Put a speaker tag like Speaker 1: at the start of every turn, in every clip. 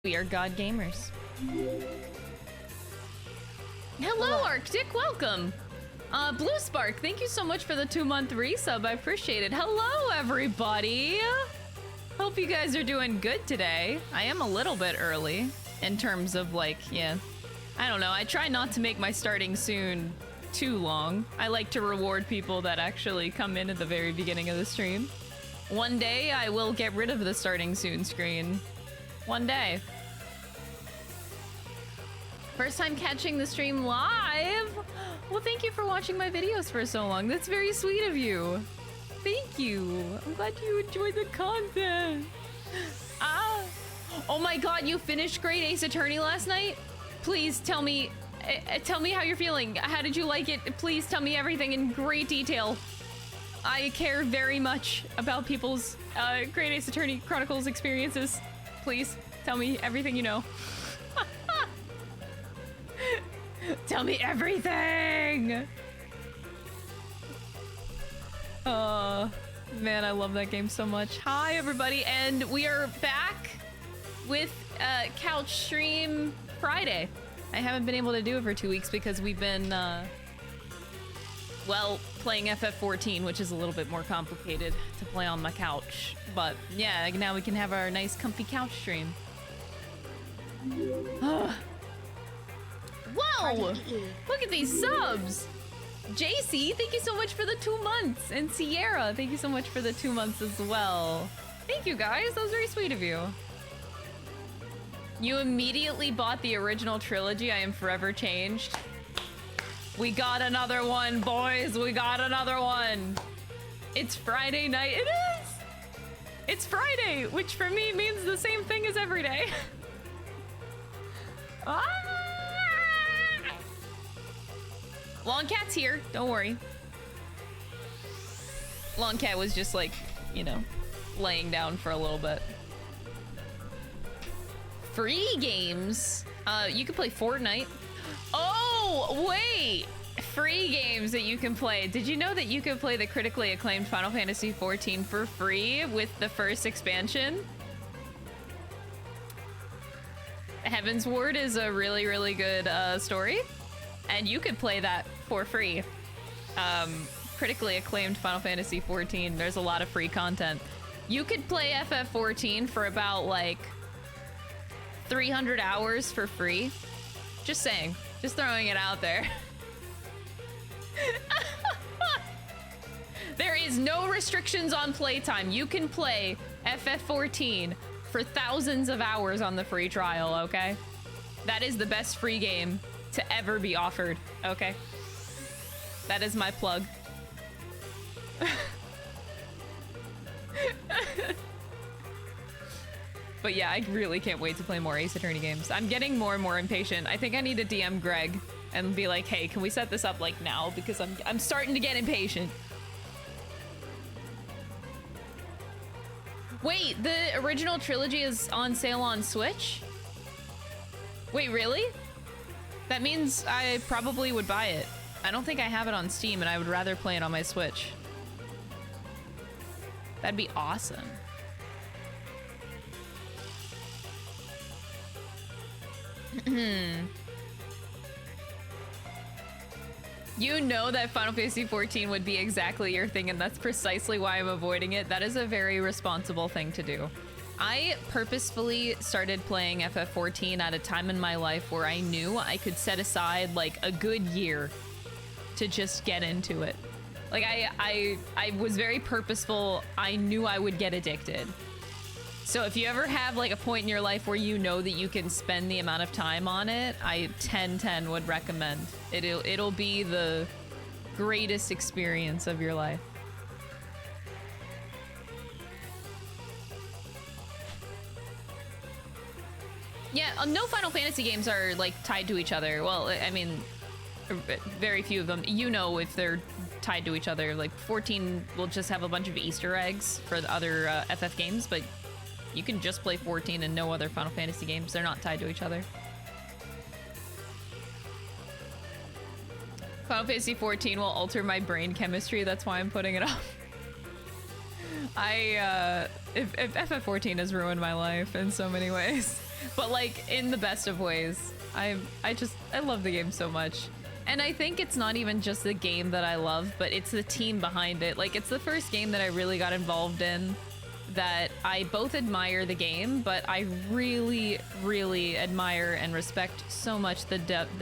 Speaker 1: We are God Gamers. Hello, Arctic, welcome. Blue Spark, thank you so much for the 2-month resub. I appreciate it. Hello, everybody. Hope you guys are doing good today. I am a little bit early in terms of like, yeah, I don't know. I try not to make my starting soon too long. I like to reward people that actually come in at the very beginning of the stream. One day I will get rid of the starting soon screen. One day. First time catching the stream live. Well, thank you for watching my videos for so long. That's very sweet of you. Thank you. I'm glad you enjoyed the content. Ah. Oh my god, you finished Great Ace Attorney last night? Please tell me how you're feeling. How did you like it? Please tell me everything in great detail. I care very much about people's Great Ace Attorney Chronicles experiences. Please tell me everything you know. Tell me everything! Man, I love that game so much. Hi, everybody, and we are back with Couch Stream Friday. I haven't been able to do it for 2 weeks because we've been, well, playing FF14, which is a little bit more complicated to play on my couch. But yeah, now we can have our nice comfy couch stream. Whoa! Look at these subs! JC, thank you so much for the 2 months! And Sierra, thank you so much for the 2 months as well. Thank you guys, that was very sweet of you. You immediately bought the original trilogy, I Am Forever Changed. We got another one, boys! We got another one! It's Friday night. It is! It's Friday, which for me means the same thing as every day. Ah! Long Cat's here, don't worry. Long Cat was just like, you know, laying down for a little bit. Free games? You can play Fortnite. Oh, wait! Free games that you can play. Did you know that you can play the critically acclaimed Final Fantasy XIV for free with the first expansion? Heaven's Ward is a really, really good story. And you could play that for free. Critically acclaimed Final Fantasy XIV. There's a lot of free content. You could play FF14 for about like 300 hours for free. Just saying. Just throwing it out there. There is no restrictions on playtime. You can play FF14 for thousands of hours on the free trial, okay? That is the best free game to ever be offered, okay? That is my plug. But yeah, I really can't wait to play more Ace Attorney games. I'm getting more and more impatient. I think I need to DM Greg and be like, hey, can we set this up like now? Because I'm starting to get impatient. Wait, the original trilogy is on sale on Switch? Wait, really? That means I probably would buy it. I don't think I have it on Steam, and I would rather play it on my Switch. That'd be awesome. You know that Final Fantasy XIV would be exactly your thing, and that's precisely why I'm avoiding it. That is a very responsible thing to do. I purposefully started playing FF14 at a time in my life where I knew I could set aside like a good year to just get into it. Like I was very purposeful. I knew I would get addicted. So if you ever have like a point in your life where you know that you can spend the amount of time on it, I 10/10 would recommend. It'll be the greatest experience of your life. Yeah, no Final Fantasy games are like tied to each other. Well, I mean, very few of them. You know if they're tied to each other. Like 14 will just have a bunch of Easter eggs for the other FF games, but you can just play 14 and no other Final Fantasy games. They're not tied to each other. Final Fantasy 14 will alter my brain chemistry. That's why I'm putting it off. If FF14 has ruined my life in so many ways. but like in the best of ways. I love the game so much. And I think it's not even just the game that I love, but it's the team behind it. Like, it's the first game that I really got involved in that I both admire the game, but I really, really admire and respect so much the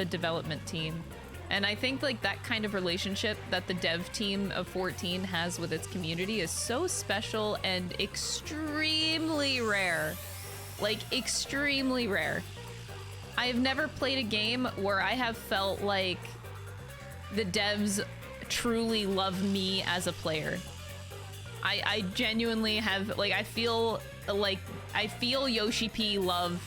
Speaker 1: development team. And I think like that kind of relationship that the dev team of 14 has with its community is so special and extremely rare. Like, extremely rare. I have never played a game where I have felt like the devs truly love me as a player. I genuinely have, like, I feel Yoshi P love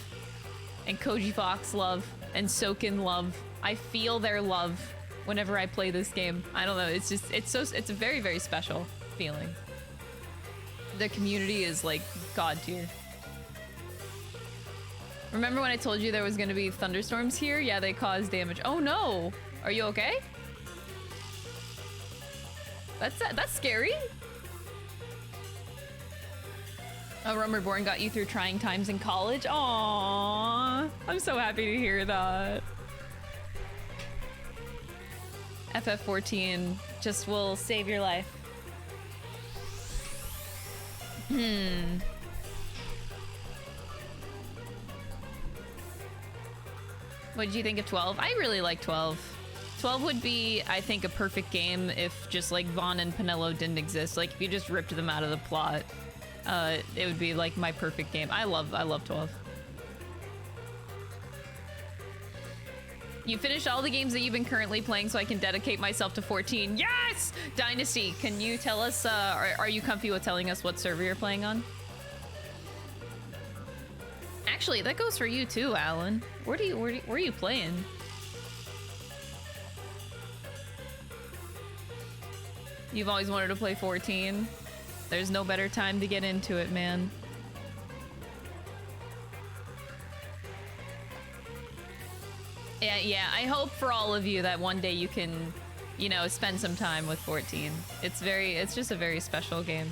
Speaker 1: and Koji Fox love and Soken love. I feel their love whenever I play this game. I don't know, it's just, it's a very, very special feeling. The community is like god tier. Remember when I told you there was gonna be thunderstorms here? Yeah, they caused damage. Oh no! Are you okay? That's scary. Oh, Rome Reborn got you through trying times in college? Aww, I'm so happy to hear that. FF14 just will save your life. What did you think of 12? I really like 12. 12 would be, I think, a perfect game if just like Vaughn and Penelo didn't exist. Like if you just ripped them out of the plot, it would be like my perfect game. I love 12. You finished all the games that you've been currently playing, so I can dedicate myself to 14. Yes! Dynasty, can you tell us, are you comfy with telling us what server you're playing on? Actually, that goes for you too, Alan. Where are you playing? You've always wanted to play 14. There's no better time to get into it, man. Yeah, I hope for all of you that one day you can, you know, spend some time with 14. It's just a very special game.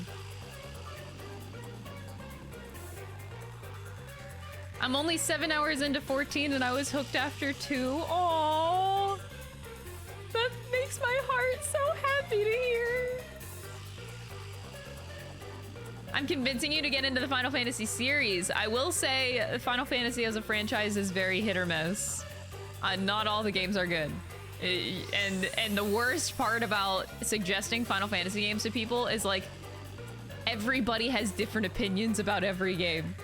Speaker 1: I'm only 7 hours into 14 and I was hooked after 2. Aww. That makes my heart so happy to hear. I'm convincing you to get into the Final Fantasy series. I will say Final Fantasy as a franchise is very hit or miss. Not all the games are good. And the worst part about suggesting Final Fantasy games to people is like everybody has different opinions about every game.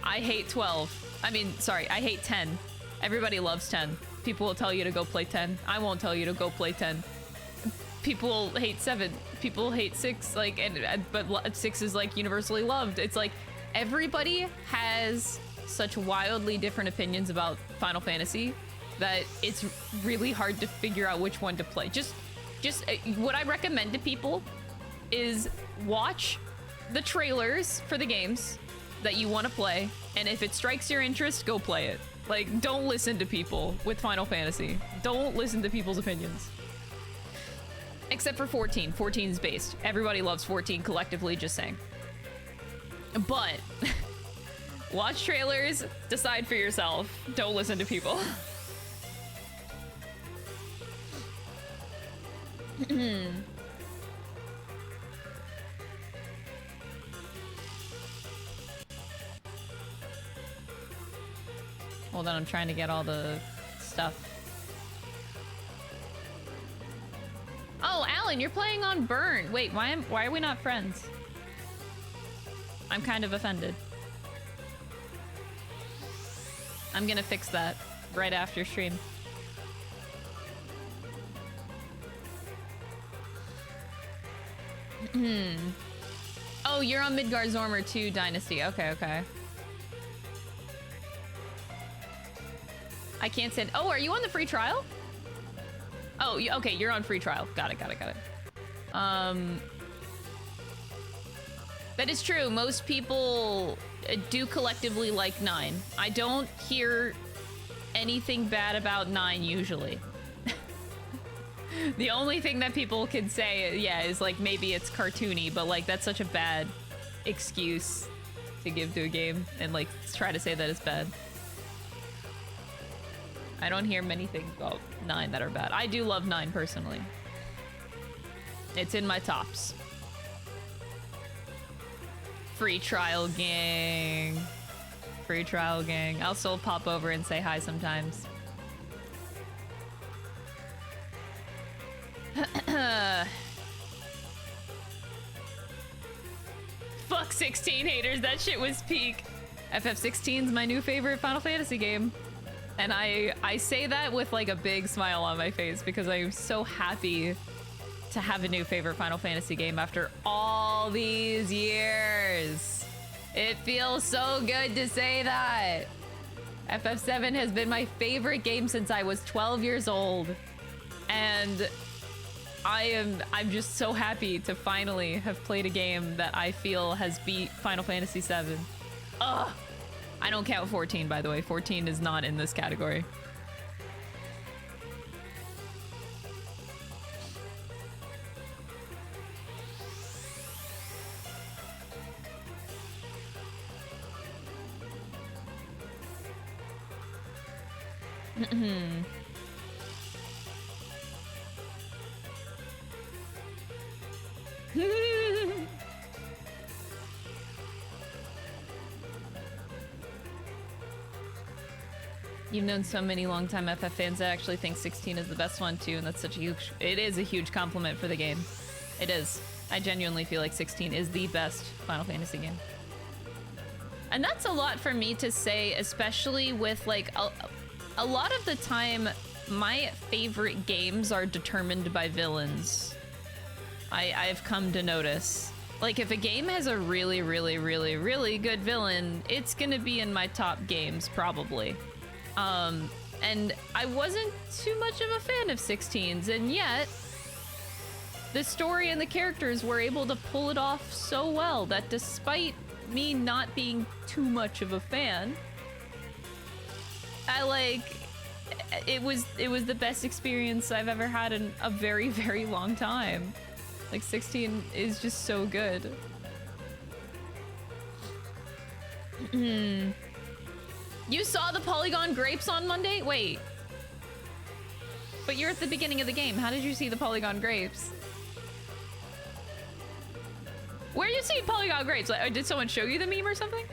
Speaker 1: I hate 12. I mean, sorry, I hate 10. Everybody loves 10. People will tell you to go play 10. I won't tell you to go play 10. People hate 7. People hate 6. Like, but 6 is like universally loved. It's like everybody has such wildly different opinions about Final Fantasy that it's really hard to figure out which one to play. Just what I recommend to people is watch the trailers for the games that you want to play, and if it strikes your interest, go play it. Like, don't listen to people with Final Fantasy. Don't listen to people's opinions. Except for 14. 14 is based. Everybody loves 14 collectively, just saying. But watch trailers, decide for yourself. Don't listen to people. Hold on, I'm trying to get all the stuff. Oh, Alan, you're playing on Burn. Wait, why are we not friends? I'm kind of offended. I'm gonna fix that right after stream. Oh, you're on Midgard Zormer 2 Dynasty. Okay, okay. I can't send. Oh, are you on the free trial? Oh, okay, you're on free trial. Got it. That is true. Most people do collectively like 9. I don't hear anything bad about 9 usually. The only thing that people can say, yeah, is like maybe it's cartoony, but like that's such a bad excuse. to give to a game and like try to say that it's bad. I don't hear many things about 9 that are bad. I do love 9 personally. It's in my tops. Free trial gang. Free trial gang. I'll still pop over and say hi sometimes. Fuck 16 haters, that shit was peak. FF16's my new favorite Final Fantasy game. And I say that with like a big smile on my face because I'm so happy to have a new favorite Final Fantasy game after all these years. It feels so good to say that. FF7 has been my favorite game since I was 12 years old. And I'm just so happy to finally have played a game that I feel has beat Final Fantasy VII. Ugh. I don't count 14, by the way. 14 is not in this category. You've known so many longtime FF fans that actually think 16 is the best one too, and that's such a huge, it is a huge compliment for the game. It is. I genuinely feel like 16 is the best Final Fantasy game. And that's a lot for me to say, especially with like, a lot of the time, my favorite games are determined by villains. I've come to notice. Like, if a game has a really, really, really, really good villain, it's gonna be in my top games, probably. And I wasn't too much of a fan of 16s, and yet the story and the characters were able to pull it off so well that despite me not being too much of a fan, it was the best experience I've ever had in a very, very long time. Like, 16 is just so good. You saw the polygon grapes on Monday? Wait. But you're at the beginning of the game. How did you see the polygon grapes? Where are you seeing polygon grapes? Like, did someone show you the meme or something?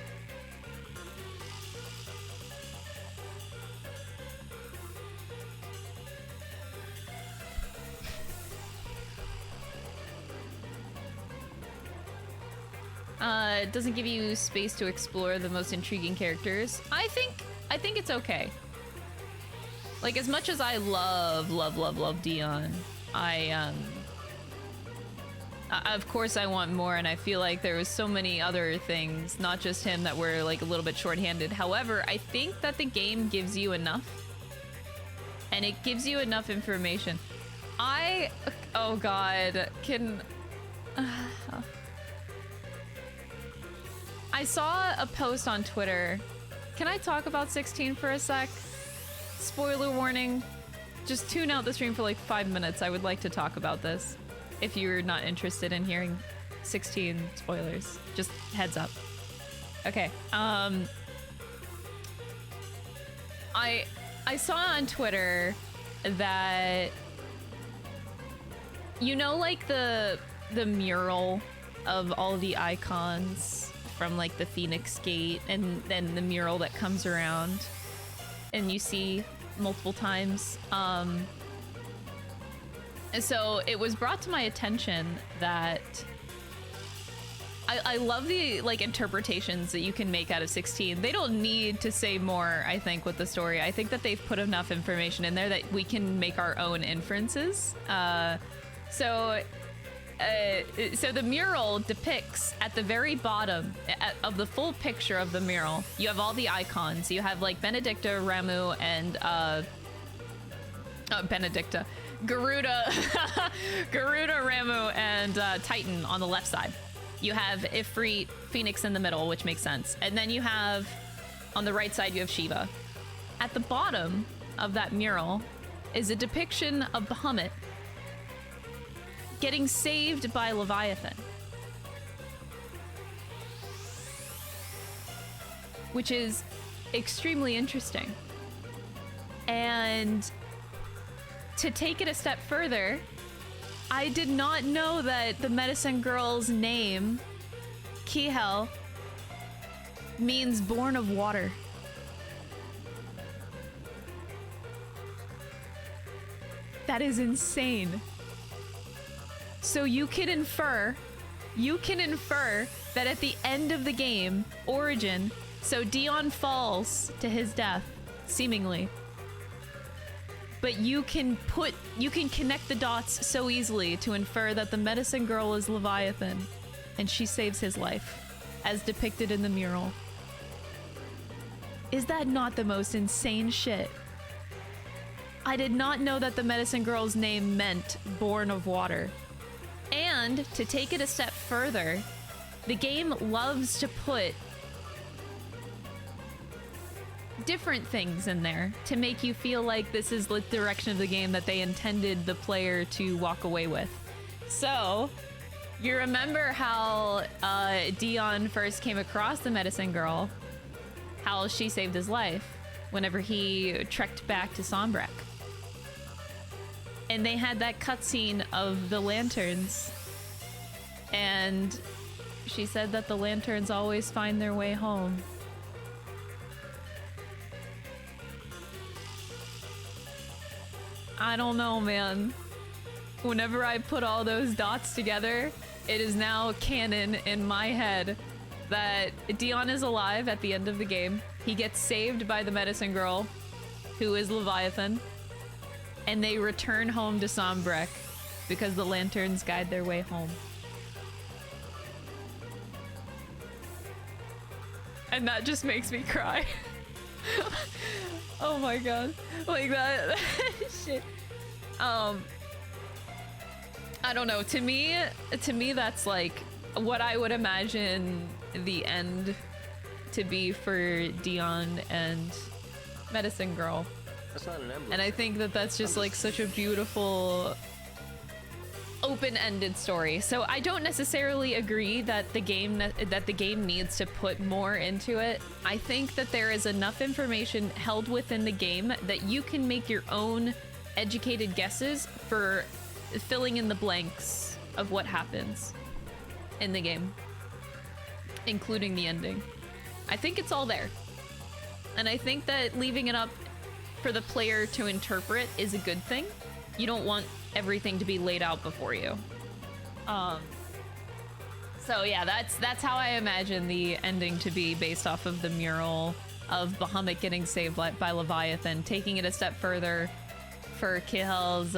Speaker 1: It doesn't give you space to explore the most intriguing characters. I think it's okay. Like, as much as I love Dion, of course I want more, and I feel like there was so many other things, not just him, that were like a little bit shorthanded. However, I think that the game gives you enough, and it gives you enough information. Oh god, I saw a post on Twitter. Can I talk about 16 for a sec? Spoiler warning. Just tune out the stream for like 5 minutes. I would like to talk about this. If you're not interested in hearing 16 spoilers, just heads up. Okay. I saw on Twitter that, you know, like the mural of all the icons from like the Phoenix Gate, and then the mural that comes around and you see multiple times. And so it was brought to my attention that I love the like interpretations that you can make out of 16. They don't need to say more, I think, with the story. I think that they've put enough information in there that we can make our own inferences. So the mural depicts at the very bottom of the full picture of the mural, you have all the icons. You have like Benedicta, Ramu, and Benedicta, Garuda, Ramu, and Titan on the left side. You have Ifrit, Phoenix in the middle, which makes sense. And then you have, on the right side, you have Shiva. At the bottom of that mural is a depiction of Bahamut getting saved by Leviathan. which is extremely interesting. And to take it a step further, I did not know that the medicine girl's name, Kihel, means born of water. That is insane. So you can infer that at the end of the game, Origin, so Dion falls to his death, seemingly. But you can connect the dots so easily to infer that the medicine girl is Leviathan, and she saves his life, as depicted in the mural. Is that not the most insane shit? I did not know that the medicine girl's name meant born of water. And to take it a step further, the game loves to put different things in there to make you feel like this is the direction of the game that they intended the player to walk away with. So, you remember how Dion first came across the medicine girl, how she saved his life whenever he trekked back to Sombrek. And they had that cutscene of the lanterns, and she said that the lanterns always find their way home. I don't know, man. Whenever I put all those dots together, it is now canon in my head that Dion is alive at the end of the game. He gets saved by the medicine girl, who is Leviathan, and they return home to Sombrek because the lanterns guide their way home. And that just makes me cry. Oh my god. Like that shit. I don't know. To me that's like what I would imagine the end to be for Dion and Medicine Girl.
Speaker 2: That's not an emblem.
Speaker 1: And I think that that's just like such a beautiful open-ended story. So I don't necessarily agree that the game needs to put more into it. I think that there is enough information held within the game that you can make your own educated guesses for filling in the blanks of what happens in the game, including the ending. I think it's all there. And I think that leaving it up for the player to interpret is a good thing. You don't want everything to be laid out before you. So yeah, that's how I imagine the ending to be, based off of the mural of Bahamut getting saved by Leviathan, taking it a step further for Kihel's,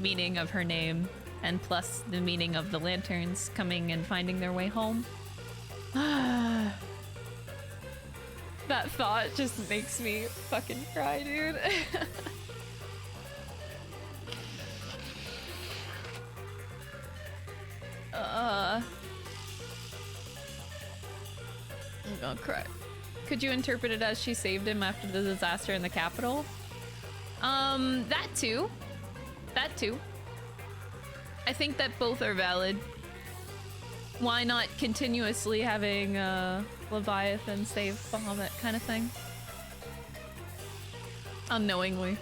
Speaker 1: meaning of her name, and plus the meaning of the lanterns coming and finding their way home. That thought just makes me fucking cry, dude. I'm gonna cry. Could you interpret it as she saved him after the disaster in the capital? That too. That too. I think that both are valid. Why not continuously having Leviathan save Bahamut kind of thing? Unknowingly.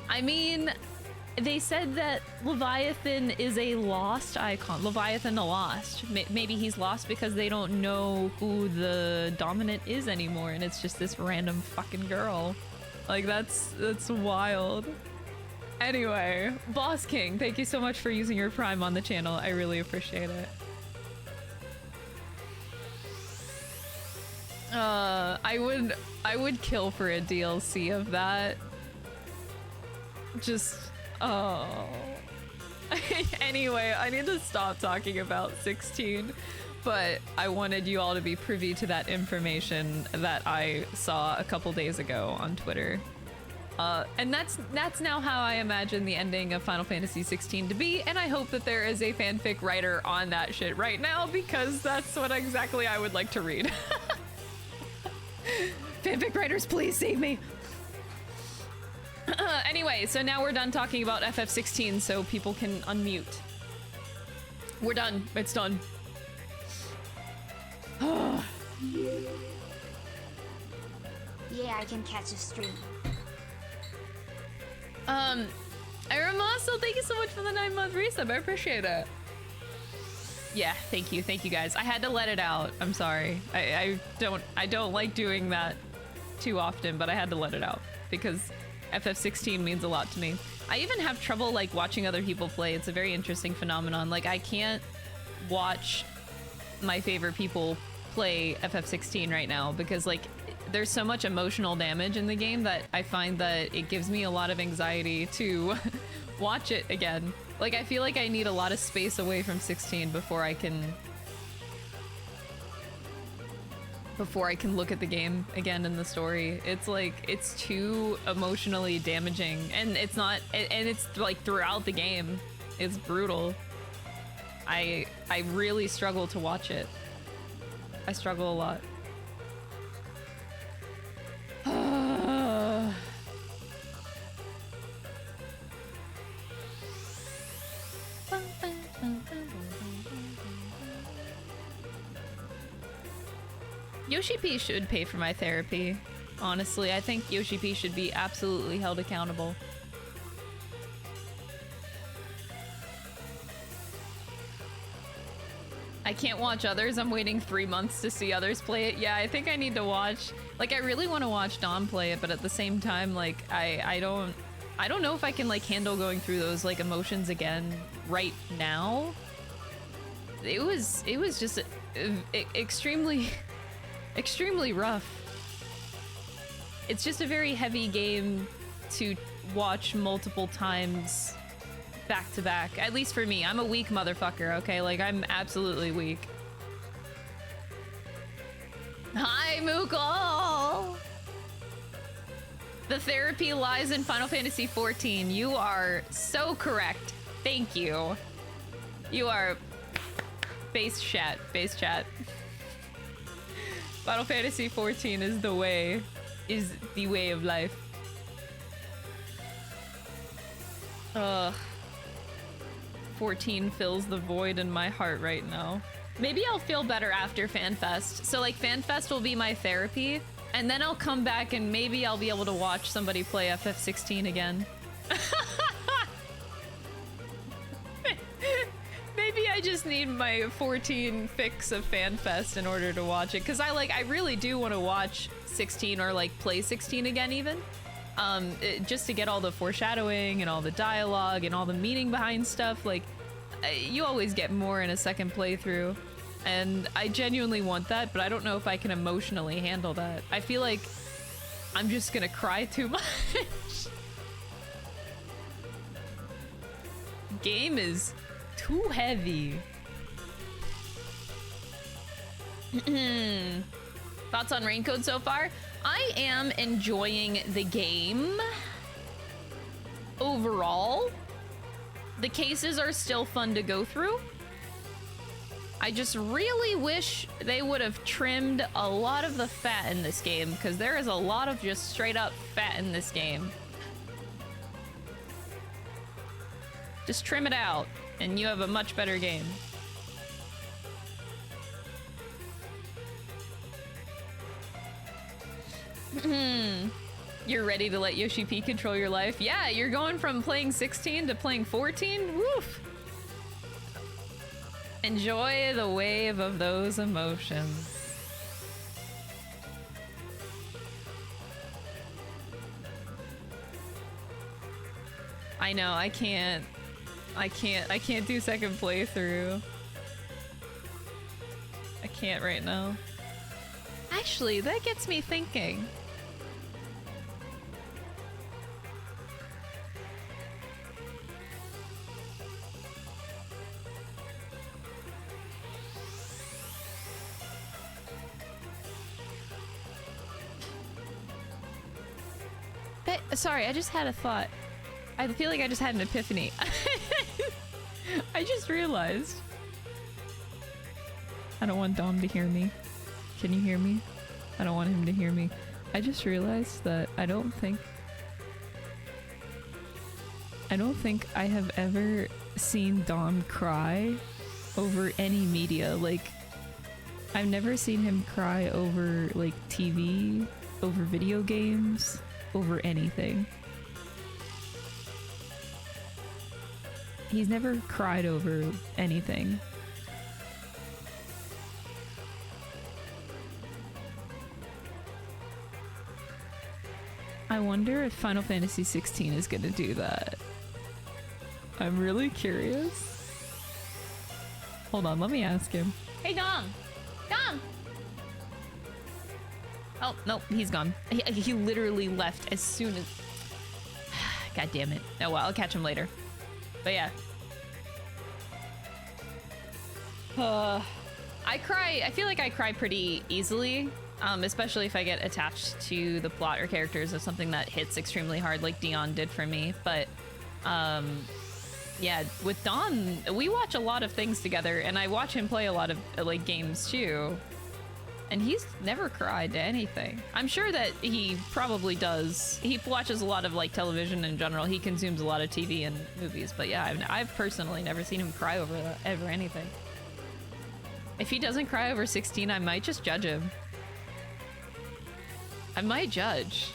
Speaker 1: I mean, they said that Leviathan is a lost icon. Leviathan the Lost. Maybe he's lost because they don't know who the dominant is anymore, and it's just this random fucking girl. Like, that's wild. Anyway, Boss King, thank you so much for using your Prime on the channel. I really appreciate it. I would kill for a DLC of that. Just, oh. Anyway, I need to stop talking about 16, but I wanted you all to be privy to that information that I saw a couple days ago on Twitter. And that's now how I imagine the ending of Final Fantasy XVI to be, and I hope that there is a fanfic writer on that shit right now, because that's what exactly I would like to read. Fanfic writers, please save me. Anyway, so now we're done talking about FF16, so people can unmute. We're done. It's done.
Speaker 2: Yeah, I can catch a stream.
Speaker 1: Ira Mossel, thank you so much for the 9-month resub. I appreciate it. Yeah, thank you guys. I had to let it out. I'm sorry. I don't like doing that too often, but I had to let it out because FF16 means a lot to me. I even have trouble like watching other people play. It's a very interesting phenomenon. Like I can't watch my favorite people play FF16 right now because like there's so much emotional damage in the game that I find that it gives me a lot of anxiety to watch it again. Like I feel like I need a lot of space away from 16 before I can look at the game again in the story. It's like it's too emotionally damaging and it's not, and it's like throughout the game. It's brutal. I really struggle to watch it. I struggle a lot. Yoshi P should pay for my therapy. Honestly, I think Yoshi P should be absolutely held accountable. I can't watch others. I'm waiting 3 months to see others play it. Yeah, I think I need to watch. Like, I really want to watch Dom play it, but at the same time, like, I don't know if I can like handle going through those like emotions again right now. It was just extremely rough. It's just a very heavy game to watch multiple times back to back. At least for me. I'm a weak motherfucker, okay? Like, I'm absolutely weak. Hi, Mookle! The therapy lies in Final Fantasy XIV. You are so correct. Thank you. You are... Base chat. Final Fantasy XIV is the way of life. Ugh. 14 fills the void in my heart right now. Maybe I'll feel better after FanFest. So like FanFest will be my therapy, and then I'll come back and maybe I'll be able to watch somebody play FF16 again. Maybe I just need my 14 fix of FanFest in order to watch it, because I really do want to watch 16 or like play 16 again even. Just to get all the foreshadowing and all the dialogue and all the meaning behind stuff. Like, you always get more in a second playthrough, and I genuinely want that, but I don't know if I can emotionally handle that. I feel like I'm just gonna cry too much. Game is too heavy. Thoughts on Raincoat so far? I am enjoying the game. Overall, the cases are still fun to go through. I just really wish they would have trimmed a lot of the fat in this game, because there is a lot of just straight up fat in this game. Just trim it out, and you have a much better game. You're ready to let Yoshi P control your life? Yeah, you're going from playing 16 to playing 14? Woof! Enjoy the wave of those emotions. I know, I can't do second playthrough. I can't right now. Actually, that gets me thinking. Sorry, I just had a thought. I feel like I just had an epiphany. I just realized. I don't want Dom to hear me. Can you hear me? I don't want him to hear me. I just realized that I don't think I have ever seen Dom cry over any media. Like, I've never seen him cry over like TV, over video games, over anything. He's never cried over anything. I wonder if Final Fantasy XVI is gonna do that. I'm really curious. Hold on, let me ask him. Hey, Dom! Dom! Oh, nope, he's gone. He literally left as soon as... God damn it. Oh well, I'll catch him later. But yeah. I feel like I cry pretty easily, especially if I get attached to the plot or characters of something that hits extremely hard like Dion did for me. But yeah, with Don, we watch a lot of things together, and I watch him play a lot of like games too. And he's never cried to anything. I'm sure that he probably does. He watches a lot of like television in general. He consumes a lot of TV and movies. But yeah, I've personally never seen him cry over anything. If he doesn't cry over 16, I might just judge him. I might judge.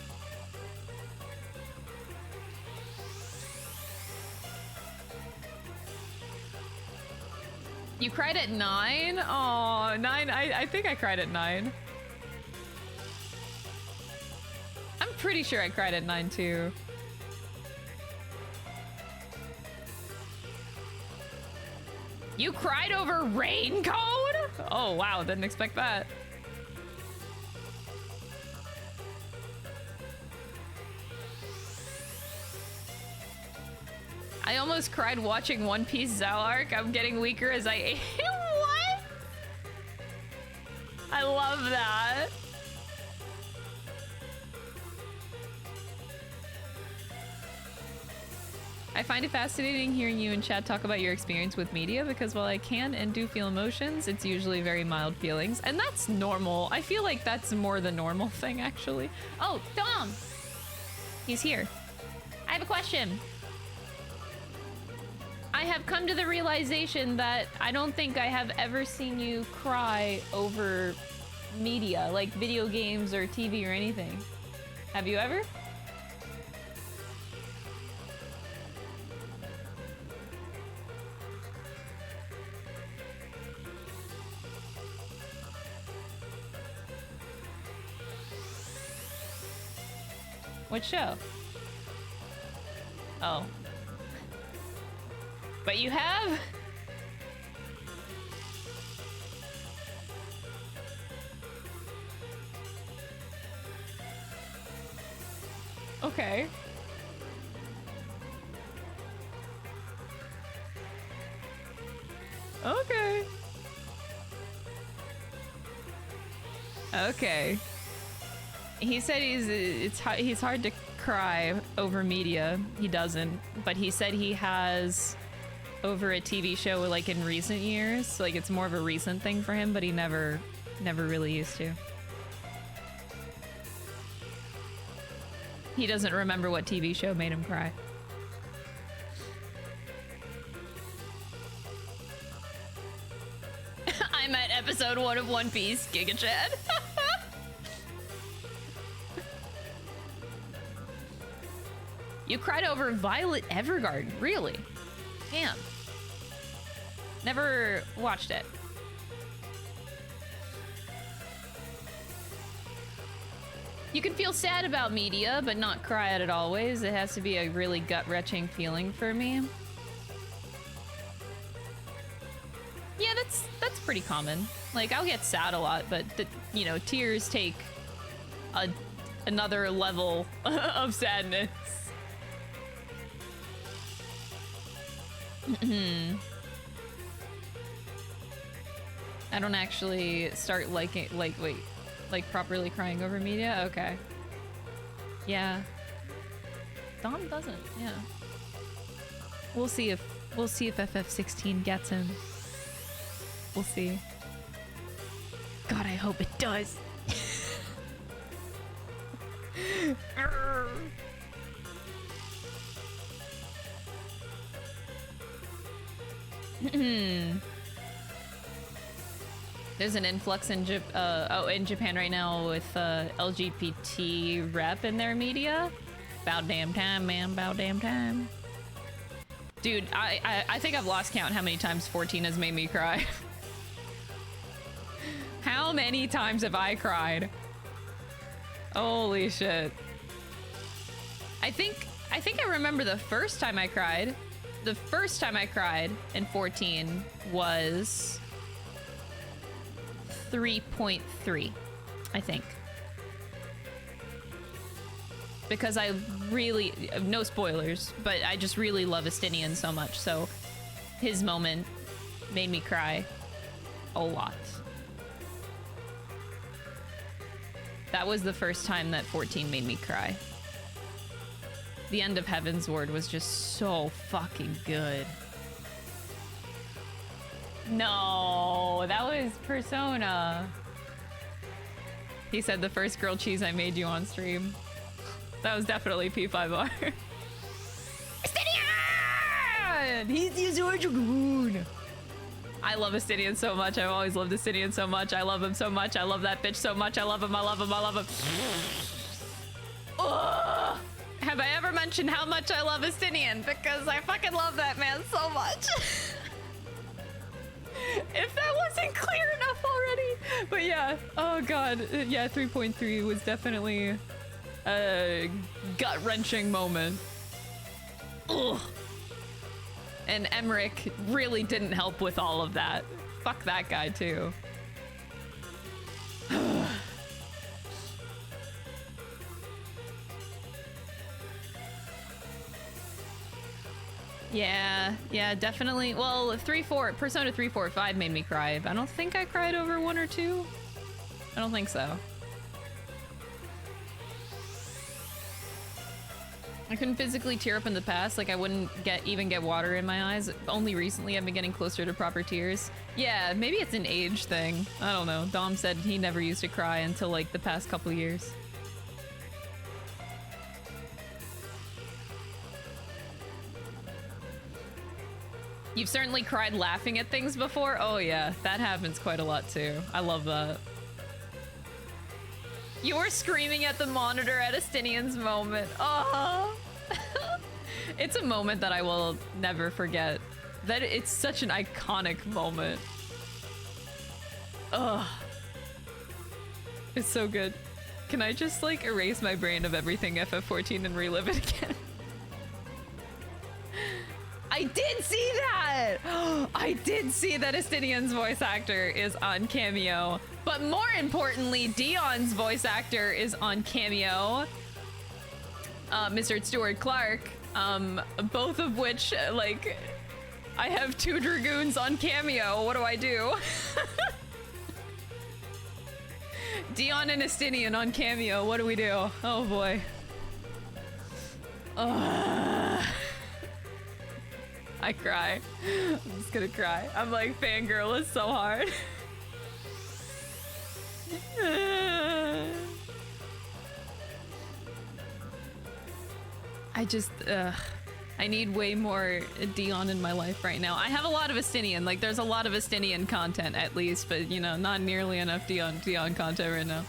Speaker 1: You cried at 9? Oh, 9. I think I cried at 9. I'm pretty sure I cried at 9 too. You cried over rain code? Oh wow, didn't expect that. I almost cried watching One Piece Zal arc. I'm getting weaker as I age. What? I love that. I find it fascinating hearing you and Chad talk about your experience with media, because while I can and do feel emotions, it's usually very mild feelings. And that's normal. I feel like that's more the normal thing, actually. Oh, Dom! He's here. I have a question. I have come to the realization that I don't think I have ever seen you cry over media, like video games or TV or anything. Have you ever? What show? Oh. But you have? Okay. Okay. Okay. He said he's hard to cry over media. He doesn't, but he said he has over a TV show like in recent years. Like it's more of a recent thing for him, but he never really used to. He doesn't remember what TV show made him cry. I'm at episode 1 of One Piece, Giga Chad. You cried over Violet Evergarden, really? Damn. Never watched it. You can feel sad about media, but not cry at it always. It has to be a really gut-wrenching feeling for me. Yeah, that's pretty common. Like, I'll get sad a lot, but, you know, tears take another level of sadness. I don't actually start liking, like properly crying over media? Okay. Yeah. Dom doesn't, yeah. We'll see if FF16 gets him. We'll see. God, I hope it does. There's an influx in in Japan right now with LGBT rep in their media. About damn time, man. About damn time. Dude, I think I've lost count how many times 14 has made me cry. How many times have I cried? Holy shit. I think I remember the first time I cried. The first time I cried in 14 was 3.3, I think. Because I really, no spoilers, but I just really love Estinian so much. So his moment made me cry a lot. That was the first time that 14 made me cry. The end of Heaven's Ward was just so fucking good. No, that was Persona. He said the first grilled cheese I made you on stream. That was definitely P5R. Estinian! He's your dragoon. I love Estinian so much. I've always loved Estinian so much. I love him so much. I love that bitch so much. I love him. I love him. I love him. Ugh. Have I ever mentioned how much I love Estinian? Because I fucking love that man so much. If that wasn't clear enough already. But yeah. Oh god. Yeah, 3.3 was definitely a gut-wrenching moment. Ugh. And Emmerich really didn't help with all of that. Fuck that guy too. Yeah, definitely. Well, Persona 3, 4, 5 made me cry. I don't think I cried over 1 or 2. I don't think so. I couldn't physically tear up in the past, like I wouldn't even get water in my eyes. Only recently I've been getting closer to proper tears. Yeah, maybe it's an age thing. I don't know. Dom said he never used to cry until like the past couple years. You've certainly cried laughing at things before? Oh yeah, that happens quite a lot too. I love that. You were screaming at the monitor at Estinian's moment. Oh, it's a moment that I will never forget. That it's such an iconic moment. Ugh. It's so good. Can I just like erase my brain of everything FF14 and relive it again? I did see that! I did see that Estinian's voice actor is on Cameo. But more importantly, Dion's voice actor is on Cameo. Mr. Stuart Clark. Both of which, like, I have 2 Dragoons on Cameo. What do I do? Dion and Estinian on Cameo. What do we do? Oh boy. I cry. I'm just gonna cry. I'm like, fangirl is so hard. I need way more Dion in my life right now. I have a lot of Estinian. Like, there's a lot of Estinian content at least, but you know, not nearly enough Dion content right now.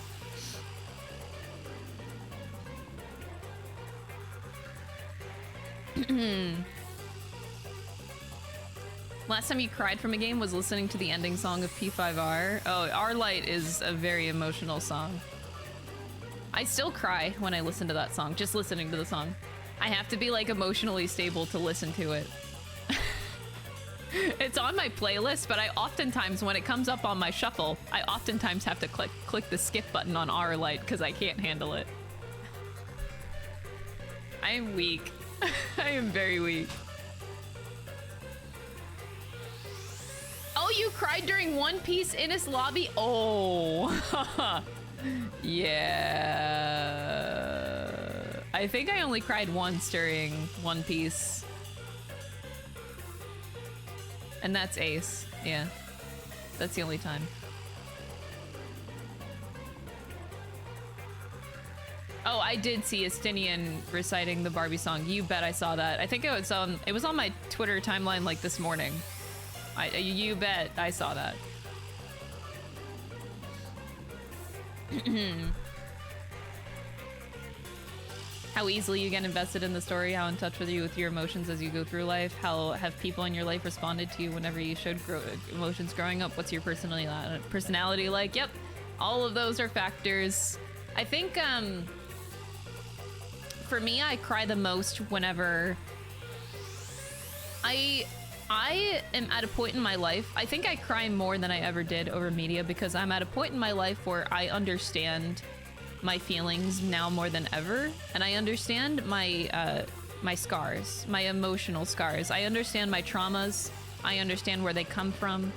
Speaker 1: Last time you cried from a game was listening to the ending song of P5R. Oh, Our Light is a very emotional song. I still cry when I listen to that song, just listening to the song. I have to be like emotionally stable to listen to it. It's on my playlist, but I oftentimes, when it comes up on my shuffle, I oftentimes have to click the skip button on Our Light because I can't handle it. I am weak. I am very weak. Oh, you cried during One Piece Innis Lobby? Oh. Yeah. I think I only cried once during One Piece. And that's Ace. Yeah. That's the only time. Oh, I did see Estinian reciting the Barbie song. You bet I saw that. I think it was on my Twitter timeline like this morning. You bet I saw that. How easily you get invested in the story, how in touch with you with your emotions as you go through life, how have people in your life responded to you whenever you showed emotions growing up, what's your personality like? Yep, all of those are factors. I think for me, I cry the most whenever I am at a point in my life. I think I cry more than I ever did over media because I'm at a point in my life where I understand my feelings now more than ever, and I understand my my scars, my emotional scars. I understand my traumas. I understand where they come from.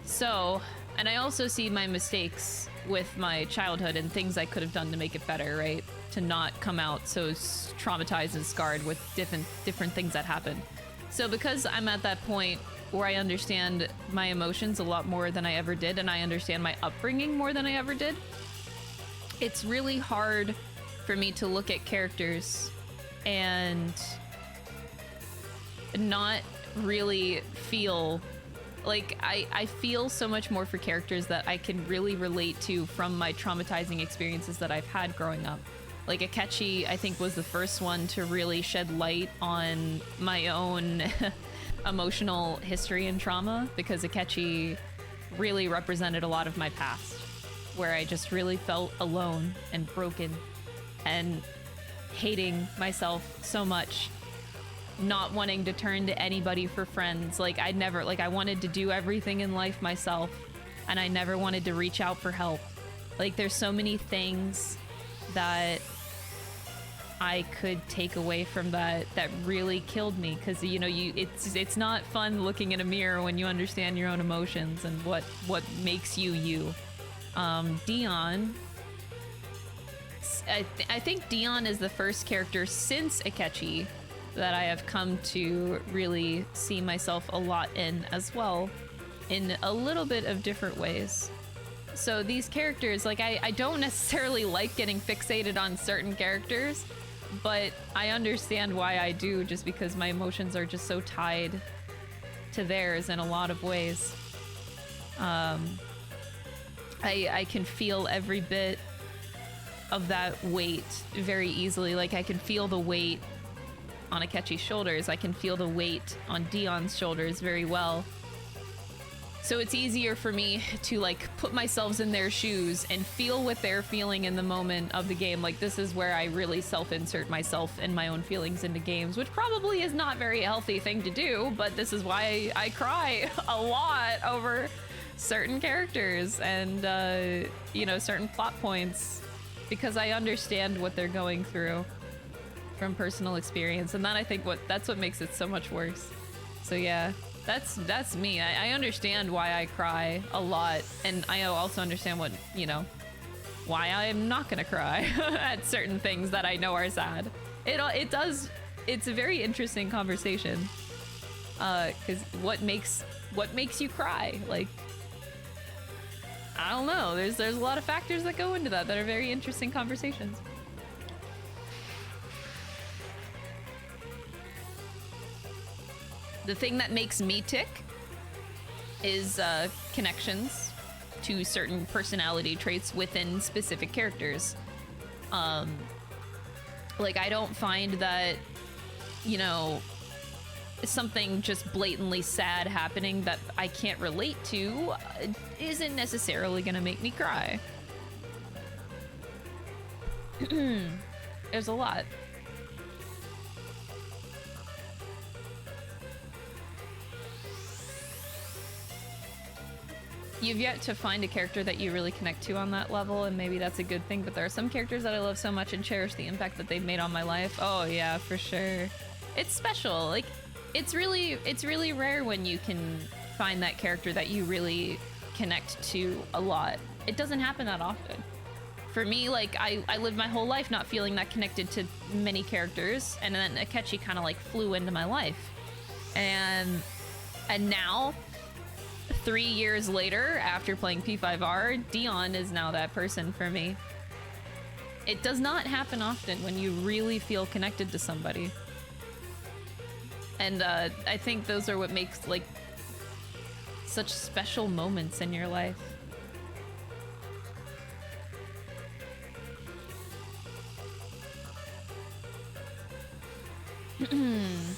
Speaker 1: So, and I also see my mistakes with my childhood and things I could have done to make it better, right? To not come out so traumatized and scarred with different things that happened. So because I'm at that point where I understand my emotions a lot more than I ever did, and I understand my upbringing more than I ever did, it's really hard for me to look at characters and not really feel like I feel so much more for characters that I can really relate to from my traumatizing experiences that I've had growing up. Like Akechi, I think, was the first one to really shed light on my own emotional history and trauma, because Akechi really represented a lot of my past, where I just really felt alone and broken and hating myself so much, not wanting to turn to anybody for friends. Like I wanted to do everything in life myself, and I never wanted to reach out for help. Like there's so many things that I could take away from that really killed me, because it's not fun looking in a mirror when you understand your own emotions and what makes you. Dion, I think Dion is the first character since Akechi that I have come to really see myself a lot in as well, in a little bit of different ways. So these characters, like I don't necessarily like getting fixated on certain characters, but I understand why I do, just because my emotions are just so tied to theirs in a lot of ways. I can feel every bit of that weight very easily. Like I can feel the weight on Akechi's shoulders. I can feel the weight on Dion's shoulders very well. So it's easier for me to like put myself in their shoes and feel what they're feeling in the moment of the game. Like this is where I really self-insert myself and my own feelings into games, which probably is not a very healthy thing to do, but this is why I cry a lot over certain characters and certain plot points, because I understand what they're going through from personal experience, and then I think that's what makes it so much worse. So yeah, that's me. I understand why I cry a lot, and I also understand why I'm not gonna cry at certain things that I know are sad. It's a very interesting conversation, because what makes you cry? Like, I don't know. There's a lot of factors that go into that are very interesting conversations. The thing that makes me tick is connections to certain personality traits within specific characters. Like I don't find that, something just blatantly sad happening that I can't relate to isn't necessarily gonna make me cry. There's a lot. You've yet to find a character that you really connect to on that level, and maybe that's a good thing, but there are some characters that I love so much and cherish the impact that they've made on my life. Oh yeah, for sure. It's special. Like, it's really rare when you can find that character that you really connect to a lot. It doesn't happen that often. For me, like, I lived my whole life not feeling that connected to many characters, and then Akechi kind of like flew into my life. And now, 3 years later, after playing P5R, Dion is now that person for me. It does not happen often when you really feel connected to somebody. And I think those are what makes, like, such special moments in your life. The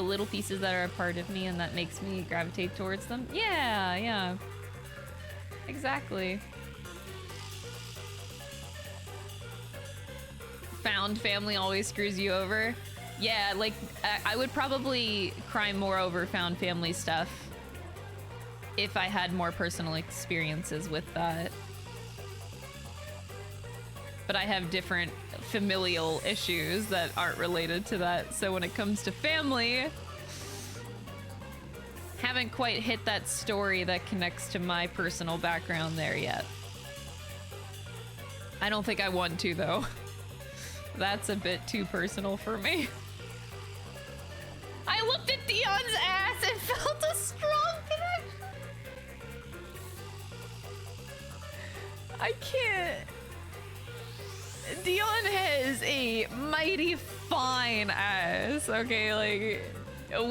Speaker 1: little pieces that are a part of me and that makes me gravitate towards them. Yeah, yeah. Exactly. Found family always screws you over. Yeah, like, I would probably cry more over found family stuff if I had more personal experiences with that. But I have different familial issues that aren't related to that. So when it comes to family, haven't quite hit that story that connects to my personal background there yet. I don't think I want to, though. That's a bit too personal for me. I looked at Dion's ass and felt a strong connection. I can't. Dion has a mighty fine ass, okay? Like,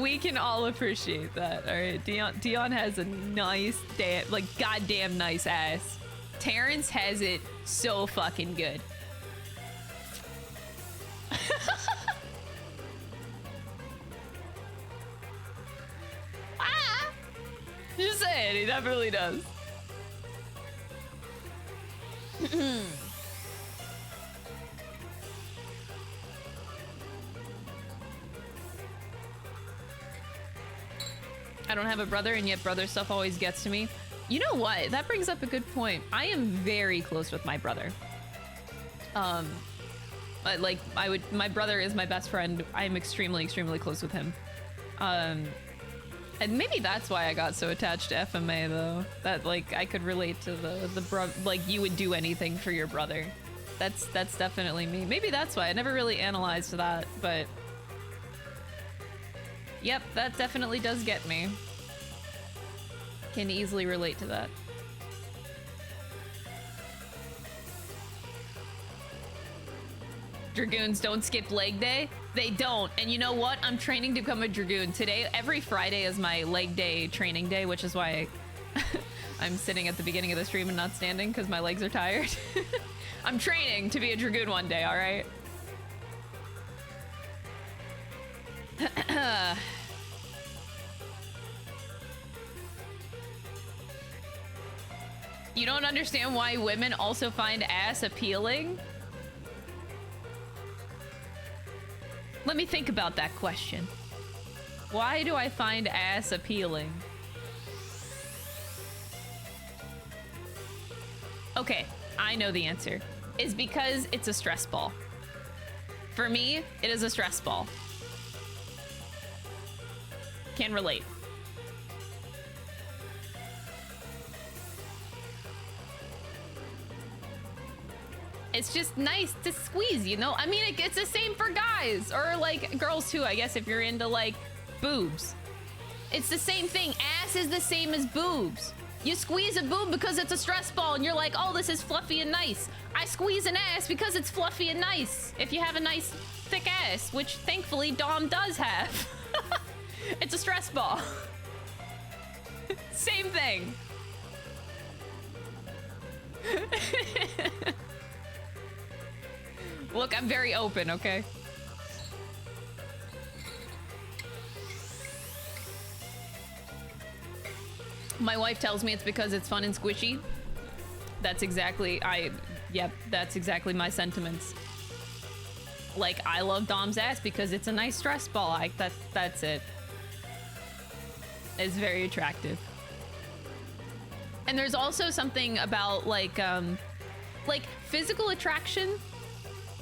Speaker 1: we can all appreciate that, all right? Dion has a nice, like, goddamn nice ass. Terrence has it so fucking good. Ah! Just saying, he definitely does. I don't have a brother, and yet brother stuff always gets to me. You know what? That brings up a good point. I am very close with my brother. Like, my brother is my best friend. I'm extremely, extremely close with him. And maybe that's why I got so attached to FMA, though. That, like, I could relate to like, you would do anything for your brother. That's definitely me. Maybe that's why. I never really analyzed that, but... Yep, that definitely does get me. Can easily relate to that. Dragoons don't skip leg day? They don't. And you know what? I'm training to become a Dragoon. Today, every Friday is my leg day training day, which is why I'm sitting at the beginning of the stream and not standing because my legs are tired. I'm training to be a Dragoon one day, all right? You don't understand why women also find ass appealing? Let me think about that question. Why do I find ass appealing? Okay, I know the answer. It's because it's a stress ball. For me, it is a stress ball. Can relate. It's just nice to squeeze, you know? I mean, it's the same for guys or like girls too, I guess, if you're into like boobs. It's the same thing. Ass is the same as boobs. You squeeze a boob because it's a stress ball and you're like, oh, this is fluffy and nice. I squeeze an ass because it's fluffy and nice. If you have a nice thick ass, which thankfully Dom does have. It's a stress ball. Same thing. Look, I'm very open, okay? My wife tells me it's because it's fun and squishy. That's exactly, yep, that's exactly my sentiments. Like, I love Dom's ass because it's a nice stress ball. That's it. It's very attractive. And there's also something about like physical attraction.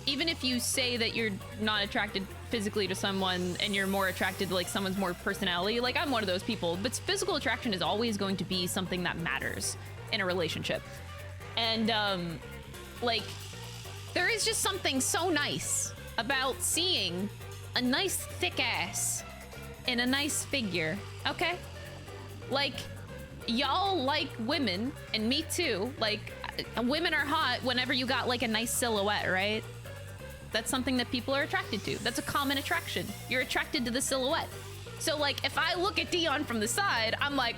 Speaker 1: Even if you say that you're not attracted physically to someone and you're more attracted to like someone's more personality, like I'm one of those people, but physical attraction is always going to be something that matters in a relationship. And like there is just something so nice about seeing a nice thick ass in a nice figure, okay? Like, y'all like women, and me too, like women are hot whenever you got like a nice silhouette, right? That's something that people are attracted to. That's a common attraction. You're attracted to the silhouette. So like, if I look at Dion from the side, I'm like,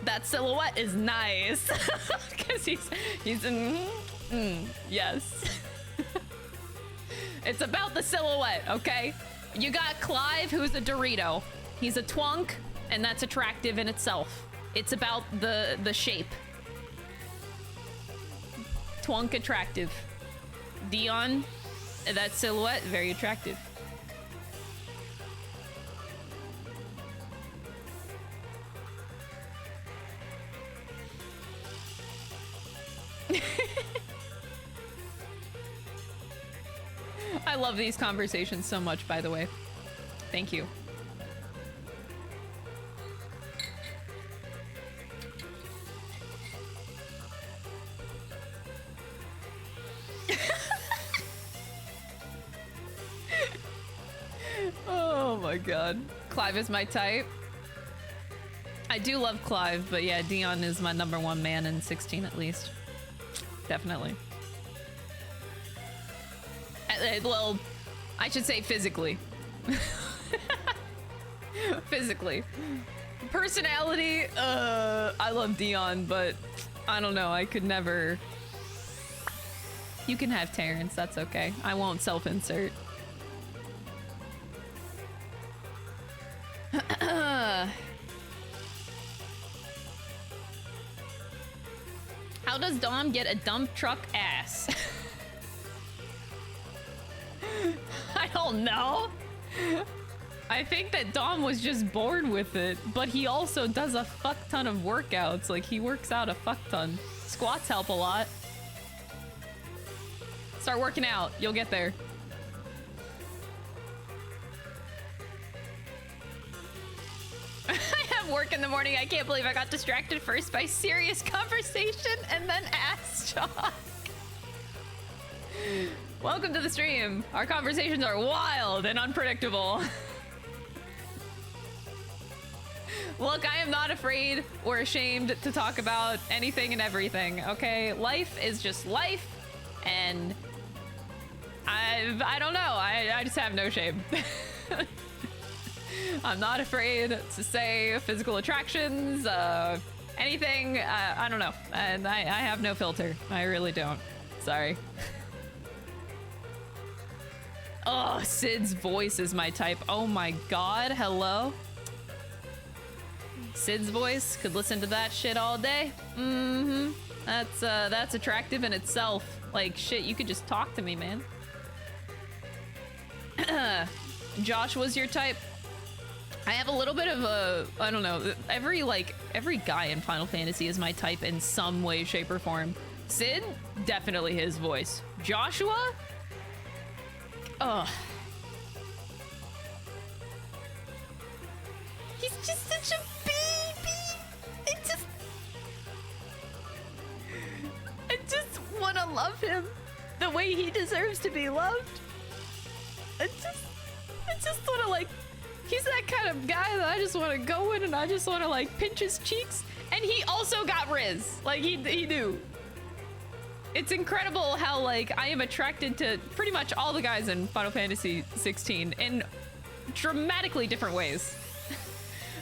Speaker 1: that silhouette is nice. Because he's yes. It's about the silhouette, okay? You got Clive, who's a Dorito. He's a twunk, and that's attractive in itself. It's about the shape. Twunk attractive. Dion, that silhouette, very attractive. I love these conversations so much, by the way. Thank you. Oh my god. Clive is my type. I do love Clive, but yeah, Dion is my #1 man in 16 at least. Definitely. Well, I should say physically. Physically. Personality, I love Dion, but I don't know, I could never... You can have Terrence, that's okay. I won't self-insert. How does Dom get a dump truck ass? I don't know. I think that Dom was just born with it, but he also does a fuck ton of workouts. Like, he works out a fuck ton. Squats help a lot. Start working out. You'll get there. I have work in the morning. I can't believe I got distracted first by serious conversation and then ass talk. Welcome to the stream. Our conversations are wild and unpredictable. Look, I am not afraid or ashamed to talk about anything and everything, okay? Life is just life, and I don't know. I just have no shame. I'm not afraid to say physical attractions, anything. I don't know. And I have no filter. I really don't. Sorry. Oh, Sid's voice is my type. Oh my god, hello? Sid's voice, could listen to that shit all day. Mm-hmm. That's attractive in itself. Like, shit, you could just talk to me, man. Josh was your type? I have a little bit of a, I don't know, every guy in Final Fantasy is my type in some way, shape, or form. Sid, definitely his voice. Joshua? Ugh. He's just such a baby. I just want to love him the way he deserves to be loved. I just want to, like, he's that kind of guy that I just want to go in and I just want to, like, pinch his cheeks. And he also got Riz. Like, he knew. It's incredible how, like, I am attracted to pretty much all the guys in Final Fantasy XVI in dramatically different ways.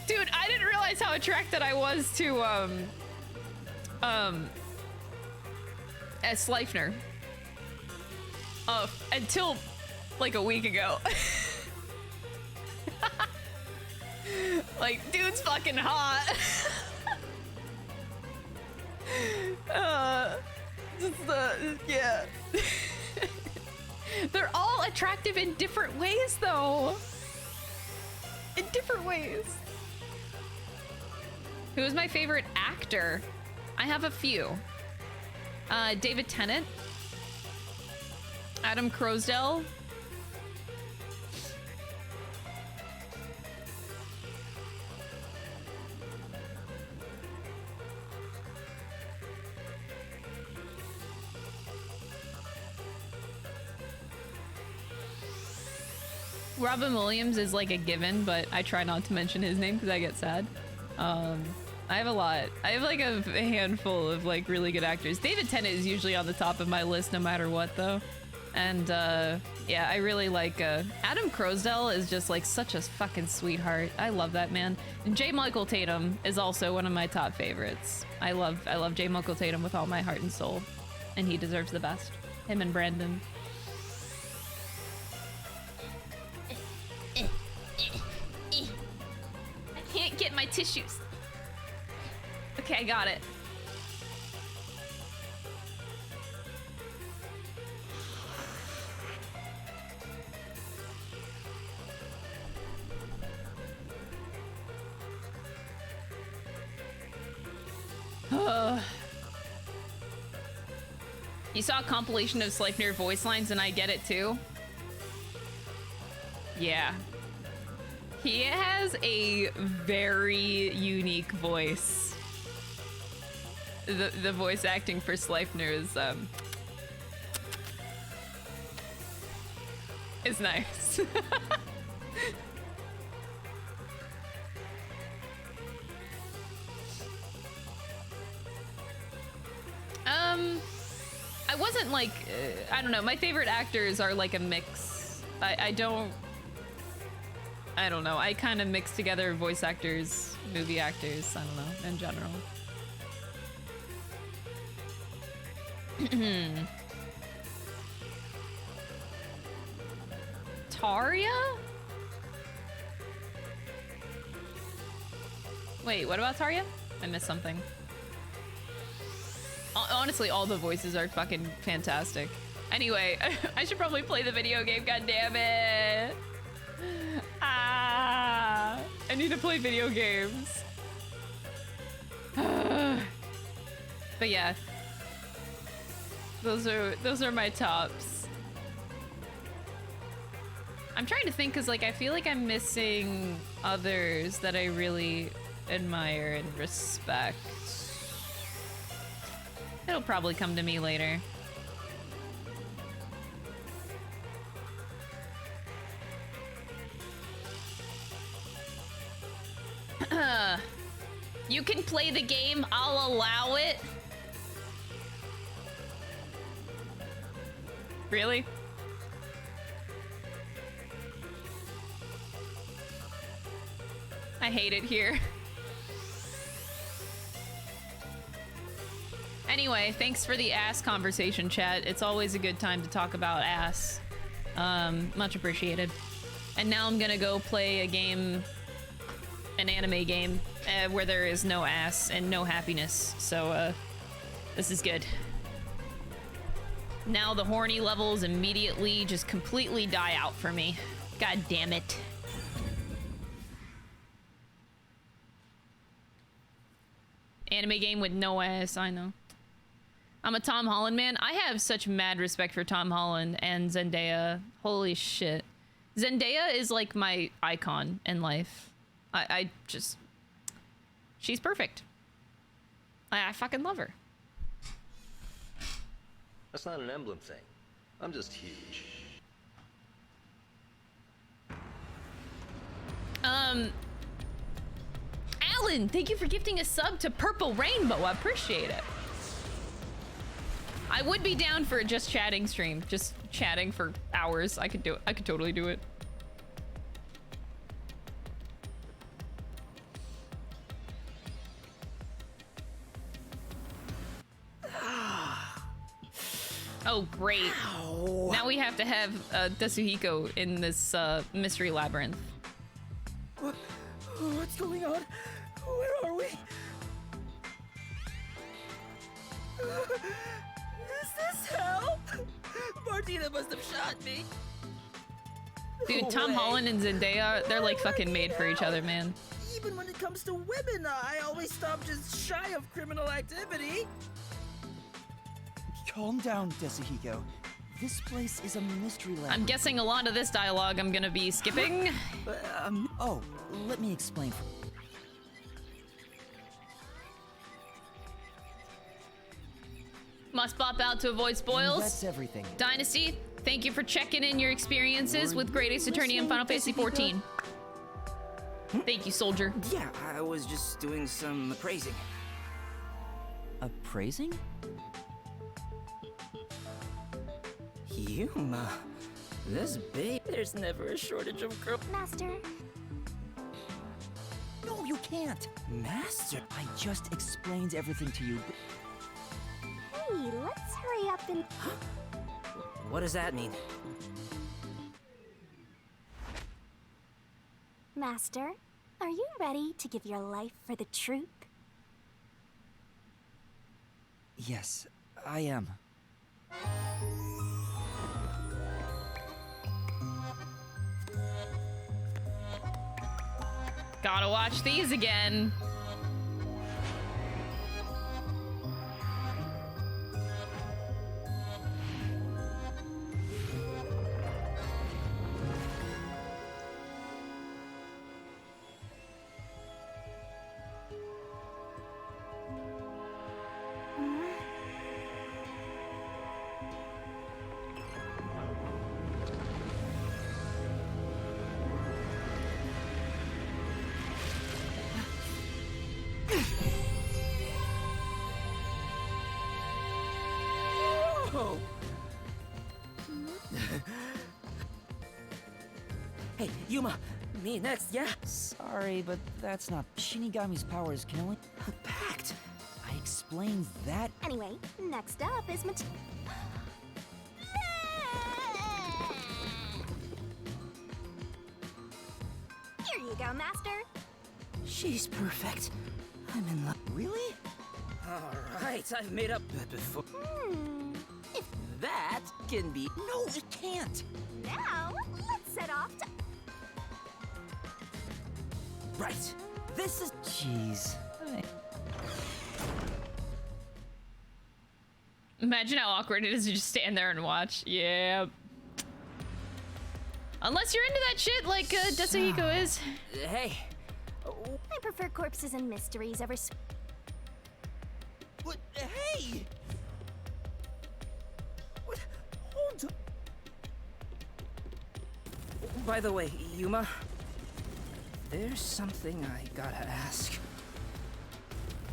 Speaker 1: Dude, I didn't realize how attracted I was to, Sleipnir. Until, like, a week ago. Like, dude's fucking hot. Yeah. They're all attractive in different ways, though. In different ways. Who is my favorite actor? I have a few. David Tennant. Adam Crosdell. Robin Williams is like a given, but I try not to mention his name because I get sad. I have a lot. I have like a handful of like really good actors. David Tennant is usually on the top of my list no matter what, though. And yeah, I really like Adam Crosdell is just like such a fucking sweetheart. I love that man. And J. Michael Tatum is also one of my top favorites. I love J. Michael Tatum with all my heart and soul, and he deserves the best. Him and Brandon. Get my tissues. Okay, I got it. You saw a compilation of Sleipnir voice lines and I get it too? Yeah. He has a very unique voice. The voice acting for Sleipnir is nice. I wasn't like, I don't know, my favorite actors are like a mix. I don't know, I kind of mix together voice actors, movie actors, I don't know, in general. Tarya? Wait, what about Tarya? I missed something. Honestly, all the voices are fucking fantastic. Anyway, I should probably play the video game, god damn it. Ah, I need to play video games. But yeah. Those are my tops. I'm trying to think cuz like I feel like I'm missing others that I really admire and respect. It'll probably come to me later. You can play the game, I'll allow it. Really? I hate it here. Anyway, thanks for the ass conversation, chat. It's always a good time to talk about ass. Much appreciated. And now I'm gonna go play a game, an anime game, where there is no ass and no happiness. So, this is good. Now the horny levels immediately just completely die out for me. God damn it. Anime game with no ass, I know. I'm a Tom Holland man. I have such mad respect for Tom Holland and Zendaya. Holy shit. Zendaya is like my icon in life. I just... She's perfect. I fucking love her.
Speaker 3: That's not an emblem thing. I'm just huge.
Speaker 1: Alan, thank you for gifting a sub to Purple Rainbow. I appreciate it. I would be down for a just chatting stream. Just chatting for hours. I could do it. I could totally do it. Oh, great. Ow. Now we have to have Tetsuhiko in this mystery labyrinth.
Speaker 4: What's going on? Where are we? Is this hell? Martina must have shot me.
Speaker 1: Dude, Tom Holland and Zendaya, they're like fucking made for each other, man.
Speaker 4: Even when it comes to women, I always stop just shy of criminal activity.
Speaker 5: Calm down, Tetsuhiko. This place is a mystery lab.
Speaker 1: I'm guessing a lot of this dialogue I'm gonna be skipping.
Speaker 5: Oh, let me explain.
Speaker 1: Must pop out to avoid spoils.
Speaker 5: That's everything.
Speaker 1: Dynasty, thank you for checking in your experiences with Great Ace Attorney and Final Fantasy XIV. Thank you, soldier.
Speaker 4: Yeah, I was just doing some appraising.
Speaker 5: Appraising?
Speaker 4: Yuma, this babe, there's never a shortage of girl.
Speaker 2: Master.
Speaker 5: No, you can't.
Speaker 4: Master?
Speaker 5: I just explained everything to you.
Speaker 2: Hey, let's hurry up and...
Speaker 4: What does that mean?
Speaker 2: Master, Are you ready to give your life for the truth?
Speaker 5: Yes, I am.
Speaker 1: Gotta watch these again.
Speaker 4: Whoa! Hey, Yuma, me next, yeah?
Speaker 5: Sorry, but that's not... Shinigami's powers can only...
Speaker 4: A pact!
Speaker 5: I explained that...
Speaker 2: Anyway, next up is Here you go, Master.
Speaker 4: She's perfect. I'm in love. Really? Alright, I've made up that before.
Speaker 2: If
Speaker 4: That can be... No, it can't!
Speaker 2: now, let's set off to...
Speaker 4: Right. This is...
Speaker 5: Jeez.
Speaker 1: Imagine how awkward it is to just stand there and watch. Yeah. Unless you're into that shit like Desuhiko is.
Speaker 4: Hey.
Speaker 2: I prefer corpses and mysteries over...
Speaker 4: What? Hey! What? Hold on. By the way, Yuma, there's something I gotta ask.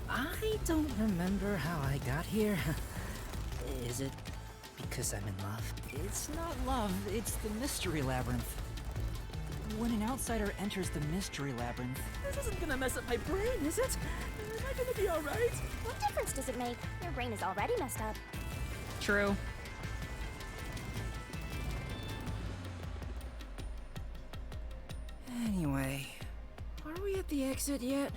Speaker 4: I don't remember how I got here. Is it because I'm in love?
Speaker 5: It's not love, it's the Mystery Labyrinth. When an outsider enters the Mystery Labyrinth...
Speaker 4: This isn't gonna mess up my brain, is it? Am I gonna be alright?
Speaker 2: What difference does it make? Your brain is already messed up.
Speaker 1: True.
Speaker 4: Anyway, are we at the exit yet?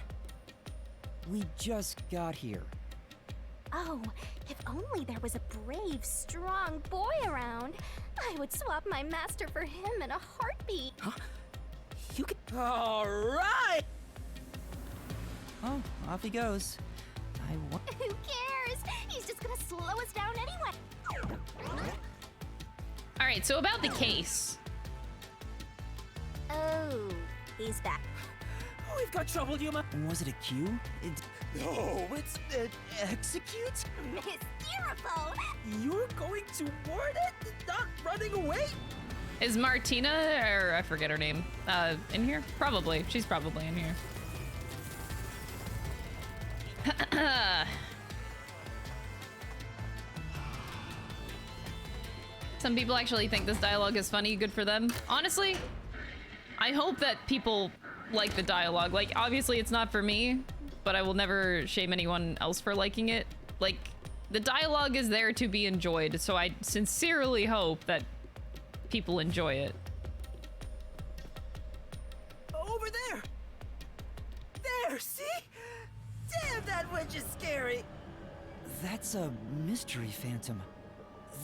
Speaker 5: We just got here.
Speaker 2: Oh, if only there was a brave, strong boy around. I would swap my master for him in a heartbeat.
Speaker 4: Huh? You can... Alright!
Speaker 5: Oh, off he goes.
Speaker 2: Who cares? He's just gonna slow us down anyway.
Speaker 1: All right, so about the case.
Speaker 2: Oh, he's back.
Speaker 4: We've got trouble, Yuma.
Speaker 5: Was it a cue?
Speaker 4: No, it's...
Speaker 5: Execute?
Speaker 2: Hysterical!
Speaker 4: You're going to ward it? Not running away?
Speaker 1: Is Martina, or I forget her name, in here? Probably. She's probably in here. Some people actually think this dialogue is funny. Good for them. Honestly, I hope that people like the dialogue. Like, obviously it's not for me, but I will never shame anyone else for liking it. Like, the dialogue is there to be enjoyed, so I sincerely hope that people enjoy it.
Speaker 4: Over there! There, see? Damn, that witch is scary!
Speaker 5: That's a mystery phantom.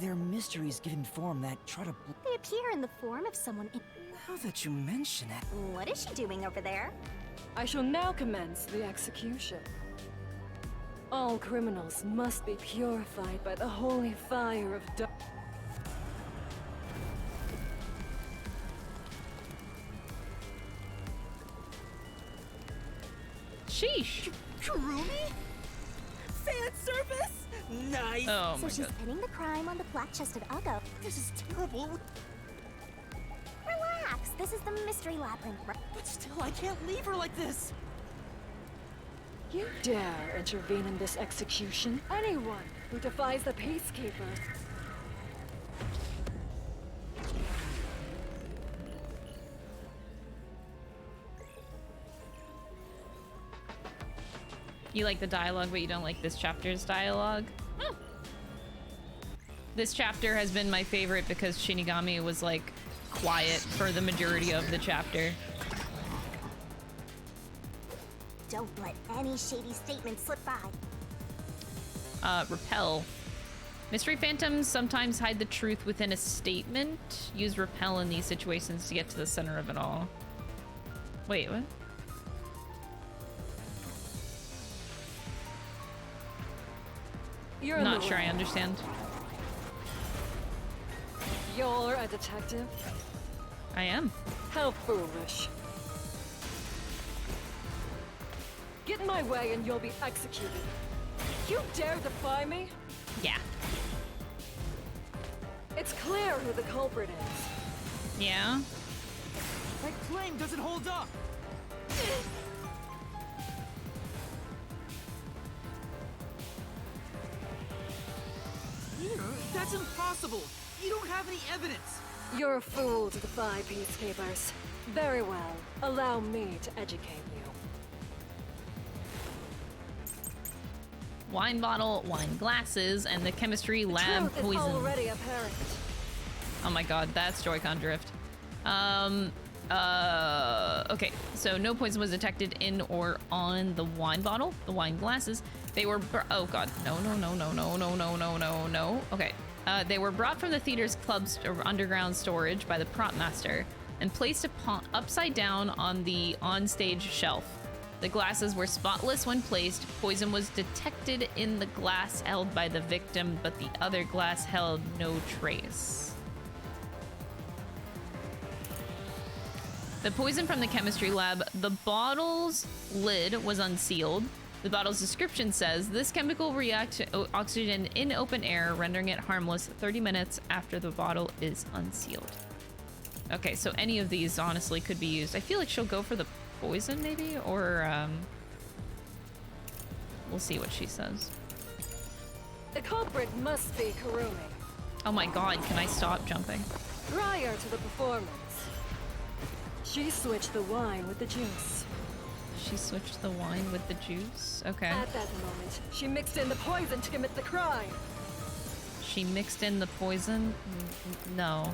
Speaker 5: They're mysteries given form that try to...
Speaker 2: They appear in the form of someone in...
Speaker 4: Now that you mention it...
Speaker 2: What is she doing over there?
Speaker 6: I shall now commence the execution. All criminals must be purified by the holy fire of
Speaker 1: Sheesh.
Speaker 4: Kurumi? Fan service? Nice!
Speaker 1: Oh
Speaker 2: So
Speaker 1: my
Speaker 2: she's
Speaker 1: god.
Speaker 2: pinning the crime on the flat-chested Uggo.
Speaker 4: This is terrible,
Speaker 2: Relax, this is the mystery labyrinth.
Speaker 4: but still, I can't leave her like this!
Speaker 6: You dare intervene in this execution? Anyone who defies the peacekeepers.
Speaker 1: You like the dialogue, but you don't like this chapter's dialogue? This chapter has been my favorite because Shinigami was like quiet for the majority of the chapter.
Speaker 2: Don't let any shady statement slip by.
Speaker 1: Repel. Mystery phantoms sometimes hide the truth within a statement. Use repel in these situations to get to the center of it all. Wait, what?
Speaker 6: You're
Speaker 1: Not sure I understand.
Speaker 6: You're a detective?
Speaker 1: I am.
Speaker 6: How foolish. Get in my way and you'll be executed. You dare defy me?
Speaker 1: Yeah.
Speaker 6: It's clear who the culprit is.
Speaker 1: Yeah?
Speaker 5: That claim doesn't hold up! That's impossible! You don't have any evidence!
Speaker 6: You're a fool to defy peacekeepers. Very well. Allow me to educate you.
Speaker 1: Wine bottle, wine glasses, and the chemistry
Speaker 6: The
Speaker 1: lab
Speaker 6: truth is
Speaker 1: poison.
Speaker 6: already apparent.
Speaker 1: Oh my god, that's Joy-Con drift. Okay, so no poison was detected in or on the wine bottle, the wine glasses. They were, oh god, no. Okay, they were brought from the theater's club's underground storage by the prop master and placed upside down on the onstage shelf. The glasses were spotless when placed. Poison was detected in the glass held by the victim, but the other glass held no trace. The poison from the chemistry lab, the bottle's lid was unsealed. The bottle's description says, this chemical reacts to oxygen in open air, rendering it harmless 30 minutes after the bottle is unsealed. Okay, so any of these honestly could be used. I feel like she'll go for the poison maybe, or we'll see what she says.
Speaker 6: The culprit must be Kurumi.
Speaker 1: Oh my god, can I stop jumping?
Speaker 6: Prior to the performance, she switched the wine with the juice.
Speaker 1: She switched the wine with the juice? Okay.
Speaker 6: At that moment, she mixed in the poison to commit the crime.
Speaker 1: She mixed in the poison? No.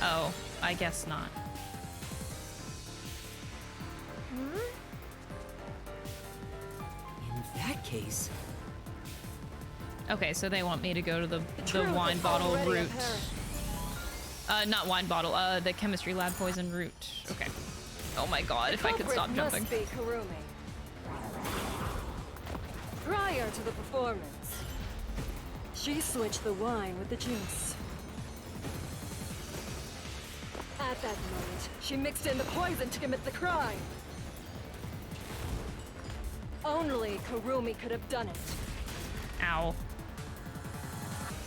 Speaker 1: Oh, I guess not.
Speaker 5: In that case...
Speaker 1: Okay, so they want me to go to the
Speaker 6: truth
Speaker 1: wine
Speaker 6: is
Speaker 1: bottle
Speaker 6: already
Speaker 1: route.
Speaker 6: apparent.
Speaker 1: Not wine bottle, the chemistry lab poison route. Okay. Oh my god, if I could stop jumping.
Speaker 6: Must be Kurumi. Prior to the performance, she switched the wine with the juice. At that moment, she mixed in the poison to commit the crime. Only Kurumi could have done it.
Speaker 1: Ow.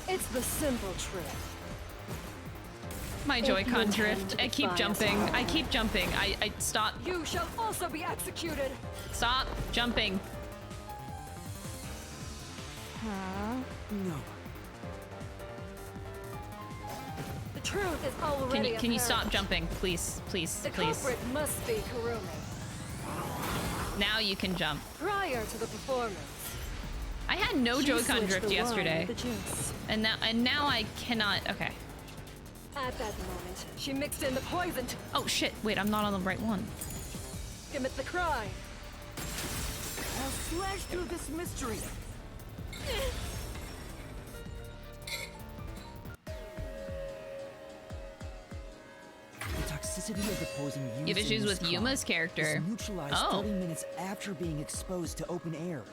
Speaker 6: It's the simple truth.
Speaker 1: My
Speaker 6: If
Speaker 1: Joy-Con
Speaker 6: you
Speaker 1: drift.
Speaker 6: intend
Speaker 1: I
Speaker 6: to
Speaker 1: keep
Speaker 6: defy us
Speaker 1: jumping.
Speaker 6: all.
Speaker 1: I keep jumping. I stop.
Speaker 6: You shall also be executed.
Speaker 1: Stop jumping.
Speaker 5: No.
Speaker 6: The truth is already
Speaker 1: Can you
Speaker 6: apparent.
Speaker 1: stop jumping, please, please,
Speaker 6: The
Speaker 1: please?
Speaker 6: culprit must be Kurumi.
Speaker 1: Now you can jump.
Speaker 6: Prior to the performance,
Speaker 1: I had no
Speaker 6: she
Speaker 1: Joy-Con
Speaker 6: switched
Speaker 1: drift
Speaker 6: the wine
Speaker 1: yesterday,
Speaker 6: with the juice.
Speaker 1: and now I cannot. Okay.
Speaker 6: At that moment, she mixed in the poison to
Speaker 1: Oh shit! Wait, I'm not on the right one.
Speaker 6: commit the crime.
Speaker 5: I'll slash through this mystery. The toxicity of the poison used
Speaker 1: You have issues
Speaker 5: in this
Speaker 1: with Yuma's
Speaker 5: crime
Speaker 1: character.
Speaker 5: is neutralized
Speaker 1: Oh.
Speaker 5: 30 minutes after being exposed to open air.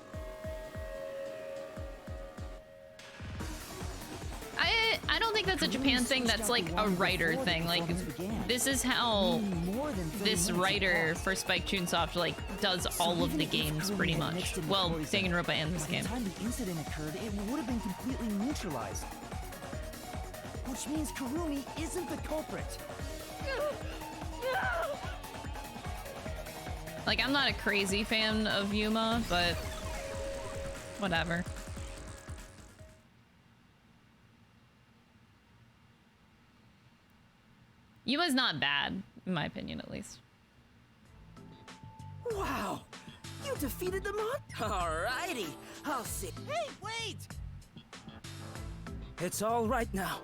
Speaker 1: I don't think that's a Japan thing. That's like a writer thing. Like, this is how this writer for Spike Chunsoft like does all of the games pretty much. Well, Danganronpa and this game.
Speaker 5: By the time the incident occurred, it would have been completely neutralized. Which means Kurumi isn't the culprit.
Speaker 1: Like, I'm not a crazy fan of Yuma, but whatever. Yuma's not bad, in my opinion, at least.
Speaker 4: Wow! You defeated the mon- Alrighty, I'll see. Hey, wait! It's all right now.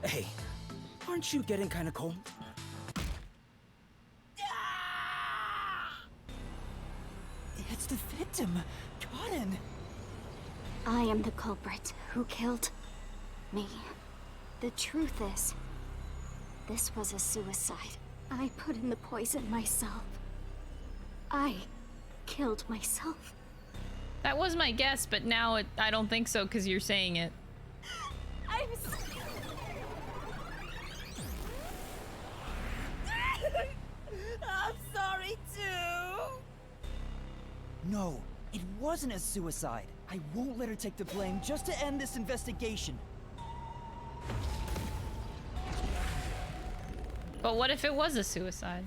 Speaker 4: Hey, Aren't you getting kind of cold?
Speaker 5: It's the victim, Cotton.
Speaker 2: I am the culprit who killed me. The truth is, this was a suicide. I put in the poison myself. I killed myself.
Speaker 1: That was my guess, but now I don't think so because you're saying it.
Speaker 2: I'm
Speaker 4: I'm sorry too.
Speaker 5: No, it wasn't a suicide. I won't let her take the blame just to end this investigation.
Speaker 1: But what if it was a suicide?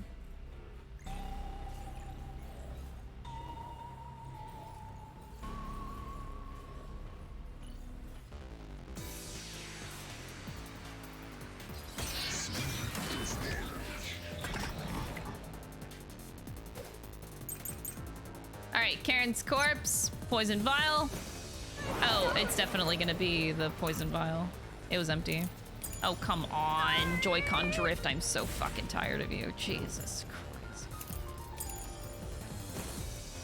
Speaker 1: Alright, Karen's corpse, poison vial. Oh, it's definitely gonna be the poison vial. It was empty. Oh, come on. Joy-Con drift. I'm so fucking tired of you. Jesus Christ.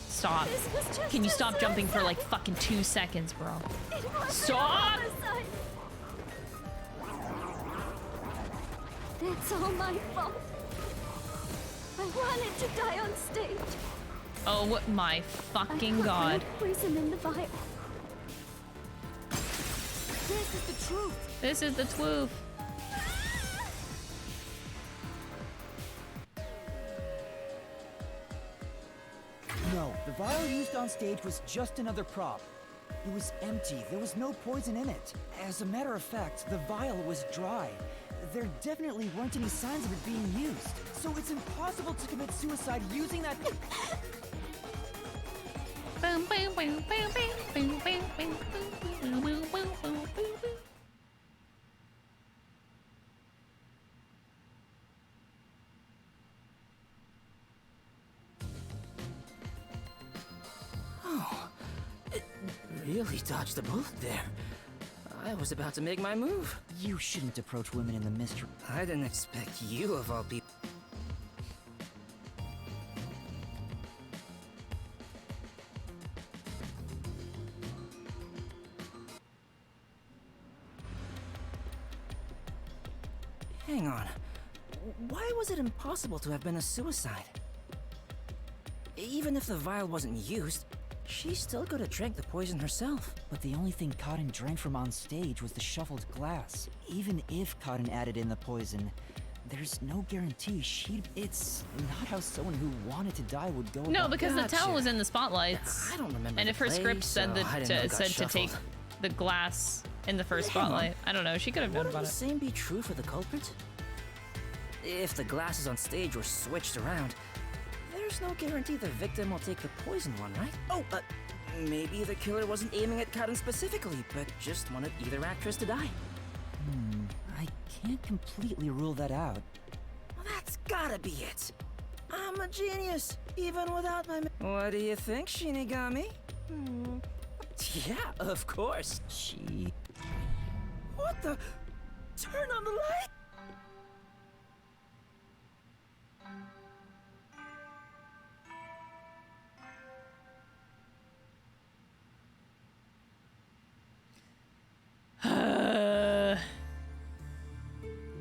Speaker 1: Stop. Can you stop jumping for like fucking 2 seconds, bro? Stop!
Speaker 2: It's all my fault. I wanted to die on stage.
Speaker 1: Oh my fucking god.
Speaker 2: Poison in the vial.
Speaker 4: This is the truth.
Speaker 1: This is the twoof.
Speaker 5: No, the vial used on stage was just another prop. It was empty. There was no poison in it. As a matter of fact, the vial was dry. There definitely weren't any signs of it being used. So it's impossible to commit suicide using that...
Speaker 1: Boom, boom, boom, boom, boom, boom, boom, boom, boom, boom, boom, boom, boom.
Speaker 4: Oh, it really dodged a bullet there. I was about to make my move.
Speaker 5: You shouldn't approach women in the mystery.
Speaker 4: I didn't expect you of all people. Hang on. Why was it impossible to have been a suicide? Even if the vial wasn't used, she still could have drank the poison herself.
Speaker 5: But the only thing Cotton drank from on stage was the shuffled glass. Even if Cotton added in the poison, there's no guarantee she'd... It's not how someone who wanted to die would go
Speaker 1: No,
Speaker 5: about...
Speaker 1: because the
Speaker 4: Gotcha.
Speaker 1: towel was in the spotlights.
Speaker 4: I don't remember.
Speaker 1: And
Speaker 4: the
Speaker 1: if her script
Speaker 4: place,
Speaker 1: said
Speaker 4: so I
Speaker 1: that
Speaker 4: didn't know it got
Speaker 1: said to take
Speaker 4: shuffled.
Speaker 1: the glass in the first
Speaker 4: Hang on.
Speaker 1: spotlight, I don't know. She could have known
Speaker 4: Wouldn't
Speaker 1: about
Speaker 4: the
Speaker 1: it.
Speaker 4: same be true for the culprit? If the glasses on stage were switched around, there's no guarantee the victim will take the poison one, right? Oh, maybe the killer wasn't aiming at Cotton specifically, but just wanted either actress to die.
Speaker 5: I can't completely rule that out.
Speaker 4: Well, that's gotta be it. I'm a genius, even without my... What do you think, Shinigami? Yeah, of course.
Speaker 5: She...
Speaker 4: What the... Turn on the light?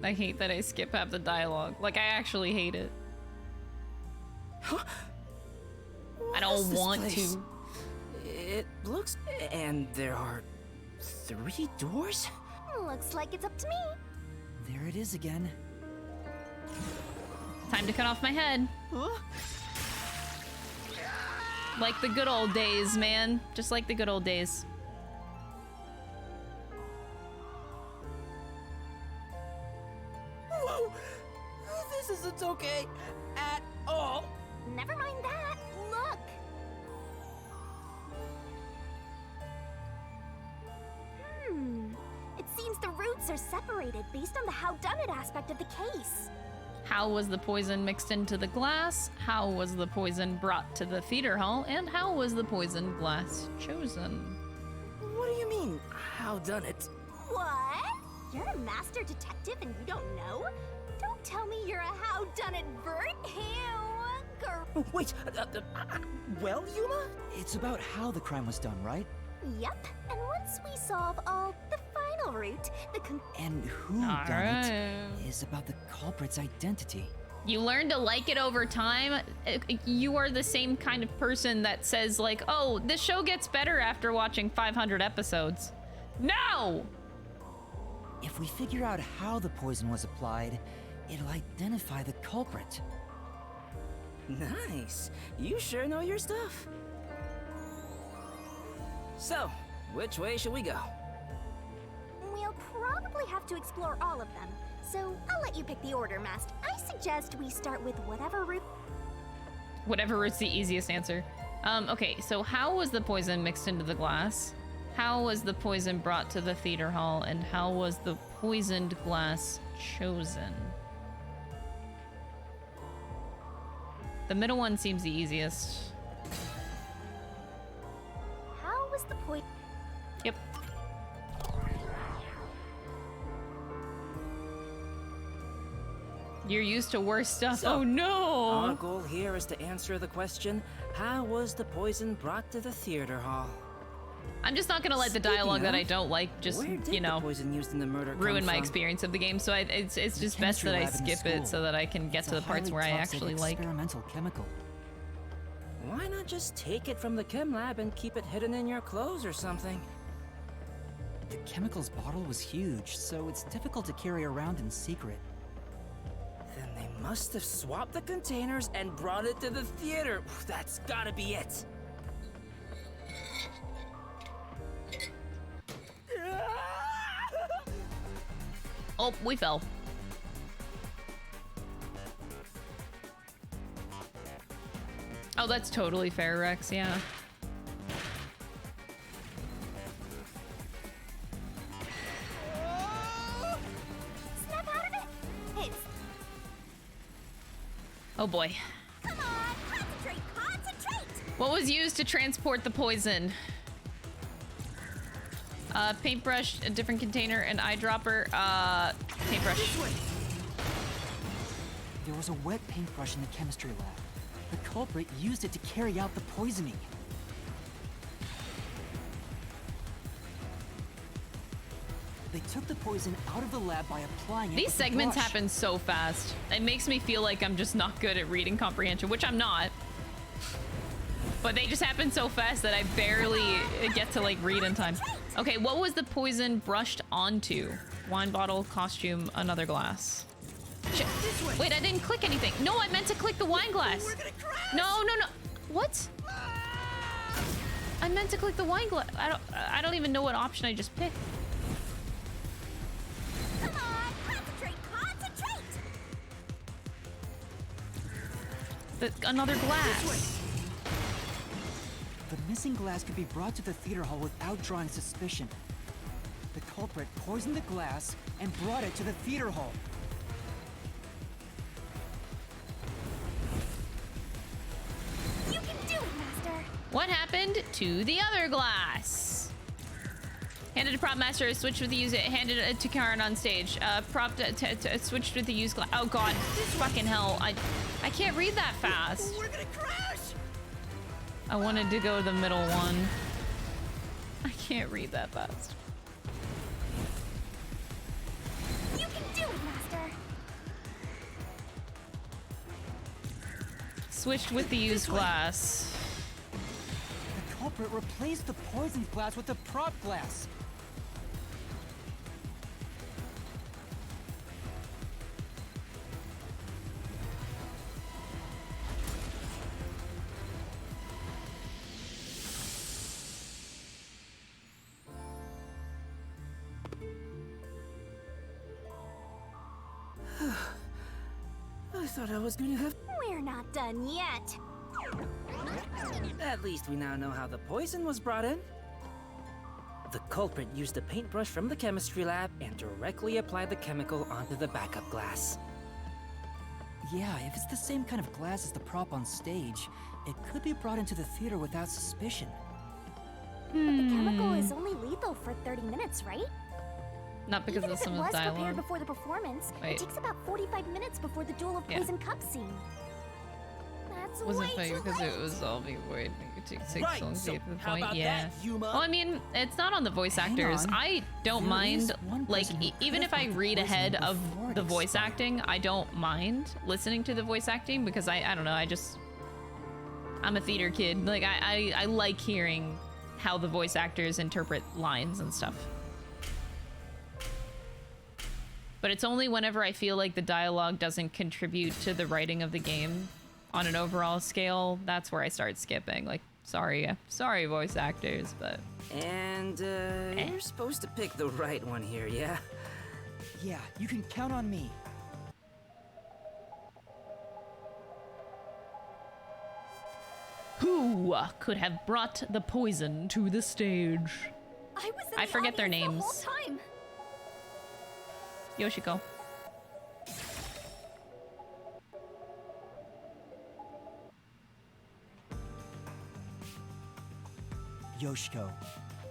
Speaker 1: I hate that I skip half the dialogue. Like, I actually hate it.
Speaker 4: Huh?
Speaker 1: I don't
Speaker 4: What is this
Speaker 1: want
Speaker 4: place?
Speaker 1: to.
Speaker 4: It looks... And there are 3 doors?
Speaker 2: Looks like it's up to me.
Speaker 5: There it is again.
Speaker 1: Time to cut off my head. Like the good old days, man. Just like the good old days.
Speaker 4: Whoa! This isn't okay at all.
Speaker 2: Never mind that. Look. It seems the roots are separated based on the howdunit aspect of the case.
Speaker 1: How was the poison mixed into the glass? How was the poison brought to the theater hall? And how was the poison glass chosen?
Speaker 4: What do you mean, how done it?
Speaker 2: What? You're a master detective and you don't know? Don't tell me you're a how-done-it vert. Ew.
Speaker 5: Wait, well, Yuma? It's about how the crime was done, right?
Speaker 2: Yep. And once we solve all the final route,
Speaker 5: And who
Speaker 1: All
Speaker 5: done
Speaker 1: right.
Speaker 5: it is about the culprit's identity.
Speaker 1: You learn to like it over time. You are the same kind of person that says like, oh, this show gets better after watching 500 episodes. No!
Speaker 5: If we figure out how the poison was applied, it'll identify the culprit.
Speaker 4: Nice. You sure know your stuff. So, which way should we go?
Speaker 2: we'll probably have to explore all of them. So I'll let you pick the order, Mast. I suggest we start with whatever route.
Speaker 1: Whatever route's the easiest answer. Okay, so how was the poison mixed into the glass? How was the poison brought to the theater hall? And how was the poisoned glass chosen? The middle one seems the easiest.
Speaker 2: How was the poison?
Speaker 1: Yep. You're used to worse stuff.
Speaker 4: So,
Speaker 1: oh no!
Speaker 4: Our goal here is to answer the question, how was the poison brought to the theater hall?
Speaker 1: I'm just not gonna let the dialogue that I don't like just,
Speaker 4: Where did
Speaker 1: you
Speaker 4: the
Speaker 1: know,
Speaker 4: poison used in the murder come
Speaker 1: ruin my
Speaker 4: from?
Speaker 1: experience of the game. So it's just best
Speaker 5: chemistry
Speaker 1: that I
Speaker 5: lab in the
Speaker 1: skip it
Speaker 5: school.
Speaker 1: so that I can get
Speaker 5: It's
Speaker 1: to
Speaker 5: a
Speaker 1: the parts
Speaker 5: highly
Speaker 1: where I
Speaker 5: toxic
Speaker 1: actually like.
Speaker 5: experimental chemical.
Speaker 4: Why not just take it from the chem lab and keep it hidden in your clothes or something?
Speaker 5: The chemicals bottle was huge, so it's difficult to carry around in secret.
Speaker 4: Then they must have swapped the containers and brought it to the theater. That's gotta be it.
Speaker 1: Oh, we fell. Oh, that's totally fair, Rex. Yeah.
Speaker 2: Snap out of it! It's...
Speaker 1: Oh boy.
Speaker 2: Come on! Concentrate! Concentrate!
Speaker 1: What was used to transport the poison? Paintbrush, a different container, an eyedropper, paintbrush.
Speaker 5: There was a wet paintbrush in the chemistry lab. The culprit used it to carry out the poisoning. They took the poison out of the lab by applying it
Speaker 1: These
Speaker 5: with the
Speaker 1: segments
Speaker 5: brush.
Speaker 1: happen so fast. It makes me feel like I'm just not good at reading comprehension, which I'm not. But they just happen so fast that I barely get to like read in time. Okay, what was the poison brushed onto? Wine bottle, costume, another glass. Shit. Wait, I didn't click anything. No, I meant to click the wine glass. No, no, no. What? I meant to click the wine glass. I don't even know what option I just picked.
Speaker 2: Come on! Concentrate! Concentrate!
Speaker 1: Another glass.
Speaker 5: The missing glass could be brought to the theater hall without drawing suspicion. The culprit poisoned the glass and brought it to the theater hall.
Speaker 2: You can do it, Master!
Speaker 1: What happened to the other glass? Handed to prop master, switched with the use it, handed it to Karen on stage. Prop switched with the used glass. Oh god, fucking hell. I can't read that fast.
Speaker 4: We're gonna crash!
Speaker 1: I wanted to go to the middle one. I can't read that fast.
Speaker 2: You can do it, Master!
Speaker 1: Switched with the used glass.
Speaker 5: The culprit replaced the poisoned glass with the prop glass.
Speaker 4: I thought I was gonna have...
Speaker 2: We're not done yet.
Speaker 4: At least we now know how the poison was brought in. The culprit used a paintbrush from the chemistry lab and directly applied the chemical onto the backup glass.
Speaker 5: Yeah, if it's the same kind of glass as the prop on stage, it could be brought into the theater without suspicion.
Speaker 2: But the chemical is only lethal for 30 minutes, right?
Speaker 1: Not because
Speaker 2: Even
Speaker 1: of
Speaker 2: if
Speaker 1: some
Speaker 2: it
Speaker 1: of
Speaker 2: was
Speaker 1: the
Speaker 2: prepared
Speaker 1: dialogue.
Speaker 2: before the performance,
Speaker 1: Wait.
Speaker 2: it takes about 45 minutes before the Duel of
Speaker 1: Yeah.
Speaker 2: Poison Cup scene. That's
Speaker 1: Wasn't
Speaker 2: way
Speaker 1: funny
Speaker 2: too
Speaker 1: because
Speaker 2: late.
Speaker 1: it was all being void. It took 6
Speaker 7: Right,
Speaker 1: songs to
Speaker 7: so
Speaker 1: get to the
Speaker 7: how
Speaker 1: point.
Speaker 7: about
Speaker 1: Yeah.
Speaker 7: that, Yuma?
Speaker 1: Well, I mean, it's not on the voice
Speaker 5: Hang
Speaker 1: actors.
Speaker 5: on.
Speaker 1: I don't
Speaker 5: There
Speaker 1: mind,
Speaker 5: is one
Speaker 1: like,
Speaker 5: person who
Speaker 1: even
Speaker 5: could
Speaker 1: if I
Speaker 5: have
Speaker 1: read
Speaker 5: the poison
Speaker 1: ahead of
Speaker 5: before it
Speaker 1: the voice
Speaker 5: expired.
Speaker 1: acting, I don't mind listening to the voice acting because I don't know, I'm a theater kid. Like, I like hearing how the voice actors interpret lines and stuff. But it's only whenever I feel like the dialogue doesn't contribute to the writing of the game on an overall scale, that's where I start skipping. Like, sorry voice actors, but
Speaker 4: And, you're supposed to pick the right one here, yeah?
Speaker 5: Yeah, you can count on me.
Speaker 1: who could have brought the poison to the stage?
Speaker 2: I was in
Speaker 1: I
Speaker 2: the
Speaker 1: forget their
Speaker 2: audience
Speaker 1: names.
Speaker 2: the whole time.
Speaker 1: Yoshiko.
Speaker 5: Yoshiko,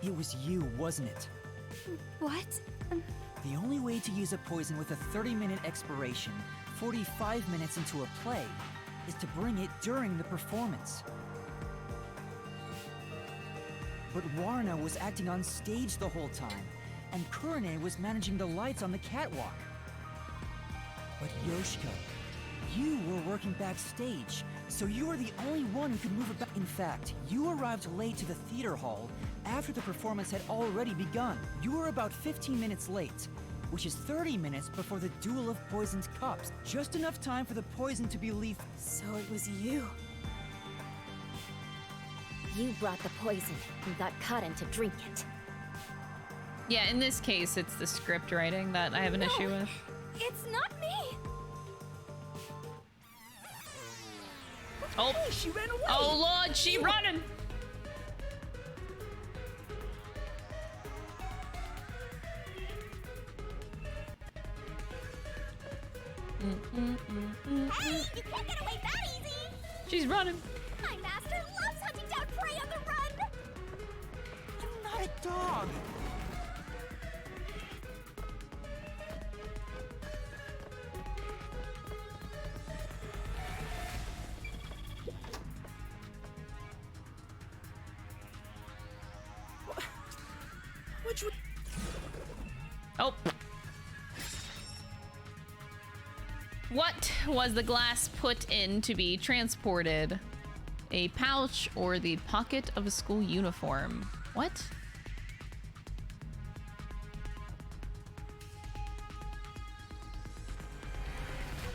Speaker 5: it was you, wasn't it?
Speaker 2: What?
Speaker 5: The only way to use a poison with a 30-minute expiration, 45 minutes into a play, is to bring it during the performance. But Warna was acting on stage the whole time, and Kurane was managing the lights on the catwalk. But Yoshiko, you were working backstage, so you were the only one who could move about. In fact, you arrived late to the theater hall after the performance had already begun. You were about 15 minutes late, which is 30 minutes before the Duel of Poisoned Cups. Just enough time for the poison to be lethal.
Speaker 2: So it was you.
Speaker 8: You brought the poison and got Karin to drink it.
Speaker 1: Yeah, in this case, it's the script writing that I have an issue with.
Speaker 2: It's not me.
Speaker 1: Oh,
Speaker 7: Hey, she ran away!
Speaker 1: oh Lord, she running!
Speaker 2: Hey, you can't get away that easy.
Speaker 1: She's running.
Speaker 2: My master loves hunting down prey on the run.
Speaker 5: I'm not a dog!
Speaker 7: Which would...
Speaker 1: Oh. What was the glass put in to be transported? A pouch or the pocket of a school uniform? What?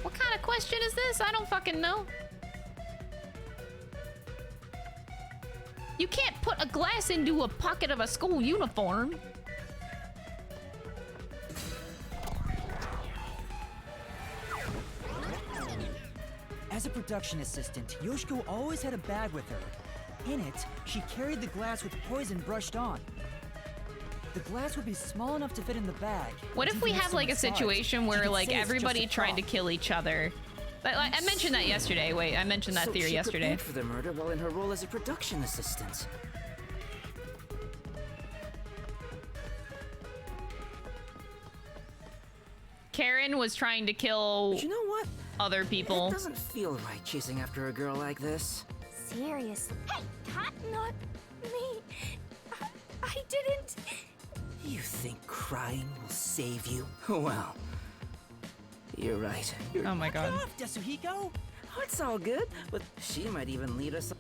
Speaker 1: What kind of question is this? I don't fucking know. You can't put a glass into a pocket of a school uniform.
Speaker 5: As a production assistant, Yoshiko always had a bag with her. In it, she carried the glass with poison brushed on. The glass would be small enough to fit in the bag.
Speaker 1: What
Speaker 5: and
Speaker 1: if we
Speaker 5: even
Speaker 1: have
Speaker 5: some
Speaker 1: like a
Speaker 5: massage.
Speaker 1: situation
Speaker 5: She
Speaker 1: where
Speaker 5: could
Speaker 1: like
Speaker 5: say it's just
Speaker 1: everybody
Speaker 5: a
Speaker 1: tried to
Speaker 5: prop.
Speaker 1: kill each other? But like, I mentioned that yesterday. Wait, I mentioned that
Speaker 4: So
Speaker 1: theory
Speaker 4: she
Speaker 1: yesterday.
Speaker 4: prepared for the murder while in her role as a production assistant.
Speaker 1: Karen was trying to kill
Speaker 4: But you know what?
Speaker 1: other people.
Speaker 4: It doesn't feel right chasing after a girl like this.
Speaker 2: Seriously. Hey, Kat, not me. I didn't.
Speaker 4: You think crying will save you? Well, you're right. You're...
Speaker 1: Oh my god.
Speaker 5: Get off, Yasuhiko!
Speaker 4: Oh, it's all good, but she might even lead us.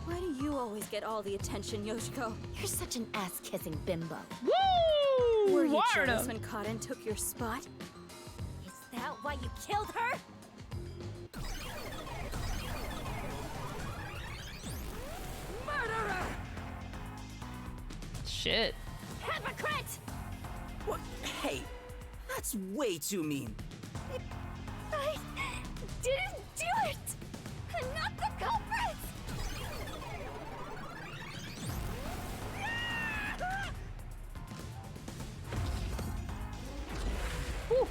Speaker 8: Why do you always get all the attention, Yoshiko? You're such an ass-kissing bimbo.
Speaker 1: Woo!
Speaker 8: Were you
Speaker 1: Warda!
Speaker 8: jealous when Karin took your spot? Is that why you killed her?
Speaker 2: Murderer!
Speaker 1: Shit.
Speaker 2: Hypocrite!
Speaker 4: What? Hey, that's way too mean.
Speaker 2: I didn't do it! I'm not the culprit!
Speaker 1: Whew.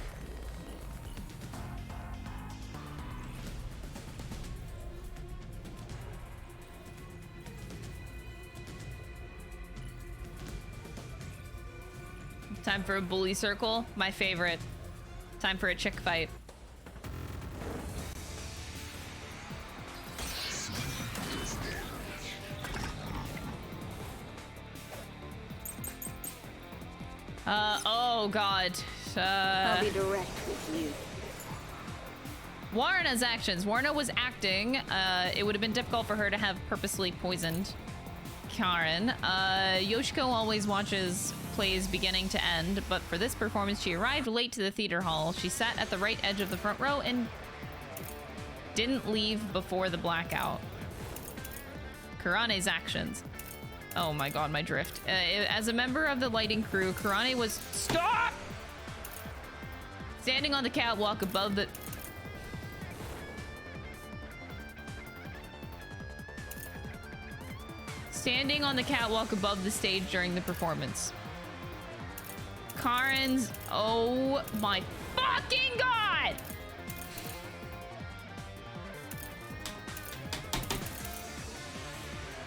Speaker 1: Time for a bully circle. My favorite. Time for a chick fight. Oh god.
Speaker 8: I'll be direct with you.
Speaker 1: Warrena's actions. Warrena was acting. It would have been difficult for her to have purposely poisoned Karen. Yoshiko always watches plays beginning to end, but for this performance, she arrived late to the theater hall. She sat at the right edge of the front row and didn't leave before the blackout. Karane's actions. Oh my god, my drift. As a member of the lighting crew, Karane was stop! Standing on the catwalk above the stage during the performance. Karen's, oh my fucking god!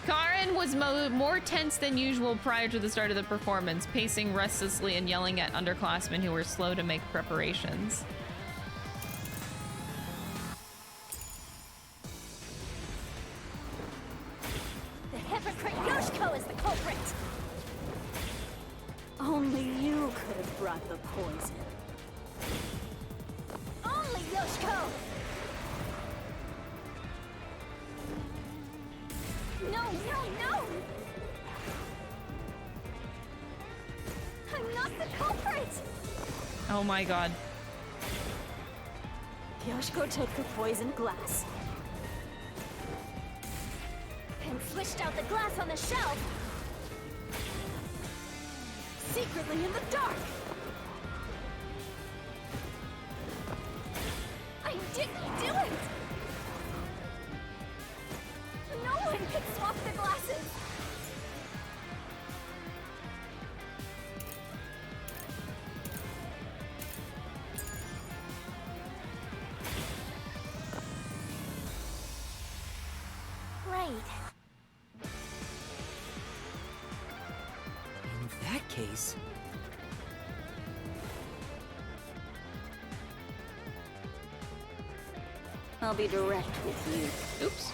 Speaker 1: Karen was more tense than usual prior to the start of the performance, pacing restlessly and yelling at underclassmen who were slow to make preparations.
Speaker 2: The hypocrite Yoshiko is the culprit!
Speaker 8: Only you could have brought the poison.
Speaker 2: Only Yoshiko! No, no, no! I'm not the culprit!
Speaker 1: Oh my god.
Speaker 8: Yoshiko took the poisoned glass
Speaker 2: And switched out the glass on the shelf! Secretly in the dark! I didn't do it! No one could swap the glasses! Right.
Speaker 4: In that case...
Speaker 8: I'll be direct with you.
Speaker 1: Oops.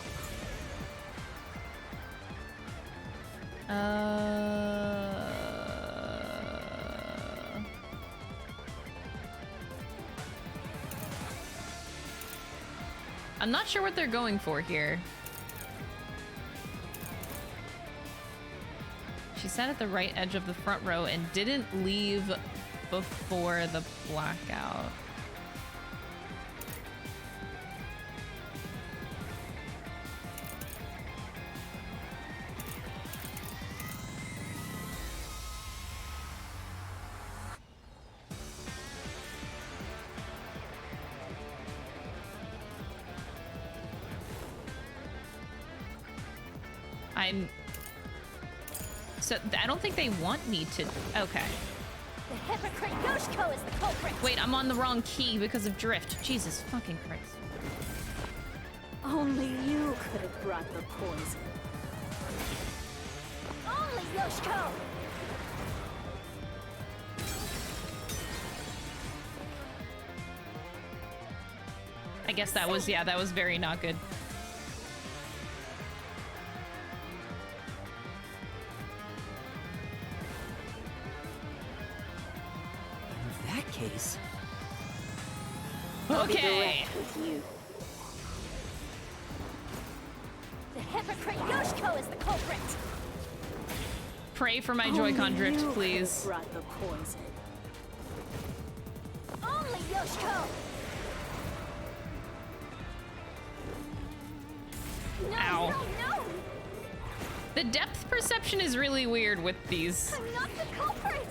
Speaker 1: I'm not sure what they're going for here. She sat at the right edge of the front row and didn't leave before the blackout. So I don't think they want me to. Okay.
Speaker 2: The hypocrite Yoshiko is the culprit!
Speaker 1: Wait, I'm on the wrong key because of drift. Jesus fucking Christ.
Speaker 8: Only you could have brought the poison.
Speaker 2: Only Yoshiko!
Speaker 1: I guess that was, yeah, that was very not good.
Speaker 4: In that case...
Speaker 1: Okay.
Speaker 8: With you.
Speaker 2: The hypocrite Yoshiko is the culprit!
Speaker 1: Pray for my Joy-Con drift,
Speaker 8: You
Speaker 1: please.
Speaker 8: could have brought the poison.
Speaker 2: Only Yoshiko! No,
Speaker 1: Ow.
Speaker 2: no, no!
Speaker 1: The depth perception is really weird with these.
Speaker 2: I'm not the culprit!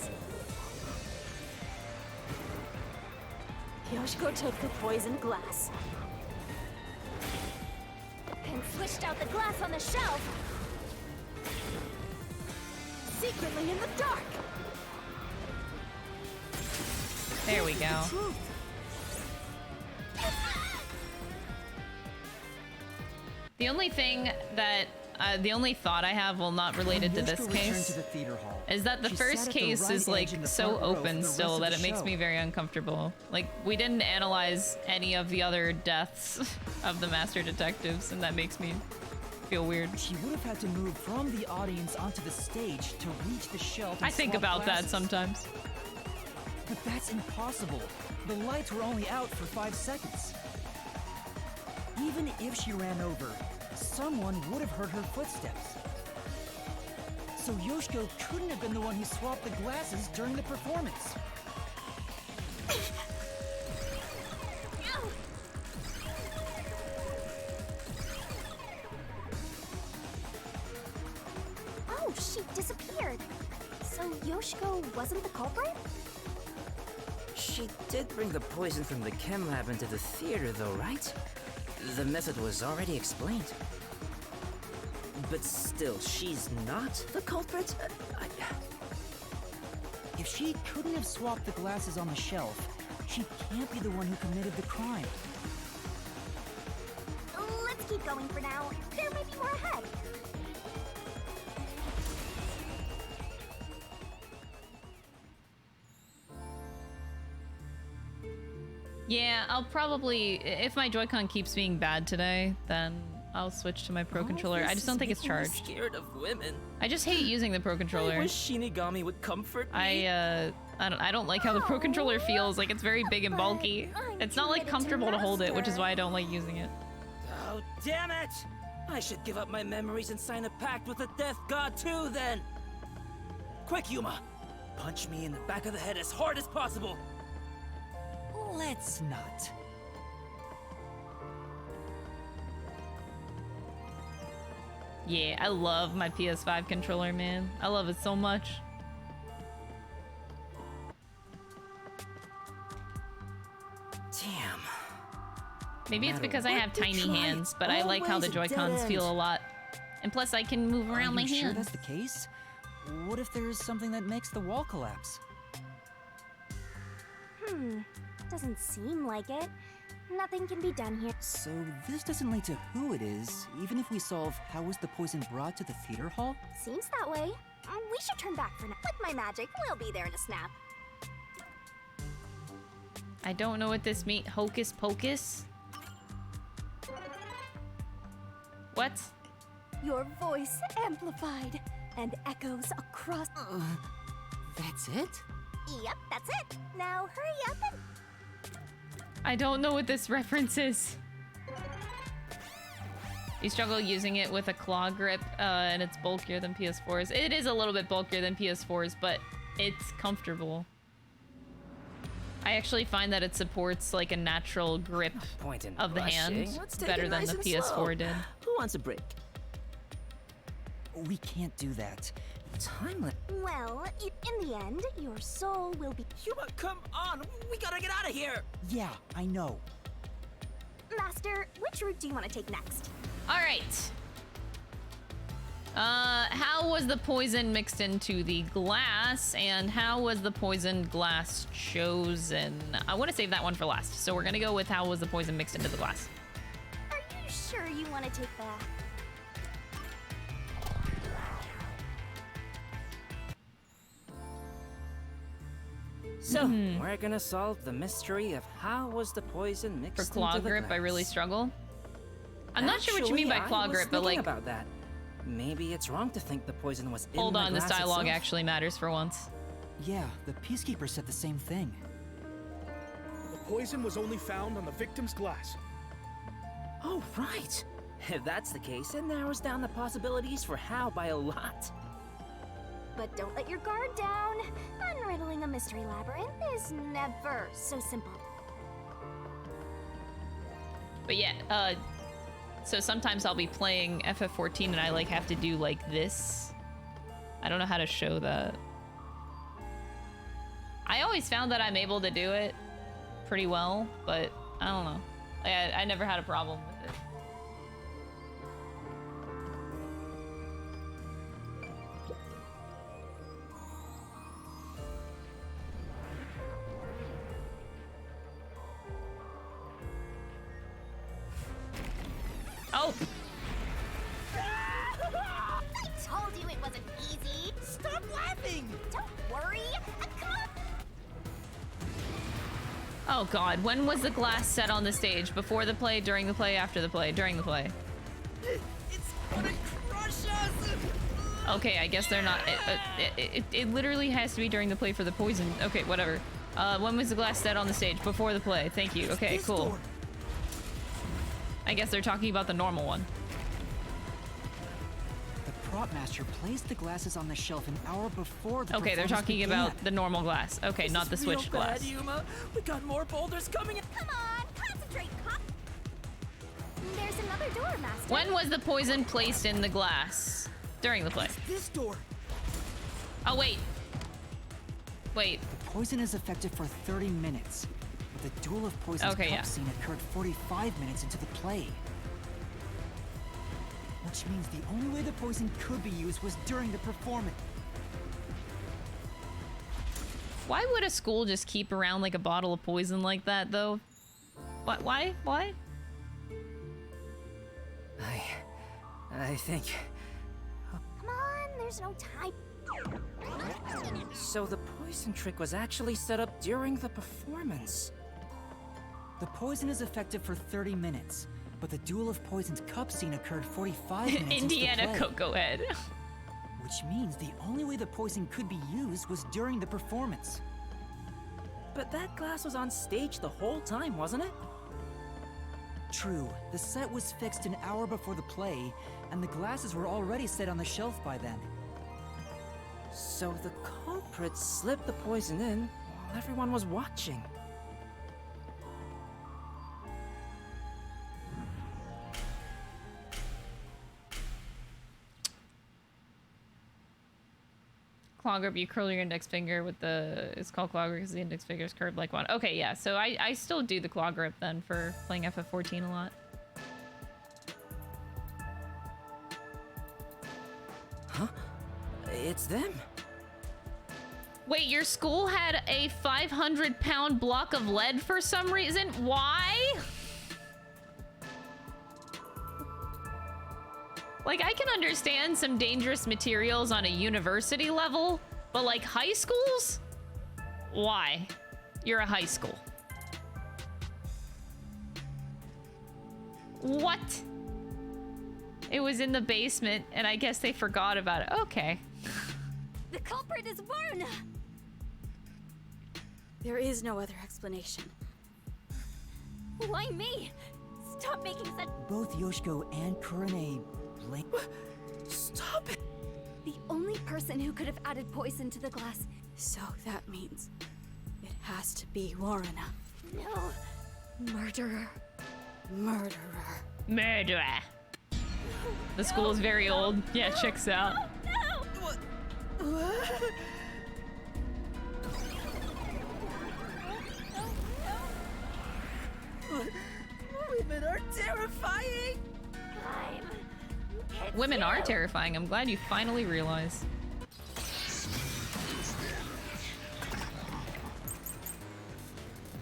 Speaker 8: Yoshiko took the poisoned glass
Speaker 2: And switched out the glass on the shelf! Secretly in the dark!
Speaker 1: There we go. The only thing that The only thought I have, well, not related to this
Speaker 5: Yoshiko returned
Speaker 1: case,
Speaker 5: to the theater hall.
Speaker 1: is that the
Speaker 5: She
Speaker 1: first
Speaker 5: sat at the
Speaker 1: case
Speaker 5: right
Speaker 1: is like
Speaker 5: edge in the
Speaker 1: so
Speaker 5: front row for
Speaker 1: open
Speaker 5: the rest
Speaker 1: still
Speaker 5: of
Speaker 1: that
Speaker 5: the
Speaker 1: it makes
Speaker 5: show.
Speaker 1: me very uncomfortable. Like, we didn't analyze any of the other deaths of the master detectives, and that makes me feel weird.
Speaker 5: She would have had to move from the audience onto the stage to reach the shelf and
Speaker 1: I think
Speaker 5: swap
Speaker 1: about that
Speaker 5: glasses.
Speaker 1: sometimes.
Speaker 5: But that's impossible. The lights were only out for 5 seconds. Even if she ran over, someone would have heard her footsteps. So Yoshiko couldn't have been the one who swapped the glasses during the performance.
Speaker 2: Oh, she disappeared. So Yoshiko wasn't the culprit?
Speaker 4: She did bring the poison from the chem lab into the theater, though, right? The method was already explained. But still, she's not the culprit?
Speaker 5: If she couldn't have swapped the glasses on the shelf, she can't be the one who committed the crime.
Speaker 2: Let's keep going for now. There might be more ahead.
Speaker 1: Yeah, I'll probably, if my Joy-Con keeps being bad today, then I'll switch to my Pro Controller. I just don't think it's charged.
Speaker 4: Scared of women.
Speaker 1: I just hate using the Pro Controller.
Speaker 4: I wish Shinigami would comfort me.
Speaker 1: I don't like how the Pro Controller feels. Like, it's very big and bulky. It's not like comfortable to hold it, which is why I don't like using it.
Speaker 4: Oh, damn it! I should give up my memories and sign a pact with the Death God too, then! Quick, Yuma! Punch me in the back of the head as hard as possible!
Speaker 5: Let's not.
Speaker 1: Yeah, I love my PS5 controller, man. I love it so much.
Speaker 4: Damn.
Speaker 1: Maybe it's
Speaker 4: matter
Speaker 1: because I
Speaker 4: what
Speaker 1: have
Speaker 4: we
Speaker 1: tiny
Speaker 4: try,
Speaker 1: hands, but I like how the
Speaker 4: always a dead
Speaker 1: Joy-Cons
Speaker 4: end.
Speaker 1: feel a lot. And plus, I can move around my
Speaker 5: Are you sure
Speaker 1: hands.
Speaker 5: that's the case? What if there's something that makes the wall collapse?
Speaker 2: Doesn't seem like it. Nothing can be done here.
Speaker 5: So this doesn't lead to who it is, even if we solve how was the poison brought to the theater hall?
Speaker 2: Seems that way. We should turn back for now. With my magic, we'll be there in a snap.
Speaker 1: I don't know what this means. Hocus pocus? What?
Speaker 2: Your voice amplified and echoes across.
Speaker 5: That's it?
Speaker 2: Yep, that's it. Now hurry up and.
Speaker 1: I don't know what this reference is. You struggle using it with a claw grip, and it's bulkier than PS4's. It is a little bit bulkier than PS4's, but it's comfortable. I actually find that it supports like a natural grip
Speaker 4: Point in
Speaker 1: of the hand
Speaker 4: rushing. Let's take
Speaker 1: better
Speaker 4: it
Speaker 1: than
Speaker 4: nice
Speaker 1: the
Speaker 4: and
Speaker 1: PS4
Speaker 4: slow.
Speaker 1: did.
Speaker 4: Who wants a break?
Speaker 5: We can't do that.
Speaker 4: Time limit.
Speaker 2: Well, in the end, your soul will be.
Speaker 4: Yuma, come on! We gotta get out of here!
Speaker 5: Yeah, I know.
Speaker 2: Master, which route do you want to take next?
Speaker 1: All right. How was the poison mixed into the glass, and how was the poison glass chosen? I want to save that one for last, so we're gonna go with how was the poison mixed into the glass.
Speaker 2: Are you sure you want to take the.
Speaker 4: So, we're gonna solve the mystery of how was the poison mixed
Speaker 1: For claw
Speaker 4: into the
Speaker 1: grip, I really
Speaker 4: glass.
Speaker 1: struggle. I'm not sure what you mean by
Speaker 4: Actually,
Speaker 1: claw
Speaker 4: I was
Speaker 1: grip, but
Speaker 4: thinking
Speaker 1: like,
Speaker 4: about that. Maybe it's wrong to think the poison was in
Speaker 1: hold
Speaker 4: the
Speaker 1: on, this
Speaker 4: glass
Speaker 1: dialogue
Speaker 4: itself.
Speaker 1: actually matters for once.
Speaker 5: Yeah, the Peacekeeper said the same thing.
Speaker 7: The poison was only found on the victim's glass.
Speaker 4: Oh, right. If that's the case, it narrows down the possibilities for how by a lot.
Speaker 2: But don't let your guard down. Unriddling a mystery labyrinth is never so simple.
Speaker 1: But yeah, so sometimes I'll be playing FF14 and I like have to do like this. I don't know how to show that. I always found that I'm able to do it pretty well, but I don't know. I never had a problem with it. Oh! Oh god, when was the glass set on the stage? Before the play, during the play, after the play, during the play?
Speaker 4: It's gonna crush us!
Speaker 1: Okay, I guess they're not. It literally has to be during the play for the poison. Okay, whatever. When was the glass set on the stage? Before the play. Thank you. Okay, cool. I guess they're talking about the normal one.
Speaker 5: The prop master placed the glasses on the shelf an hour before the
Speaker 1: Okay, they're
Speaker 5: performance
Speaker 1: talking
Speaker 5: began.
Speaker 1: about the normal glass. Okay,
Speaker 4: This
Speaker 1: not
Speaker 4: is
Speaker 1: the switch
Speaker 4: real
Speaker 1: glass.
Speaker 4: bad, Yuma. We got more boulders coming in.
Speaker 2: Come on, concentrate, cop. There's another door, Master.
Speaker 1: When was the poison placed in the glass? During the play.
Speaker 5: This door.
Speaker 1: Oh, wait. Wait.
Speaker 5: The poison is effective for 30 minutes, but the duel of poison's
Speaker 1: Okay,
Speaker 5: cup
Speaker 1: yeah.
Speaker 5: scene occurred 45 minutes into the play. Which means the only way the poison could be used was during the performance.
Speaker 1: Why would a school just keep around like a bottle of poison like that, though? What? Why? Why?
Speaker 4: I think...
Speaker 2: Come on, there's no time.
Speaker 4: So the poison trick was actually set up during the performance.
Speaker 5: The poison is effective for 30 minutes, but the duel of poison's cup scene occurred 45 minutes
Speaker 1: Indiana
Speaker 5: into the play.
Speaker 1: Cocoa Head.
Speaker 5: Which means the only way the poison could be used was during the performance.
Speaker 4: But that glass was on stage the whole time, wasn't it?
Speaker 5: True, the set was fixed an hour before the play, and the glasses were already set on the shelf by then.
Speaker 4: So the culprit slipped the poison in while everyone was watching.
Speaker 1: Claw grip, you curl your index finger with the... It's called claw grip because the index finger is curved like one. Okay, yeah, so I still do the claw grip then for playing FF14 a lot.
Speaker 4: Huh? It's them.
Speaker 1: Wait, your school had a 500-pound block of lead for some reason? Why? Like, I can understand some dangerous materials on a university level, but like high schools? Why? You're a high school. What? It was in the basement, and I guess they forgot about it. Okay.
Speaker 8: The culprit is Varna! There is no other explanation. Why me? Stop making such...
Speaker 5: Both Yoshiko and Kurane blame...
Speaker 4: Stop it!
Speaker 8: The only person who could have added poison to the glass. So that means it has to be Warrena. No. Murderer. Murderer.
Speaker 1: Murderer. The school is very old. Yeah, checks out.
Speaker 8: No!
Speaker 4: Women are terrifying!
Speaker 1: Women are terrifying. I'm glad you finally realize.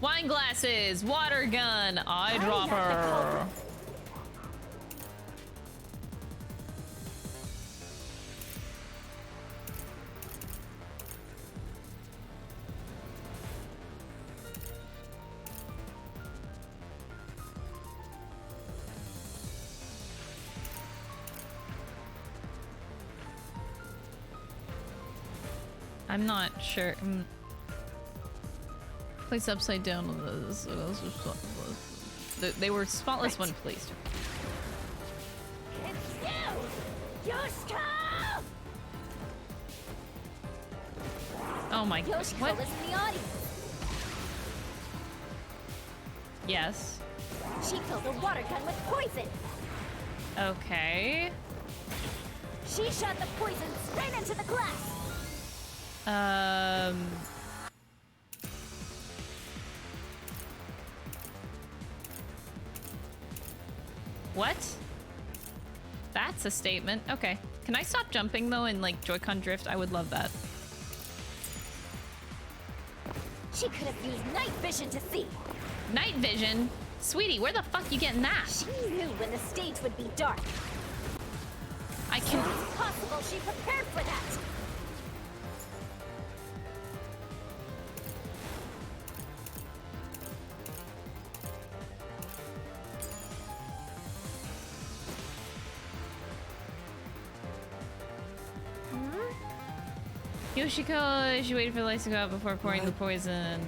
Speaker 1: Wine glasses, water gun, eyedropper. I'm not sure. Place upside down. They were spotless when placed.
Speaker 2: It's you! Yoshiko!
Speaker 1: Oh my god.
Speaker 2: Yoshiko
Speaker 1: What?
Speaker 2: was in the audience.
Speaker 1: Yes.
Speaker 2: She killed a water gun with poison.
Speaker 1: Okay.
Speaker 2: She shot the poison straight into the glass.
Speaker 1: What? That's a statement. Okay. Can I stop jumping though and like Joy-Con drift? I would love that.
Speaker 2: She could have used night vision to see.
Speaker 1: Night vision? Sweetie, where the fuck you getting that?
Speaker 2: She knew when the stage would be dark.
Speaker 1: I can...
Speaker 2: It's possible she prepared for that.
Speaker 1: Yoshiko, she waited for the lights to go out before pouring the poison.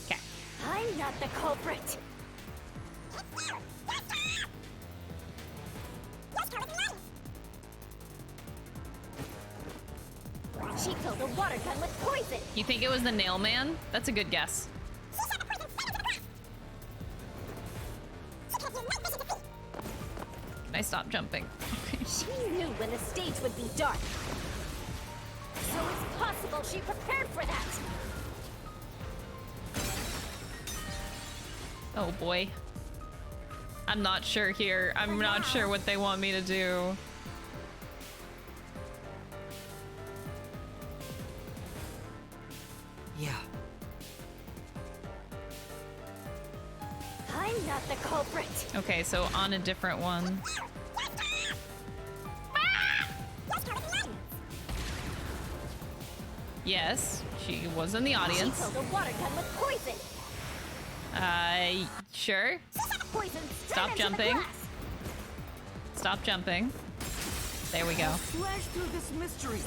Speaker 1: Okay.
Speaker 2: I'm not the culprit. She killed a water gun with poison.
Speaker 1: You think it was the nail man? That's a good guess. Can I stop jumping?
Speaker 2: She knew when the stage would be dark. So it's possible she prepared for that.
Speaker 1: Oh boy. I'm not sure here. I'm not sure what they want me to do.
Speaker 5: Yeah.
Speaker 2: I'm not the culprit.
Speaker 1: Okay, so on a different one. Yes, she was in the audience.
Speaker 2: She killed a water gun with poison.
Speaker 1: Sure.
Speaker 2: Poison
Speaker 1: Stop jumping. Stop jumping. There we go.
Speaker 5: Slash through this mystery.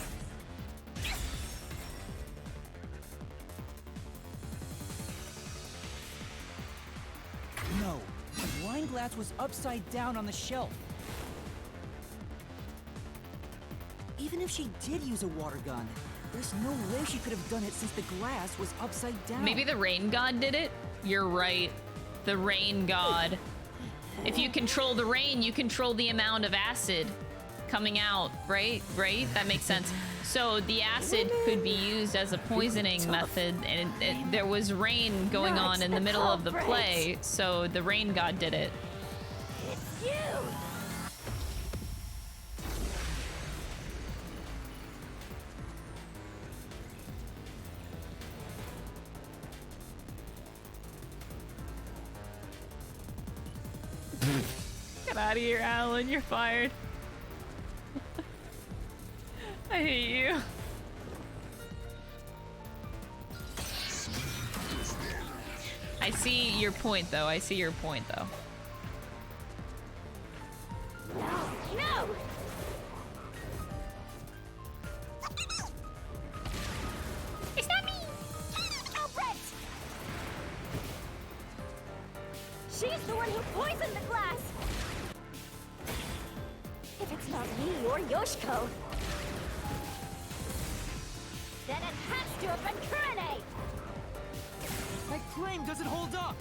Speaker 5: No, the wine glass was upside down on the shelf. Even if she did use a water gun, there's no way she could have done it since the glass was upside down.
Speaker 1: Maybe the rain god did it? You're right. The rain god. If you control the rain, you control the amount of acid coming out, right? Right? That makes sense. So the acid could be used as a poisoning method, and there was rain going on in the middle of the play, so the rain god did it.
Speaker 2: It's you.
Speaker 1: Get out of here, Alan. You're fired. I hate you. I see your point, though. I see your point, though.
Speaker 2: No! It's not me! Culprit! She's the one who poisoned the glass! If it's not me or Yoshiko, then it has to have been Kurane!
Speaker 5: My claim doesn't hold up.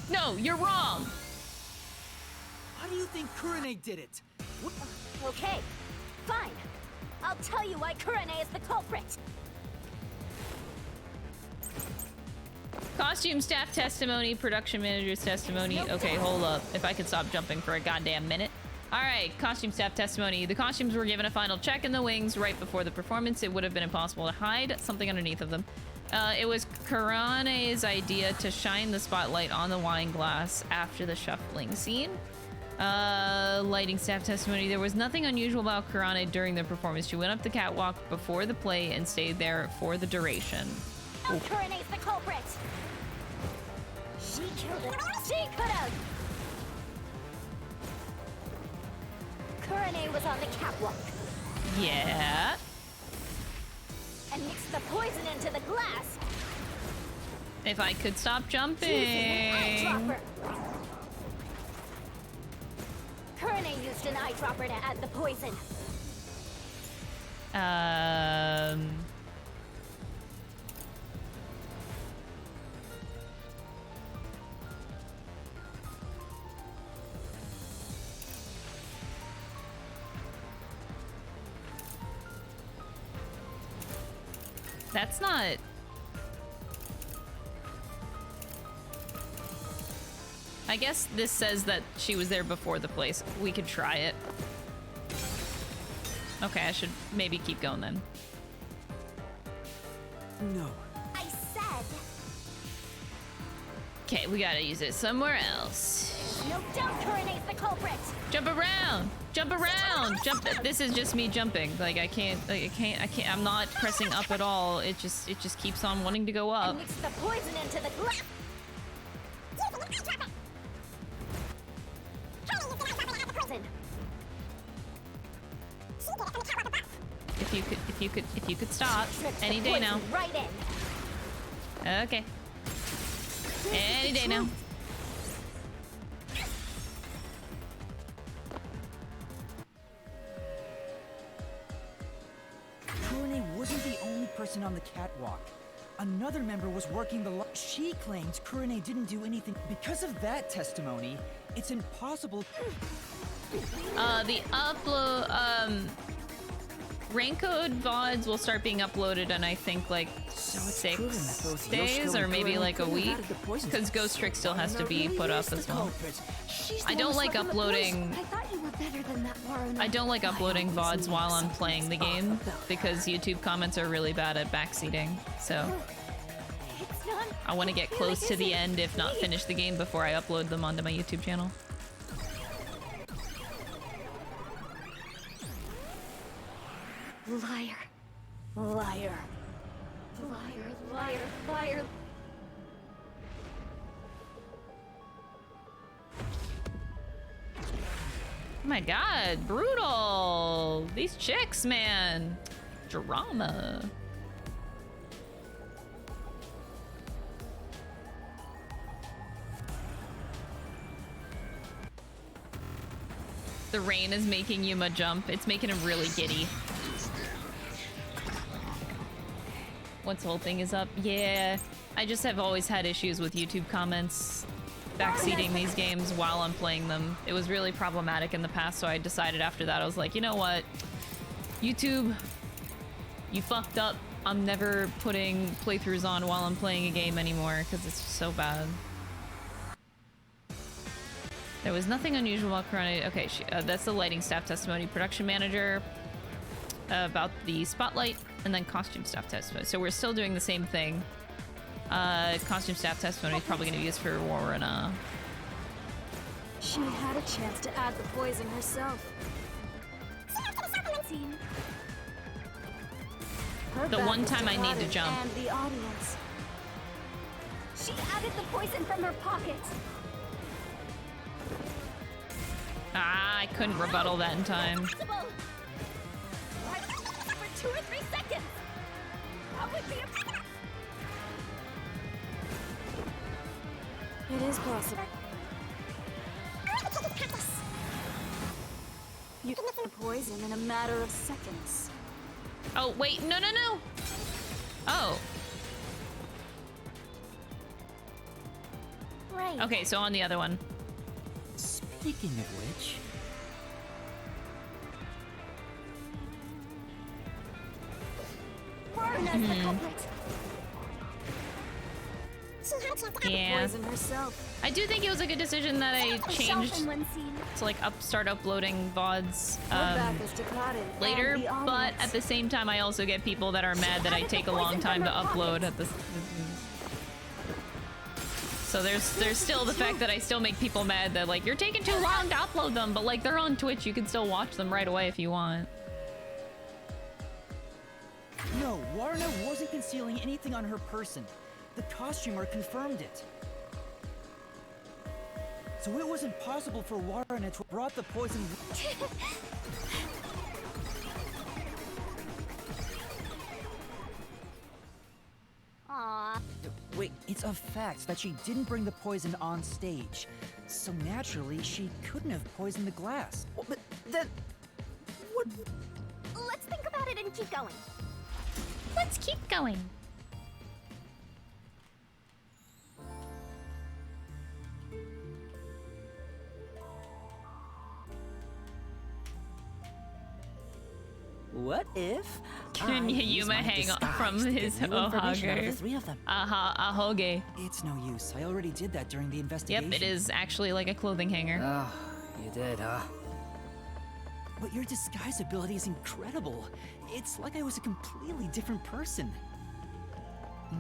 Speaker 1: No, you're wrong!
Speaker 5: How do you think Kurane did it? What?
Speaker 2: Okay, fine. I'll tell you why Kurane is the culprit.
Speaker 1: Costume staff testimony, production manager's testimony. Okay, hold up. If I could stop jumping for a goddamn minute. All right, costume staff testimony. The costumes were given a final check in the wings right before the performance. It would have been impossible to hide something underneath of them. It was Kurane's idea to shine the spotlight on the wine glass after the shuffling scene. Lighting staff testimony. There was nothing unusual about Kurane during the performance. She went up the catwalk before the play and stayed there for the duration.
Speaker 2: Oh, Kurane's the culprit. She killed it. She could have. Kurane was on the catwalk.
Speaker 1: Yeah.
Speaker 2: And mixed the poison into the glass.
Speaker 1: If I could stop jumping.
Speaker 2: Eyedropper. Kurane used an eyedropper to add the poison.
Speaker 1: That's not... I guess this says that she was there before the place. We could try it. Okay, I should maybe keep going then.
Speaker 5: No.
Speaker 2: I said.
Speaker 1: Okay, we gotta use it somewhere else.
Speaker 2: No doubt Kurane's the culprit.
Speaker 1: Jump around! Jump around! Jump! This is just me jumping. Like I can't. I'm not pressing up at all. It just keeps on wanting to go up.
Speaker 2: And mix the poison into the glass.
Speaker 1: if you could stop any day now.
Speaker 2: Right in.
Speaker 1: Okay. Any day now.
Speaker 5: Kurine wasn't the only person on the catwalk. Another member was working the She claims Kurine didn't do anything. Because of that testimony, it's impossible.
Speaker 1: The upload, Raincode VODs will start being uploaded in, I think, like, 6 days or maybe like a week. Because Ghost Trick still has to be put up as well. I don't like uploading...
Speaker 2: I thought you were better than that, Warren.
Speaker 1: I don't like uploading VODs while I'm playing the game because YouTube comments are really bad at backseating. So I want to get close to the end, if not finish the game before I upload them onto my YouTube channel.
Speaker 2: Liar. Liar. Liar, liar, liar.
Speaker 1: Oh my god, brutal! These chicks, man! Drama. The rain is making Yuma jump. It's making him really giddy. Once the whole thing is up. Yeah, I just have always had issues with YouTube comments backseating these games while I'm playing them. It was really problematic in the past, so I decided after that, I was like, you know what? YouTube, you fucked up. I'm never putting playthroughs on while I'm playing a game anymore, because it's just so bad. There was nothing unusual about Corona. Okay, that's the lighting staff testimony. Production manager about the spotlight, and then costume staff testimony. So we're still doing the same thing. Costume staff testimony is probably going to be used for Warren.
Speaker 8: She had a chance to add the poison herself.
Speaker 1: The one time I need to jump.
Speaker 8: And the audience.
Speaker 2: She added the poison from her pocket.
Speaker 1: Ah, I couldn't rebuttal that in time.
Speaker 2: For 2 or 3 seconds. That would be
Speaker 8: It is possible. You can get the poison in a matter of seconds.
Speaker 1: Oh, wait, no. Oh.
Speaker 2: right.
Speaker 1: Okay, so on the other one.
Speaker 5: Speaking of which...
Speaker 2: Warren's the culprit.
Speaker 1: Yeah.
Speaker 8: Poison herself.
Speaker 1: I do think it was a good decision that I changed
Speaker 2: in one scene.
Speaker 1: to like start uploading VODs
Speaker 8: Her back is to Claudette
Speaker 1: later,
Speaker 8: and the
Speaker 1: but
Speaker 8: audience.
Speaker 1: at the same time I also get people that are mad that I take a long time to upload at this. So there's still the fact that I still make people mad that like you're taking too long to upload them, but like they're on Twitch, you can still watch them right away if you want.
Speaker 5: No, Warna wasn't concealing anything on her person. The costumer confirmed it. So it was impossible for Warna to have brought the poison.
Speaker 2: Aww.
Speaker 5: Wait, it's a fact that she didn't bring the poison on stage. So naturally, she couldn't have poisoned the glass. Well, but then... What?
Speaker 2: Let's think about it and keep going.
Speaker 1: Let's keep going.
Speaker 4: What if
Speaker 1: Can Yuma hang from his Ohage?
Speaker 4: Three of them.
Speaker 1: Ahoge.
Speaker 5: It's no use. I already did that during the investigation.
Speaker 1: Yep, it is actually like a clothing hanger.
Speaker 4: Oh, you did, huh?
Speaker 5: But your disguise ability is incredible. It's like I was a completely different person.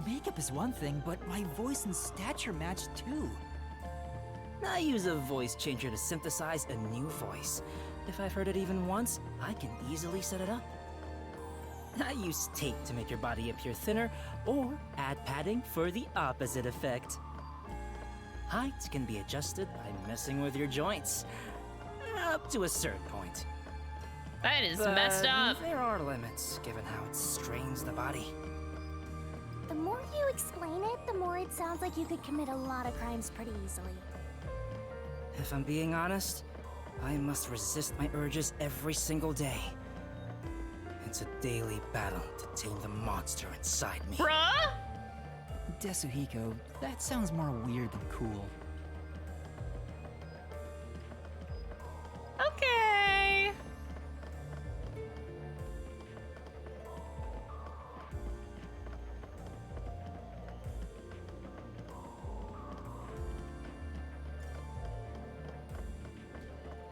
Speaker 5: Makeup is one thing, but my voice and stature match too.
Speaker 4: I use a voice changer to synthesize a new voice. If I've heard it even once, I can easily set it up. I use tape to make your body appear thinner, or add padding for the opposite effect. Height can be adjusted by messing with your joints, up to a certain point.
Speaker 1: That is
Speaker 4: But
Speaker 1: messed up.
Speaker 4: there are limits, given how it strains the body.
Speaker 2: The more you explain it, the more it sounds like you could commit a lot of crimes pretty easily.
Speaker 4: If I'm being honest, I must resist my urges every single day. It's a daily battle to tame the monster inside me.
Speaker 1: Bruh?
Speaker 5: Desuhiko, that sounds more weird than cool.
Speaker 1: Okay.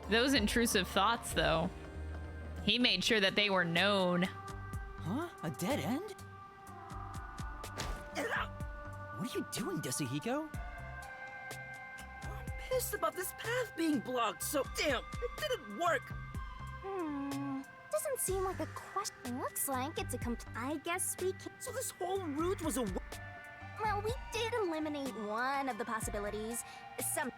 Speaker 1: Those intrusive thoughts, though. He made sure that they were known.
Speaker 5: Huh? A dead end? What are you doing, Desuhiko?
Speaker 4: I'm pissed about this path being blocked, so damn, it didn't work.
Speaker 2: Doesn't seem like a question. Looks like it's a I guess we can.
Speaker 4: So this whole route was a
Speaker 2: Well, we did eliminate one of the possibilities.
Speaker 4: I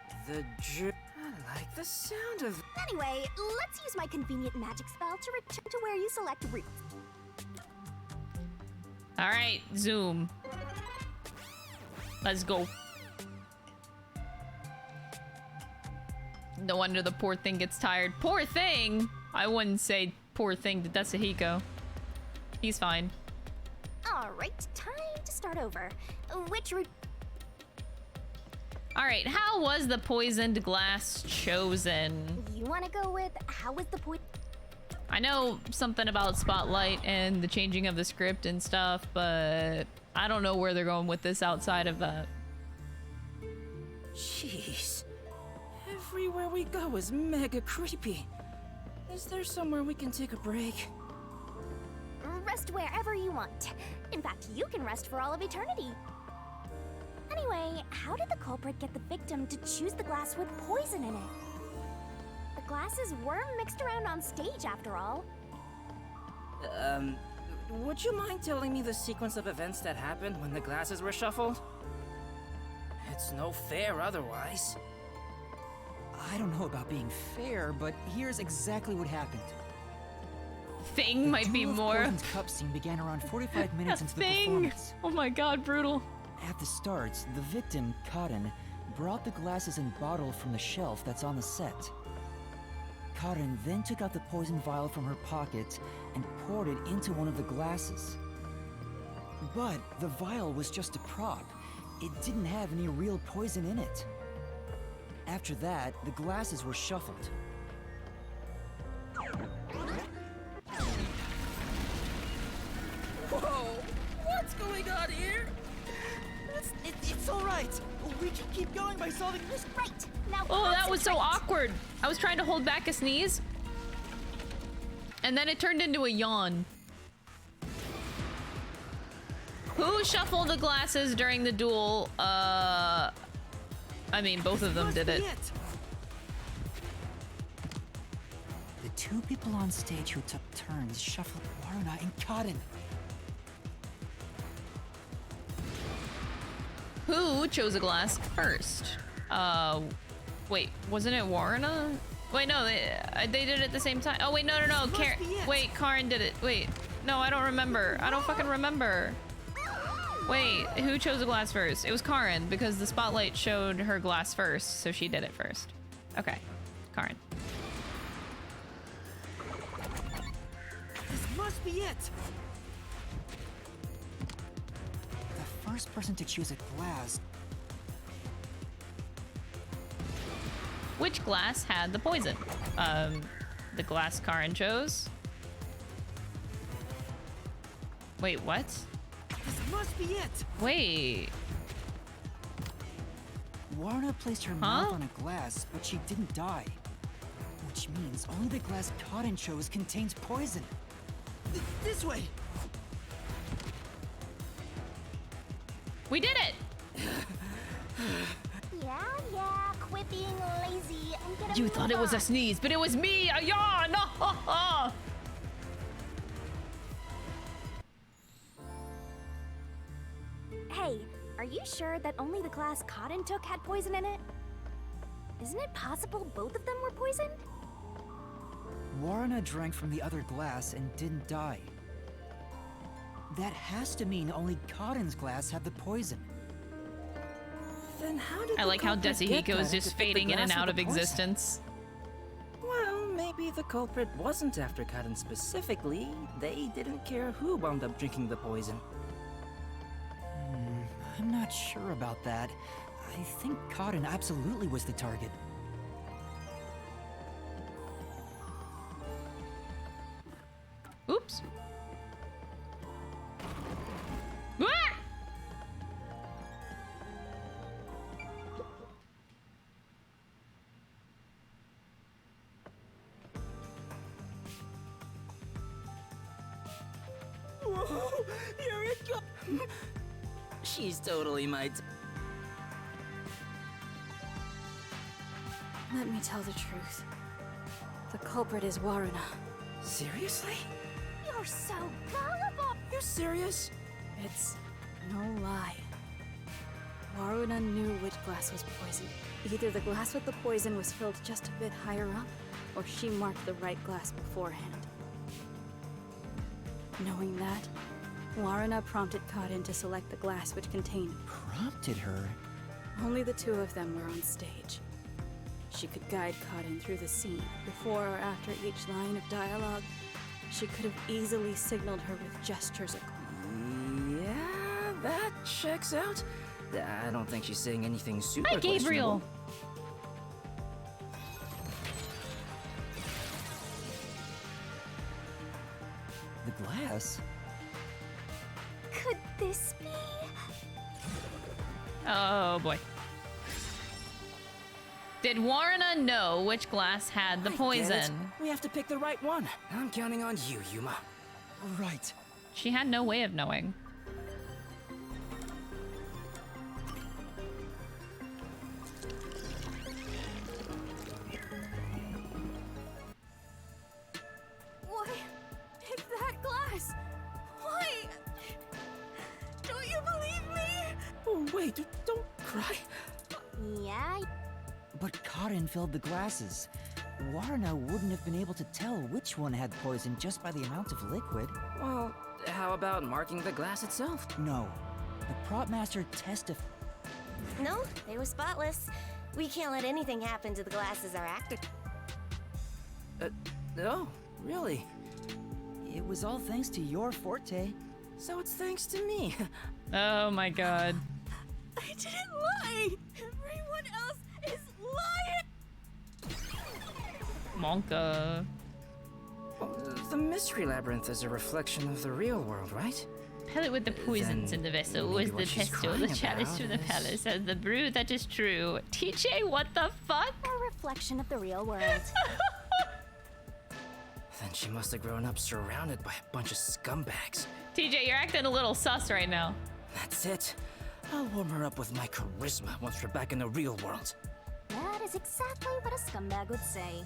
Speaker 4: like the sound of.
Speaker 2: Anyway, let's use my convenient magic spell to return to where you select route.
Speaker 1: All right, zoom. Let's go. No wonder the poor thing gets tired. Poor thing? I wouldn't say poor thing to Desuhiko. He's fine.
Speaker 2: Alright, time to start over. Which route?
Speaker 1: Alright, how was the poisoned glass chosen?
Speaker 2: You want to go with how was the
Speaker 1: I know something about Spotlight and the changing of the script and stuff, but I don't know where they're going with this outside of that.
Speaker 4: Jeez. Everywhere we go is mega creepy. Is there somewhere we can take a break?
Speaker 2: Rest wherever you want. In fact, you can rest for all of eternity. Anyway, how did the culprit get the victim to choose the glass with poison in it? The glasses were mixed around on stage after all.
Speaker 4: Would you mind telling me the sequence of events that happened when the glasses were shuffled? It's no fair otherwise.
Speaker 5: I don't know about being fair, but here's exactly what happened.
Speaker 1: Thing might be more.
Speaker 5: The cup scene began around 45 minutes into the
Speaker 1: Thing.
Speaker 5: performance.
Speaker 1: Oh my god, brutal.
Speaker 5: At the start, the victim, Karen, brought the glasses and bottle from the shelf that's on the set. Karen then took out the poison vial from her pocket and poured it into one of the glasses. But the vial was just a prop. It didn't have any real poison in it. After that, the glasses were shuffled.
Speaker 4: Whoa! What's going on here?
Speaker 5: It's all right. We can keep going by solving this.
Speaker 2: Right, now
Speaker 1: Oh, that was so
Speaker 2: concentrate.
Speaker 1: awkward. I was trying to hold back a sneeze. And then it turned into a yawn. Who shuffled the glasses during the duel? I mean, both of them did it.
Speaker 5: The two people on stage who took turns shuffled Warna and Karen.
Speaker 1: Who chose a glass first? Wait, wasn't it Warna? Wait, no, they did it at the same time. Oh, wait, no. Wait, Karen did it. Wait, no, I don't remember. I don't fucking remember. Wait, who chose a glass first? It was Karen, because the spotlight showed her glass first, so she did it first. Okay, Karen.
Speaker 5: This must be it! The first person to choose a glass.
Speaker 1: Which glass had the poison? The glass Karen chose? Wait, what?
Speaker 5: This must be it!
Speaker 1: Wait.
Speaker 5: Warna placed her mouth on a glass, but she didn't die. Which means only the glass Karen chose contains poison. This way!
Speaker 1: We did it!
Speaker 2: Yeah, quit being lazy and get a
Speaker 1: You thought it was a
Speaker 2: move
Speaker 1: sneeze, but it was me, a yawn!
Speaker 2: on. Hey, are you sure that only the glass Cotton took had poison in it? Isn't it possible both of them were poisoned?
Speaker 5: Warrena drank from the other glass and didn't die. That has to mean only Cotton's glass had the poison.
Speaker 4: Then how did
Speaker 1: I
Speaker 4: the
Speaker 1: like how
Speaker 4: culprit get
Speaker 1: Desihiko is
Speaker 4: Cotton
Speaker 1: just
Speaker 4: to pick the
Speaker 1: fading in and
Speaker 4: glass
Speaker 1: out
Speaker 4: with
Speaker 1: of
Speaker 4: the poison?
Speaker 1: existence.
Speaker 4: Well, maybe the culprit wasn't after Cotton specifically. They didn't care who wound up drinking the poison.
Speaker 5: I'm not sure about that. I think Cotton absolutely was the target.
Speaker 1: Oops. Ah!
Speaker 4: Whoa, here it goes. She's totally my.
Speaker 8: Let me tell the truth. The culprit is Warrena.
Speaker 4: Seriously?
Speaker 2: You're so gullible!
Speaker 4: You serious?
Speaker 8: It's no lie. Warrena knew which glass was poisoned. Either the glass with the poison was filled just a bit higher up, or she marked the right glass beforehand. Knowing that, Warrena prompted Cotton to select the glass which contained.
Speaker 5: Prompted her?
Speaker 8: Only the two of them were on stage. She could guide Cotton through the scene. Before or after each line of dialogue, she could have easily signaled her with gestures.
Speaker 4: Yeah, that checks out. I don't think she's saying anything super
Speaker 1: Hi, Gabriel.
Speaker 4: questionable.
Speaker 5: The glass?
Speaker 2: Could this be?
Speaker 1: Oh boy. Did Warrena know which glass had the
Speaker 4: I get it.
Speaker 1: poison?
Speaker 4: We have to pick the right one. I'm counting on you, Yuma.
Speaker 5: Right.
Speaker 1: She had no way of knowing.
Speaker 8: Why? It's that glass! Why? Don't you believe me?
Speaker 4: Oh, wait, don't cry.
Speaker 2: Yeah,
Speaker 5: But Cotton filled the glasses. Warrena wouldn't have been able to tell which one had poison just by the amount of liquid.
Speaker 4: Well, how about marking the glass itself?
Speaker 5: No. The prop master testified.
Speaker 9: No, they were spotless. We can't let anything happen to the glasses our actor.
Speaker 4: Oh, really?
Speaker 5: It was all thanks to your forte.
Speaker 4: So it's thanks to me.
Speaker 1: Oh my god.
Speaker 8: I didn't lie! Everyone else is lying!
Speaker 1: Monka.
Speaker 4: The Mystery Labyrinth is a reflection of the real world, right?
Speaker 1: Pellet with the poisons
Speaker 4: Then
Speaker 1: in the vessel
Speaker 4: maybe
Speaker 1: was the
Speaker 4: what she's
Speaker 1: pestle, the
Speaker 4: crying
Speaker 1: chalice
Speaker 4: about
Speaker 1: from the
Speaker 4: is-
Speaker 1: palace, and the brew that is true. TJ, what the fuck?
Speaker 2: a reflection of the real world.
Speaker 4: Then she must have grown up surrounded by a bunch of scumbags.
Speaker 1: TJ, you're acting a little sus right now.
Speaker 4: That's it. I'll warm her up with my charisma once we're back in the real world.
Speaker 2: That is exactly what a scumbag would say.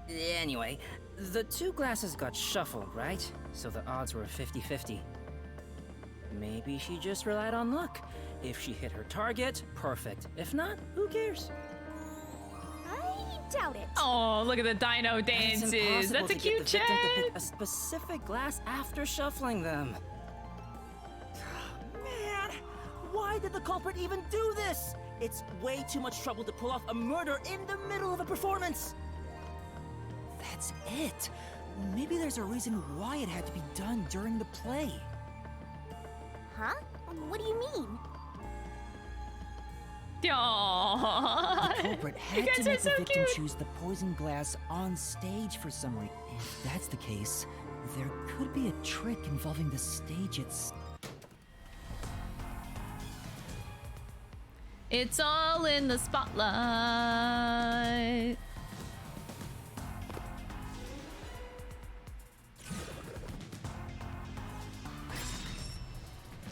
Speaker 4: Anyway, the two glasses got shuffled, right? So the odds were 50-50. Maybe she just relied on luck. If she hit her target, perfect. If not, who cares?
Speaker 2: I doubt it.
Speaker 1: Oh, look at the dino
Speaker 4: It's
Speaker 1: dances.
Speaker 4: impossible
Speaker 1: That's a
Speaker 4: to get
Speaker 1: cute
Speaker 4: the victim to
Speaker 1: chat.
Speaker 4: pick a specific glass after shuffling them.
Speaker 10: Man, why did the culprit even do this? It's way too much trouble to pull off a murder in the middle of a performance.
Speaker 5: That's it. Maybe there's a reason why it had to be done during the play.
Speaker 2: Huh? What do you mean?
Speaker 1: Aww.
Speaker 5: The culprit
Speaker 1: You
Speaker 5: had
Speaker 1: guys
Speaker 5: to
Speaker 1: are
Speaker 5: make
Speaker 1: so
Speaker 5: the victim
Speaker 1: cute.
Speaker 5: choose the poison glass on stage for some reason. If that's the case, there could be a trick involving the stage itself.
Speaker 1: It's all in the spotlight.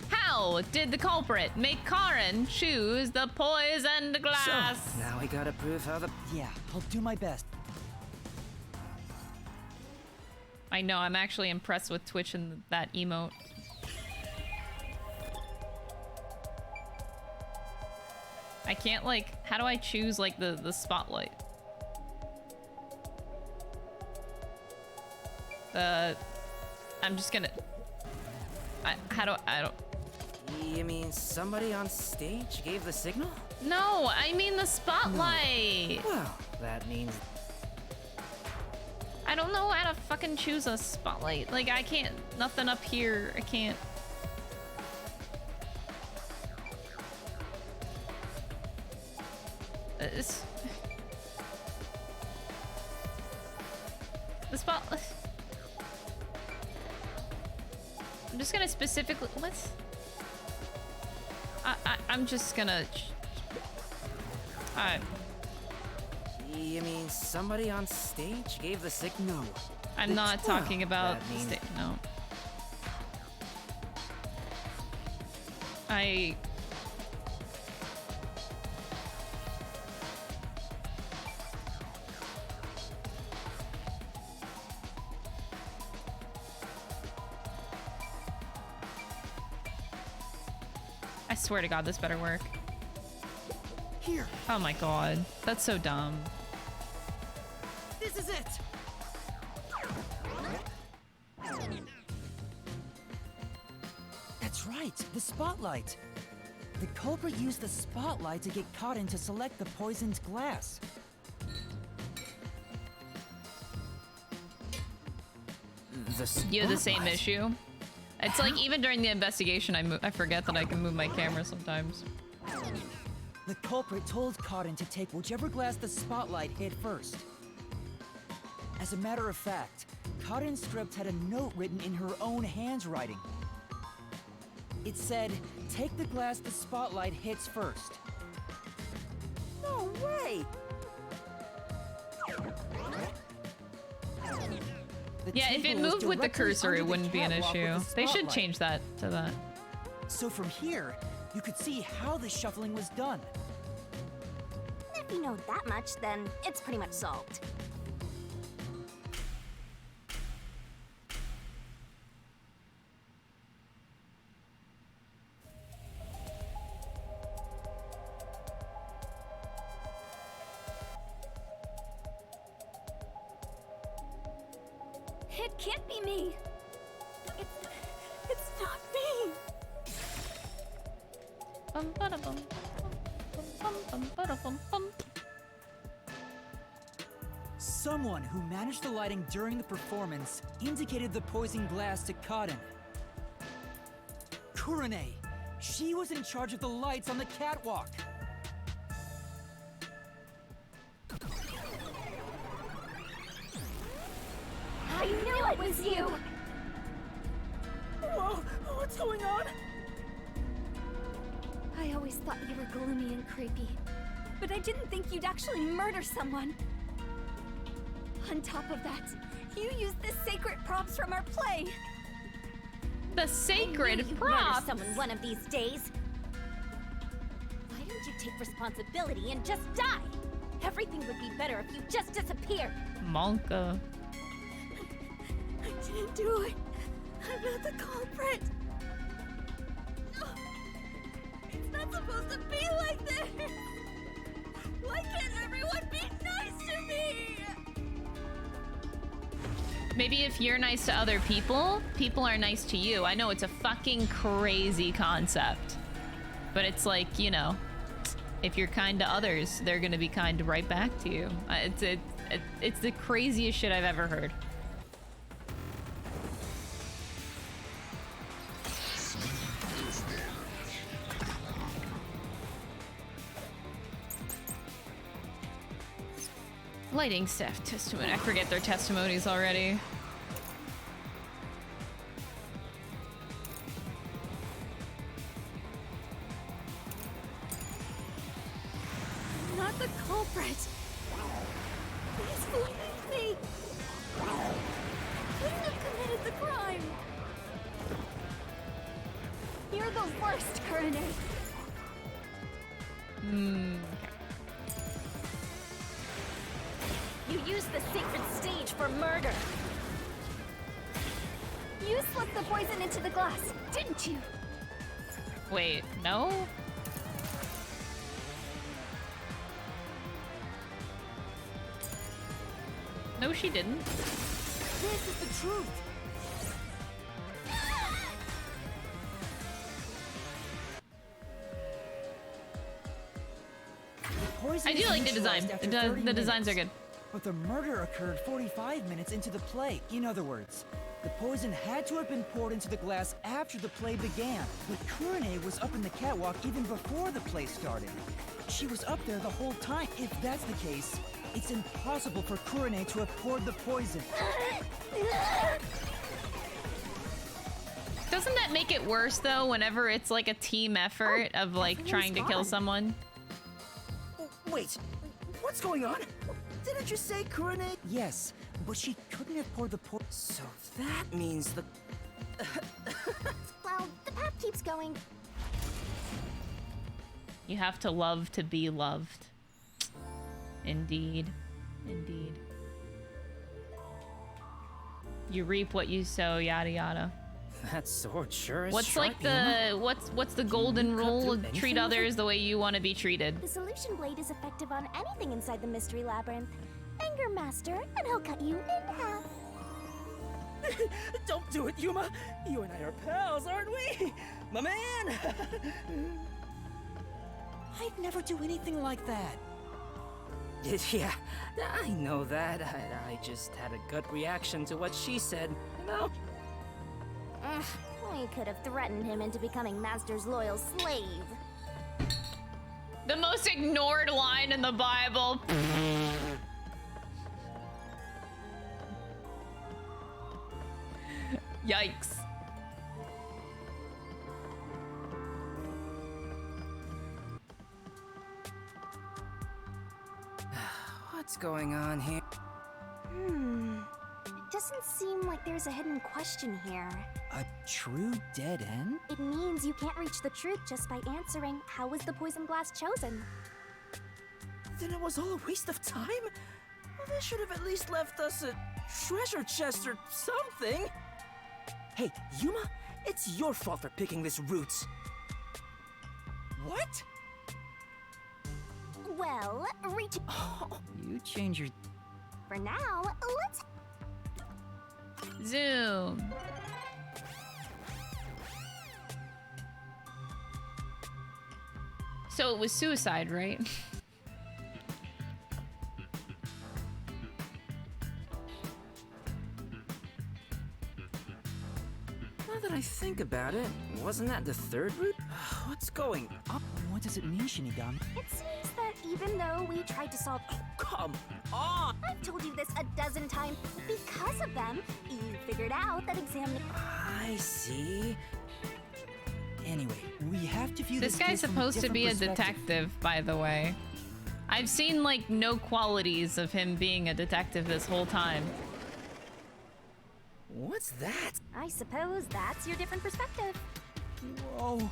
Speaker 1: How did the culprit make Karen choose the poisoned glass?
Speaker 4: So, now we gotta prove how the...
Speaker 5: Yeah, I'll do my best.
Speaker 1: I know, I'm actually impressed with Twitch and that emote. I can't, like, how do I choose, like, the spotlight? I'm just gonna... I don't...
Speaker 4: You mean somebody on stage gave the signal?
Speaker 1: No, I mean the spotlight!
Speaker 4: Well, that means...
Speaker 1: I don't know how to fucking choose a spotlight. Like, I can't... Nothing up here. I can't... The spotlight... I'm just gonna specifically... What? I'm just gonna...
Speaker 4: You mean somebody on stage gave the signal?
Speaker 1: I'm not talking about the stage. No. I swear to God, this better work.
Speaker 5: Here.
Speaker 1: Oh my God, that's so dumb.
Speaker 5: This is it. That's right, the spotlight. The culprit used the spotlight to get caught in to select the poisoned glass.
Speaker 1: You have the same issue. It's like even during the investigation, I forget that I can move my camera sometimes.
Speaker 5: The culprit told Cotton to take whichever glass the spotlight hit first. As a matter of fact, Cotton's script had a note written in her own handwriting. It said, take the glass the spotlight hits first.
Speaker 10: No way!
Speaker 1: Yeah, if it moved with the cursor, it wouldn't be an issue. They should change that to that.
Speaker 5: So from here, you could see how the shuffling was done.
Speaker 2: If you know that much, then it's pretty much solved.
Speaker 8: It can't be me. It's not me.
Speaker 5: Someone who managed the lighting during the performance indicated the poison glass to Cotton. Kurane. She was in charge of the lights on the catwalk.
Speaker 2: I knew it was you!
Speaker 10: Whoa, what's going on?
Speaker 8: I always thought you were gloomy and creepy, but I didn't think you'd actually murder someone. On top of that, you used the sacred props from our play.
Speaker 1: The sacred
Speaker 2: Murder
Speaker 1: prop?
Speaker 2: someone one of these days. Why don't you take responsibility and just die? Everything would be better if you just disappeared.
Speaker 1: Monka.
Speaker 8: I didn't do it. I'm not the culprit. No. It's not supposed to be like this. Why can't everyone be nice to me?
Speaker 1: Maybe if you're nice to other people, people are nice to you. I know it's a fucking crazy concept. But it's like, you know, if you're kind to others, they're gonna be kind right back to you. It's the craziest shit I've ever heard. Lighting staff testimony. I forget their testimonies already.
Speaker 8: I'm not the culprit. Please believe me. I couldn't have committed the crime. You're the worst, Kurane.
Speaker 1: Okay.
Speaker 2: You used the sacred stage for murder.
Speaker 8: You slipped the poison into the glass, didn't you?
Speaker 1: Wait, no? No, she didn't.
Speaker 10: This is the truth.
Speaker 5: Poison
Speaker 1: I do
Speaker 5: is
Speaker 1: like the design.
Speaker 5: neutralized after 30
Speaker 1: The designs are
Speaker 5: minutes.
Speaker 1: good.
Speaker 5: But the murder occurred 45 minutes into the play. In other words, the poison had to have been poured into the glass after the play began. But Kurane was up in the catwalk even before the play started. She was up there the whole time. If that's the case, it's impossible for Kurane to have poured the poison.
Speaker 1: Doesn't that make it worse though? Whenever it's like a team effort of like trying to kill someone.
Speaker 10: Wait, what's going on? Didn't you say Kurane?
Speaker 5: Yes, but she couldn't have poured the poison.
Speaker 10: So that means the...
Speaker 2: Well, the path keeps going.
Speaker 1: You have to love to be loved. Indeed. Indeed. You reap what you sow, yada yada.
Speaker 4: That sword sure is
Speaker 1: What's
Speaker 4: sharp,
Speaker 1: like the what's the golden rule? Treat others the way you want to be treated.
Speaker 2: The solution blade is effective on anything inside the mystery labyrinth. Anger Master, and he'll cut you in half.
Speaker 10: Don't do it, Yuma! You and I are pals, aren't we? My man!
Speaker 5: I'd never do anything like that.
Speaker 4: Yeah, I know that. I just had a gut reaction to what she said, you know?
Speaker 2: I could have threatened him into becoming Master's loyal slave.
Speaker 1: The most ignored line in the Bible. Yikes.
Speaker 4: What's going on here?
Speaker 2: It doesn't seem like there's a hidden question here.
Speaker 5: A true dead end?
Speaker 2: It means you can't reach the truth just by answering, how was the poison glass chosen?
Speaker 10: Then it was all a waste of time? Well, they should have at least left us a treasure chest or something. Hey, Yuma, it's your fault for picking this route. What?
Speaker 2: Well, reach...
Speaker 5: You change your...
Speaker 2: For now, let's...
Speaker 1: Zoom. So it was suicide, right?
Speaker 4: Now that I think about it, wasn't that the third route? What's going on?
Speaker 5: What does it mean, Shinigami?
Speaker 2: It seems that even though we tried to solve...
Speaker 10: Come on!
Speaker 2: I've told you this a dozen times. Because of them, you figured out that examining...
Speaker 4: I see.
Speaker 5: Anyway, we have to view
Speaker 1: This
Speaker 5: this
Speaker 1: guy's
Speaker 5: case from
Speaker 1: supposed to be a
Speaker 5: different perspective.
Speaker 1: detective, by the way. I've seen, like, no qualities of him being a detective this whole time.
Speaker 10: What's that?
Speaker 2: I suppose that's your different perspective.
Speaker 5: Whoa.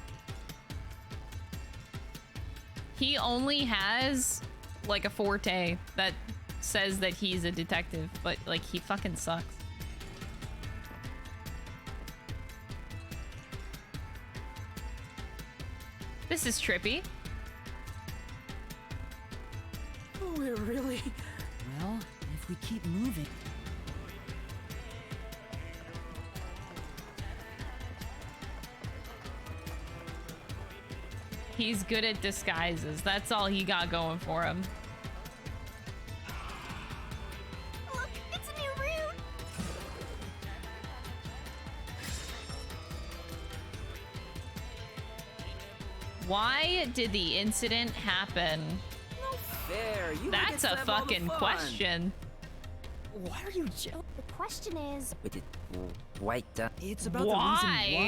Speaker 1: He only has, like, a forte that says that he's a detective, but, like, he fucking sucks. This is trippy.
Speaker 10: Oh, we're really...
Speaker 5: Well, if we keep moving...
Speaker 1: He's good at disguises. That's all he got going for him.
Speaker 2: Look, it's a new route.
Speaker 1: Why did the incident happen?
Speaker 10: No fair. You
Speaker 1: That's a fucking question.
Speaker 5: Why are you jealous?
Speaker 2: The question is...
Speaker 4: With it white done.
Speaker 5: It's about
Speaker 1: Why?
Speaker 5: the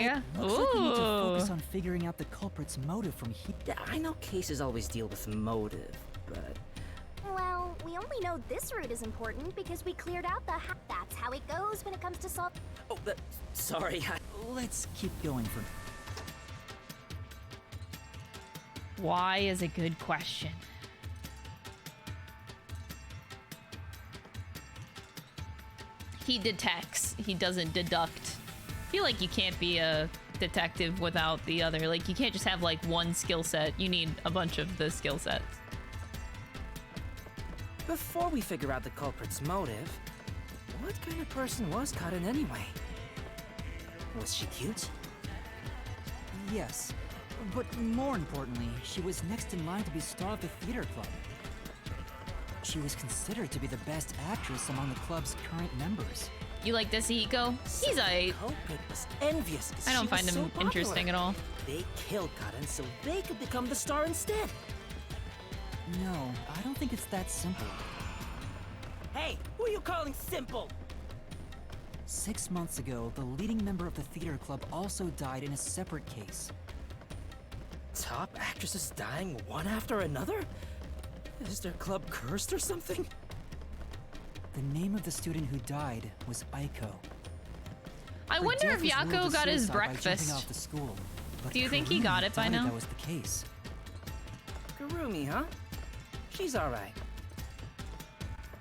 Speaker 5: reason why. Looks like you need to focus
Speaker 1: Ooh.
Speaker 5: on figuring out the culprit's motive from here.
Speaker 4: Yeah, I know cases always deal with motive, but...
Speaker 2: Well, we only know this route is important because we cleared out the... That's how it goes when it comes to solve...
Speaker 10: Oh, sorry.
Speaker 5: Let's keep going for...
Speaker 1: Why is a good question. He detects. He doesn't deduct. I feel like you can't be a detective without the other. Like, you can't just have, like, one skill set. You need a bunch of the skill sets.
Speaker 4: Before we figure out the culprit's motive,
Speaker 10: what kind of person was Karen anyway? Was she cute?
Speaker 5: Yes, but more importantly, she was next in line to be star of the theater club. She was considered to be the best actress among the club's current members.
Speaker 1: You like Desihiko? He's a...
Speaker 10: Culprit was envious.
Speaker 1: I don't find him interesting at all.
Speaker 10: They killed Karen so they could become the star instead.
Speaker 5: No, I don't think it's that simple.
Speaker 10: Hey, who are you calling simple?
Speaker 5: 6 months ago, the leading member of the theater club also died in a separate case.
Speaker 10: Top actresses dying one after another? Is their club cursed or something?
Speaker 5: The name of the student who died was Aiko.
Speaker 1: I wonder if Yako got his breakfast.
Speaker 5: Off the school,
Speaker 1: do you think he got it by now?
Speaker 5: That was the case.
Speaker 10: Kurumi, huh? She's alright.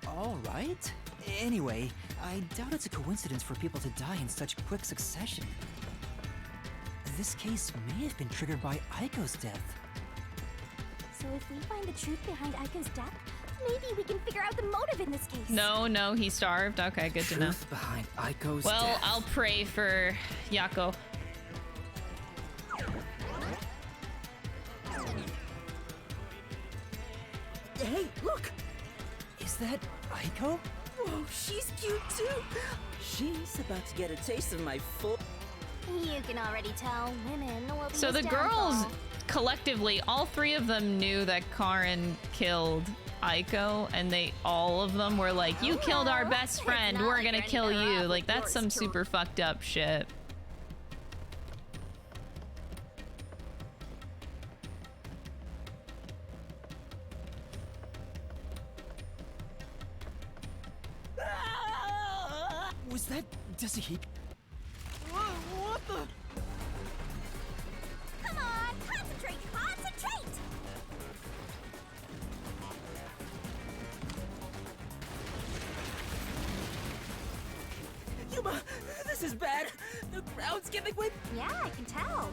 Speaker 5: Alright? Anyway, I doubt it's a coincidence for people to die in such quick succession. This case may have been triggered by Aiko's death.
Speaker 2: So if we find the truth behind Aiko's death, maybe we can figure out the motive in this case.
Speaker 1: No, he starved. Okay, good to know.
Speaker 10: Truth behind Aiko's
Speaker 1: well,
Speaker 10: death.
Speaker 1: I'll pray for Yako.
Speaker 10: Hey, look!
Speaker 5: Is that Aiko?
Speaker 10: Whoa, she's cute too! She's about to get a taste of my full...
Speaker 2: You can already tell women will be
Speaker 1: So the girls, collectively, all three of them knew that Karen killed Aiko, and all of them were like, you killed our best friend, we're gonna kill you. Like, that's some super fucked up shit.
Speaker 5: Was that Desihiko?
Speaker 10: What the?
Speaker 2: Come on, concentrate!
Speaker 10: Yuma, this is bad. The crowd's giving way.
Speaker 2: Yeah, I can tell.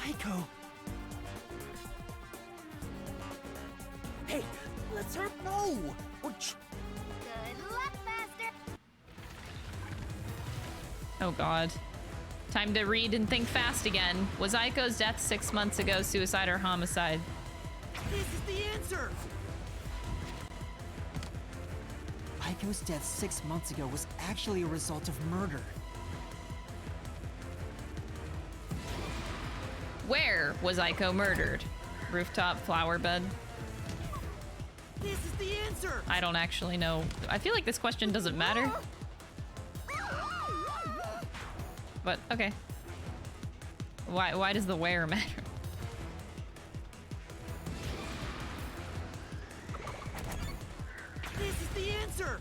Speaker 5: Aiko.
Speaker 10: Hey, let's hurt.
Speaker 5: No!
Speaker 2: Good luck, Master!
Speaker 1: Oh god. Time to read and think fast again. Was Aiko's death 6 months ago suicide or homicide?
Speaker 5: This is the answer! Aiko's death 6 months ago was actually a result of murder.
Speaker 1: Where was Aiko murdered? Rooftop, flower bed?
Speaker 5: This is the answer!
Speaker 1: I don't actually know. I feel like this question doesn't matter. But, okay. Why does the where matter?
Speaker 5: This is the answer!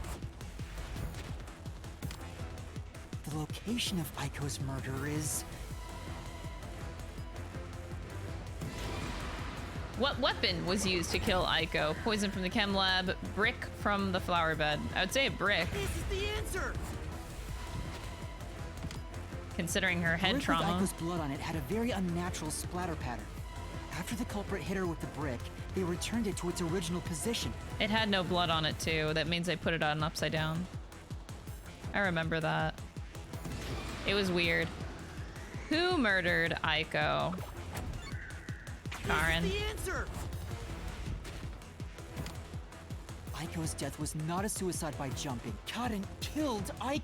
Speaker 5: The location of Aiko's murder is...
Speaker 1: What weapon was used to kill Aiko? Poison from the chem lab, brick from the flower bed. I would say a brick.
Speaker 5: This is the answer!
Speaker 1: Considering her head trauma.
Speaker 5: Aiko's blood on it had a very unnatural splatter pattern. After the culprit hit her with the brick, they returned it to its original position.
Speaker 1: It had no blood on it too. That means they put it on upside down. I remember that. It was weird. Who murdered Aiko? Karen.
Speaker 5: This is the answer! Aiko's death was not a suicide by jumping. Karen killed Aiko.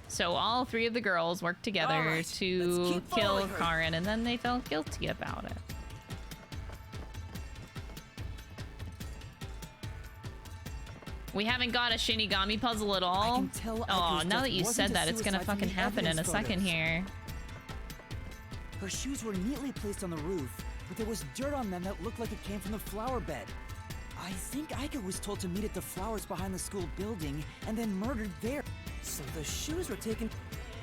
Speaker 1: So all three of the girls worked together to kill Karen, and then they felt guilty about it. We haven't got a Shinigami puzzle at all.
Speaker 5: I can tell
Speaker 1: Oh, now that you said that, it's gonna fucking happen in a second here.
Speaker 5: Her shoes were neatly placed on the roof, but there was dirt on them that looked like it came from the flower bed. I think Aiko was told to meet at the flowers behind the school building and then murdered there.
Speaker 10: So the shoes were taken.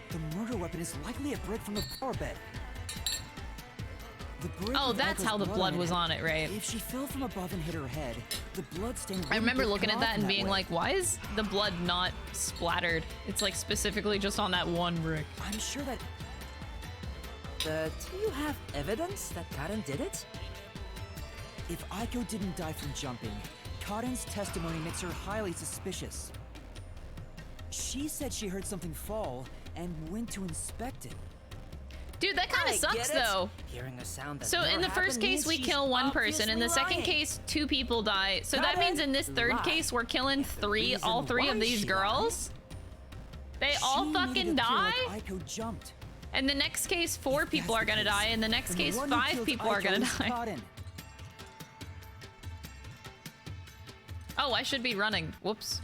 Speaker 5: The murder weapon is likely a brick from the flower bed. The brick
Speaker 1: Oh,
Speaker 5: with
Speaker 1: that's
Speaker 5: Aiko's
Speaker 1: how the blood was on it, right?
Speaker 5: If she fell from above and hit her head, the blood stain.
Speaker 1: I remember looking at that and being
Speaker 5: way.
Speaker 1: like, why is the blood not splattered? It's like specifically just on that one brick.
Speaker 5: I'm sure that.
Speaker 10: Do you have evidence that Karen did it?
Speaker 5: If Aiko didn't die from jumping, Karen's testimony makes her highly suspicious. She said she heard something fall and went to inspect it.
Speaker 1: Dude, that kind of sucks though.
Speaker 4: Hearing a sound that
Speaker 1: So in the first case, we kill one person. In the second case, 2 people die. So that means in this third case, we're killing all three of these girls. They all fucking die?
Speaker 5: Aiko jumped.
Speaker 1: And the next case, 4 people are gonna die. In the next case, 5 people are gonna die. Oh, I should be running. Whoops.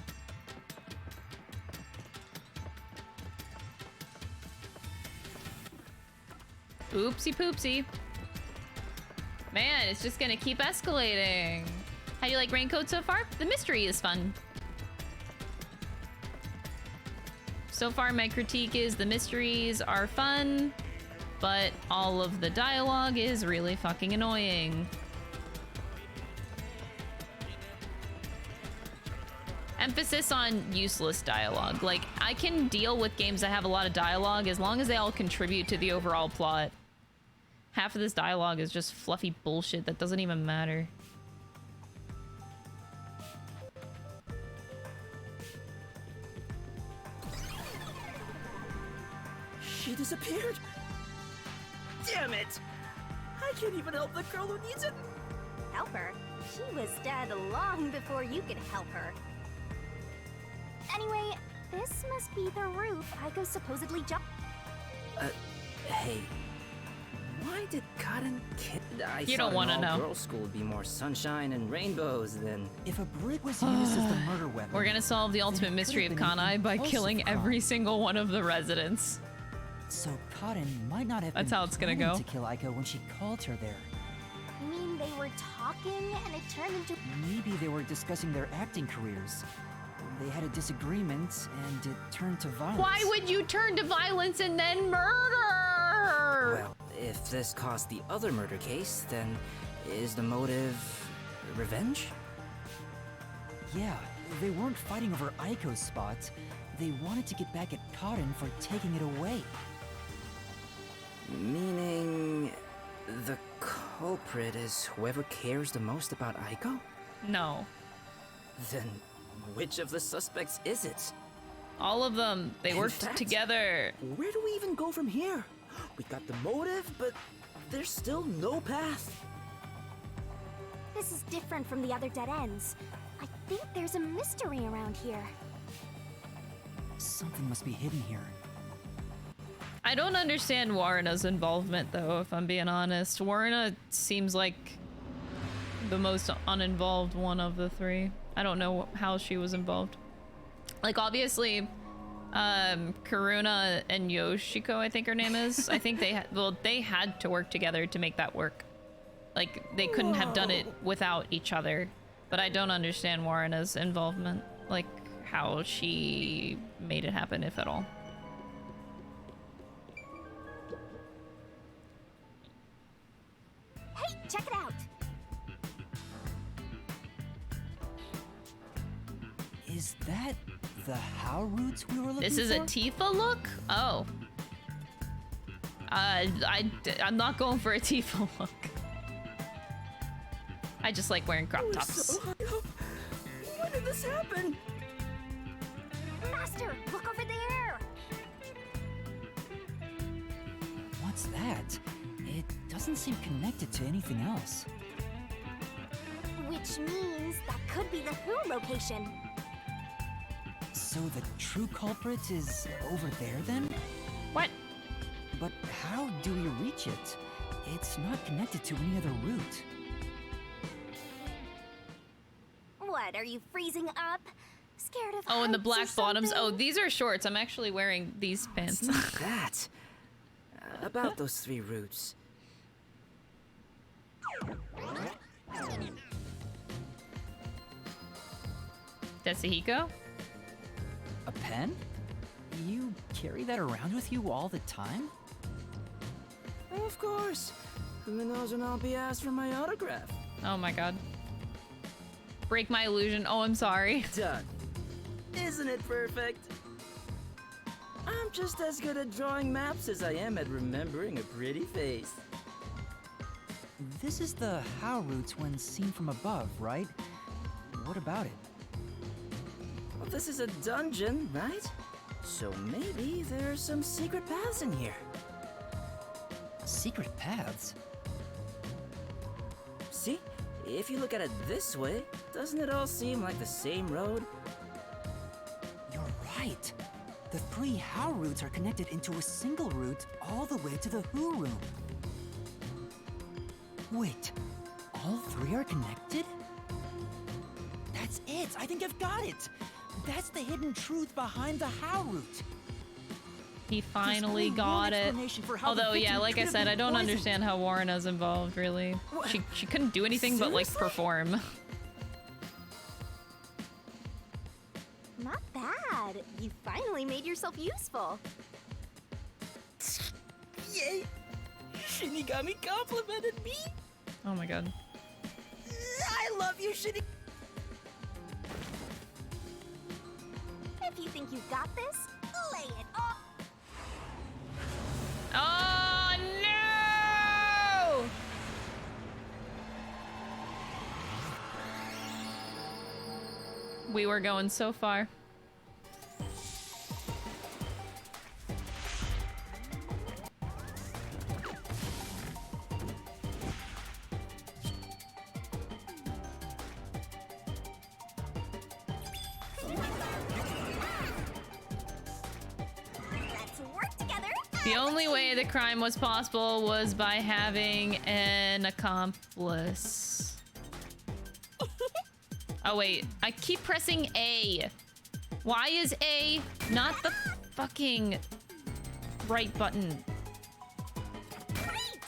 Speaker 1: Oopsie poopsie. Man, it's just gonna keep escalating. How do you like Raincoat so far? The mystery is fun. So far, my critique is the mysteries are fun, but all of the dialogue is really fucking annoying. Emphasis on useless dialogue. Like, I can deal with games that have a lot of dialogue as long as they all contribute to the overall plot. Half of this dialogue is just fluffy bullshit that doesn't even matter.
Speaker 10: She disappeared. Damn it! I can't even help the girl who needs it.
Speaker 2: Help her? She was dead long before you could help her. Anyway, this must be the roof Aiko supposedly jumped.
Speaker 4: Hey. Why did Karen kill?
Speaker 1: You don't want to know.
Speaker 4: Girls' school would be more sunshine and rainbows than.
Speaker 5: If a brick was used as the murder weapon,
Speaker 1: We're gonna solve the ultimate mystery of Kanai by killing every single one of the residents.
Speaker 5: So Karen might not have
Speaker 1: That's
Speaker 5: been
Speaker 1: how it's gonna
Speaker 5: planning
Speaker 1: go.
Speaker 5: to kill Aiko when she called her there.
Speaker 2: You mean they were talking and it turned into...
Speaker 5: Maybe they were discussing their acting careers. They had a disagreement and it turned to violence.
Speaker 1: Why would you turn to violence and then murder?
Speaker 4: Well, if this caused the other murder case, then is the motive revenge?
Speaker 5: Yeah, they weren't fighting over Aiko's spot. They wanted to get back at Karen for taking it away.
Speaker 4: Meaning the culprit is whoever cares the most about Aiko?
Speaker 1: No.
Speaker 4: Then which of the suspects is it?
Speaker 1: All of them. They
Speaker 10: In
Speaker 1: worked
Speaker 10: fact,
Speaker 1: together.
Speaker 10: Where do we even go from here? We got the motive, but there's still no path.
Speaker 2: This is different from the other dead ends. I think there's a mystery around here.
Speaker 5: Something must be hidden here.
Speaker 1: I don't understand Warrena's involvement, though, if I'm being honest. Warrena seems like the most uninvolved one of the 3. I don't know how she was involved. Like, obviously, Karuna and Yoshiko, I think her name is. I think they had to work together to make that work. Like, they couldn't have done it without each other. But I don't understand Warrena's involvement. Like, how she made it happen, if at all.
Speaker 2: Hey, check it out!
Speaker 5: Is that the how roots we were looking for?
Speaker 1: This is a Tifa look? Oh. I'm not going for a Tifa look. I just like wearing crop tops.
Speaker 10: So high up. When did this happen?
Speaker 2: Master, look over there!
Speaker 5: What's that? It doesn't seem connected to anything else.
Speaker 2: Which means that could be the Who location.
Speaker 5: So the true culprit is over there then?
Speaker 1: What?
Speaker 5: But how do we reach it? It's not connected to any other route.
Speaker 2: What, are you freezing up? Scared of
Speaker 1: Oh, and the
Speaker 2: heights or
Speaker 1: black bottoms. Oh,
Speaker 2: something?
Speaker 1: these are shorts. I'm actually wearing these pants.
Speaker 4: Not that. About those 3 routes.
Speaker 1: Desahiko?
Speaker 5: A pen? You carry that around with you all the time?
Speaker 10: Of course. Who knows when I'll be asked for my autograph?
Speaker 1: Oh my god. Break my illusion. Oh, I'm sorry.
Speaker 10: Done. Isn't it perfect? I'm just as good at drawing maps as I am at remembering a pretty face.
Speaker 5: This is the how routes when seen from above, right? What about it?
Speaker 4: Well, this is a dungeon, right? So maybe there's some secret paths in here.
Speaker 5: Secret paths?
Speaker 4: See? If you look at it this way, doesn't it all seem like the same road?
Speaker 5: You're right. The 3 how routes are connected into a single route all the way to the who room. Wait, all 3 are connected? That's it! I think I've got it! That's the hidden truth behind the how route.
Speaker 1: He finally got it. Although, yeah, like I said, I don't understand how Warrena's involved, really. She couldn't do anything but, like, perform.
Speaker 2: Not bad. You finally made yourself useful.
Speaker 10: Yay! Shinigami complimented me!
Speaker 1: Oh my god.
Speaker 10: I love you, Shinigami!
Speaker 2: If you think you've got this, lay it off.
Speaker 1: Oh no! We were going so far.
Speaker 2: Let's work together.
Speaker 1: The only way the crime was possible was by having an accomplice. Oh wait, I keep pressing A. Why is A not the fucking right button?
Speaker 2: Great.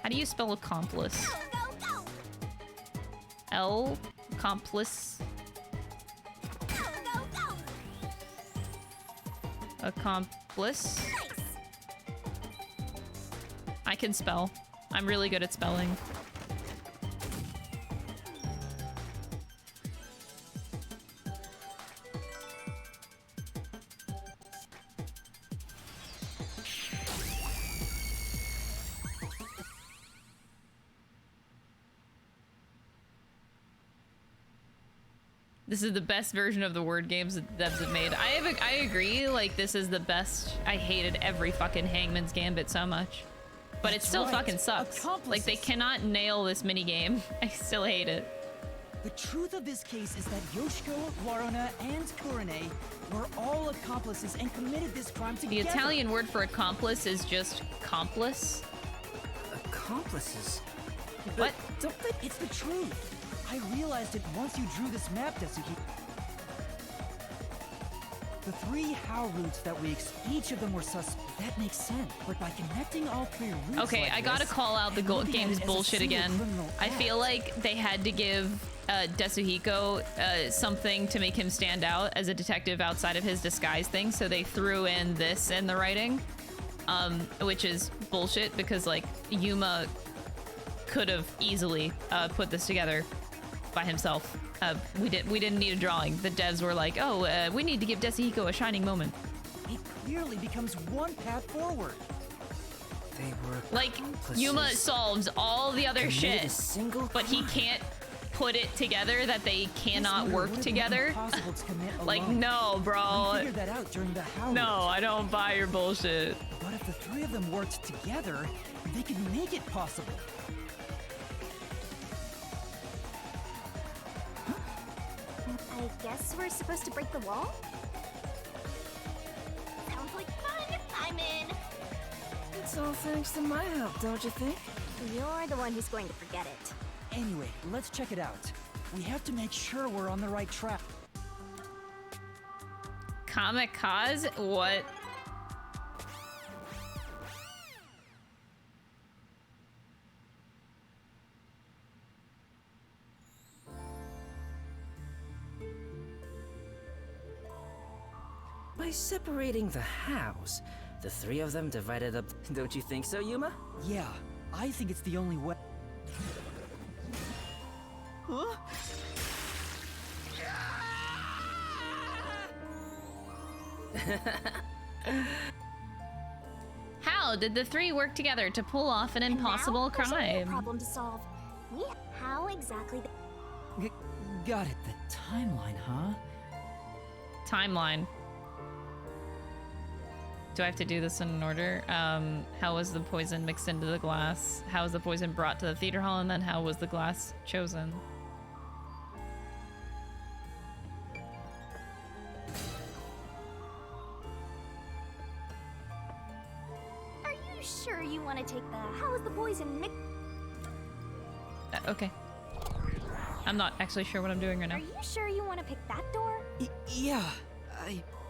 Speaker 1: How do you spell accomplice?
Speaker 2: Go, go, go.
Speaker 1: L, accomplice,
Speaker 2: Go, go, go.
Speaker 1: accomplice.
Speaker 2: Nice.
Speaker 1: I can spell. I'm really good at spelling. This is the best version of the word games that devs have made. I agree, like, this is the best. I hated every fucking Hangman's Gambit so much. But it still fucking sucks. Like, they cannot nail this minigame. I still hate it.
Speaker 5: The truth of this case is that Yoshiko, Warona, and Kurane were all accomplices and committed this crime together.
Speaker 1: The Italian word for accomplice is just complice.
Speaker 4: Accomplices?
Speaker 1: What?
Speaker 5: It's the truth. I realized it once you drew this map, Desuki. The 3 how routes that we each of them were that makes sense. But by connecting all 3 routes
Speaker 1: Okay, I gotta call out the game's bullshit again. I feel like they had to give Desuhiko something to make him stand out as a detective outside of his disguise thing, so they threw in this in the writing, which is bullshit because, like, Yuma could have easily put this together by himself. We didn't need a drawing. The devs were like, oh, we need to give Desuhiko a shining moment.
Speaker 5: It clearly becomes one path forward.
Speaker 4: They were
Speaker 1: like, Yuma solves all the other shit, but he can't put it together that they cannot work together. Like, no, bro.
Speaker 5: We figured that out during the how
Speaker 1: no,
Speaker 5: route.
Speaker 1: I don't buy your bullshit.
Speaker 5: But if the 3 of them worked together, they could make it possible.
Speaker 2: I guess we're supposed to break the wall? Sounds like fun. I'm in.
Speaker 10: It's all thanks to my help, don't you think?
Speaker 2: You're the one who's going to forget it.
Speaker 5: Anyway, let's check it out. We have to make sure we're on the right track.
Speaker 1: Kamikaze? What?
Speaker 4: By separating the hows, the 3 of them divided up. Don't you think so, Yuma?
Speaker 5: Yeah, I think it's the only way.
Speaker 10: Huh?
Speaker 1: How How did the three work together to pull off an impossible
Speaker 2: There's only a
Speaker 1: crime?
Speaker 2: problem to solve. How exactly?
Speaker 5: Got it. The timeline, huh?
Speaker 1: Timeline. Do I have to do this in an order? How was the poison mixed into the glass? How was the poison brought to the theater hall? And then how was the glass chosen?
Speaker 2: Are you sure you want to take the how is the poison mixed?
Speaker 1: Okay. I'm not actually sure what I'm doing right now.
Speaker 2: Are you sure you want to pick that door?
Speaker 5: Yeah,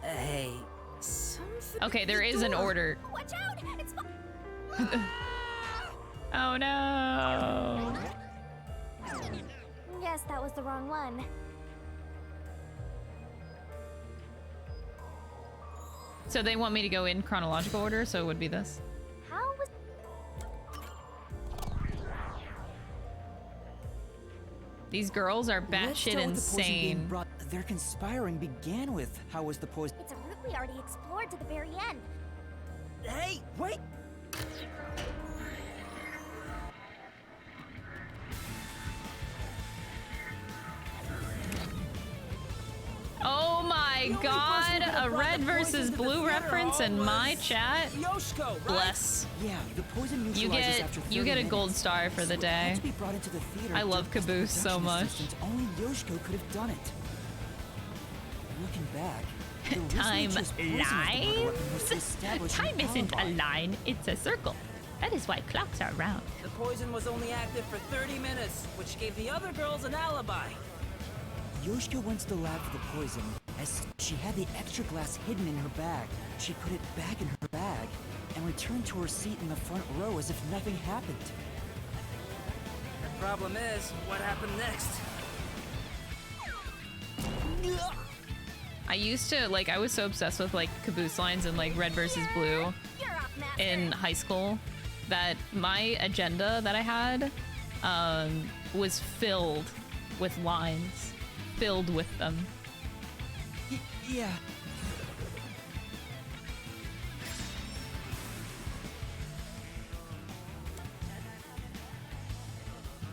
Speaker 10: Hey, something.
Speaker 1: Okay, there is an order.
Speaker 2: Watch out! It's
Speaker 1: Oh no!
Speaker 2: Guess that was the wrong one.
Speaker 1: So they want me to go in chronological order, so it would be this.
Speaker 2: How was?
Speaker 1: These girls are
Speaker 5: let's
Speaker 1: batshit
Speaker 5: start with the poison being
Speaker 1: insane.
Speaker 5: brought. Their conspiring began with how was the poison?
Speaker 2: It's a route we already explored to the very end.
Speaker 10: Hey, wait!
Speaker 1: Oh my god, a red versus blue reference in my chat.
Speaker 10: Yoshiko, right?
Speaker 1: Bless.
Speaker 5: Yeah, the poison
Speaker 1: You
Speaker 5: neutralizes
Speaker 1: get
Speaker 5: after 30
Speaker 1: you get a gold
Speaker 5: minutes.
Speaker 1: star for the
Speaker 5: So it
Speaker 1: day.
Speaker 5: had to be brought into the theater
Speaker 1: I love
Speaker 5: during
Speaker 1: Caboose so
Speaker 5: production
Speaker 1: much.
Speaker 5: assistance. Only Yoshiko could have done it. Looking back, the reason
Speaker 1: Time
Speaker 5: they chose poison as the murder weapon was to establish an
Speaker 1: Time isn't a
Speaker 5: alibi.
Speaker 1: line, it's a circle. That is why clocks are round.
Speaker 10: The poison was only active for 30 minutes, which gave the other girls an alibi.
Speaker 5: Yoshiko went to the lab for the poison. As she had the extra glass hidden in her bag, she put it back in her bag and returned to her seat in the front row as if nothing happened.
Speaker 10: The problem is, what happened next?
Speaker 1: I used to, like, I was so obsessed with, like, Caboose lines and, like, red versus blue
Speaker 2: You're up, Master.
Speaker 1: in high school that my agenda that I had was filled with lines. Filled with them.
Speaker 5: Yeah.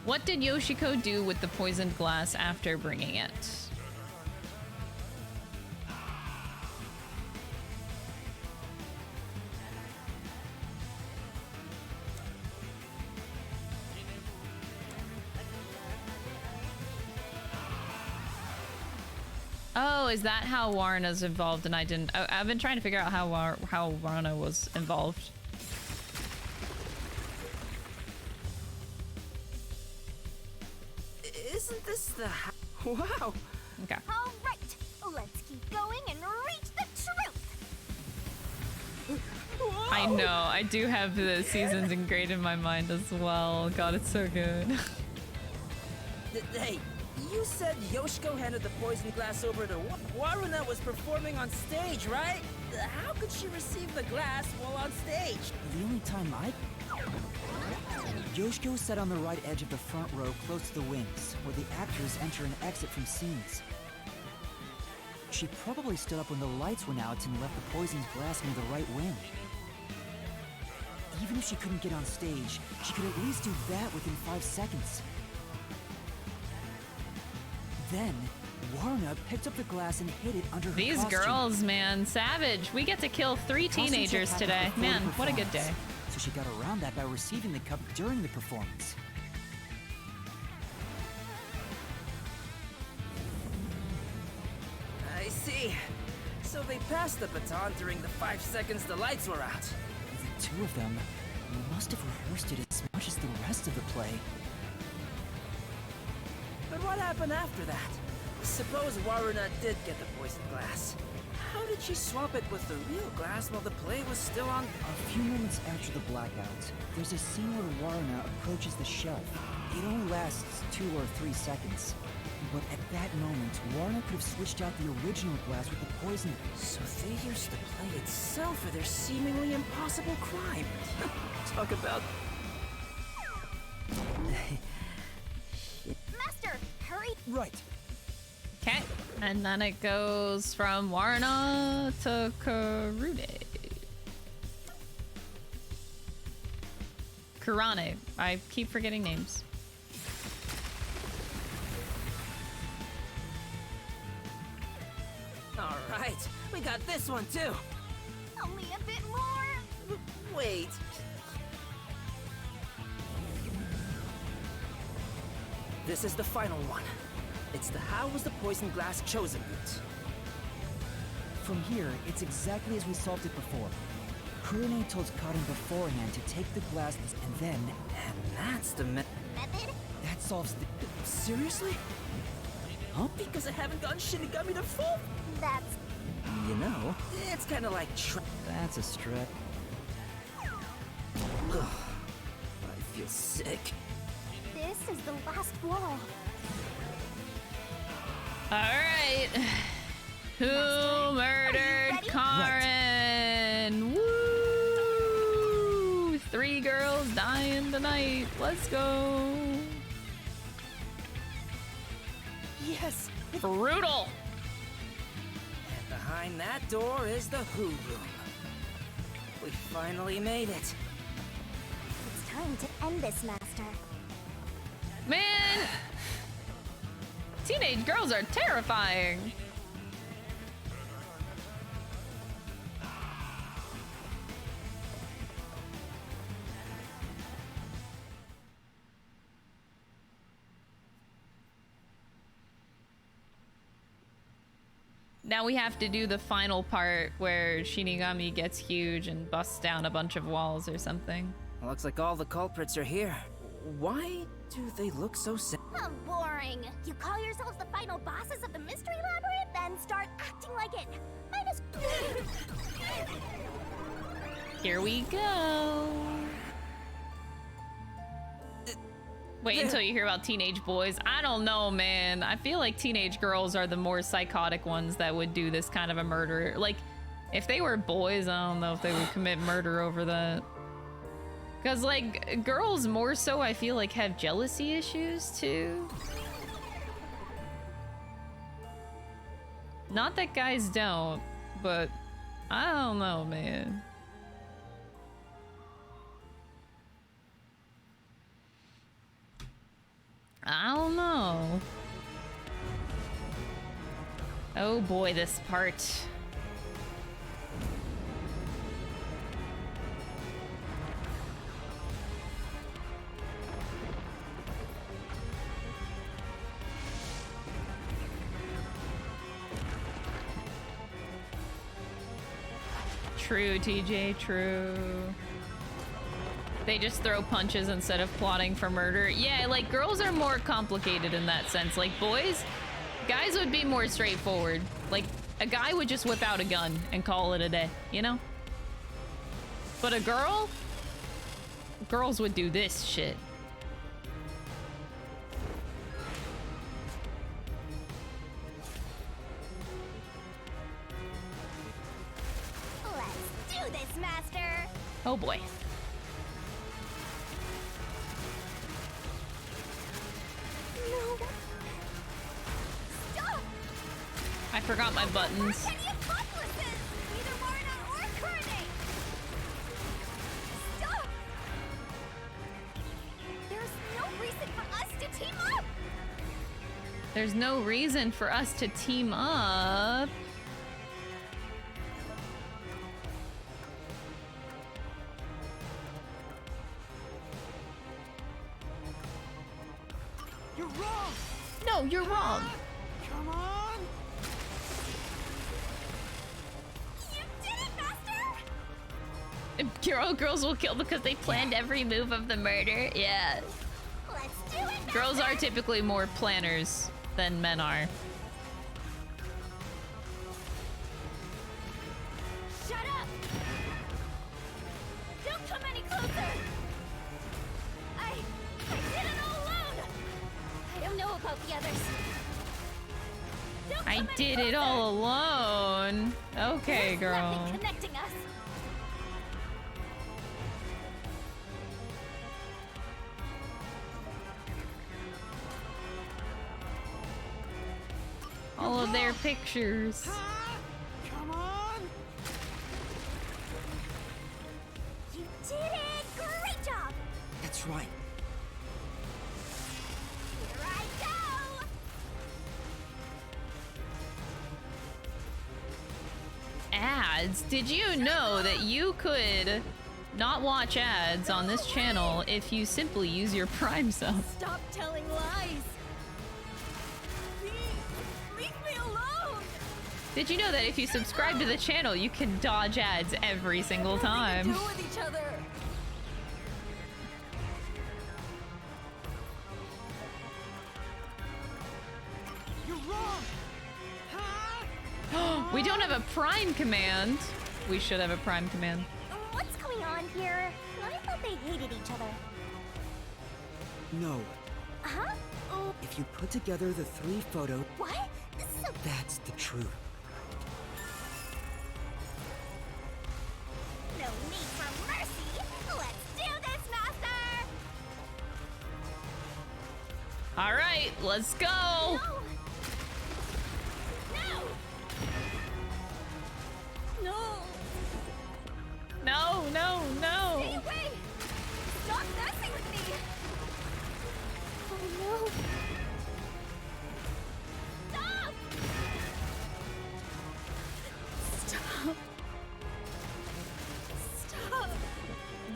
Speaker 1: What did Yoshiko do with the poisoned glass after bringing it? Oh, is that how Warna's involved and I didn't... I've been trying to figure out how Warna was involved.
Speaker 10: Isn't this the Wow!
Speaker 1: Okay.
Speaker 2: All right, let's keep going and reach the truth.
Speaker 1: I know, I do have the seasons engraved in my mind as well. God, it's so good.
Speaker 10: Hey, you said Yoshiko handed the poison glass over to Waruna was performing on stage, right? How could she receive the glass while on stage?
Speaker 5: The only time Yoshiko sat on the right edge of the front row close to the wings, where the actors enter and exit from scenes. She probably stood up when the lights went out and left the poisoned glass near the right wing. Even if she couldn't get on stage, she could at least do that within 5 seconds. Then, Warna picked up the glass and hid it under her
Speaker 1: These
Speaker 5: costume.
Speaker 1: girls, man, savage. We get to kill 3
Speaker 5: Costume check
Speaker 1: teenagers
Speaker 5: happened
Speaker 1: today.
Speaker 5: before
Speaker 1: Man,
Speaker 5: the
Speaker 1: what a good day.
Speaker 5: performance, So she got around that by receiving the cup during the performance.
Speaker 10: I see. So they passed the baton during the 5 seconds the lights were out.
Speaker 5: The two of them must have rehearsed it as much as the rest of the play.
Speaker 10: But what happened after that? Suppose Waruna did get the poison glass. How did she swap it with the real glass while the play was still on?
Speaker 5: A few minutes after the blackout, there's a scene where Waruna approaches the shelf. It only lasts 2 or 3 seconds. But at that moment, Warna could have switched out the original glass with the poison.
Speaker 10: So they used the play itself for their seemingly impossible crime. Talk about...
Speaker 2: Master, hurry!
Speaker 5: Right.
Speaker 1: Okay, and then it goes from Warna to Karude. Kurane. I keep forgetting names.
Speaker 10: All right, we got this one too.
Speaker 2: Only a bit more.
Speaker 10: Wait. This is the final one. It's the how was the poison glass chosen bit.
Speaker 5: From here, it's exactly as we solved it before. Kurane told Karin beforehand to take the glass and then...
Speaker 10: And that's the
Speaker 2: Method?
Speaker 5: That solves the...
Speaker 10: Seriously? Huh? Because I haven't gotten Shinigami to full?
Speaker 2: That's...
Speaker 10: You know, it's kind of like
Speaker 5: That's a strip.
Speaker 10: I feel sick.
Speaker 2: This is the last wall.
Speaker 1: Alright. Who murdered Karin? Woo! 3 girls dying tonight. Let's go.
Speaker 10: Yes.
Speaker 1: Brutal.
Speaker 10: And behind that door is the Who Room. We finally made it.
Speaker 2: It's time to end this, Master.
Speaker 1: Man! Teenage girls are terrifying. Now we have to do the final part where Shinigami gets huge and busts down a bunch of walls or something.
Speaker 10: Looks like all the culprits are here. Why do they look so sad?
Speaker 2: How boring. You call yourselves the final bosses of the Mystery Labyrinth, then start acting like it. Might as...
Speaker 1: Here we go. Wait until you hear about teenage boys. I don't know, man. I feel like teenage girls are the more psychotic ones that would do this kind of a murder. Like, if they were boys, I don't know if they would commit murder over that. Because, like, girls more so, I feel like, have jealousy issues, too. Not that guys don't, but I don't know, man. I don't know. Oh boy, this part. True, TJ, true. They just throw punches instead of plotting for murder. Yeah, like, girls are more complicated in that sense. Like, guys would be more straightforward. Like, a guy would just whip out a gun and call it a day, you know? But a girl? Girls would do this shit.
Speaker 2: Let's do this, Master!
Speaker 1: Oh boy.
Speaker 2: No. Stop!
Speaker 1: I forgot my buttons.
Speaker 2: Any accomplices! Either Marina or Kurane! Stop! There's no reason for us to team up!
Speaker 1: There's no reason for us to team up.
Speaker 5: You're wrong!
Speaker 1: No, you're wrong.
Speaker 5: Come on!
Speaker 2: You did it, Master!
Speaker 1: Girls will kill because they planned every move of the murder. Yeah.
Speaker 2: Let's do it, Master!
Speaker 1: Girls are typically more planners than men are.
Speaker 2: Shut up! Don't come any closer! I did it all alone! I don't know about the others. Don't
Speaker 1: I
Speaker 2: come any
Speaker 1: did it
Speaker 2: closer.
Speaker 1: all alone. Okay,
Speaker 2: There's
Speaker 1: girl.
Speaker 2: nothing connecting us.
Speaker 1: All of their pictures.
Speaker 5: Come on!
Speaker 2: You did it! Great job!
Speaker 5: That's right.
Speaker 2: Here I go!
Speaker 1: Ads? Did you know that you could not watch ads on this channel if you simply use your Prime sub?
Speaker 8: Stop telling lies! Please, leave me alone!
Speaker 1: Did you know that if you subscribe to the channel, you can dodge ads every single time?
Speaker 8: Nothing to do with each other!
Speaker 5: You're wrong!
Speaker 1: We don't have a Prime command. We should have a Prime command.
Speaker 2: What's going on here? I thought they hated each other.
Speaker 5: No.
Speaker 2: Huh? Oh,
Speaker 5: If you put together the 3 photos,
Speaker 2: what? So
Speaker 5: that's the truth.
Speaker 2: no need for mercy. Let's do this, Master!
Speaker 1: All right, let's go.
Speaker 2: No! No!
Speaker 1: No, no,
Speaker 2: Stay
Speaker 1: no.
Speaker 2: away! Stop messing with me! Oh no! Stop! Stop! Stop!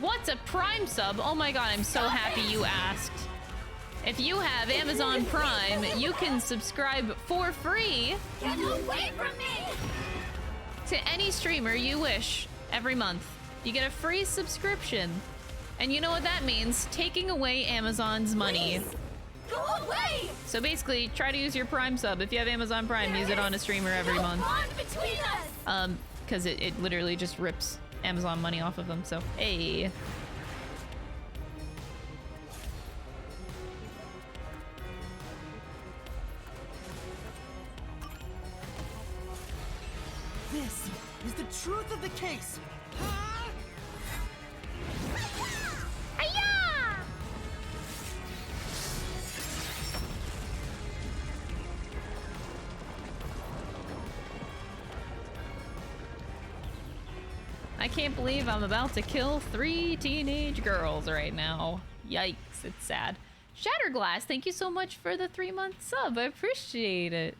Speaker 1: What's a Prime sub? Oh my god, I'm so happy you asked. If you have Amazon Prime, you can subscribe for free
Speaker 2: Get away from me!
Speaker 1: to any streamer you wish every month. You get a free subscription. And you know what that means? Taking away Amazon's money.
Speaker 2: Go away!
Speaker 1: So basically, try to use your Prime sub. If you have Amazon Prime, use it on a streamer every month.
Speaker 2: Bond between us!
Speaker 1: Because it literally just rips Amazon money off of them, so hey.
Speaker 5: This is the truth of the case.
Speaker 1: I can't believe I'm about to kill 3 teenage girls right now. Yikes, it's sad. Shatterglass, thank you so much for the 3-month sub. I appreciate it.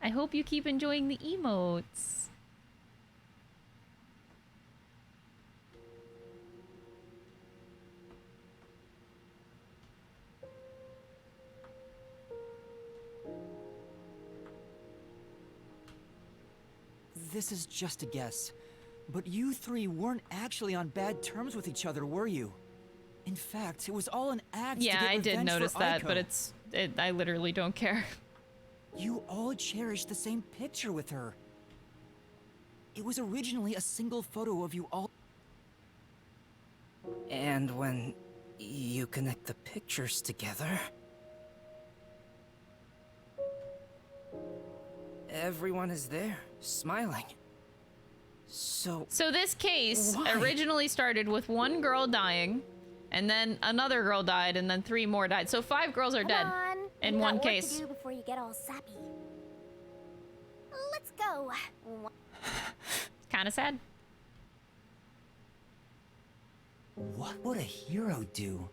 Speaker 1: I hope you keep enjoying the emotes.
Speaker 5: This is just a guess, but you 3 weren't actually on bad terms with each other, were you? In fact, it was all an act to
Speaker 1: Yeah,
Speaker 5: get
Speaker 1: I did
Speaker 5: revenge
Speaker 1: notice
Speaker 5: for
Speaker 1: that,
Speaker 5: Aiko.
Speaker 1: but I literally don't care.
Speaker 5: You all cherished the same picture with her. It was originally a single photo of you all.
Speaker 4: And when you connect the pictures together, everyone is there, smiling. So
Speaker 1: this case
Speaker 4: why?
Speaker 1: originally started with 1 girl dying, and then another girl died, and then 3 more died. So 5 girls are dead in one case.
Speaker 2: What to do before you get all sappy. Let's go.
Speaker 1: Kind of sad.
Speaker 5: What would a hero do?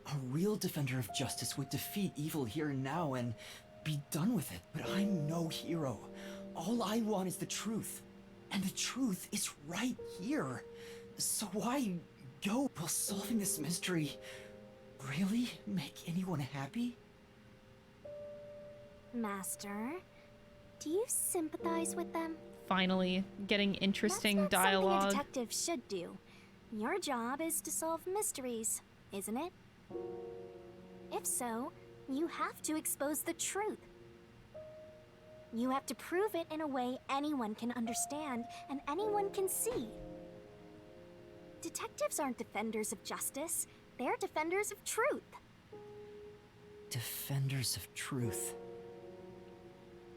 Speaker 5: A real defender of justice would defeat evil here and now and be done with it. But I'm no hero. All I want is the truth. And the truth is right here. So why go? Will solving this mystery really make anyone happy?
Speaker 2: Master, do you sympathize with them?
Speaker 1: Finally, getting interesting
Speaker 2: That's not
Speaker 1: dialogue.
Speaker 2: something a detective should do. Your job is to solve mysteries, isn't it? If so, you have to expose the truth. You have to prove it in a way anyone can understand and anyone can see. Detectives aren't defenders of justice, they're defenders of truth.
Speaker 5: Defenders of truth.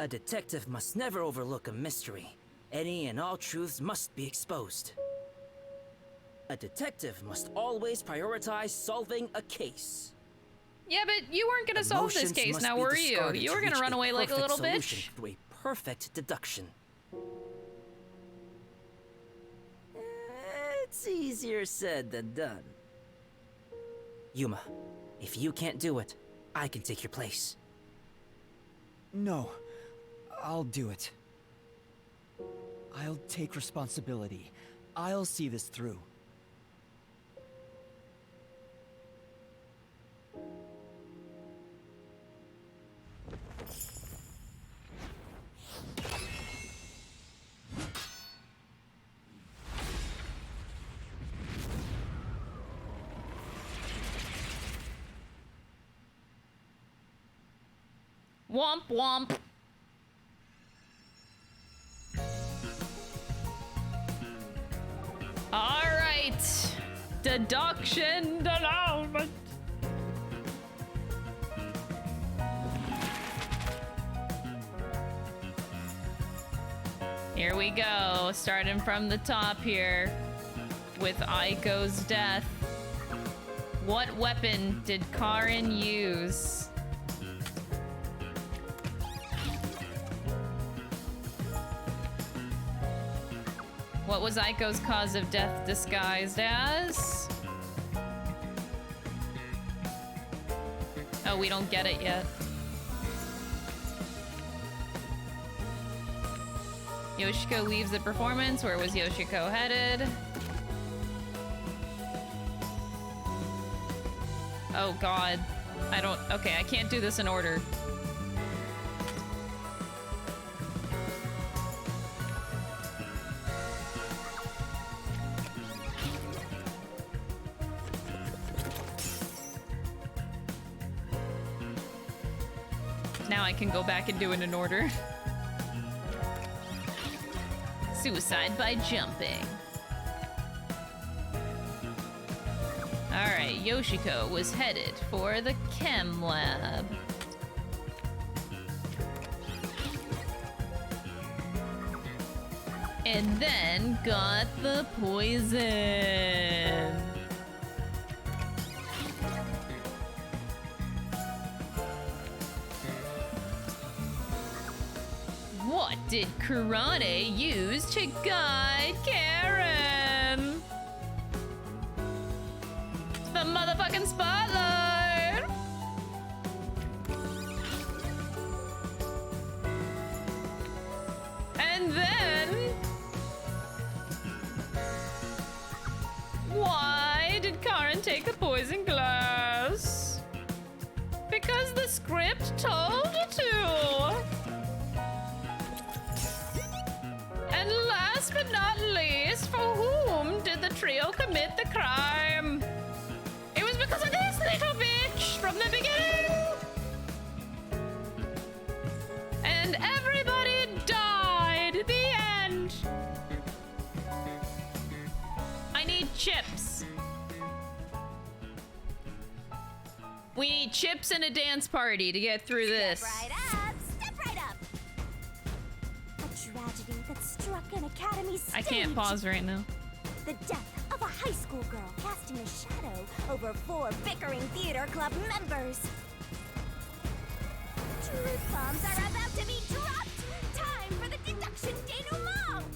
Speaker 4: a detective must never overlook a mystery. Any and all truths must be exposed. A detective must always prioritize solving a case.
Speaker 1: Yeah, but you weren't gonna solve this
Speaker 4: Emotions
Speaker 1: case,
Speaker 4: must
Speaker 1: now
Speaker 4: be
Speaker 1: were you?
Speaker 4: discarded
Speaker 1: You
Speaker 4: to
Speaker 1: were gonna
Speaker 4: reach
Speaker 1: run away like a
Speaker 4: perfect
Speaker 1: little
Speaker 4: solution
Speaker 1: bitch.
Speaker 4: through a perfect deduction. It's easier said than done. Yuma, if you can't do it, I can take your place.
Speaker 5: No, I'll do it. I'll take responsibility. I'll see this through.
Speaker 1: Womp womp. All right. Deduction denouement. Here we go. Starting from the top here with Aiko's death. What weapon did Karin use? What was Aiko's cause of death disguised as? Oh, we don't get it yet. Yoshiko leaves the performance. Where was Yoshiko headed? Oh god. Okay, I can't do this in order. Now I can go back and do it in order. Suicide by jumping. Alright, Yoshiko was headed for the chem lab. And then got the poison. What did Kurane use to guide Karen? The motherfucking spotlight! And then... why did Karen take a poison glass? Because the script told her to! And last but not least, for whom did the trio commit the crime? It was because of this little bitch from the beginning! And everybody died! The end! I need chips. We need chips and a dance party to get through this.
Speaker 9: Step right up! Step right up! A tragedy that struck an academy stage.
Speaker 1: I can't pause right now.
Speaker 9: The death of a high school girl casting a shadow over 4 bickering theater club members. Truth bombs are about to be dropped! Time for the deduction denouement!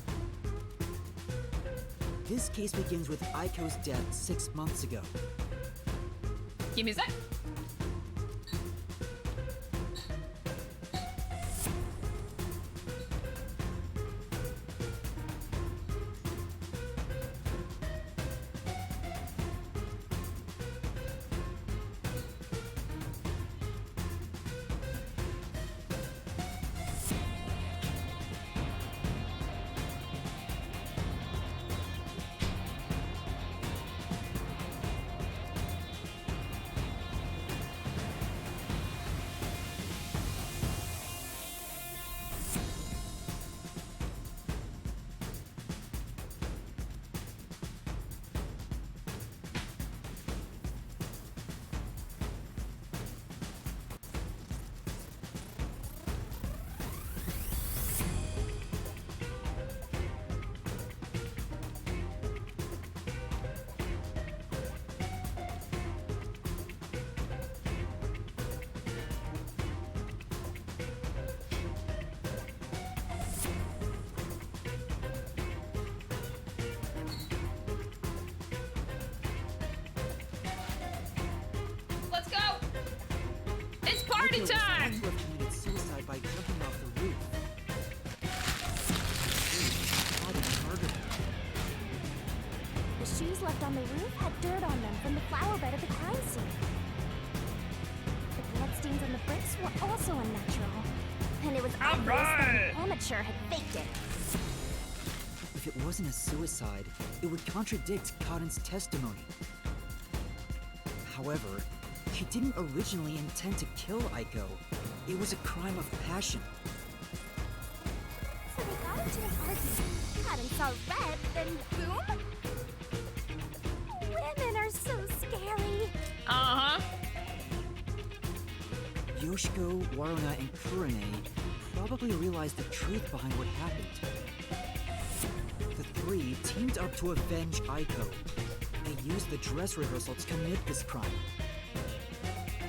Speaker 5: This case begins with Aiko's death 6 months ago.
Speaker 1: Give me a sec.
Speaker 5: had to have committed suicide by jumping off the roof. Cotton murdered her.
Speaker 9: The shoes left on the roof had dirt on them from the flower bed of the crime scene. The bloodstains on the bricks were also unnatural. And it was obvious that an amateur had faked it.
Speaker 5: If it wasn't a suicide, it would contradict Cotton's testimony. However, she didn't originally intend to kill Aiko. It was a crime of passion.
Speaker 9: So they got into an argument. Cotton saw red, then boom? Women are so scary.
Speaker 1: Uh-huh.
Speaker 5: Yoshiko, Waruna, and Kurone probably realized the truth behind what happened. The three teamed up to avenge Aiko. They used the dress rehearsal to commit this crime.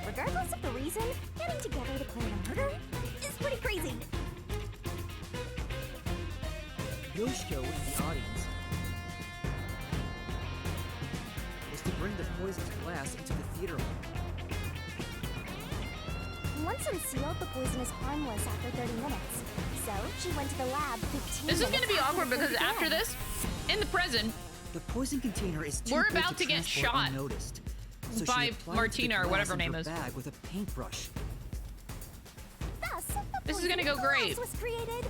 Speaker 9: Regardless of the reason, getting together to plan a murder is pretty crazy.
Speaker 5: Yoshiko in the audience was to bring the poisoned glass into the theater hall.
Speaker 9: Once unsealed, the poison is harmless after 30 minutes. So, she went to the lab 15
Speaker 1: This is
Speaker 9: minutes
Speaker 1: gonna be awkward
Speaker 9: after
Speaker 1: because after this, in the present,
Speaker 5: the poison container is too
Speaker 1: we're
Speaker 5: big
Speaker 1: about to get
Speaker 5: transport
Speaker 1: shot
Speaker 5: unnoticed. So she
Speaker 1: by
Speaker 5: applied it to
Speaker 1: Martina
Speaker 5: the
Speaker 1: or whatever
Speaker 5: glass
Speaker 1: her name
Speaker 5: in
Speaker 1: is.
Speaker 5: bag with a paintbrush.
Speaker 9: Thus, the
Speaker 1: This is
Speaker 9: poison
Speaker 1: gonna go
Speaker 9: glass
Speaker 1: great.
Speaker 9: was created.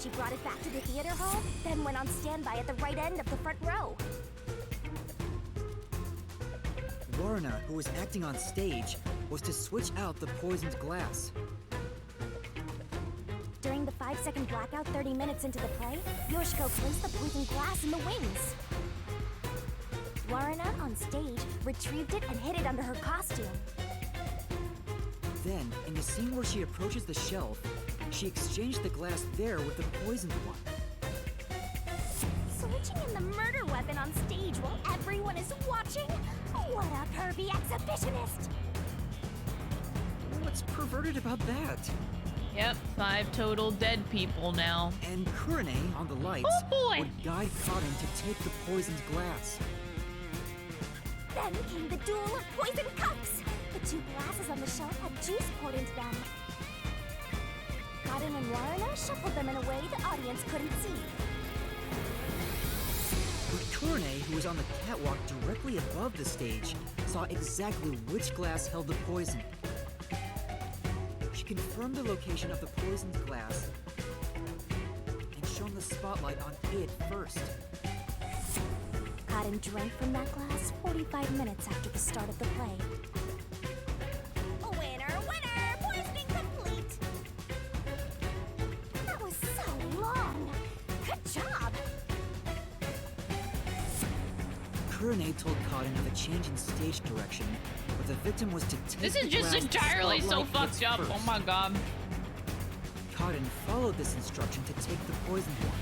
Speaker 9: She brought it back to the theater hall, then went on standby at the right end of the front row.
Speaker 5: Waruna, who was acting on stage, was to switch out the poisoned glass.
Speaker 9: During the 5-second blackout 30 minutes into the play, Yoshiko placed the poison glass in the wings. Waruna, on stage, retrieved it and hid it under her costume.
Speaker 5: Then, in the scene where she approaches the shelf, she exchanged the glass there with the poisoned one.
Speaker 9: Switching in the murder weapon on stage while everyone is watching? What a pervy exhibitionist!
Speaker 5: What's perverted about that?
Speaker 1: Yep, 5 total dead people now.
Speaker 5: And Kurone, on the lights,
Speaker 1: Oh boy!
Speaker 5: would guide Cotton to take the poisoned glass.
Speaker 9: Then came the duel of poison cups! The 2 glasses on the shelf had juice poured into them. Cotton and Waruna shuffled them in a way the audience couldn't see.
Speaker 5: But Kurone, who was on the catwalk directly above the stage, saw exactly which glass held the poison. She confirmed the location of the poisoned glass and shone the spotlight on it first.
Speaker 9: Cotton drank from that glass 45 minutes after the start of the play. Winner, winner! Poisoning complete! That was so long! Good job!
Speaker 5: Kurone told Cotton of a change in stage direction, but the victim was to take
Speaker 1: This
Speaker 5: the
Speaker 1: is just
Speaker 5: glass
Speaker 1: entirely so
Speaker 5: spotlight
Speaker 1: fucked up.
Speaker 5: first.
Speaker 1: Oh my god.
Speaker 5: Cotton followed this instruction to take the poisoned one.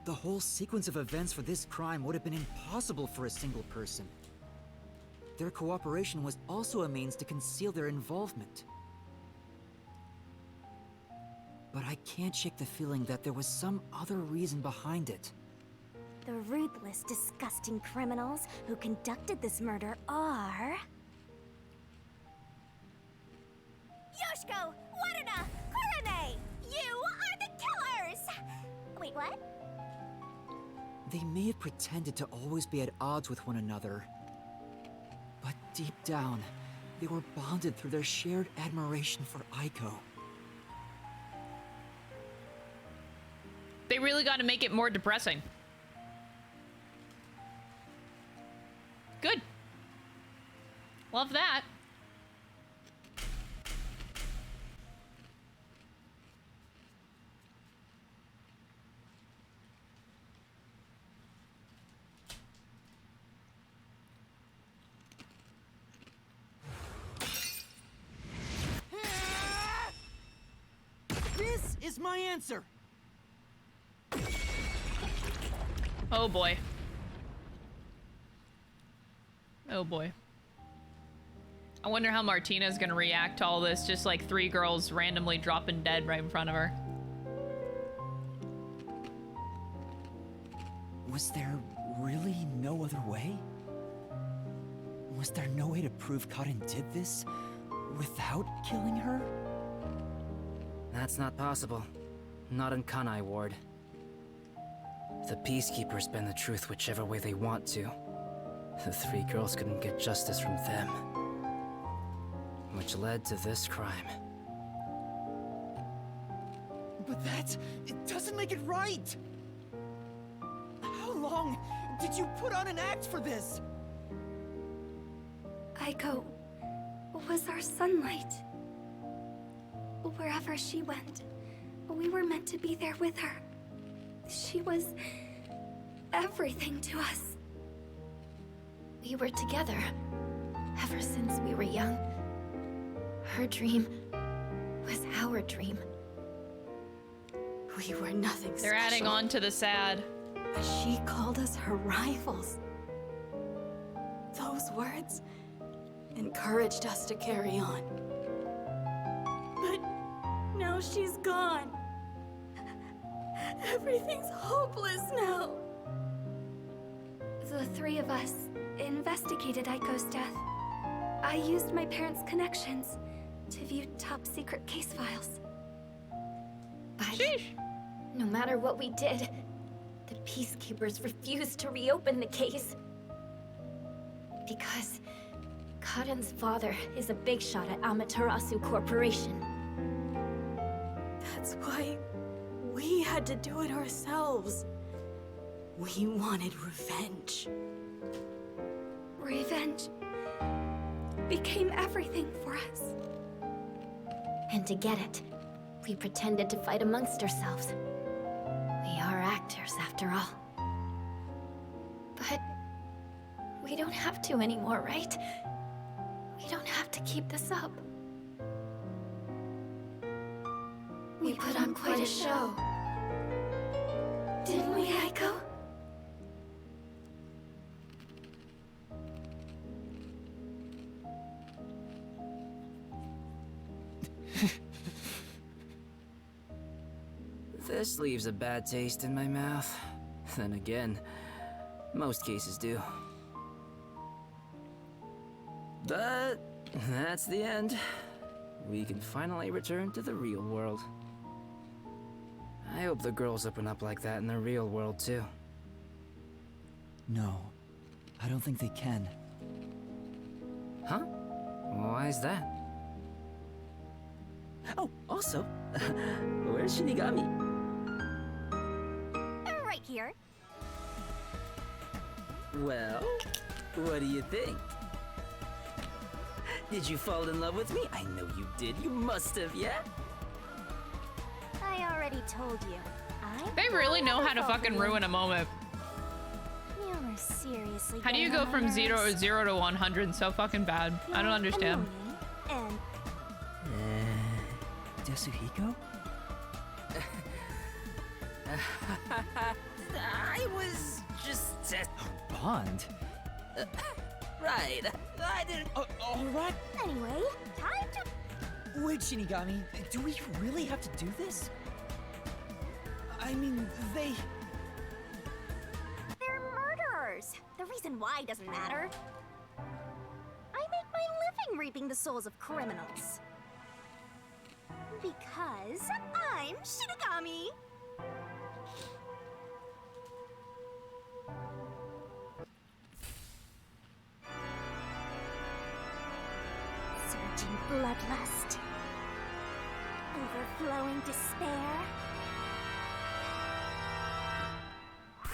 Speaker 5: The whole sequence of events for this crime would have been impossible for a single person. Their cooperation was also a means to conceal their involvement. But I can't shake the feeling that there was some other reason behind it.
Speaker 9: The ruthless, disgusting criminals who conducted this murder are... Yoshiko! Waruna! Kurone! You are the killers! Wait, what?
Speaker 5: They may have pretended to always be at odds with one another, but deep down, they were bonded through their shared admiration for Aiko.
Speaker 1: They really got to make it more depressing. Good. Love that.
Speaker 5: This is my answer!
Speaker 1: Oh boy. Oh boy. I wonder how Martina's gonna react to all this, just like 3 girls randomly dropping dead right in front of her.
Speaker 5: Was there really no other way? Was there no way to prove Cotton did this without killing her?
Speaker 4: That's not possible. Not in Kanai Ward. The Peacekeepers bend the truth whichever way they want to. The three girls couldn't get justice from them. Which led to this crime.
Speaker 5: But it doesn't make it right! How long did you put on an act for this?
Speaker 2: Aiko was our sunlight. Wherever she went, we were meant to be there with her. She was everything to us. We were together ever since we were young. Her dream was our dream. We were nothing special.
Speaker 1: They're adding on to the sad.
Speaker 8: But she called us her rivals. Those words encouraged us to carry on. But now she's gone. Everything's hopeless now.
Speaker 2: The three of us investigated Aiko's death. I used my parents' connections to view top-secret case files. But no matter what we did, the Peacekeepers refused to reopen the case. Because Cotton's father is a big shot at Amaterasu Corporation.
Speaker 8: That's why we had to do it ourselves. We wanted revenge.
Speaker 2: Revenge became everything for us.
Speaker 9: And to get it, we pretended to fight amongst ourselves. We are actors, after all.
Speaker 2: But we don't have to anymore, right? We don't have to keep this up. We put on quite a show. Didn't we, Aiko?
Speaker 4: This leaves a bad taste in my mouth. Then again, most cases do. But that's the end. We can finally return to the real world. I hope the girls open up like that in the real world too.
Speaker 5: No, I don't think they can.
Speaker 4: Huh? Why is that?
Speaker 10: Oh, also, where's Shinigami?
Speaker 9: Right here.
Speaker 10: Well, what do you think? Did you fall in love with me? I know you did. You must have, yeah?
Speaker 9: I already told you.
Speaker 1: They really know how to fucking ruin a moment.
Speaker 9: You're seriously.
Speaker 1: How do you go from 0 to 100 so fucking bad? I don't understand.
Speaker 9: And
Speaker 5: Yasuhiko?
Speaker 10: I was just...
Speaker 5: Bond?
Speaker 10: Right. I didn't...
Speaker 5: Alright.
Speaker 9: Anyway, time to...
Speaker 5: Wait, Shinigami, do we really have to do this? I mean,
Speaker 9: They're murderers. The reason why doesn't matter. I make my living reaping the souls of criminals. Because I'm Shinigami. Surging bloodlust. Overflowing despair.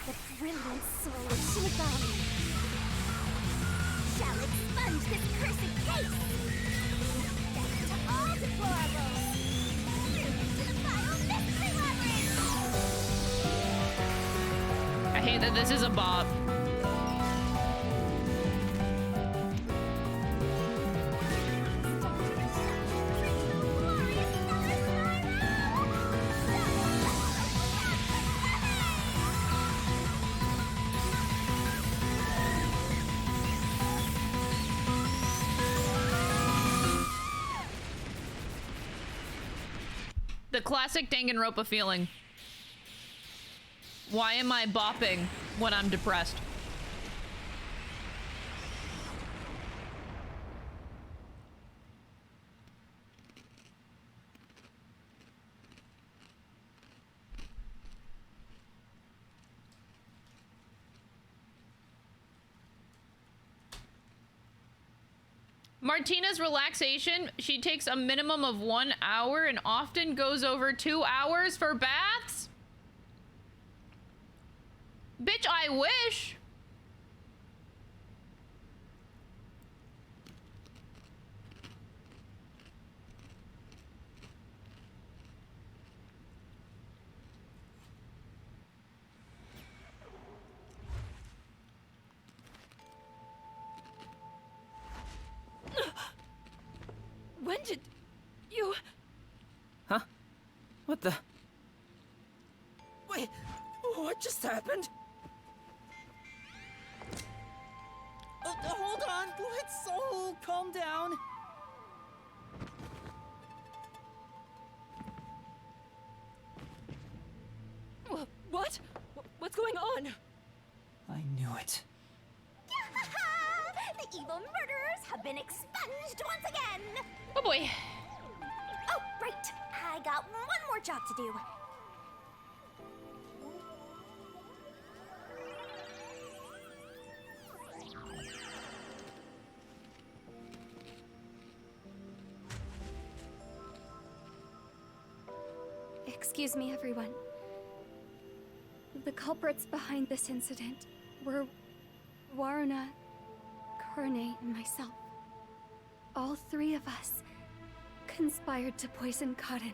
Speaker 9: The brilliant soul of Shinigami shall expunge this cursed case. Death to all deplorables. To the final mystery labyrinth.
Speaker 1: I hate that this is a bop. The classic Danganronpa feeling. Why am I bopping when I'm depressed? Martina's relaxation, she takes a minimum of 1 hour and often goes over 2 hours for baths? Bitch, I wish.
Speaker 6: When did you...
Speaker 10: Huh? What the... Wait, what just happened?
Speaker 5: Hold on, let's all calm down.
Speaker 6: What? What's going on?
Speaker 5: I knew it.
Speaker 9: The evil murderers have been expunged once again!
Speaker 1: Oh boy.
Speaker 9: Oh, right. I got one more job to do.
Speaker 2: Excuse me, everyone. The culprits behind this incident were Waruna, Kurne, and myself. All three of us conspired to poison Cotton.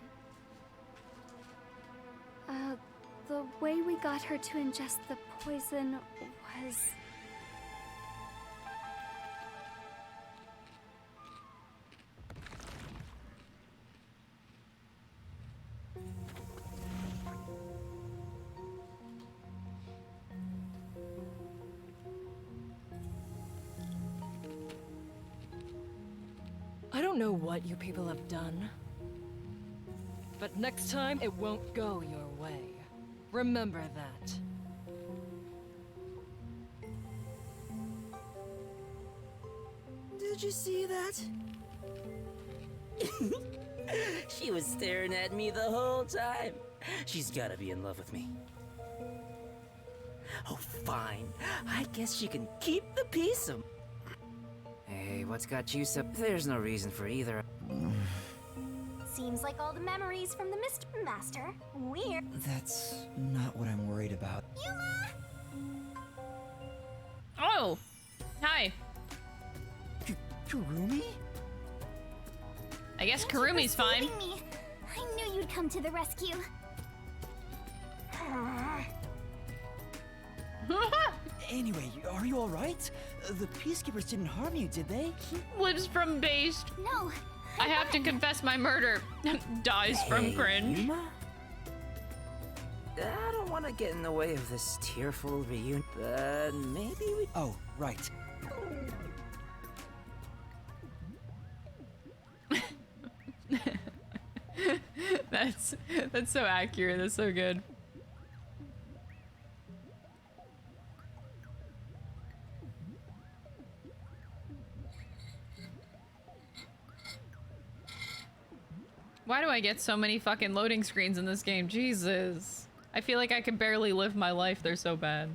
Speaker 2: The way we got her to ingest the poison was...
Speaker 6: I don't know what you people have done, but next time it won't go your way. Remember that.
Speaker 10: Did you see that? She was staring at me the whole time. She's gotta be in love with me. Oh, fine. I guess she can keep the peace. Hey, what's got you so... There's no reason for either.
Speaker 9: Seems like all the memories from the Mist Master. Weird.
Speaker 5: That's not what I'm worried about.
Speaker 9: Yuma!
Speaker 1: Oh, hi.
Speaker 5: Kurumi?
Speaker 1: I guess
Speaker 9: Thank you for
Speaker 1: Kurumi's fine.
Speaker 9: saving me. I knew you'd come to the rescue.
Speaker 5: Anyway, are you alright? The Peacekeepers didn't harm you, did they?
Speaker 1: Lives from based.
Speaker 9: No.
Speaker 1: I have to confess my murder. Dies from cringe.
Speaker 10: Yuma? I don't want to get in the way of this tearful reunion, but maybe we...
Speaker 5: Oh, right.
Speaker 1: That's so accurate. That's so good. Why do I get so many fucking loading screens in this game? Jesus. I feel like I can barely live my life. They're so bad.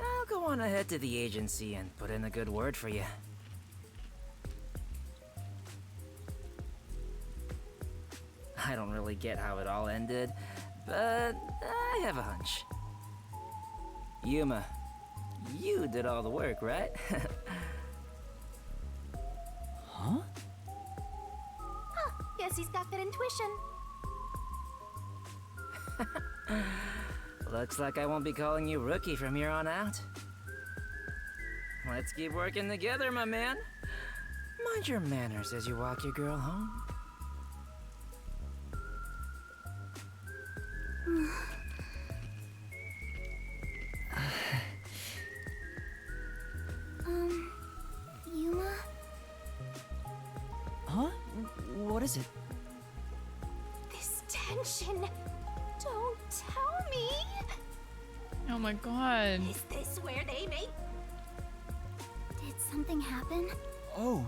Speaker 10: I'll go on ahead to the agency and put in a good word for you. I don't really get how it all ended, but I have a hunch. Yuma, you did all the work, right?
Speaker 5: Huh?
Speaker 9: Huh, guess he's got good intuition.
Speaker 10: Looks like I won't be calling you Rookie from here on out. Let's keep working together, my man. Mind your manners as you walk your girl home.
Speaker 9: Yuma?
Speaker 5: Huh? What is it?
Speaker 9: This tension. Don't tell me.
Speaker 1: Oh my god.
Speaker 9: Is this where they make... Did something happen?
Speaker 5: Oh.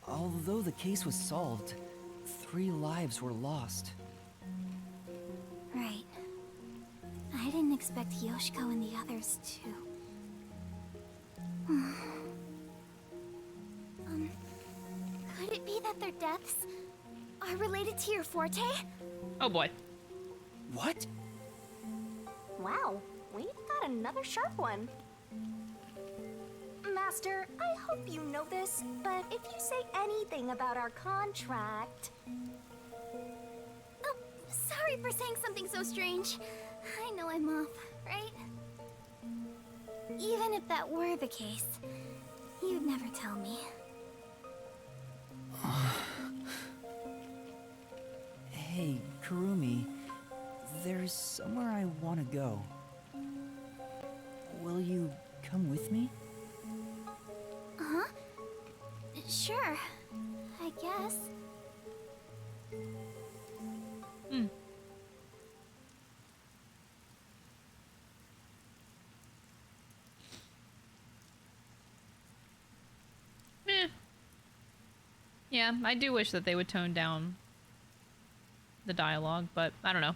Speaker 5: Although the case was solved, 3 lives were lost.
Speaker 2: Right. I didn't expect Yoshiko and the others to. Could it be that their deaths are related to your forte?
Speaker 1: Oh boy.
Speaker 5: What?
Speaker 9: Wow, we got another sharp one. Master, I hope you know this, but if you say anything about our contract...
Speaker 2: Oh, sorry for saying something so strange. I know I'm off, right? Even if that were the case, you'd never tell me.
Speaker 5: Hey, Kurumi, there's somewhere I want to go. Will you come with me?
Speaker 2: Huh? Sure, I guess.
Speaker 1: Eh. Yeah, I do wish that they would tone down the dialogue, but I don't know.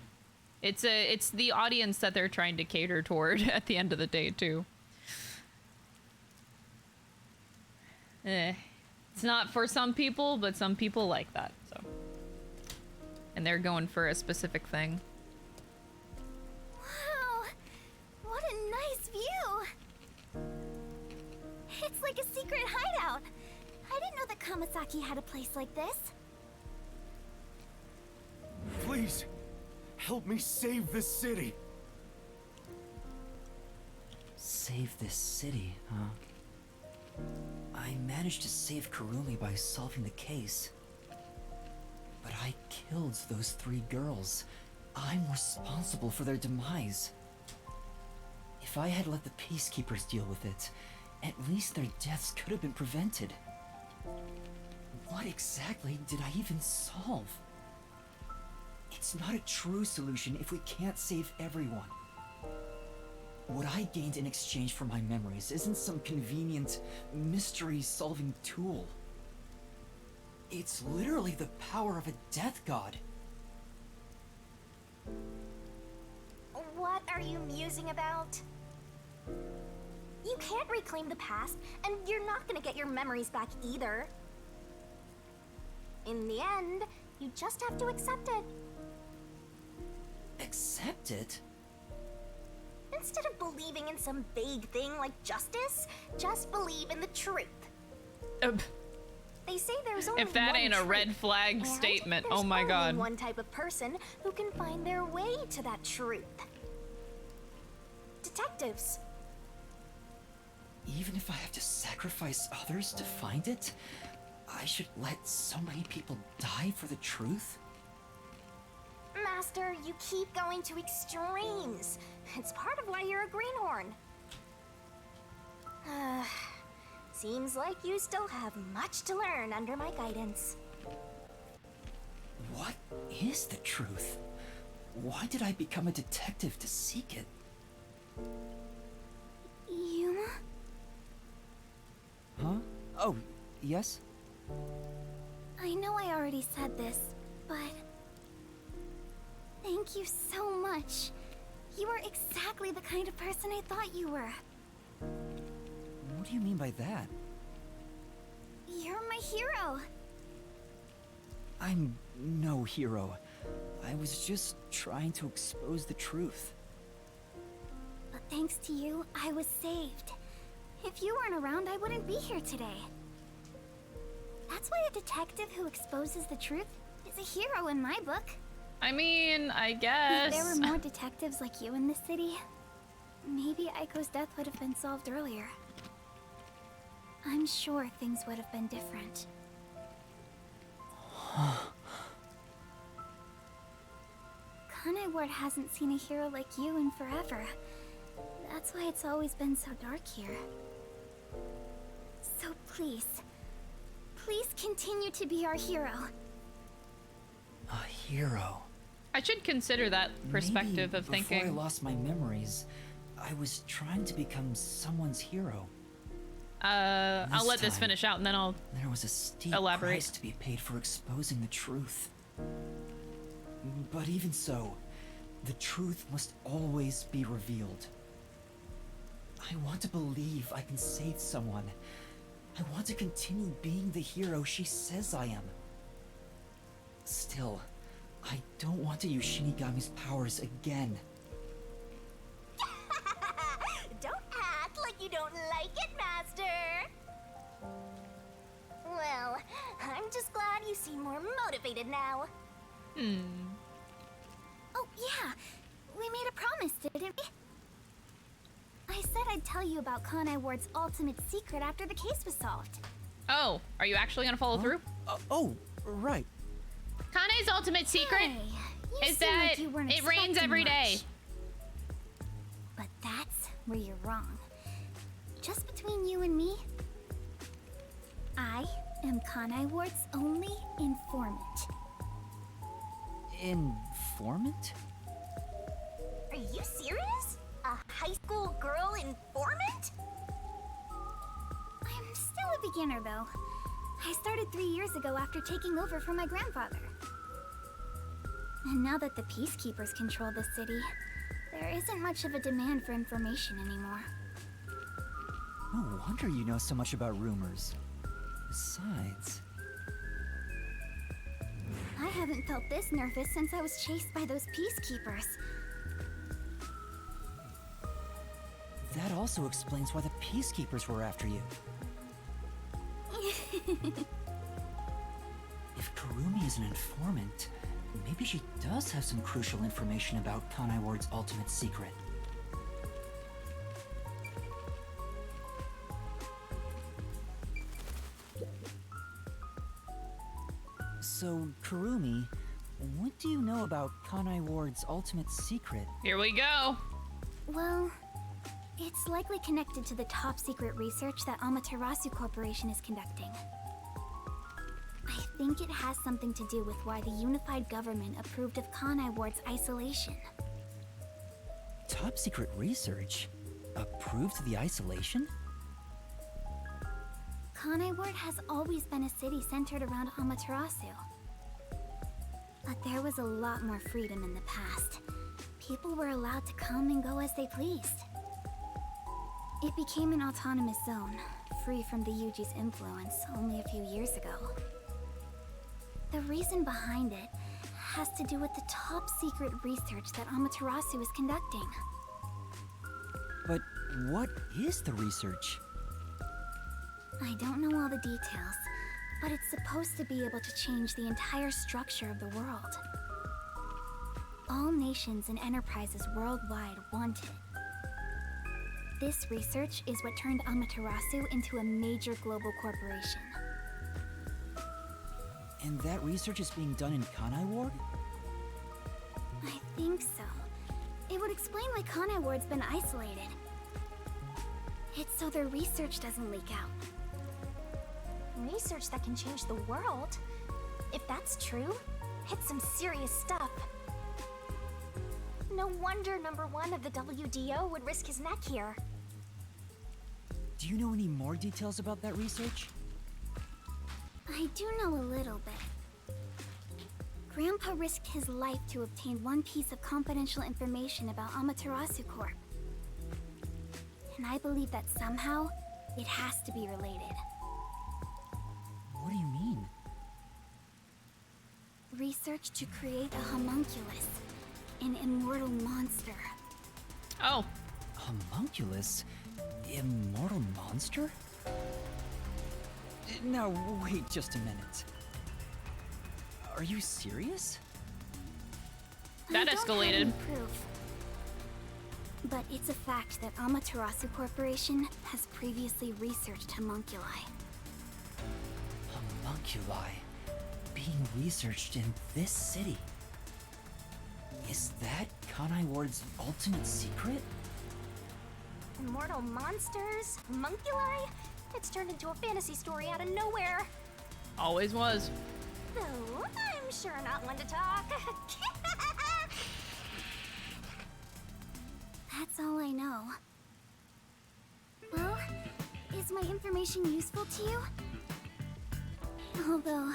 Speaker 1: It's the audience that they're trying to cater toward at the end of the day too. It's not for some people, but some people like that, so. And they're going for a specific thing.
Speaker 2: Wow, what a nice view! It's like a secret hideout. I didn't know that Kamasaki had a place like this.
Speaker 11: Please, help me save this city.
Speaker 5: Save this city, huh? I managed to save Kurumi by solving the case. But I killed those 3 girls. I'm responsible for their demise. If I had let the peacekeepers deal with it, at least their deaths could have been prevented. What exactly did I even solve? It's not a true solution if we can't save everyone. What I gained in exchange for my memories isn't some convenient, mystery-solving tool. It's literally the power of a death god.
Speaker 9: What are you musing about? You can't reclaim the past, and you're not gonna get your memories back either. In the end, you just have to accept it.
Speaker 5: Accept it?
Speaker 9: Instead of believing in some vague thing like justice, just believe in the truth. They say there's only
Speaker 1: If that
Speaker 9: one
Speaker 1: ain't a
Speaker 9: truth,
Speaker 1: red flag
Speaker 9: and
Speaker 1: statement,
Speaker 9: there's
Speaker 1: oh my
Speaker 9: only
Speaker 1: god.
Speaker 9: one type of person who can find their way to that truth. Detectives.
Speaker 5: Even if I have to sacrifice others to find it, I should let so many people die for the truth?
Speaker 9: Master, you keep going to extremes. It's part of why you're a greenhorn. Seems like you still have much to learn under my guidance.
Speaker 5: What is the truth? Why did I become a detective to seek it?
Speaker 2: Yuma?
Speaker 5: Huh? Oh, yes?
Speaker 2: I know I already said this, but... thank you so much. You are exactly the kind of person I thought you were.
Speaker 5: What do you mean by that?
Speaker 2: You're my hero.
Speaker 5: I'm no hero. I was just trying to expose the truth.
Speaker 2: But thanks to you, I was saved. If you weren't around, I wouldn't be here today. That's why a detective who exposes the truth is a hero in my book.
Speaker 1: I mean, I guess.
Speaker 2: If there were more detectives like you in the city, maybe Aiko's death would have been solved earlier. I'm sure things would have been different. Kanai Ward hasn't seen a hero like you in forever. That's why it's always been so dark here. So please, please continue to be our hero.
Speaker 5: A hero.
Speaker 1: I should consider that perspective
Speaker 5: Maybe
Speaker 1: of thinking.
Speaker 5: before I lost my memories, I was trying to become someone's hero.
Speaker 1: I'll let this
Speaker 5: time,
Speaker 1: finish out and then I'll
Speaker 5: There was a steep
Speaker 1: elaborate.
Speaker 5: price to be paid for exposing the truth. But even so, the truth must always be revealed. I want to believe I can save someone. I want to continue being the hero she says I am. Still, I don't want to use Shinigami's powers again.
Speaker 9: Don't act like you don't like it, Master! Well, I'm just glad you seem more motivated now. Oh, yeah. We made a promise, didn't we? I said I'd tell you about Kanai Ward's ultimate secret after the case was solved.
Speaker 1: Oh, are you actually gonna follow through?
Speaker 5: Oh, right.
Speaker 1: Kanai's ultimate secret
Speaker 9: Hey,
Speaker 1: is that
Speaker 9: like you weren't
Speaker 1: it rains
Speaker 9: expecting
Speaker 1: every day.
Speaker 9: much. But that's where you're wrong. Just between you and me, I am Kanai Ward's only informant.
Speaker 5: Informant?
Speaker 9: Are you serious? A high school girl informant? I'm still a beginner, though. I started 3 years ago after taking over from my grandfather. And now that the Peacekeepers control the city, there isn't much of a demand for information anymore.
Speaker 5: No wonder you know so much about rumors. Besides...
Speaker 9: I haven't felt this nervous since I was chased by those Peacekeepers.
Speaker 5: That also explains why the Peacekeepers were after you. If Kurumi is an informant, maybe she does have some crucial information about Kanai Ward's ultimate secret. So, Kurumi, what do you know about Kanai Ward's ultimate secret?
Speaker 1: Here we go.
Speaker 9: Well, it's likely connected to the top secret research that Amaterasu Corporation is conducting. I think it has something to do with why the unified government approved of Kanai Ward's isolation.
Speaker 5: Top secret research? Approved the isolation?
Speaker 9: Kanai Ward has always been a city centered around Amaterasu. But there was a lot more freedom in the past. People were allowed to come and go as they pleased. It became an autonomous zone, free from the Yuji's influence only a few years ago. The reason behind it has to do with the top secret research that Amaterasu is conducting.
Speaker 5: But what is the research?
Speaker 9: I don't know all the details, but it's supposed to be able to change the entire structure of the world. All nations and enterprises worldwide want it. This research is what turned Amaterasu into a major global corporation.
Speaker 5: And that research is being done in Kanai Ward?
Speaker 9: I think so. It would explain why Kanai Ward's been isolated. It's so their research doesn't leak out. Research that can change the world? If that's true, it's some serious stuff. No wonder number one of the WDO would risk his neck here.
Speaker 5: Do you know any more details about that research?
Speaker 9: I do know a little bit. Grandpa risked his life to obtain one piece of confidential information about Amaterasu Corp. And I believe that somehow, it has to be related.
Speaker 5: What do you mean?
Speaker 9: Research to create a homunculus, an immortal monster.
Speaker 1: Oh.
Speaker 5: Homunculus? Immortal monster? Now, wait just a minute. Are you serious?
Speaker 1: That
Speaker 9: I don't have
Speaker 1: escalated.
Speaker 9: any proof. But it's a fact that Amaterasu Corporation has previously researched homunculi.
Speaker 5: Homunculi being researched in this city. Is that Kanai Ward's ultimate secret?
Speaker 9: Immortal monsters? Homunculi? It's turned into a fantasy story out of nowhere.
Speaker 1: Always was.
Speaker 9: Though, I'm sure not one to talk. That's all I know. Well, is my information useful to you? Although,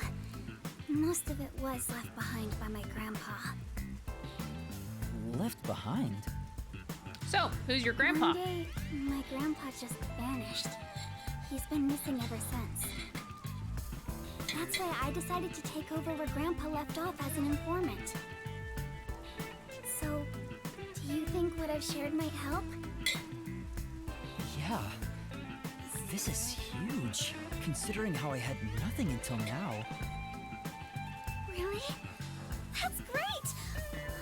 Speaker 9: Most of it was left behind by my grandpa.
Speaker 5: Left behind?
Speaker 1: So, who's your grandpa?
Speaker 9: One day, my grandpa just vanished. He's been missing ever since. That's why I decided to take over where Grandpa left off as an informant. So, do you think what I've shared might help?
Speaker 5: Yeah. This is huge, considering how I had nothing until now.
Speaker 9: Really? That's great!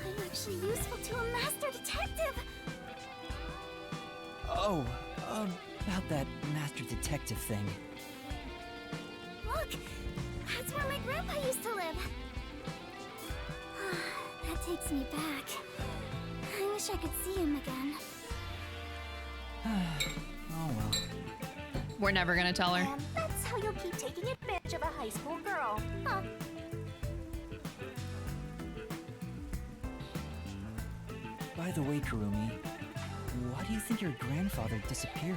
Speaker 9: I'm actually useful to a master detective!
Speaker 5: Oh, about that master detective thing.
Speaker 9: Look! That's where my grandpa used to live. That takes me back. I wish I could see him again.
Speaker 5: Oh well.
Speaker 1: We're never gonna tell her.
Speaker 12: And that's how you'll keep taking advantage of a high school girl, huh?
Speaker 5: By the way, Kurumi, why do you think your grandfather disappeared?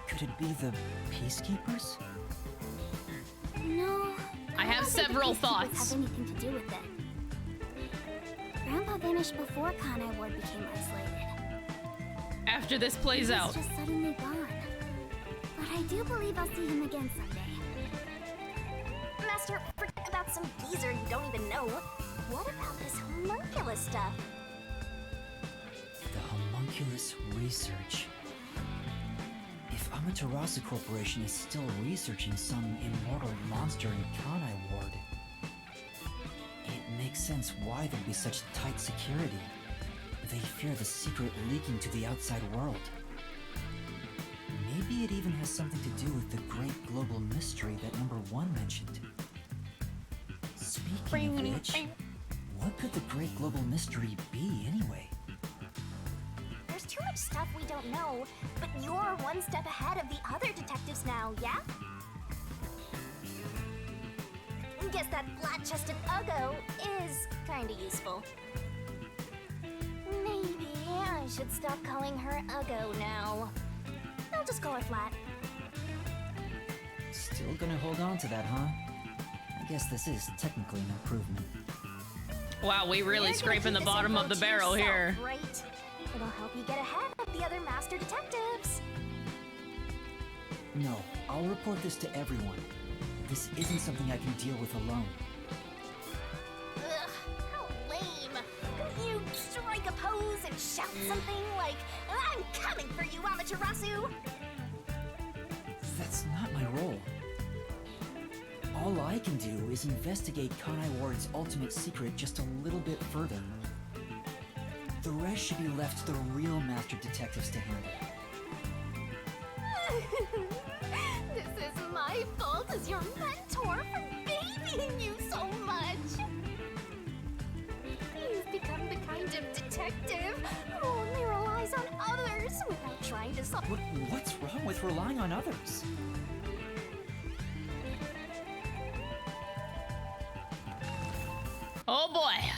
Speaker 5: Could it be the Peacekeepers?
Speaker 9: No.
Speaker 1: I have
Speaker 9: don't think the
Speaker 1: several
Speaker 9: Peacekeepers
Speaker 1: thoughts.
Speaker 9: have anything to do with it. Grandpa vanished before Kanai Ward became isolated.
Speaker 1: After this plays out.
Speaker 9: He's just suddenly gone. But I do believe I'll see him again someday.
Speaker 12: Master, forget about some geezer you don't even know. What about this homunculus stuff?
Speaker 5: The homunculus research. If Amaterasu Corporation is still researching some immortal monster in Kanai Ward, it makes sense why there'd be such tight security. They fear the secret leaking to the outside world. Maybe it even has something to do with the great global mystery that number 1 mentioned. Speaking of which, what could the great global mystery be anyway?
Speaker 12: There's too much stuff we don't know, but you're one step ahead of the other detectives now, yeah? Guess that flat-chested Uggo is kinda useful. Maybe I should stop calling her Uggo now. I'll just call her Flat.
Speaker 5: Still gonna hold on to that, huh? I guess this is technically an improvement.
Speaker 1: Wow, we really scraping the bottom of the barrel here.
Speaker 12: Right? It'll help you get ahead of the other master detectives.
Speaker 5: No, I'll report this to everyone. This isn't something I can deal with alone.
Speaker 12: Ugh, how lame. Couldn't you strike a pose and shout something like, "I'm coming for you, Amaterasu"?
Speaker 5: That's not my role. All I can do is investigate Kanai Ward's ultimate secret just a little bit further. The rest should be left to the real master detectives to handle.
Speaker 12: This is my fault as your mentor for babying you so much. You've become the kind of detective who only relies on others without trying to solve.
Speaker 5: What's wrong with relying on others?
Speaker 1: Oh boy.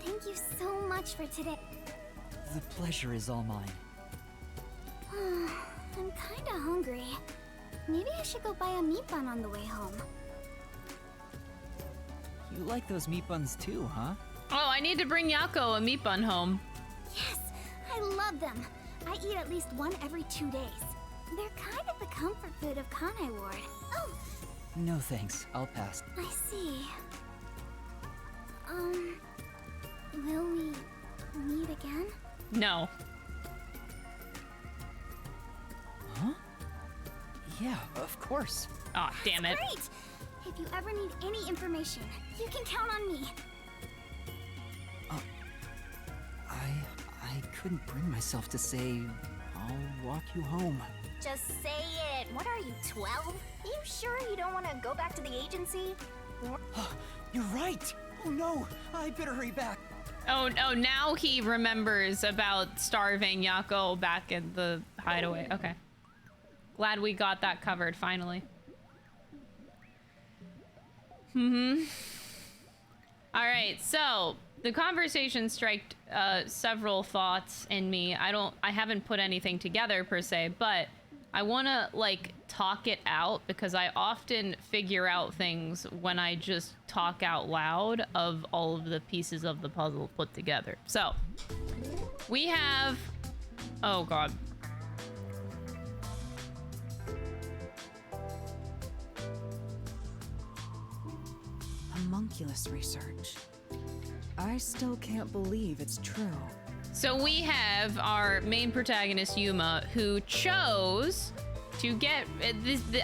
Speaker 9: Thank you so much for today.
Speaker 5: The pleasure is all mine.
Speaker 9: I'm kinda hungry. Maybe I should go buy a meat bun on the way home.
Speaker 5: You like those meat buns too, huh?
Speaker 1: Oh, I need to bring Yako a meat bun home.
Speaker 9: Yes, I love them. I eat at least one every 2 days. They're kind of the comfort food of Kanai Ward. Oh,
Speaker 5: No thanks, I'll pass.
Speaker 9: I see. Will we meet again?
Speaker 1: No.
Speaker 5: Huh? Yeah, of course.
Speaker 1: Aw, damn it.
Speaker 9: Great! If you ever need any information, you can count on me.
Speaker 5: I couldn't bring myself to say, I'll walk you home.
Speaker 12: Just say it. What are you, 12? You sure you don't want to go back to the agency?
Speaker 5: You're right! Oh no, I better hurry back.
Speaker 1: Oh, now he remembers about starving Yako back in the hideaway. Okay. Glad we got that covered, finally. Alright, so the conversation striked several thoughts in me. I haven't put anything together per se, but I want to, like, talk it out, because I often figure out things when I just talk out loud of all of the pieces of the puzzle put together. So, we have... Oh, God.
Speaker 8: Homunculus research. I still can't believe it's true.
Speaker 1: So we have our main protagonist, Yuma, who chose to get...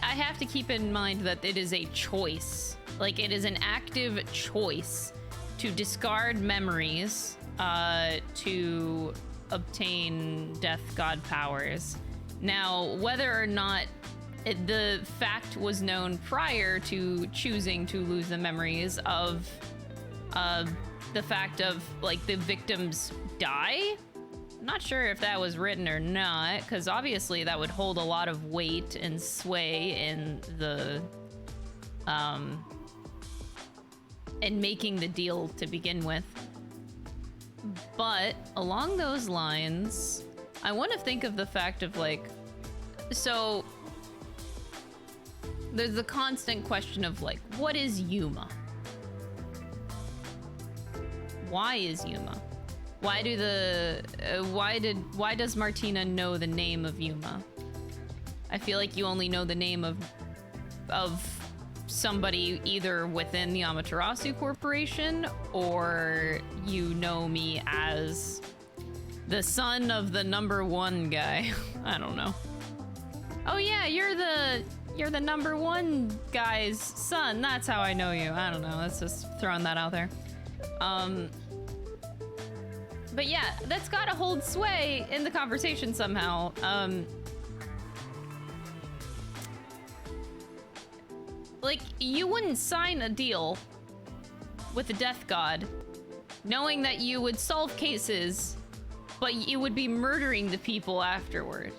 Speaker 1: I have to keep in mind that it is a choice. Like, it is an active choice to discard memories to obtain death god powers. Now, whether or not the fact was known prior to choosing to lose the memories of the fact of, like, the victims die, I'm not sure if that was written or not, because obviously that would hold a lot of weight and sway in the in making the deal to begin with. But along those lines, I want to think of the fact of, like, so there's the constant question of, like, what is Yuma? Why is Yuma? Why do why does Martina know the name of Yuma? I feel like you only know the name of somebody either within the Amaterasu Corporation, or you know me as the son of the #1 guy. I don't know. Oh yeah, you're the #1 guy's son. That's how I know you. I don't know. Let's just throwing that out there. But yeah, that's gotta hold sway in the conversation somehow. Like, you wouldn't sign a deal with the Death God knowing that you would solve cases, but you would be murdering the people afterward.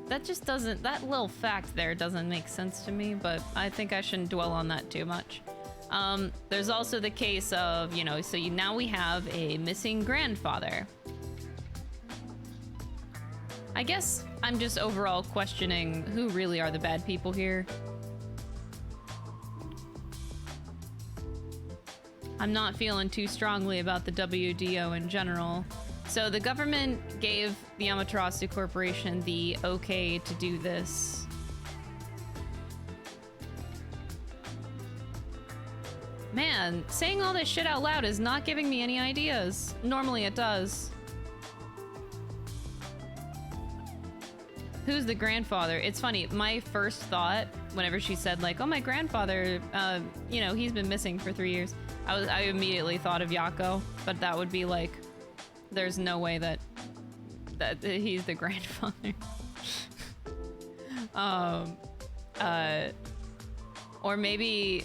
Speaker 1: That just doesn't, that little fact there doesn't make sense to me, but I think I shouldn't dwell on that too much. There's also the case of, you know, so now we have a missing grandfather. I guess I'm just overall questioning who really are the bad people here. I'm not feeling too strongly about the WDO in general. So the government gave the Amaterasu Corporation the okay to do this. Man, saying all this shit out loud is not giving me any ideas. Normally it does. Who's the grandfather? It's funny, my first thought, whenever she said, like, oh, my grandfather, you know, he's been missing for 3 years, I immediately thought of Yako, but that would be like, there's no way that he's the grandfather. Or maybe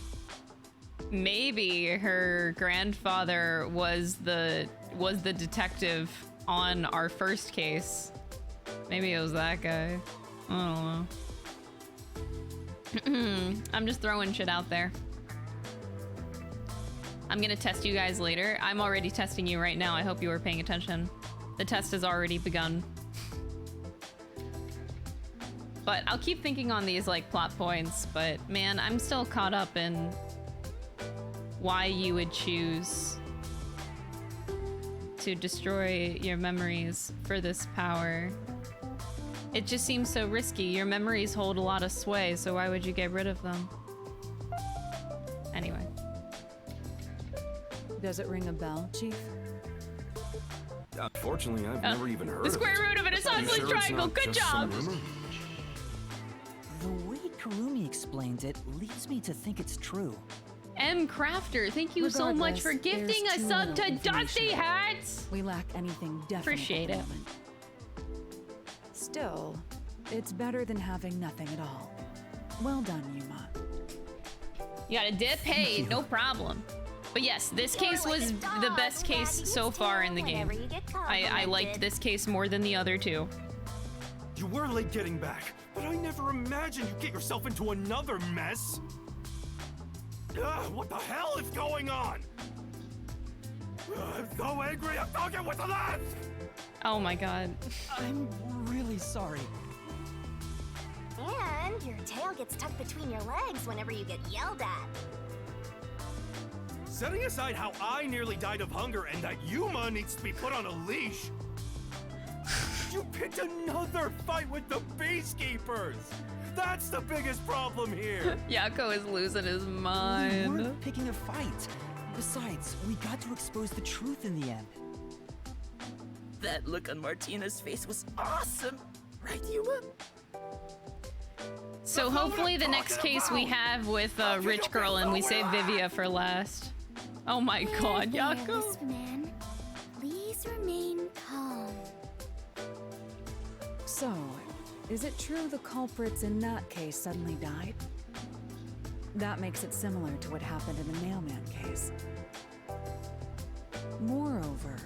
Speaker 1: her grandfather was the detective on our first case. Maybe it was that guy. I don't know. I'm just throwing shit out there. I'm gonna test you guys later. I'm already testing you right now. I hope you were paying attention. The test has already begun. But I'll keep thinking on these, like, plot points, but man, I'm still caught up in why you would choose to destroy your memories for this power. It just seems so risky. Your memories hold a lot of sway, so why would you get rid of them? Anyway.
Speaker 8: Does it ring a bell, Chief?
Speaker 11: Unfortunately, I've never even heard
Speaker 1: the square
Speaker 11: of it.
Speaker 1: root of an isosceles triangle. Good job.
Speaker 5: The way Kurumi explains it leads me to think it's true.
Speaker 1: M. Crafter, thank you so much for gifting a sub to Dusty Hats.
Speaker 8: We lack anything definite.
Speaker 1: Appreciate it.
Speaker 8: Still, it's better than having nothing at all. Well done, Yuma.
Speaker 1: You got a dip? Hey, no problem. But yes, this case was the best case so far in the game. I liked this case more than the other two.
Speaker 11: You were late getting back, but I never imagined you'd get yourself into another mess. What the hell is going on? I'm so angry, I'm talking with the left!
Speaker 1: Oh my god.
Speaker 5: I'm really sorry.
Speaker 12: And your tail gets tucked between your legs whenever you get yelled at.
Speaker 11: Setting aside how I nearly died of hunger and that Yuma needs to be put on a leash, you picked another fight with the Peacekeepers! That's the biggest problem here!
Speaker 1: Yako is losing his
Speaker 5: We
Speaker 1: mind.
Speaker 5: weren't picking a fight. Besides, we got to expose the truth in the end.
Speaker 10: That look on Martina's face was awesome! Right, Yuma?
Speaker 1: So hopefully the next case we have with Rich Girl and we save Vivia for last. Oh my god,
Speaker 9: There,
Speaker 1: Yako.
Speaker 9: Wisp Man. Please remain calm.
Speaker 8: So, is it true the culprits in that case suddenly died? That makes it similar to what happened in the mailman case. Moreover,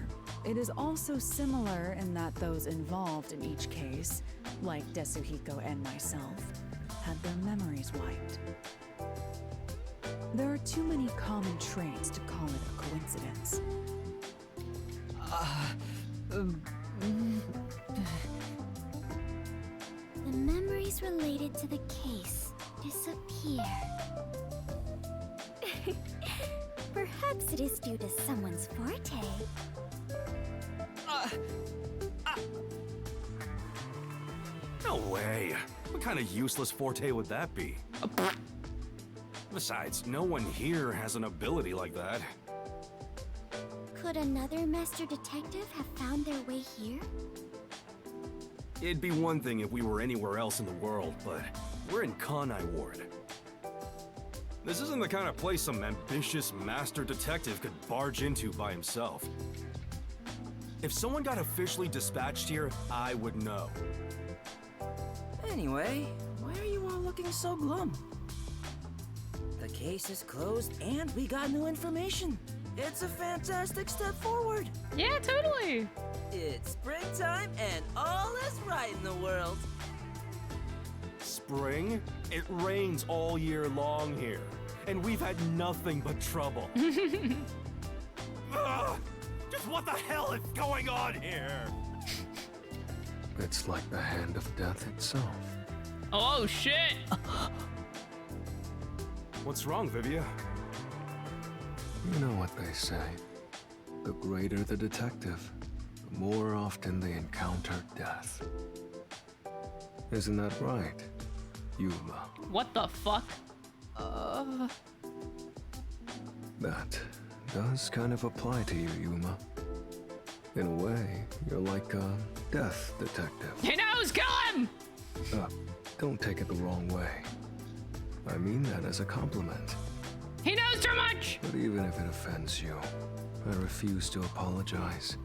Speaker 8: it is also similar in that those involved in each case, like Desuhiko and myself, had their memories wiped. There are too many common traits to call it a coincidence.
Speaker 9: The memories related to the case disappear. Perhaps it is due to someone's forte.
Speaker 11: No way. What kind of useless forte would that be? Besides, no one here has an ability like that.
Speaker 9: Could another master detective have found their way here?
Speaker 11: It'd be one thing if we were anywhere else in the world, but we're in Kanai Ward. This isn't the kind of place some ambitious master detective could barge into by himself. If someone got officially dispatched here, I would know.
Speaker 10: Anyway, why are you all looking so glum? The case is closed and we got new information. It's a fantastic step forward.
Speaker 1: Yeah, totally.
Speaker 10: It's springtime and all is right in the world.
Speaker 11: Spring? It rains all year long here, and we've had nothing but trouble. Ugh, just what the hell is going on here?
Speaker 13: It's like the hand of death itself.
Speaker 1: Oh shit!
Speaker 11: What's wrong, Vivia?
Speaker 13: You know what they say. The greater the detective, the more often they encounter death. Isn't that right, Yuma?
Speaker 1: What the fuck?
Speaker 13: That does kind of apply to you, Yuma. In a way, you're like a death detective.
Speaker 1: He knows, kill him!
Speaker 13: Don't take it the wrong way. I mean that as a compliment.
Speaker 1: He knows too much!
Speaker 13: But even if it offends you, I refuse to apologize.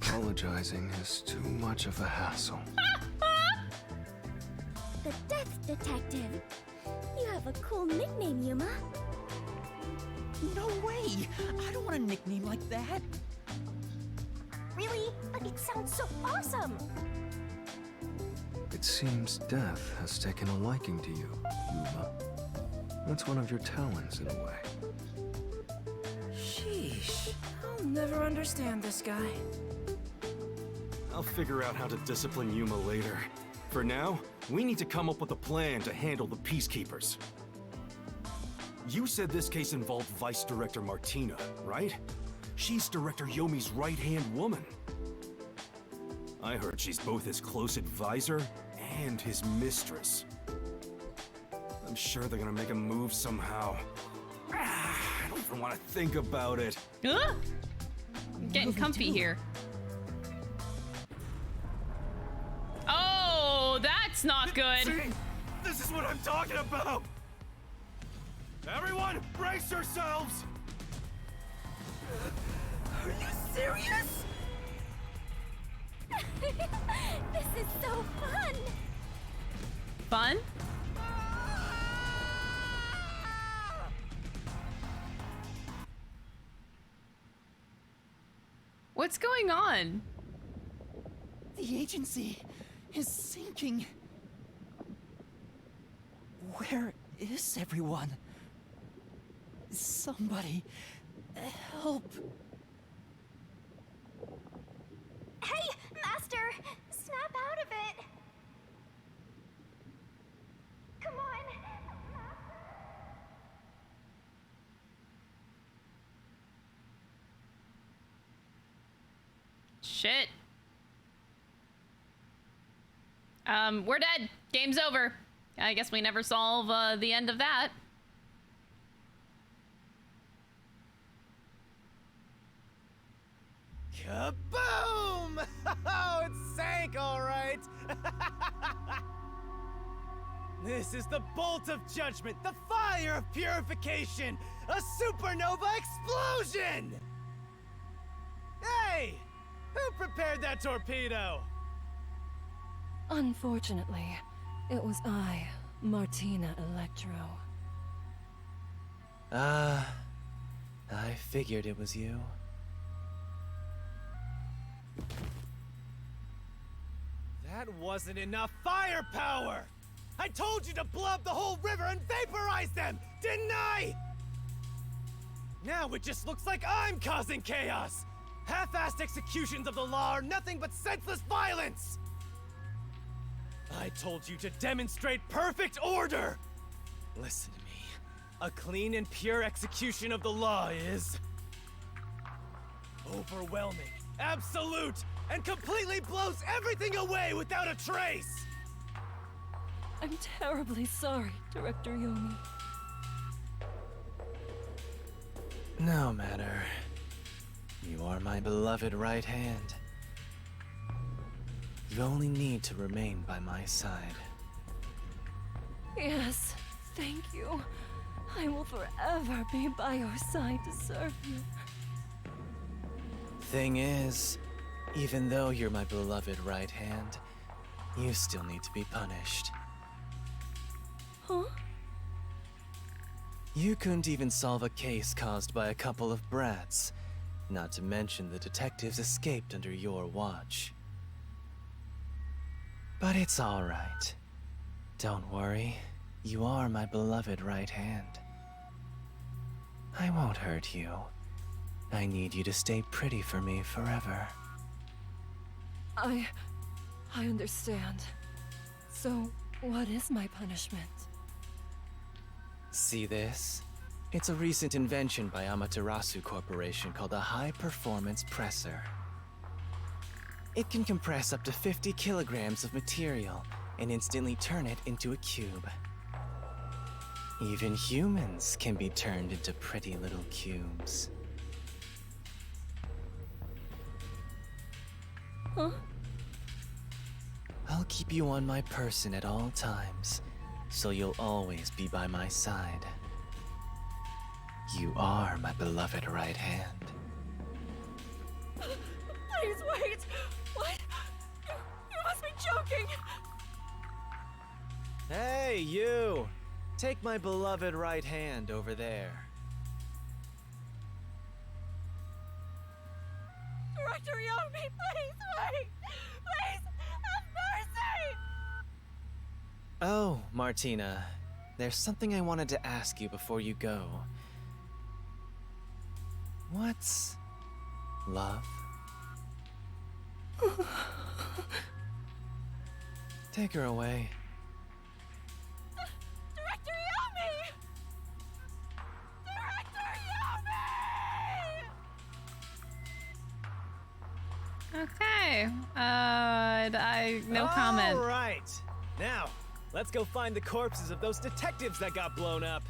Speaker 13: Apologizing is too much of a hassle.
Speaker 9: The Death Detective. You have a cool nickname, Yuma.
Speaker 5: No way! I don't want a nickname like that.
Speaker 12: Really? But it sounds so awesome!
Speaker 13: It seems death has taken a liking to you, Yuma. That's one of your talents in a way.
Speaker 10: Sheesh. I'll never understand this guy.
Speaker 11: I'll figure out how to discipline Yuma later. For now, we need to come up with a plan to handle the Peacekeepers. You said this case involved Vice Director Martina, right? She's Director Yomi's right-hand woman. I heard she's both his close advisor and his mistress. I'm sure they're gonna make a move somehow. I don't even want to think about it.
Speaker 1: I'm getting comfy here. Oh, that's not good.
Speaker 11: See? This is what I'm talking about! Everyone, brace yourselves!
Speaker 10: Are you serious?
Speaker 9: This is so fun!
Speaker 1: Fun? What's going on?
Speaker 5: The agency is sinking. Where is everyone? Somebody help.
Speaker 12: Hey, Master! Snap out of it!
Speaker 1: Shit. We're dead. Game's over. I guess we never solve the end of that.
Speaker 14: Kaboom! Oh, it sank, all right. This is the bolt of judgment, the fire of purification, a supernova explosion! Hey! Who prepared that torpedo?
Speaker 6: Unfortunately, it was I, Martina Electro.
Speaker 14: I figured it was you. That wasn't enough firepower! I told you to blow up the whole river and vaporize them, didn't I? Now it just looks like I'm causing chaos! Half-assed executions of the law are nothing but senseless violence! I told you to demonstrate perfect order! Listen to me. A clean and pure execution of the law is... overwhelming, absolute, and completely blows everything away without a trace!
Speaker 6: I'm terribly sorry, Director Yomi.
Speaker 14: No matter. You are my beloved right hand. You only need to remain by my side.
Speaker 6: Yes, thank you. I will forever be by your side to serve you.
Speaker 14: Thing is, even though you're my beloved right hand, you still need to be punished.
Speaker 6: Huh?
Speaker 14: You couldn't even solve a case caused by a couple of brats, not to mention the detectives escaped under your watch. But it's all right. Don't worry, you are my beloved right hand. I won't hurt you. I need you to stay pretty for me forever.
Speaker 6: I understand. So, what is my punishment?
Speaker 14: See this? It's a recent invention by Amaterasu Corporation called a high-performance presser. It can compress up to 50 kilograms of material and instantly turn it into a cube. Even humans can be turned into pretty little cubes.
Speaker 6: Huh?
Speaker 14: I'll keep you on my person at all times, so you'll always be by my side. You are my beloved right hand.
Speaker 6: Please wait! What? You must be joking!
Speaker 14: Hey, you! Take my beloved right hand over there.
Speaker 6: Director Yomi, please wait! Please, have mercy!
Speaker 14: Oh, Martina. There's something I wanted to ask you before you go. What's... love? Take her away.
Speaker 6: Director Yomi! Director Yomi!
Speaker 1: Okay. No comment.
Speaker 14: All right. Now, let's go find the corpses of those detectives that got blown up.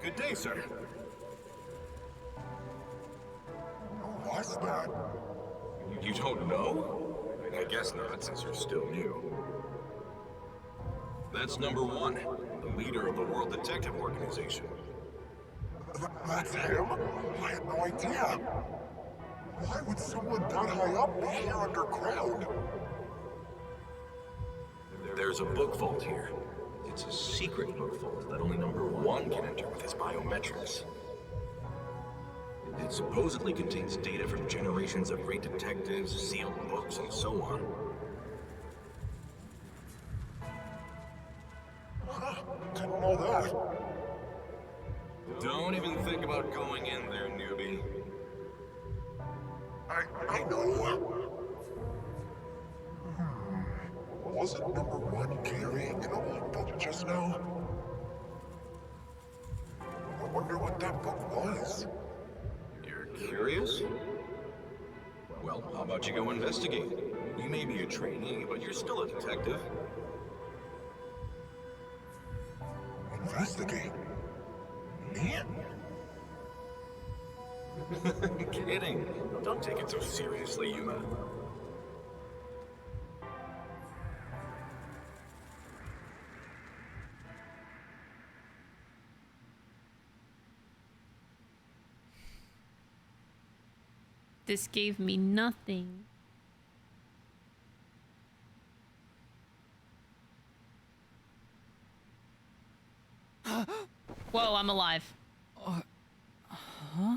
Speaker 15: Good day, sir. What's that? You don't know? I guess not, since you're still new. That's number one, the leader of the World Detective Organization.
Speaker 16: That's him? I had no idea. Why would someone that high up be here underground?
Speaker 15: There's a book vault here. It's a secret book vault that only number one can enter with his biometrics. It supposedly contains data from generations of great detectives, sealed books, and so on.
Speaker 16: Huh, didn't know that. Wasn't number one carrying an old book just now? I wonder what that book was.
Speaker 15: You're curious? Well, how about you go investigate? You may be a trainee, but you're still a detective.
Speaker 16: Investigate? Me?
Speaker 15: Kidding. Don't take it so seriously, Yuma.
Speaker 1: This gave me nothing. Whoa, I'm alive.
Speaker 5: Huh?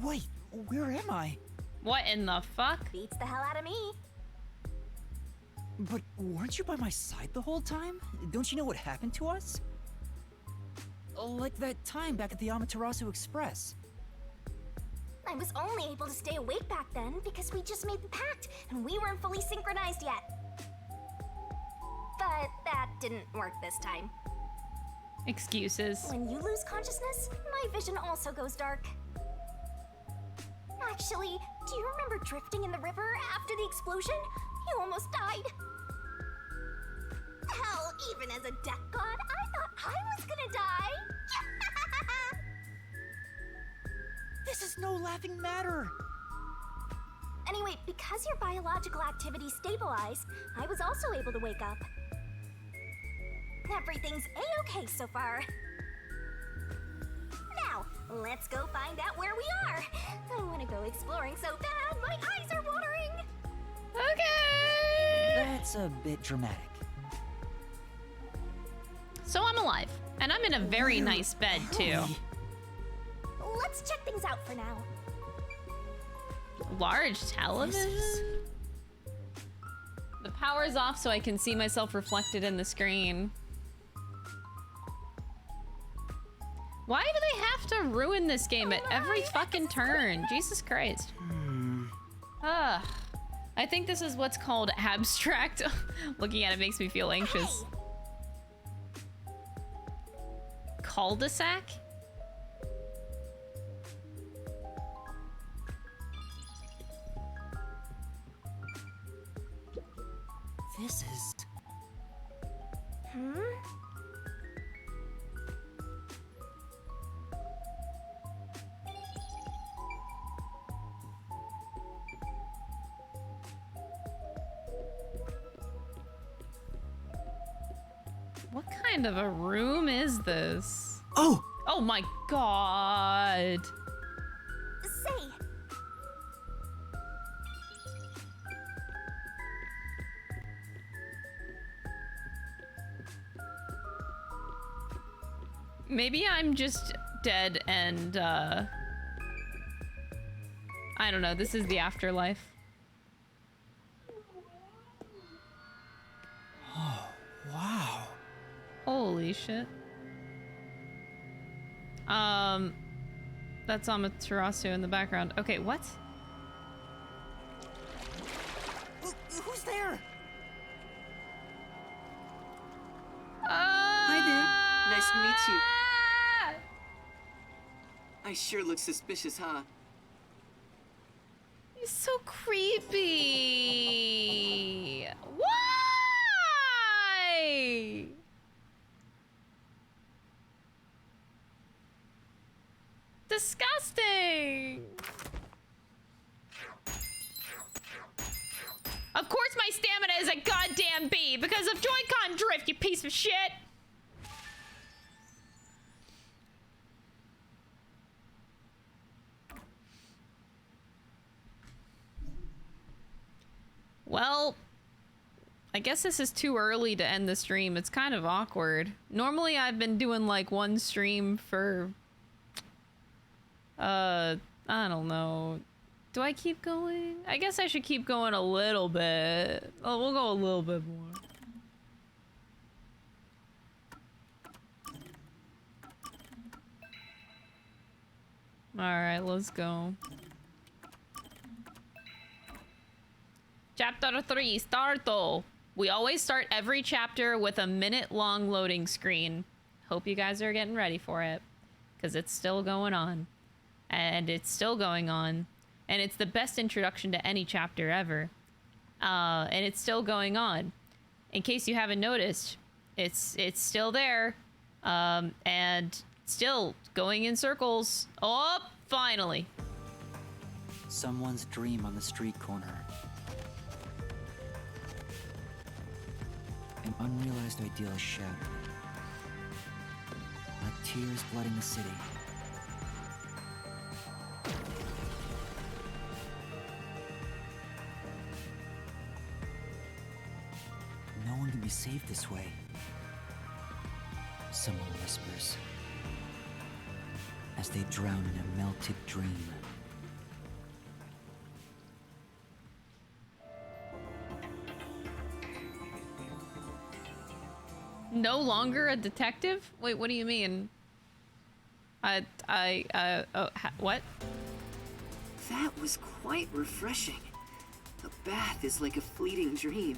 Speaker 5: Wait, where am I?
Speaker 1: What in the fuck?
Speaker 12: Beats the hell out of me.
Speaker 5: But weren't you by my side the whole time? Don't you know what happened to us? Like that time back at the Amaterasu Express.
Speaker 12: I was only able to stay awake back then because we just made the pact and we weren't fully synchronized yet. But that didn't work this time.
Speaker 1: Excuses.
Speaker 12: When you lose consciousness, my vision also goes dark. Actually, do you remember drifting in the river after the explosion? You almost died. Hell, even as a death god, I thought I was gonna die.
Speaker 5: This is no laughing matter.
Speaker 12: Anyway, because your biological activity stabilized, I was also able to wake up. Everything's a-okay so far. Now, let's go find out where we are. I want to go exploring so bad, my eyes are watering.
Speaker 1: Okay.
Speaker 5: That's a bit dramatic.
Speaker 1: So I'm alive, and I'm in a very nice bed too.
Speaker 12: Let's check things out for now.
Speaker 1: Large television? The power's off so I can see myself reflected in the screen. Why do they have to ruin this game at every fucking turn? Jesus Christ. Ugh. I think this is what's called abstract. Looking at it makes me feel anxious. Cul-de-sac?
Speaker 5: This is...
Speaker 1: What kind of a room is this?
Speaker 5: Oh!
Speaker 1: Oh my god.
Speaker 12: Say,
Speaker 1: Maybe I'm just dead and, I don't know, this is the afterlife.
Speaker 5: Oh, wow.
Speaker 1: Holy shit. That's Amaterasu in the background. Okay, what?
Speaker 5: Who's there?
Speaker 17: Hi there. Nice to meet you. I sure look suspicious, huh?
Speaker 1: He's so creepy. Why? Disgusting. Of course my stamina is a goddamn B because of Joy-Con drift, you piece of shit. Well, I guess this is too early to end the stream. It's kind of awkward. Normally I've been doing like one stream for I don't know. Do I keep going? I guess I should keep going a little bit. Oh, we'll go a little bit more. All right, let's go. Chapter 3, starto. We always start every chapter with a minute-long loading screen. Hope you guys are getting ready for it, because it's still going on. And it's still going on. And it's the best introduction to any chapter ever. And it's still going on. In case you haven't noticed, it's still there. And still going in circles. Oh, finally.
Speaker 5: Someone's dream on the street corner. An unrealized ideal shattered. Like tears flooding the city. No one can be saved this way. Someone whispers. As they drown in a melted dream.
Speaker 1: No longer a detective? Wait, what do you mean? What?
Speaker 17: That was quite refreshing. A bath is like a fleeting dream.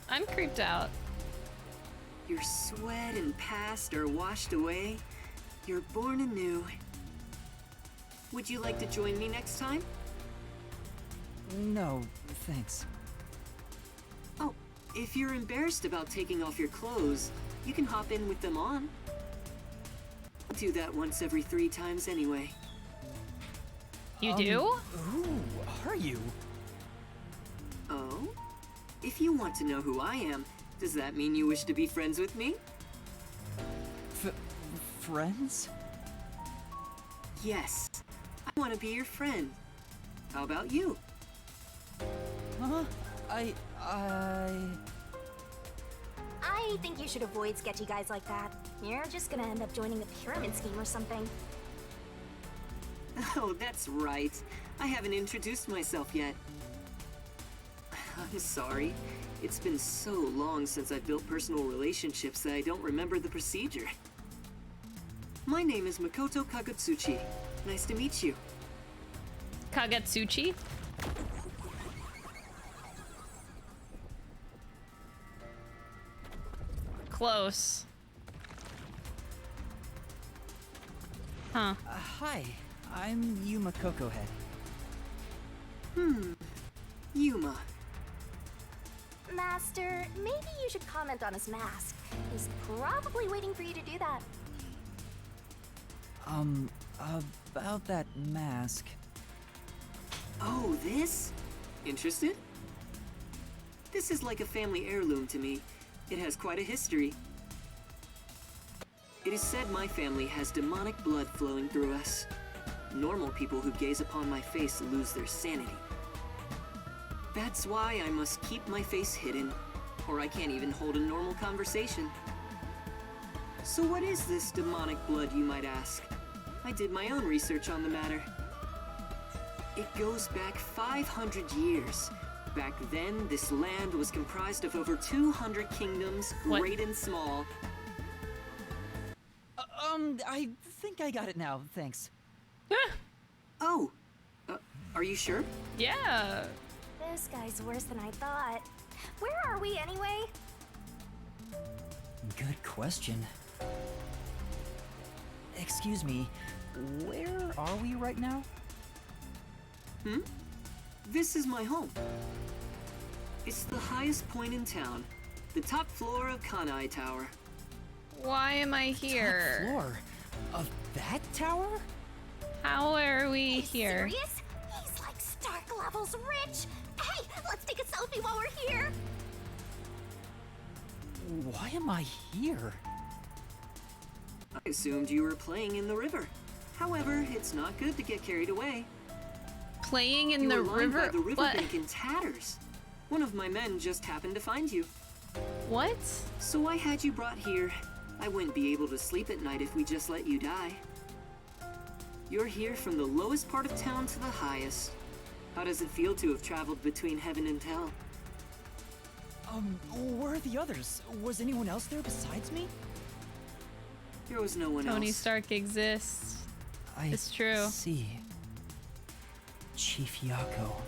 Speaker 1: I'm creeped out.
Speaker 17: Your sweat and past are washed away. You're born anew. Would you like to join me next time?
Speaker 5: No, thanks.
Speaker 17: Oh, if you're embarrassed about taking off your clothes, you can hop in with them on. I'll do that once every 3 times anyway.
Speaker 1: You do?
Speaker 5: Who are you?
Speaker 17: Oh? If you want to know who I am, does that mean you wish to be friends with me?
Speaker 5: Friends?
Speaker 17: Yes. I want to be your friend. How about you?
Speaker 5: Huh?
Speaker 12: I think you should avoid sketchy guys like that. You're just gonna end up joining a pyramid scheme or something.
Speaker 17: Oh, that's right. I haven't introduced myself yet. I'm sorry. It's been so long since I've built personal relationships that I don't remember the procedure. My name is Makoto Kagatsuchi. Nice to meet you.
Speaker 1: Kagatsuchi? Close. Huh.
Speaker 5: Hi, I'm Yuma Cocohead.
Speaker 17: Yuma.
Speaker 12: Master, maybe you should comment on his mask. He's probably waiting for you to do that.
Speaker 5: About that mask.
Speaker 17: Oh, this? Interested? This is like a family heirloom to me. It has quite a history. It is said my family has demonic blood flowing through us. Normal people who gaze upon my face lose their sanity. That's why I must keep my face hidden, or I can't even hold a normal conversation. So what is this demonic blood, you might ask? I did my own research on the matter. It goes back 500 years. Back then, this land was comprised of over 200 kingdoms, great and small.
Speaker 5: I think I got it now, thanks.
Speaker 17: Oh, are you sure?
Speaker 1: Yeah.
Speaker 12: This guy's worse than I thought. Where are we anyway?
Speaker 5: Good question. Excuse me, where are we right now?
Speaker 17: This is my home. It's the highest point in town, the top floor of Kanai Tower.
Speaker 1: Why am I here?
Speaker 5: Top floor of that tower?
Speaker 1: How are we here?
Speaker 12: Serious? He's like Stark levels rich. Hey, let's take a selfie while we're here.
Speaker 5: Why am I here?
Speaker 17: I assumed you were playing in the river. However, it's not good to get carried away.
Speaker 1: Playing in
Speaker 17: You
Speaker 1: the
Speaker 17: were lying
Speaker 1: river?
Speaker 17: by the
Speaker 1: What?
Speaker 17: riverbank in tatters. One of my men just happened to find you.
Speaker 1: What?
Speaker 17: So I had you brought here. I wouldn't be able to sleep at night if we just let you die. You're here from the lowest part of town to the highest. How does it feel to have traveled between heaven and hell?
Speaker 5: Where are the others? Was anyone else there besides me?
Speaker 17: There was no one
Speaker 1: Tony
Speaker 17: else.
Speaker 1: Stark exists. It's true.
Speaker 5: See. Chief Yako.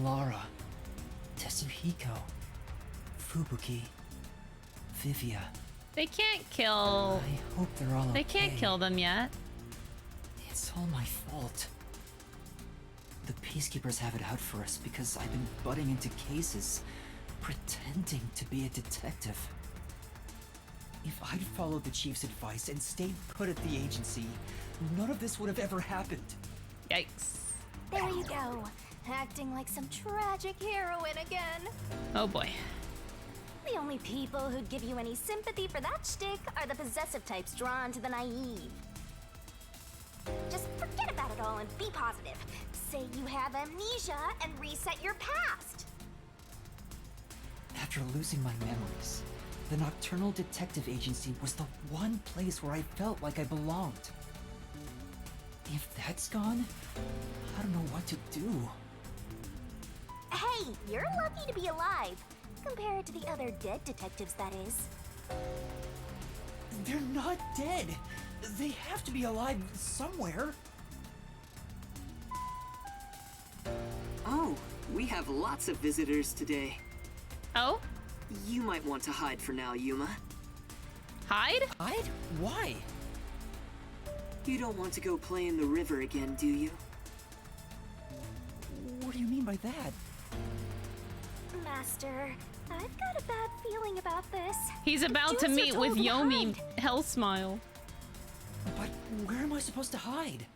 Speaker 10: Lara, Tetsuhiko, Fubuki, Vivia.
Speaker 1: They can't kill.
Speaker 10: I hope they're all
Speaker 1: They
Speaker 10: okay.
Speaker 1: can't kill them yet.
Speaker 10: It's all my fault. The Peacekeepers have it out for us because I've been butting into cases, pretending to be a detective. If I'd followed the Chief's advice and stayed put at the agency, none of this would have ever happened.
Speaker 1: Yikes.
Speaker 12: There you go. Acting like some tragic heroine again.
Speaker 1: Oh boy.
Speaker 12: The only people who'd give you any sympathy for that shtick are the possessive types drawn to the naive. Just forget about it all and be positive. Say you have amnesia and reset your past.
Speaker 10: After losing my memories, the Nocturnal Detective Agency was the one place where I felt like I belonged. If that's gone, I don't know what to do.
Speaker 12: Hey, you're lucky to be alive. Compared to the other dead detectives, that is.
Speaker 10: They're not dead. They have to be alive somewhere.
Speaker 17: Oh, we have lots of visitors today.
Speaker 1: Oh?
Speaker 17: You might want to hide for now, Yuma.
Speaker 1: Hide?
Speaker 10: Hide? Why?
Speaker 17: You don't want to go play in the river again, do you?
Speaker 10: What do you mean by that?
Speaker 12: Master, I've got a bad feeling about this.
Speaker 1: He's about to meet with Yomi Hellsmile.
Speaker 10: But where am I supposed to hide?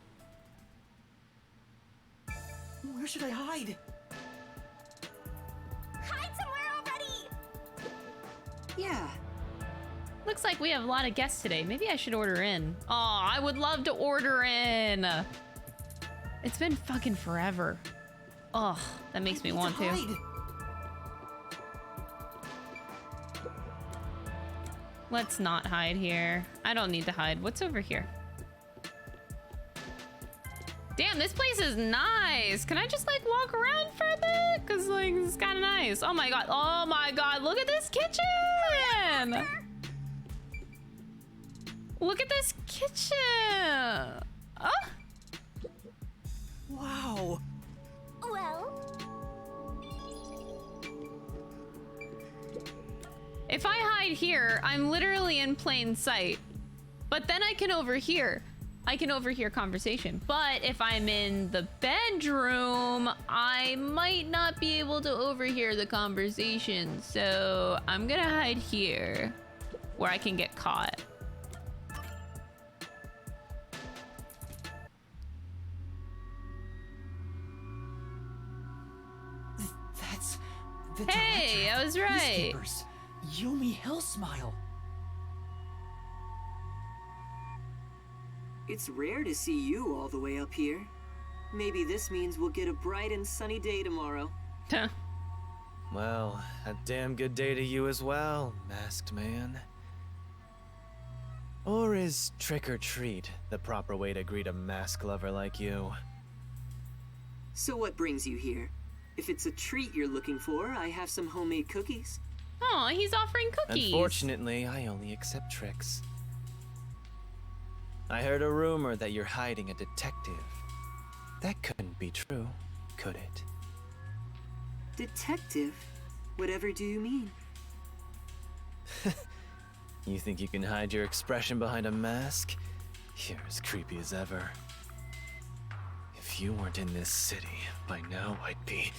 Speaker 10: Where should I hide?
Speaker 12: Hide somewhere already!
Speaker 17: Yeah.
Speaker 1: Looks like we have a lot of guests today. Maybe I should order in. Oh, I would love to order in. It's been fucking forever. Oh, that makes me want to. Let's not hide here. I don't need to hide. What's over here? Damn, this place is nice. Can I just like walk around for a bit? Cause like it's kind of nice. Oh my god. Oh my god. Look at this kitchen. Look at this kitchen. Oh.
Speaker 10: Wow.
Speaker 12: Well.
Speaker 1: If I hide here, I'm literally in plain sight. But then I can overhear. I can overhear conversation. But if I'm in the bedroom, I might not be able to overhear the conversation. So I'm gonna hide here where I can get caught.
Speaker 10: That's the
Speaker 1: Hey,
Speaker 10: director
Speaker 1: I
Speaker 10: of
Speaker 1: was right.
Speaker 10: Peacekeepers, Yomi Hellsmile.
Speaker 17: It's rare to see you all the way up here. Maybe this means we'll get a bright and sunny day tomorrow.
Speaker 14: Well, a damn good day to you as well, masked man. Or is trick or treat the proper way to greet a mask lover like you?
Speaker 17: So what brings you here? If it's a treat you're looking for, I have some homemade cookies.
Speaker 1: Oh, he's offering cookies.
Speaker 14: Unfortunately, I only accept tricks. I heard a rumor that you're hiding a detective. That couldn't be true, could it?
Speaker 17: Detective? Whatever do you mean?
Speaker 14: You think you can hide your expression behind a mask? You're as creepy as ever. If you weren't in this city, by now I'd be...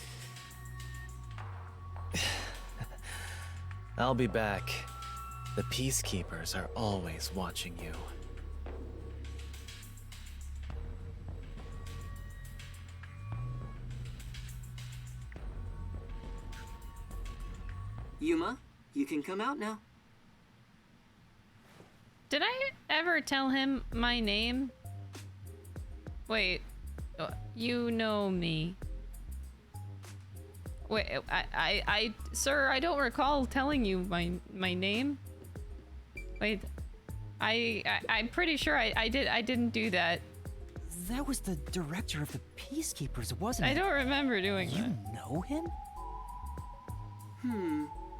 Speaker 14: I'll be back. The Peacekeepers are always watching you.
Speaker 17: Yuma, you can come out now.
Speaker 1: Did I ever tell him my name? Wait, you know me. Wait, sir, I don't recall telling you my name. Wait, I'm pretty sure I didn't do that.
Speaker 10: That was the director of the Peacekeepers, wasn't it?
Speaker 1: I don't remember doing that.
Speaker 10: You know him?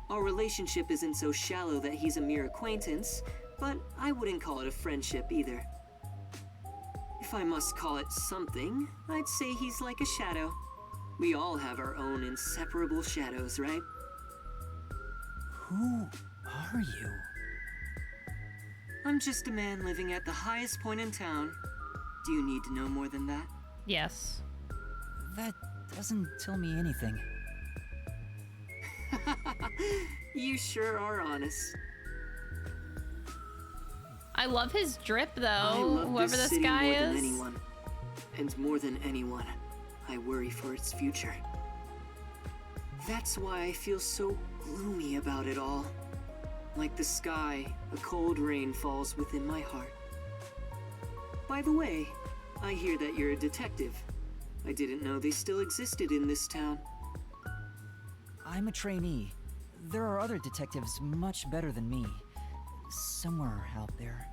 Speaker 17: Our relationship isn't so shallow that he's a mere acquaintance, but I wouldn't call it a friendship either. If I must call it something, I'd say he's like a shadow. We all have our own inseparable shadows, right?
Speaker 5: Who are you?
Speaker 17: I'm just a man living at the highest point in town. Do you need to know more than that?
Speaker 1: Yes.
Speaker 5: That doesn't tell me anything.
Speaker 17: You sure are honest.
Speaker 1: I love his drip,
Speaker 17: I
Speaker 1: though,
Speaker 17: love
Speaker 1: whoever
Speaker 17: this
Speaker 1: this
Speaker 17: city
Speaker 1: guy
Speaker 17: more
Speaker 1: is.
Speaker 17: than anyone. And more than anyone, I worry for its future. That's why I feel so gloomy about it all. Like the sky, a cold rain falls within my heart. By the way, I hear that you're a detective. I didn't know they still existed in this town.
Speaker 5: I'm a trainee. There are other detectives much better than me. Somewhere out there.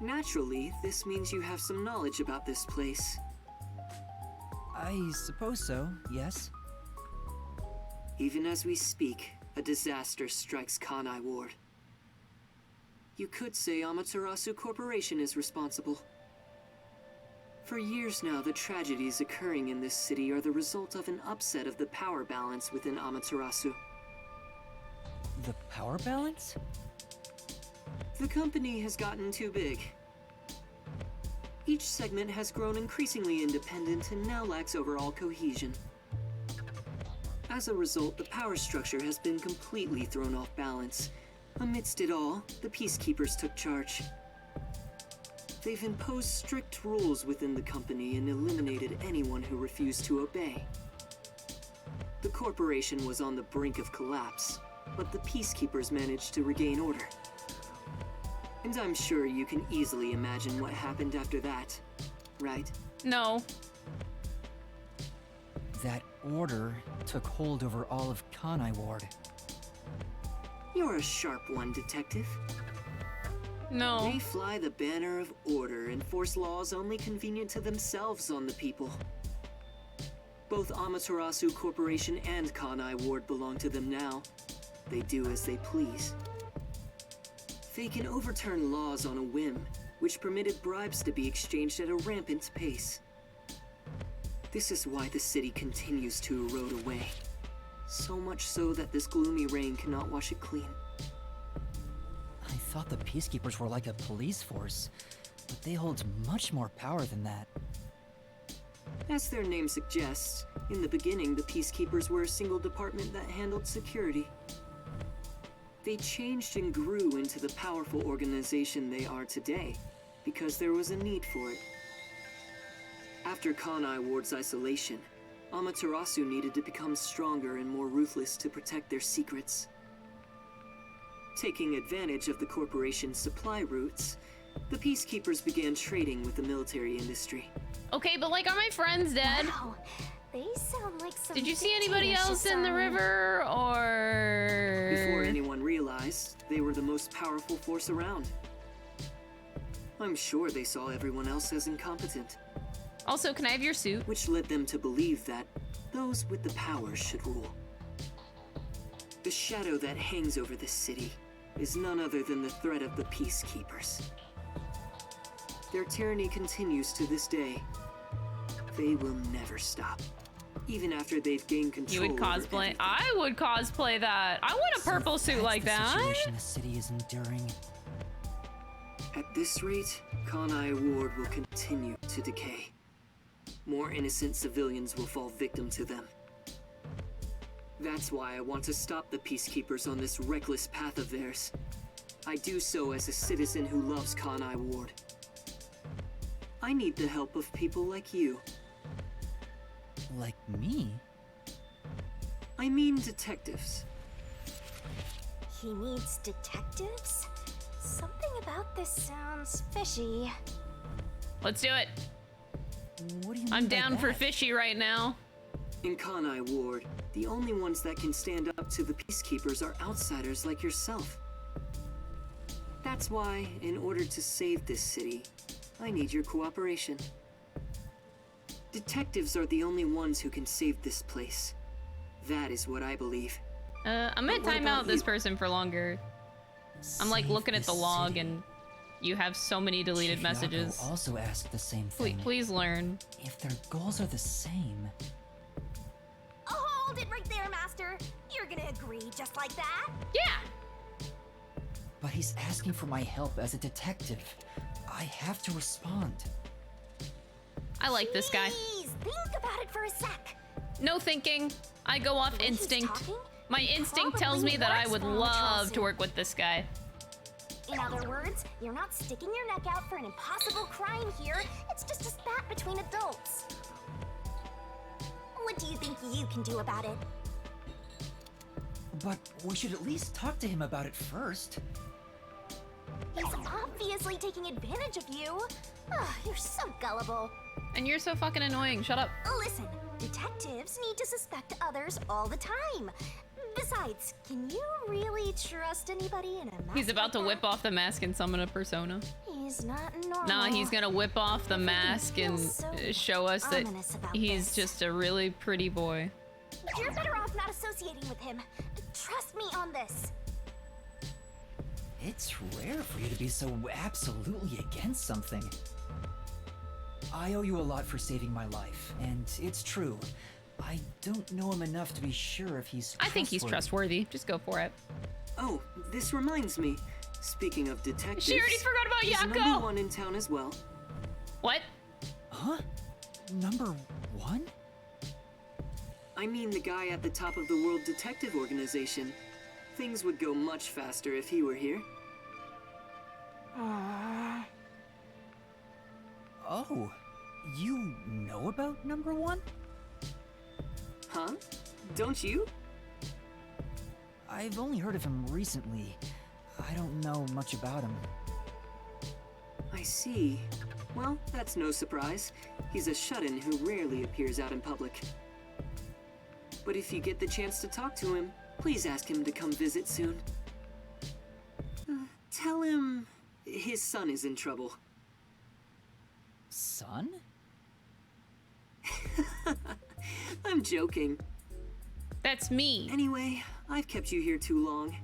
Speaker 17: Naturally, this means you have some knowledge about this place.
Speaker 5: I suppose so, yes.
Speaker 17: Even as we speak, a disaster strikes Kanai Ward. You could say Amaterasu Corporation is responsible. For years now, the tragedies occurring in this city are the result of an upset of the power balance within Amaterasu.
Speaker 5: The power balance?
Speaker 17: The company has gotten too big. Each segment has grown increasingly independent and now lacks overall cohesion. As a result, the power structure has been completely thrown off balance. Amidst it all, the Peacekeepers took charge. They've imposed strict rules within the company and eliminated anyone who refused to obey. The corporation was on the brink of collapse, but the Peacekeepers managed to regain order. And I'm sure you can easily imagine what happened after that, right?
Speaker 1: No.
Speaker 5: That order took hold over all of Kanai Ward.
Speaker 17: You're a sharp one, Detective.
Speaker 1: No.
Speaker 17: They fly the banner of order and force laws only convenient to themselves on the people. Both Amaterasu Corporation and Kanai Ward belong to them now. They do as they please. They can overturn laws on a whim, which permitted bribes to be exchanged at a rampant pace. This is why the city continues to erode away. So much so that this gloomy rain cannot wash it clean.
Speaker 5: I thought the Peacekeepers were like a police force, but they hold much more power than that.
Speaker 17: As their name suggests, in the beginning the Peacekeepers were a single department that handled security. They changed and grew into the powerful organization they are today, because there was a need for it. After Kanai Ward's isolation, Amaterasu needed to become stronger and more ruthless to protect their secrets. Taking advantage of the corporation's supply routes, the Peacekeepers began trading with the military industry.
Speaker 1: Okay, but like, are my friends dead?
Speaker 12: Wow, they sound like some.
Speaker 1: Did you see anybody else in the river, or?
Speaker 17: Before anyone realized, they were the most powerful force around. I'm sure they saw everyone else as incompetent.
Speaker 1: Also, can I have your suit?
Speaker 17: Which led them to believe that those with the power should rule. The shadow that hangs over this city is none other than the threat of the Peacekeepers. Their tyranny continues to this day. They will never stop. Even after they've gained control.
Speaker 1: You would cosplay? I would cosplay that. I want a purple suit like that.
Speaker 5: The situation the city is enduring.
Speaker 17: At this rate, Kanai Ward will continue to decay. More innocent civilians will fall victim to them. That's why I want to stop the Peacekeepers on this reckless path of theirs. I do so as a citizen who loves Kanai Ward. I need the help of people like you.
Speaker 5: Like me?
Speaker 17: I mean detectives.
Speaker 12: He needs detectives? Something about this sounds fishy.
Speaker 1: Let's do it.
Speaker 5: What do you mean
Speaker 1: I'm
Speaker 5: by
Speaker 1: down for
Speaker 5: that?
Speaker 1: fishy right now.
Speaker 17: In Kanai Ward, the only ones that can stand up to the Peacekeepers are outsiders like yourself. That's why, in order to save this city, I need your cooperation. Detectives are the only ones who can save this place. That is what I believe.
Speaker 1: I'm gonna time out this person for longer. I'm like looking at the log and You have so many deleted
Speaker 5: Chicago
Speaker 1: messages.
Speaker 5: also asked the same thing.
Speaker 1: Please learn.
Speaker 5: If their goals are the same.
Speaker 12: Hold it right there, Master. You're gonna agree just like that?
Speaker 1: Yeah!
Speaker 5: But he's asking for my help as a detective. I have to respond.
Speaker 1: I like this guy.
Speaker 12: Please, think about it for a sec.
Speaker 1: No thinking. I go off
Speaker 12: The way he's
Speaker 1: instinct.
Speaker 12: talking,
Speaker 1: My
Speaker 12: he
Speaker 1: instinct tells me that I
Speaker 12: probably
Speaker 1: would
Speaker 12: works for
Speaker 1: love
Speaker 12: Amaterasu.
Speaker 1: to work with this guy.
Speaker 12: In other words, you're not sticking your neck out for an impossible crime here. It's just a spat between adults. What do you think you can do about it?
Speaker 5: But we should at least talk to him about it first.
Speaker 12: He's obviously taking advantage of you. You're so gullible.
Speaker 1: And you're so fucking annoying. Shut up.
Speaker 12: Listen, detectives need to suspect others all the time. Besides, can you really trust anybody in a mask?
Speaker 1: He's about to whip off the mask and summon a persona.
Speaker 12: He's not normal.
Speaker 1: Nah, he's gonna whip off the mask and show us that
Speaker 12: ominous about
Speaker 1: he's just a really pretty boy.
Speaker 12: You're better off not associating with him. Trust me on this.
Speaker 5: It's rare for you to be so absolutely against something. I owe you a lot for saving my life, and it's true. I don't know him enough to be sure if he's
Speaker 1: I think he's trustworthy. Just go for it.
Speaker 17: Oh, this reminds me. Speaking of detectives,
Speaker 1: She already forgot about
Speaker 17: he's
Speaker 1: Yako!
Speaker 17: number one in town as well.
Speaker 1: What?
Speaker 5: Huh? Number one?
Speaker 17: I mean the guy at the top of the World Detective Organization. Things would go much faster if he were here.
Speaker 5: Oh, you know about number one?
Speaker 17: Huh? Don't you?
Speaker 5: I've only heard of him recently. I don't know much about him.
Speaker 17: I see. Well, that's no surprise. He's a shut-in who rarely appears out in public. But if you get the chance to talk to him, please ask him to come visit soon. Tell him his son is in trouble.
Speaker 5: Son?
Speaker 17: I'm joking.
Speaker 1: That's me.
Speaker 17: Anyway, I've kept you here too long.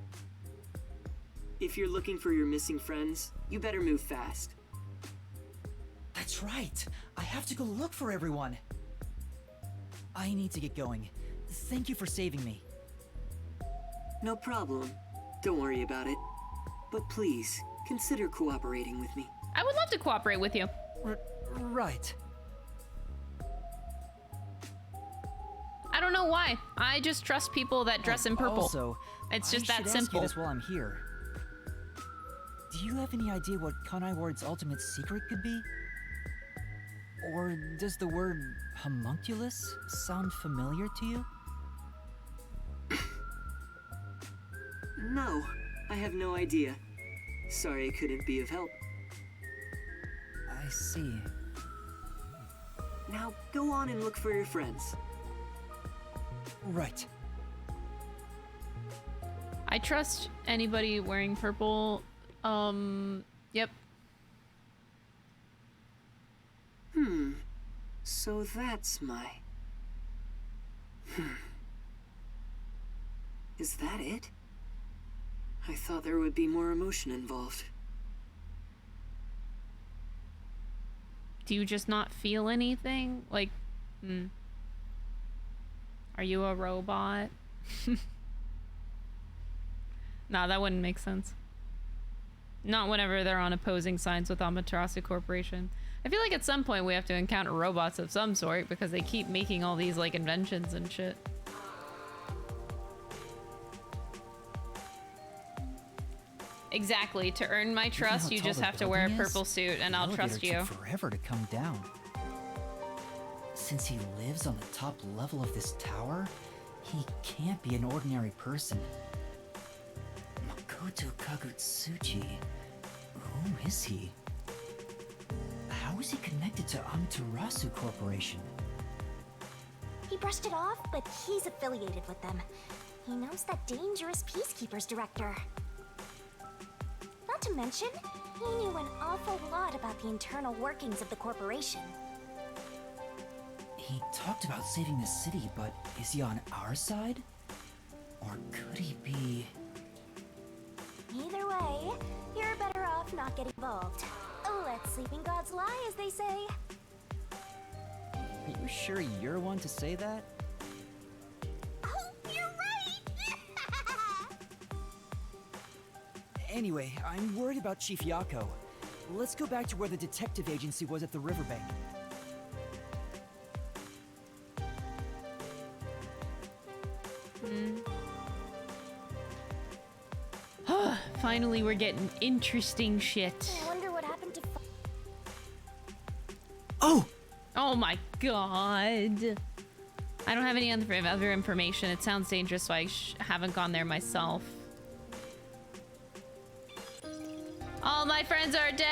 Speaker 17: If you're looking for your missing friends, you better move fast.
Speaker 5: That's right. I have to go look for everyone. I need to get going. Thank you for saving me.
Speaker 17: No problem. Don't worry about it. But please, consider cooperating with me.
Speaker 1: I would love to cooperate with you.
Speaker 5: Right.
Speaker 1: I don't know why. I just trust people that dress in purple.
Speaker 5: Also,
Speaker 1: it's just
Speaker 5: I
Speaker 1: that
Speaker 5: should
Speaker 1: simple.
Speaker 5: Ask you this while I'm here. Do you have any idea what Kanai Ward's ultimate secret could be? Or does the word homunculus sound familiar to you?
Speaker 17: No, I have no idea. Sorry I couldn't be of help.
Speaker 5: I see.
Speaker 17: Now go on and look for your friends.
Speaker 5: Right.
Speaker 1: I trust anybody wearing purple. Yep.
Speaker 17: So that's my... Is that it? I thought there would be more emotion involved.
Speaker 1: Do you just not feel anything? Like, Are you a robot? Nah, that wouldn't make sense. Not whenever they're on opposing sides with Amaterasu Corporation. I feel like at some point we have to encounter robots of some sort because they keep making all these like inventions and shit. Exactly. To earn my trust, you just have to wear a purple suit and I'll trust you.
Speaker 5: Took forever to come down. Since he lives on the top level of this tower, he can't be an ordinary person. Makoto Kagutsuchi. Who is he? How is he connected to Amaterasu Corporation?
Speaker 12: He brushed it off, but he's affiliated with them. He knows that dangerous Peacekeepers director. Not to mention, he knew an awful lot about the internal workings of the corporation.
Speaker 5: He talked about saving the city, but is he on our side? Or could he be...
Speaker 12: Either way, you're better off tough not getting involved. Let sleeping gods lie, as they say.
Speaker 5: Are you sure you're one to say that?
Speaker 12: Oh, you're right!
Speaker 5: Anyway, I'm worried about Chief Yako. Let's go back to where the detective agency was at the riverbank.
Speaker 1: Finally, we're getting interesting shit.
Speaker 12: I wonder what happened to...
Speaker 5: Oh!
Speaker 1: Oh my god. I don't have any other information. It sounds dangerous, so I haven't gone there myself. All my friends are dead!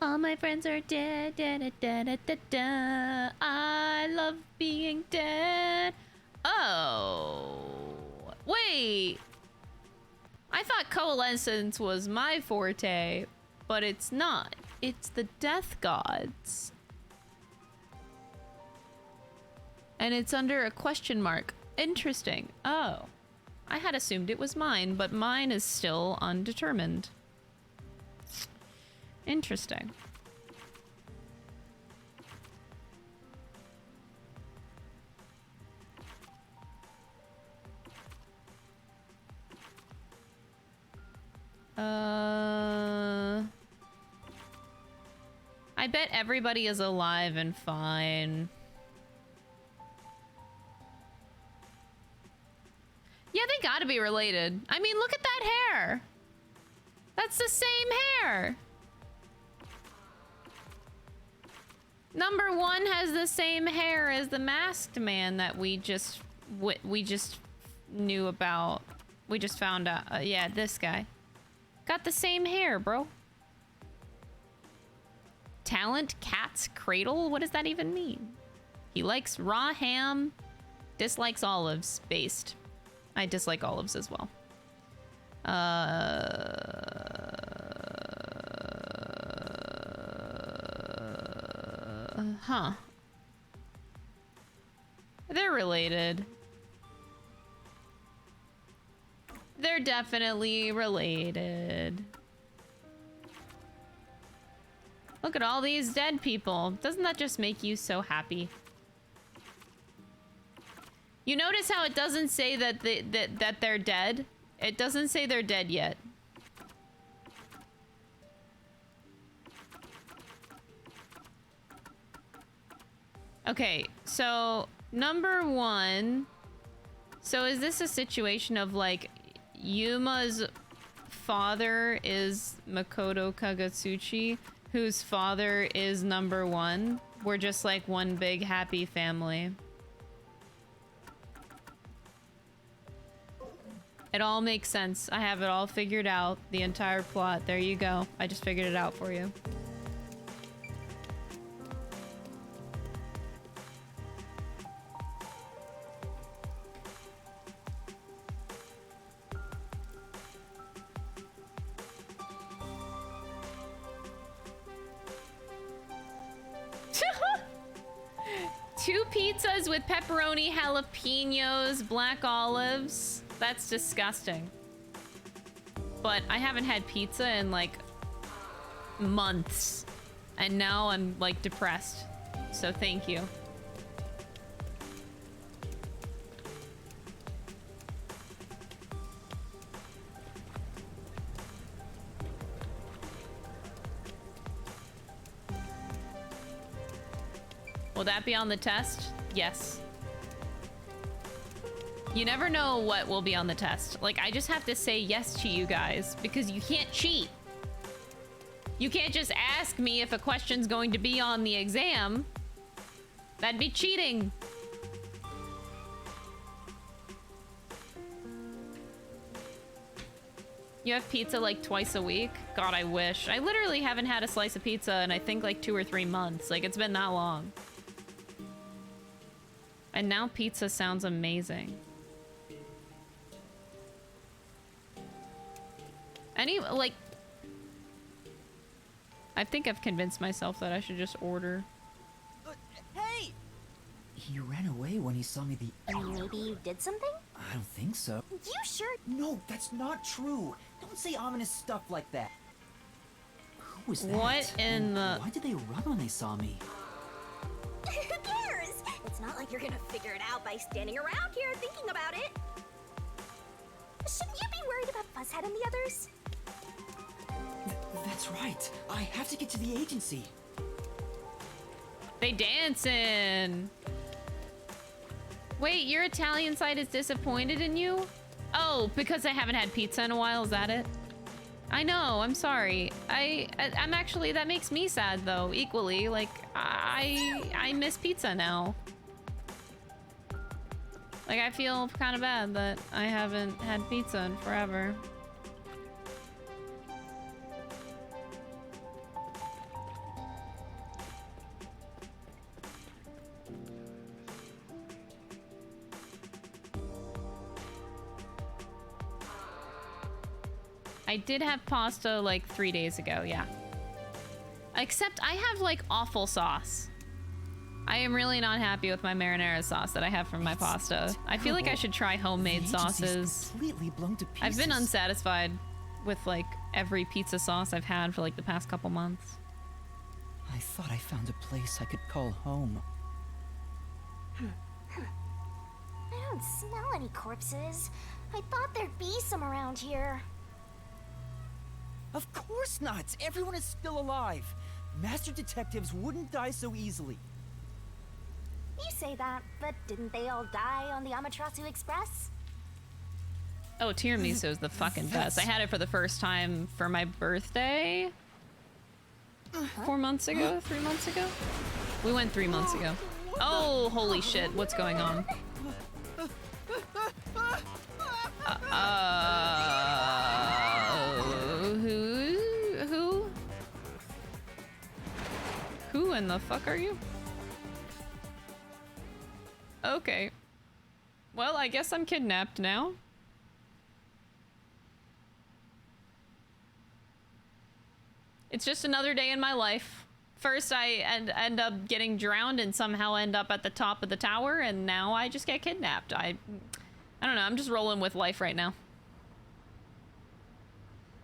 Speaker 1: All my friends are dead, da, da, da, da, da, da. I love being dead. Oh. Wait. I thought coalescence was my forte, but it's not. It's the death gods. And it's under a question mark. Interesting. Oh. I had assumed it was mine, but mine is still undetermined. Interesting. I bet everybody is alive and fine. Yeah, they gotta be related. I mean, look at that hair. That's the same hair. Number one has the same hair as the masked man that we just knew about. We just found out. Yeah, this guy. Got the same hair, bro. Talent Cat's Cradle? What does that even mean? He likes raw ham, dislikes olives. Based. I dislike olives as well. Huh. They're related. They're definitely related. Look at all these dead people. Doesn't that just make you so happy? You notice how it doesn't say that that they're dead? It doesn't say they're dead yet. Okay, so number one. So is this a situation of like Yuma's father is Makoto Kagatsuchi, whose father is number one? We're just like one big happy family. It all makes sense. I have it all figured out. The entire plot. There you go. I just figured it out for you. Two pizzas with pepperoni, jalapenos, black olives. That's disgusting. But I haven't had pizza in like months. And now I'm like depressed. So thank you. Will that be on the test? Yes. You never know what will be on the test. Like, I just have to say yes to you guys because you can't cheat. You can't just ask me if a question's going to be on the exam. That'd be cheating. You have pizza like twice a week? God, I wish. I literally haven't had a slice of pizza in I think like 2 or 3 months. Like, it's been that long. And now pizza sounds amazing. I think I've convinced myself that I should just order.
Speaker 5: Hey! He ran away when he saw me
Speaker 12: Maybe you did something?
Speaker 5: I don't think so.
Speaker 12: You sure?
Speaker 5: No, that's not true. Don't say ominous stuff like that. Who was that?
Speaker 1: What in the...
Speaker 5: Why did they run when they saw me?
Speaker 12: Who cares? It's not like you're gonna figure it out by standing around here thinking about it. Shouldn't you be worried about Fuzzhead and the others?
Speaker 5: That's right. I have to get to the agency.
Speaker 1: They dancing. Wait, your Italian side is disappointed in you? Oh, because I haven't had pizza in a while, is that it? I know, I'm sorry. I'm actually, that makes me sad though, equally. Like, I miss pizza now. Like, I feel kind of bad that I haven't had pizza in forever. I did have pasta like 3 days ago, yeah. Except I have like awful sauce. I am really not happy with my marinara sauce that I have from my pasta. I feel like I should try homemade sauces.
Speaker 5: Completely blown to pieces.
Speaker 1: I've been unsatisfied with like every pizza sauce I've had for like the past couple months.
Speaker 5: I thought I found a place I could call home.
Speaker 12: I don't smell any corpses. I thought there'd be some around here.
Speaker 5: Of course not! Everyone is still alive! Master detectives wouldn't die so easily.
Speaker 12: You say that, but didn't they all die on the Amaterasu Express?
Speaker 1: Oh, tiramisu is the fucking best. I had it for the first time for my birthday 4 months ago, 3 months ago? We went 3 months ago. Oh, holy shit, what's going on? Who in the fuck are you? Okay. Well, I guess I'm kidnapped now. It's just another day in my life. First, I end up getting drowned and somehow end up at the top of the tower, and now I just get kidnapped. I don't know, I'm just rolling with life right now.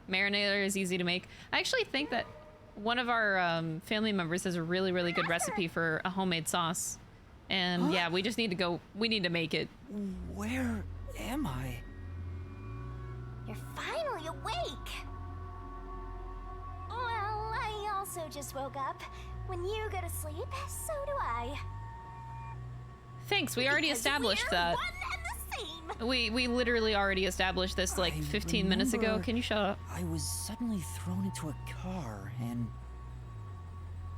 Speaker 1: Marinator is easy to make. I actually think that one of our family members has a really, really good recipe for a homemade sauce. And yeah, we just need to go, we need to make it.
Speaker 5: Where am I?
Speaker 12: You're finally awake! Well, I also just woke up. When you go to sleep, so do I.
Speaker 1: Thanks, we already established that.
Speaker 12: One and the same.
Speaker 1: We literally already established this like 15 minutes ago. Can you shut up?
Speaker 5: I was suddenly thrown into a car and...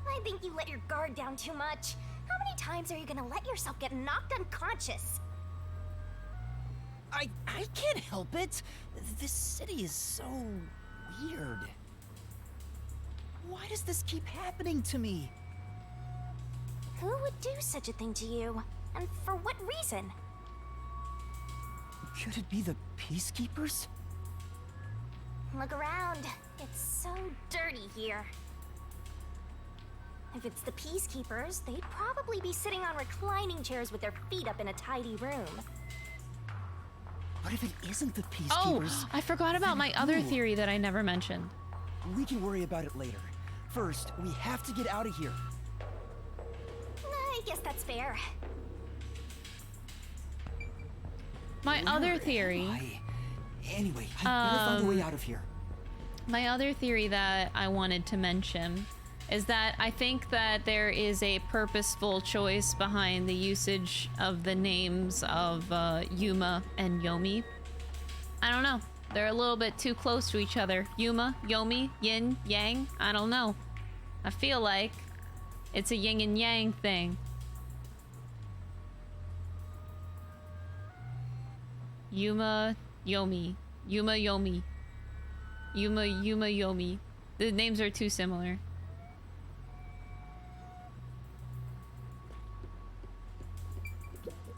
Speaker 12: I think you let your guard down too much. How many times are you gonna let yourself get knocked unconscious?
Speaker 5: I can't help it. This city is so weird. Why does this keep happening to me?
Speaker 12: Who would do such a thing to you? And for what reason?
Speaker 5: Could it be the Peacekeepers?
Speaker 12: Look around. It's so dirty here. If it's the Peacekeepers, they'd probably be sitting on reclining chairs with their feet up in a tidy room.
Speaker 5: But if it isn't the Peacekeepers...
Speaker 1: Oh, I forgot about my other theory that I never mentioned.
Speaker 5: We can worry about it later. First, we have to get out of here.
Speaker 12: I guess that's fair.
Speaker 1: My other theory...
Speaker 5: Anyway, I better find a way out of here.
Speaker 1: My other theory that I wanted to mention is that I think that there is a purposeful choice behind the usage of the names of Yuma and Yomi. I don't know. They're a little bit too close to each other. Yuma, Yomi, yin, yang, I don't know. I feel like it's a yin and yang thing. Yuma, Yomi. Yuma, Yomi. Yuma, Yomi. The names are too similar.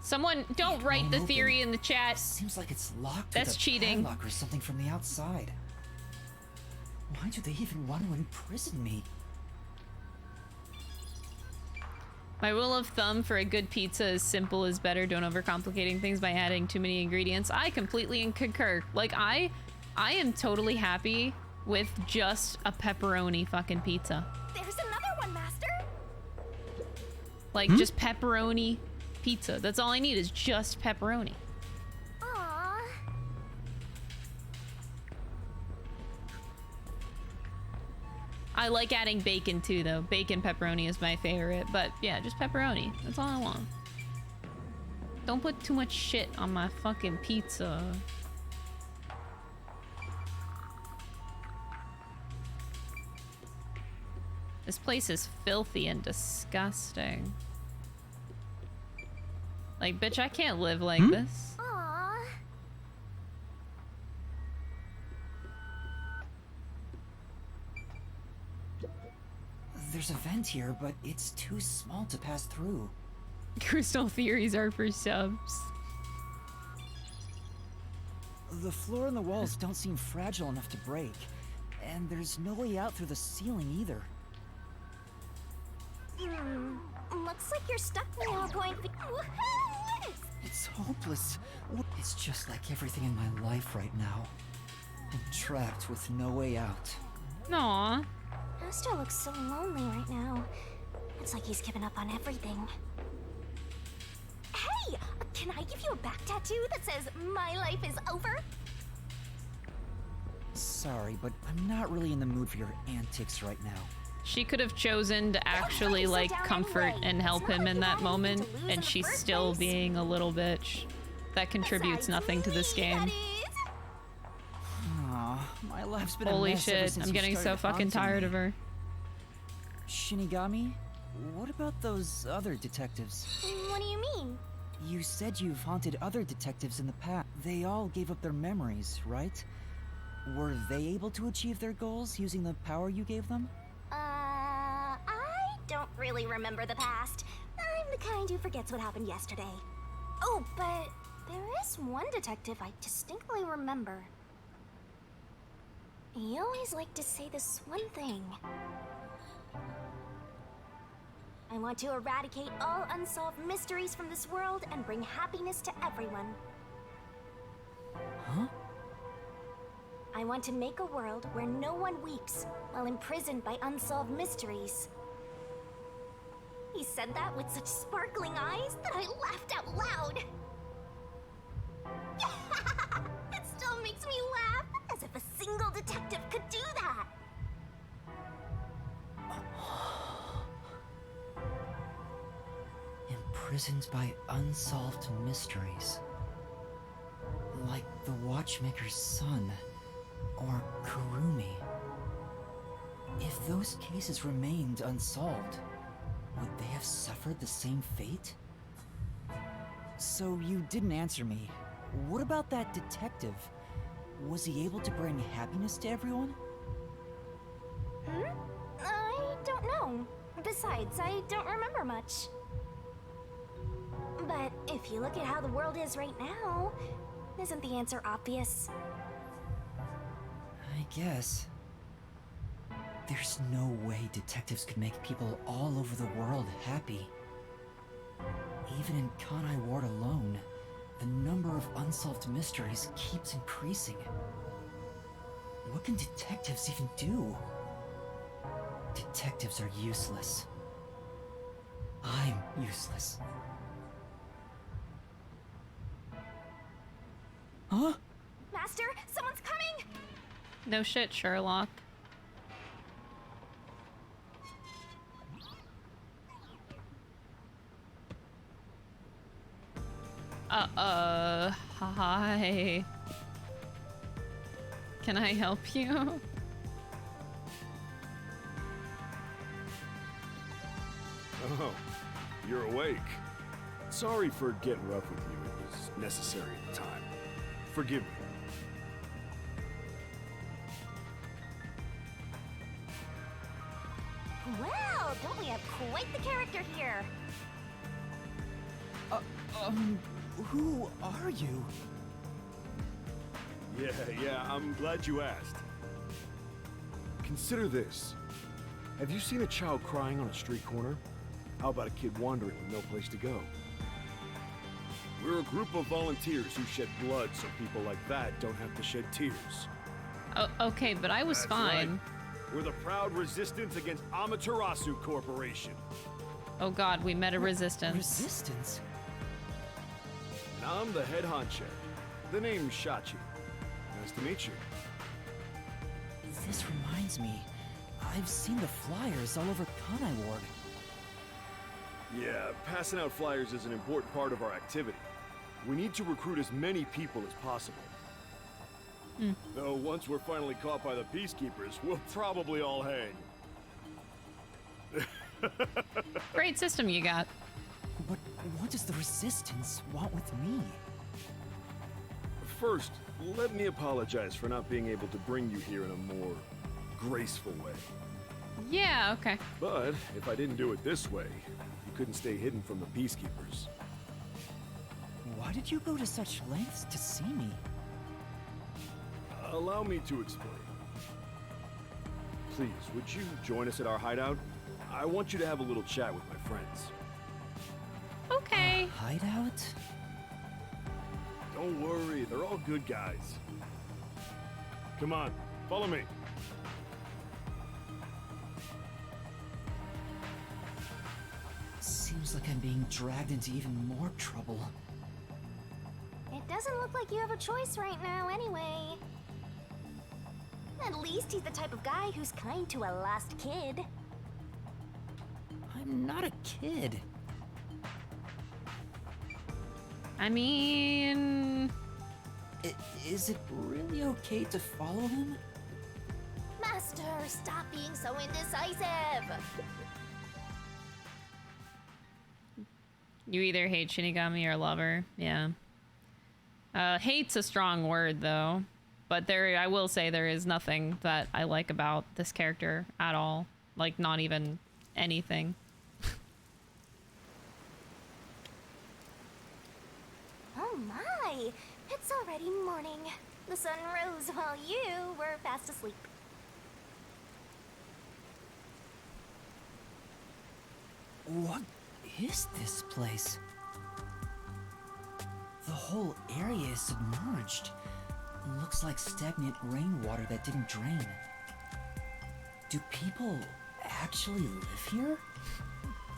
Speaker 1: Someone, don't write the theory in the chat.
Speaker 5: Seems like it's locked.
Speaker 1: That's
Speaker 5: with a
Speaker 1: cheating.
Speaker 5: Padlock or something from the outside. Why do they even want to imprison me?
Speaker 1: My rule of thumb for a good pizza is simple is better. Don't overcomplicating things by adding too many ingredients. I completely concur. Like, I am totally happy with just a pepperoni fucking pizza.
Speaker 12: There's another one, Master.
Speaker 1: Like, just pepperoni pizza. That's all I need is just pepperoni.
Speaker 12: Aww.
Speaker 1: I like adding bacon too, though. Bacon pepperoni is my favorite. But yeah, just pepperoni. That's all I want. Don't put too much shit on my fucking pizza. This place is filthy and disgusting. Like, bitch, I can't live like this.
Speaker 12: Aww.
Speaker 5: There's a vent here, but it's too small to pass through.
Speaker 1: Crystal theories are for subs.
Speaker 5: The floor and the walls don't seem fragile enough to break. And there's no way out through the ceiling either.
Speaker 12: Looks like you're stuck now, going. Woohoo!
Speaker 5: It's hopeless. It's just like everything in my life right now. I'm trapped with no way out.
Speaker 1: Aww.
Speaker 12: Master looks so lonely right now. It's like he's given up on everything. Hey! Can I give you a back tattoo that says, "My life is over"?
Speaker 5: Sorry, but I'm not really in the mood for your antics right now.
Speaker 1: She could have chosen to actually, like, comfort and help him in that moment, and she's still being a little bitch. That contributes nothing to this game.
Speaker 5: Aw, my life's been
Speaker 1: Holy
Speaker 5: a mess ever
Speaker 1: shit,
Speaker 5: since
Speaker 1: I'm
Speaker 5: you
Speaker 1: getting so
Speaker 5: started
Speaker 1: fucking
Speaker 5: haunting
Speaker 1: tired
Speaker 5: me.
Speaker 1: of her.
Speaker 5: Shinigami, what about those other detectives?
Speaker 12: What do you mean?
Speaker 5: You said you've haunted other detectives in the past. They all gave up their memories, right? Were they able to achieve their goals using the power you gave them?
Speaker 12: I don't really remember the past. I'm the kind who forgets what happened yesterday. Oh, but there is one detective I distinctly remember. He always liked to say this one thing. I want to eradicate all unsolved mysteries from this world and bring happiness to everyone.
Speaker 5: Huh?
Speaker 12: I want to make a world where no one weeps while imprisoned by unsolved mysteries. He said that with such sparkling eyes that I laughed out loud. It still makes me laugh, as if a single detective could do that.
Speaker 5: Imprisoned by unsolved mysteries. Like the Watchmaker's son, or Kurumi. If those cases remained unsolved, would they have suffered the same fate? So you didn't answer me. What about that detective? Was he able to bring happiness to everyone?
Speaker 12: I don't know. Besides, I don't remember much. But if you look at how the world is right now, isn't the answer obvious?
Speaker 5: I guess. There's no way detectives could make people all over the world happy. Even in Kanai Ward alone, the number of unsolved mysteries keeps increasing. What can detectives even do? Detectives are useless. I'm useless. Huh?
Speaker 12: Master, someone's coming!
Speaker 1: No shit, Sherlock. Hi. Can I help you?
Speaker 11: Oh, you're awake. Sorry for getting rough with you. It was necessary at the time. Forgive me.
Speaker 12: Well, don't we have quite the character here?
Speaker 5: Who are you?
Speaker 11: Yeah, I'm glad you asked. Consider this. Have you seen a child crying on a street corner? How about a kid wandering with no place to go? We're a group of volunteers who shed blood so people like that don't have to shed tears.
Speaker 1: Oh, okay, but I was
Speaker 11: That's
Speaker 1: fine.
Speaker 11: right. We're the proud resistance against Amaterasu Corporation.
Speaker 1: Oh god, we met a resistance.
Speaker 5: Resistance?
Speaker 11: And I'm the head honcho. The name's Shachi. Nice to meet you.
Speaker 5: This reminds me. I've seen the flyers all over Kanai Ward.
Speaker 11: Yeah, passing out flyers is an important part of our activity. We need to recruit as many people as possible. Though once we're finally caught by the peacekeepers, we'll probably all hang.
Speaker 1: Great system you got.
Speaker 5: But what does the Resistance want with me?
Speaker 11: First, let me apologize for not being able to bring you here in a more graceful way.
Speaker 1: Yeah, okay.
Speaker 11: But if I didn't do it this way, you couldn't stay hidden from the peacekeepers.
Speaker 5: Why did you go to such lengths to see me?
Speaker 11: Allow me to explain. Please, would you join us at our hideout? I want you to have a little chat with my friends.
Speaker 1: Okay.
Speaker 5: Hideout?
Speaker 11: Don't worry, they're all good guys. Come on, follow me.
Speaker 5: Seems like I'm being dragged into even more trouble.
Speaker 12: It doesn't look like you have a choice right now, anyway. At least he's the type of guy who's kind to a lost kid.
Speaker 5: I'm not a kid.
Speaker 1: I mean...
Speaker 5: Is it really okay to follow him?
Speaker 12: Master, stop being so indecisive!
Speaker 1: You either hate Shinigami or love her. Yeah. Hate's a strong word, though. But I will say there is nothing that I like about this character at all. Like, not even anything.
Speaker 12: Oh my! It's already morning. The sun rose while you were fast asleep.
Speaker 5: What is this place? The whole area is submerged. Looks like stagnant rainwater that didn't drain. Do people actually live here?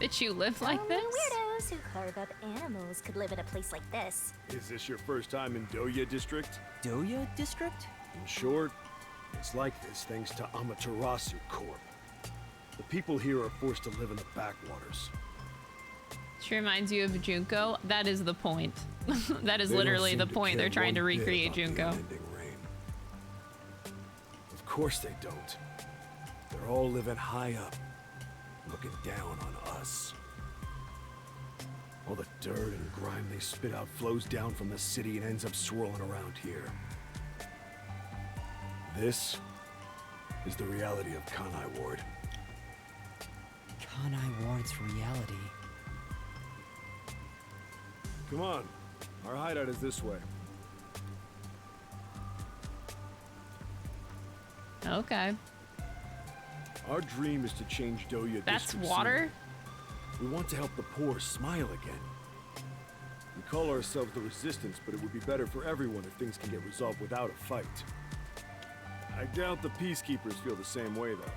Speaker 1: Bitch, you live like
Speaker 12: Only
Speaker 1: this?
Speaker 12: weirdos who carve up animals could live in a place like this.
Speaker 11: Is this your first time in Doya District?
Speaker 5: Doya District?
Speaker 11: In short, it's like this thanks to Amaterasu Corp. The people here are forced to live in the backwaters.
Speaker 1: She reminds you of Junko. That is the point. That is
Speaker 11: They don't
Speaker 1: literally
Speaker 11: seem
Speaker 1: the
Speaker 11: to
Speaker 1: point. They're
Speaker 11: care
Speaker 1: trying to
Speaker 11: one bit
Speaker 1: recreate
Speaker 11: about the
Speaker 1: Junko.
Speaker 11: unending rain. Of course they don't. They're all living high up, looking down on us. All the dirt and grime they spit out flows down from the city and ends up swirling around here. This is the reality of Kanai Ward.
Speaker 5: Kanai Ward's reality.
Speaker 11: Come on, our hideout is this way.
Speaker 1: Okay.
Speaker 11: Our dream is to change Doya
Speaker 1: That's
Speaker 11: District
Speaker 1: water?
Speaker 11: sooner. We want to help the poor smile again. We call ourselves the Resistance, but it would be better for everyone if things can get resolved without a fight. I doubt the peacekeepers feel the same way, though.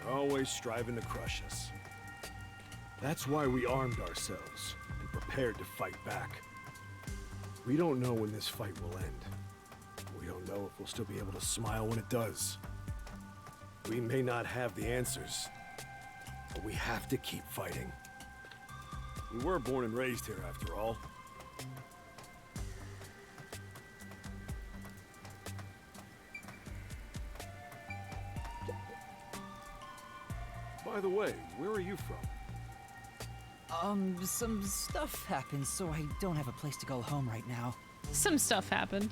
Speaker 11: They're always striving to crush us. That's why we armed ourselves and prepared to fight back. We don't know when this fight will end. We don't know if we'll still be able to smile when it does. We may not have the answers, but we have to keep fighting. We were born and raised here, after all. By the way, where are you from?
Speaker 5: Some stuff happened, so I don't have a place to go home right now.
Speaker 1: Some stuff happened.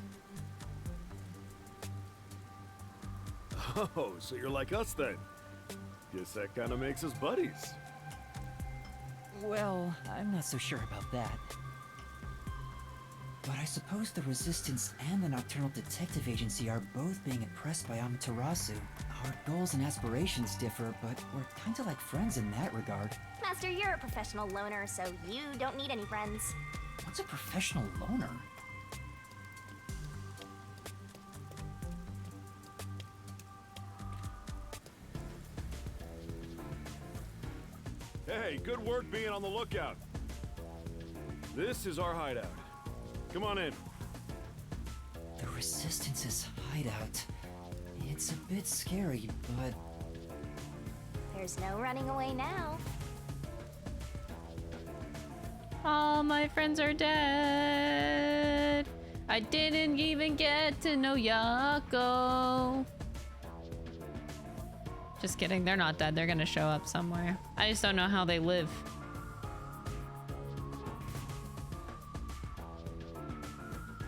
Speaker 11: Oh, so you're like us then? Guess that kind of makes us buddies.
Speaker 5: Well, I'm not so sure about that. But I suppose the Resistance and the Nocturnal Detective Agency are both being oppressed by Amaterasu. Our goals and aspirations differ, but we're kinda like friends in that regard.
Speaker 12: Master, you're a professional loner, so you don't need any friends.
Speaker 5: What's a professional loner?
Speaker 11: Hey, good work being on the lookout. This is our hideout. Come on in.
Speaker 5: The Resistance's hideout. It's a bit scary, but...
Speaker 12: There's no running away now.
Speaker 1: All my friends are dead. I didn't even get to know Yako. Just kidding, they're not dead. They're gonna show up somewhere. I just don't know how they live.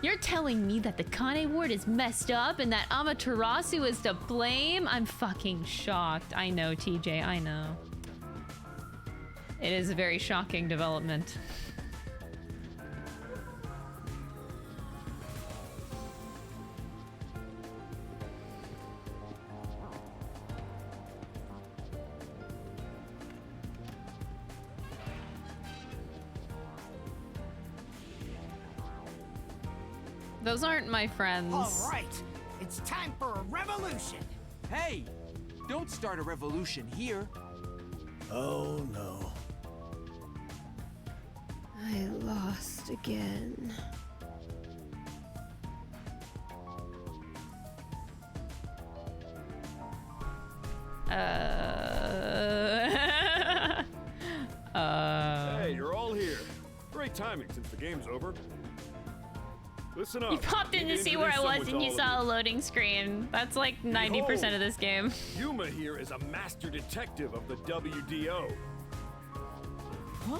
Speaker 1: You're telling me that the Kane ward is messed up and that Amaterasu is to blame? I'm fucking shocked. I know, TJ, I know. It is a very shocking development. Those aren't my friends.
Speaker 18: All right, it's time for a revolution.
Speaker 19: Hey, don't start a revolution here.
Speaker 18: Oh no.
Speaker 20: I lost again.
Speaker 11: Hey, you're all here. Great timing since the game's over. Listen up.
Speaker 1: You popped in to see where I was and you saw a loading screen. That's like 90% of this game.
Speaker 11: Yuma here is a master detective of the WDO.
Speaker 5: Huh?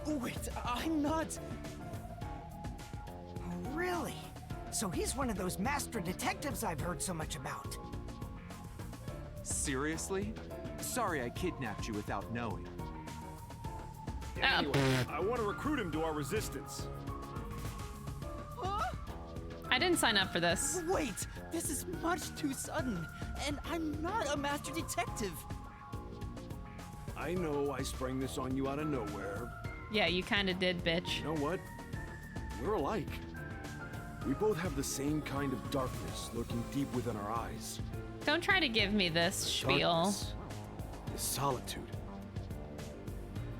Speaker 5: Oh, wait, I'm not...
Speaker 18: Oh, really? So he's one of those master detectives I've heard so much about.
Speaker 19: Seriously? Sorry I kidnapped you without knowing.
Speaker 11: Anyway, I want to recruit him to our resistance.
Speaker 1: I didn't sign up for this.
Speaker 5: Wait, this is much too sudden, and I'm not a master detective.
Speaker 11: I know I sprang this on you out of nowhere.
Speaker 1: Yeah, you kind of did, bitch.
Speaker 11: You know what? We're alike. We both have the same kind of darkness lurking deep within our eyes.
Speaker 1: Don't try to give me this spiel.
Speaker 11: Darkness is solitude.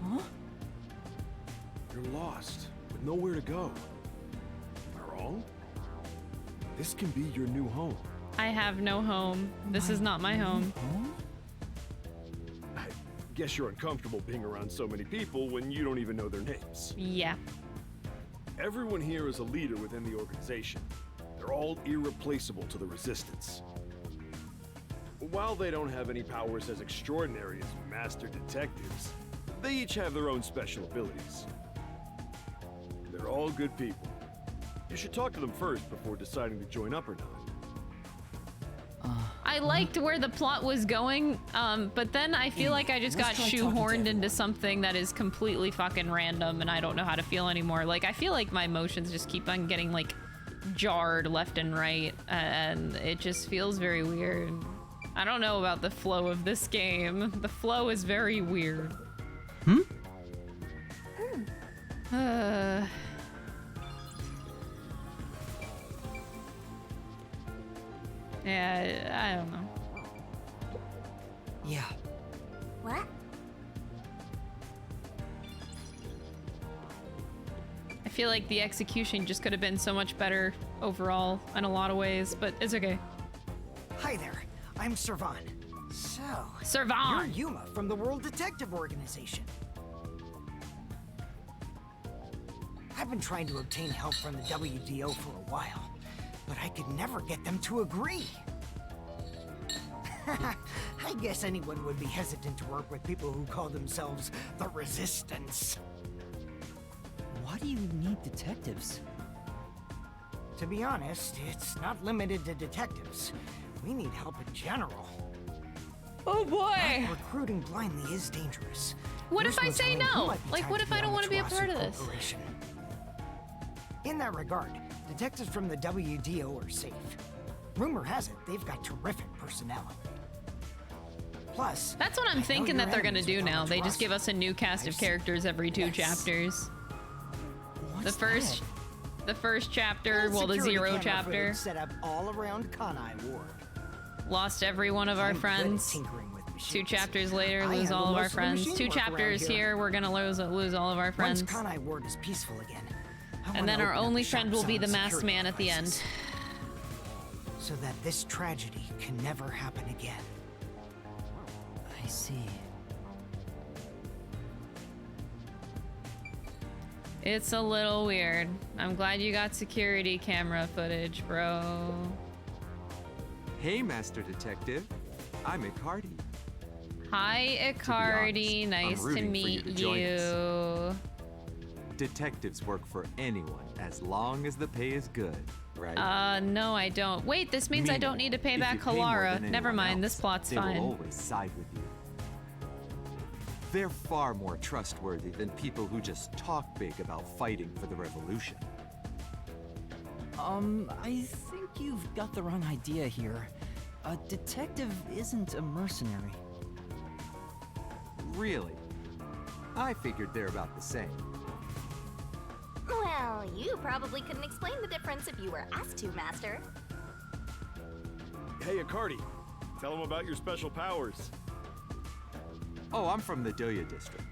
Speaker 5: Huh?
Speaker 11: You're lost, with nowhere to go. Am I wrong? This can be your new home.
Speaker 1: I have no home. This is not my home.
Speaker 11: I guess you're uncomfortable being around so many people when you don't even know their names.
Speaker 1: Yeah.
Speaker 11: Everyone here is a leader within the organization. They're all irreplaceable to the Resistance. While they don't have any powers as extraordinary as master detectives, they each have their own special abilities. They're all good people. You should talk to them first before deciding to join up or not.
Speaker 1: I liked where the plot was going, but then I feel like I just got shoehorned into something that is completely fucking random and I don't know how to feel anymore. Like, I feel like my emotions just keep on getting, like, jarred left and right, and it just feels very weird. I don't know about the flow of this game. The flow is very weird. Yeah, I don't know.
Speaker 5: Yeah.
Speaker 12: What?
Speaker 1: I feel like the execution just could have been so much better overall in a lot of ways, but it's okay.
Speaker 18: Hi there, I'm Servan. So,
Speaker 1: Servan!
Speaker 18: You're Yuma from the World Detective Organization. I've been trying to obtain help from the WDO for a while, but I could never get them to agree. I guess anyone would be hesitant to work with people who call themselves the Resistance.
Speaker 5: Why do you need detectives?
Speaker 18: To be honest, it's not limited to detectives. We need help in general.
Speaker 1: Oh boy!
Speaker 18: But recruiting blindly is dangerous.
Speaker 1: What if I say no? Like,
Speaker 18: Like,
Speaker 1: what if I don't want to be a part of this?
Speaker 18: In that regard, detectives from the WDO are safe. Rumor has it they've got terrific personnel. Plus,
Speaker 1: that's what I'm thinking that they're gonna do now. They just give us a new cast of characters every 2 chapters. The first chapter, well, the 0 chapter,
Speaker 18: set up all around Kanai Ward.
Speaker 1: lost every one of our friends. 2 chapters later, lose all of our friends. 2 chapters here, we're gonna lose all of our friends.
Speaker 18: Once Kanai Ward is peaceful again,
Speaker 1: and then our only friend will be the masked man at the end.
Speaker 18: So that this tragedy can never happen again.
Speaker 5: I see.
Speaker 1: It's a little weird. I'm glad you got security camera footage, bro.
Speaker 19: Hey, Master Detective. I'm Icardi.
Speaker 1: Hi, Icardi. Nice to meet you.
Speaker 19: Detectives work for anyone as long as the pay is good, right?
Speaker 1: No, I don't. Wait, this means I don't need to pay
Speaker 19: if
Speaker 1: back
Speaker 19: you pay more
Speaker 1: Halara.
Speaker 19: than
Speaker 1: Never
Speaker 19: anyone
Speaker 1: mind,
Speaker 19: else,
Speaker 1: this plot's
Speaker 19: they
Speaker 1: fine.
Speaker 19: will always side with you. They're far more trustworthy than people who just talk big about fighting for the revolution.
Speaker 5: I think you've got the wrong idea here. A detective isn't a mercenary.
Speaker 19: Really? I figured they're about the same.
Speaker 12: Well, you probably couldn't explain the difference if you were asked to, Master.
Speaker 11: Hey, Icardi. Tell them about your special powers.
Speaker 19: Oh, I'm from the Doya district,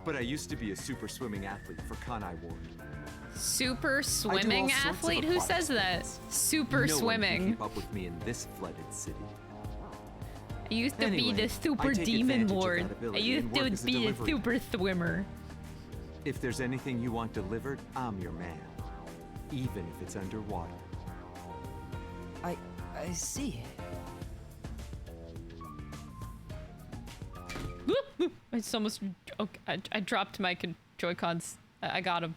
Speaker 19: but I used to be a super swimming athlete for Kanai Ward.
Speaker 1: Super swimming athlete? Who says that? Super swimming.
Speaker 19: No one can keep up with me in this flooded city.
Speaker 1: I used to be the super demon lord. I used to be a super swimmer.
Speaker 19: If there's anything you want delivered, I'm your man. Even if it's underwater.
Speaker 5: I see.
Speaker 1: I just almost... Okay, I dropped my Joy-Cons. I got them.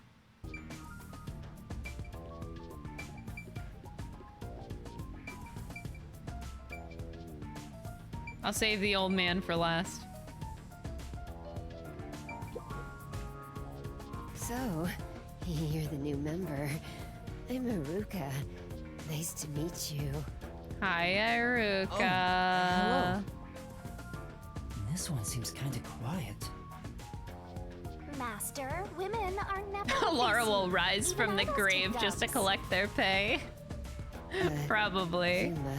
Speaker 1: I'll save the old man for last.
Speaker 20: So, you're the new member. I'm Aruka. Nice to meet you.
Speaker 1: Hi, Aruka.
Speaker 5: Hello. This one seems kind of quiet.
Speaker 12: Master, women are never
Speaker 1: Laura will
Speaker 12: busy,
Speaker 1: rise
Speaker 12: even
Speaker 1: from the
Speaker 12: adults
Speaker 1: grave
Speaker 12: take
Speaker 1: just to
Speaker 12: dumps.
Speaker 1: collect their pay. Probably.
Speaker 20: Yuma,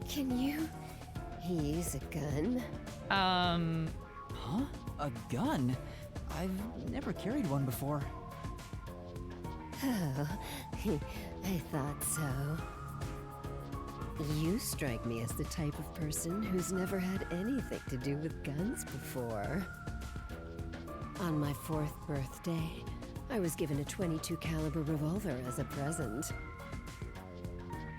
Speaker 20: can you use a gun?
Speaker 5: Huh? A gun? I've never carried one before.
Speaker 20: Oh, I thought so. You strike me as the type of person who's never had anything to do with guns before. On my 4th birthday, I was given a .22 caliber revolver as a present.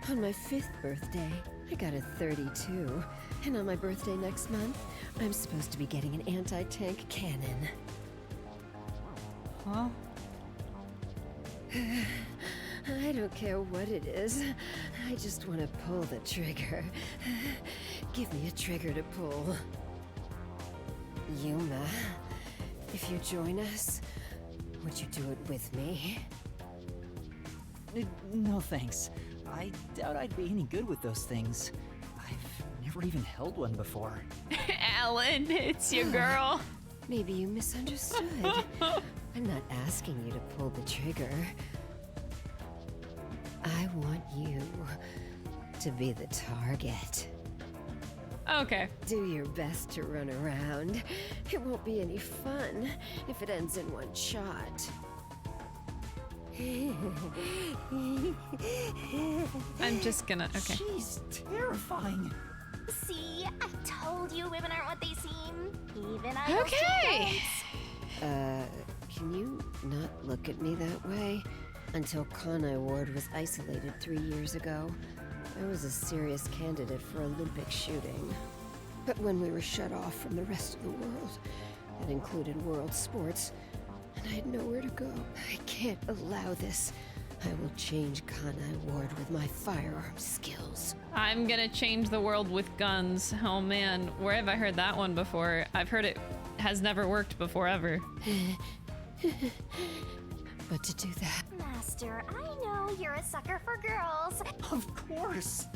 Speaker 20: On my 5th birthday, I got a .32, and on my birthday next month, I'm supposed to be getting an anti-tank cannon.
Speaker 1: Huh?
Speaker 20: I don't care what it is. I just want to pull the trigger. Give me a trigger to pull. Yuma, if you join us, would you do it with me?
Speaker 5: No thanks. I doubt I'd be any good with those things. I've never even held one before.
Speaker 1: Alan, it's your girl.
Speaker 20: Maybe you misunderstood. I'm not asking you to pull the trigger. I want you to be the target.
Speaker 1: Okay.
Speaker 20: Do your best to run around. It won't be any fun if it ends in one shot.
Speaker 1: I'm just gonna... Okay.
Speaker 5: She's terrifying.
Speaker 12: See, I told you women aren't what they seem. Even I
Speaker 1: Okay.
Speaker 20: Can you not look at me that way? Until Kanai Ward was isolated 3 years ago, I was a serious candidate for Olympic shooting. But when we were shut off from the rest of the world, that included world sports, and I had nowhere to go. I can't allow this. I will change Kanai Ward with my firearm skills.
Speaker 1: I'm gonna change the world with guns. Oh man, where have I heard that one before? I've heard it has never worked before ever.
Speaker 20: But to do that...
Speaker 12: Master, I know you're a sucker for girls.
Speaker 5: Of course.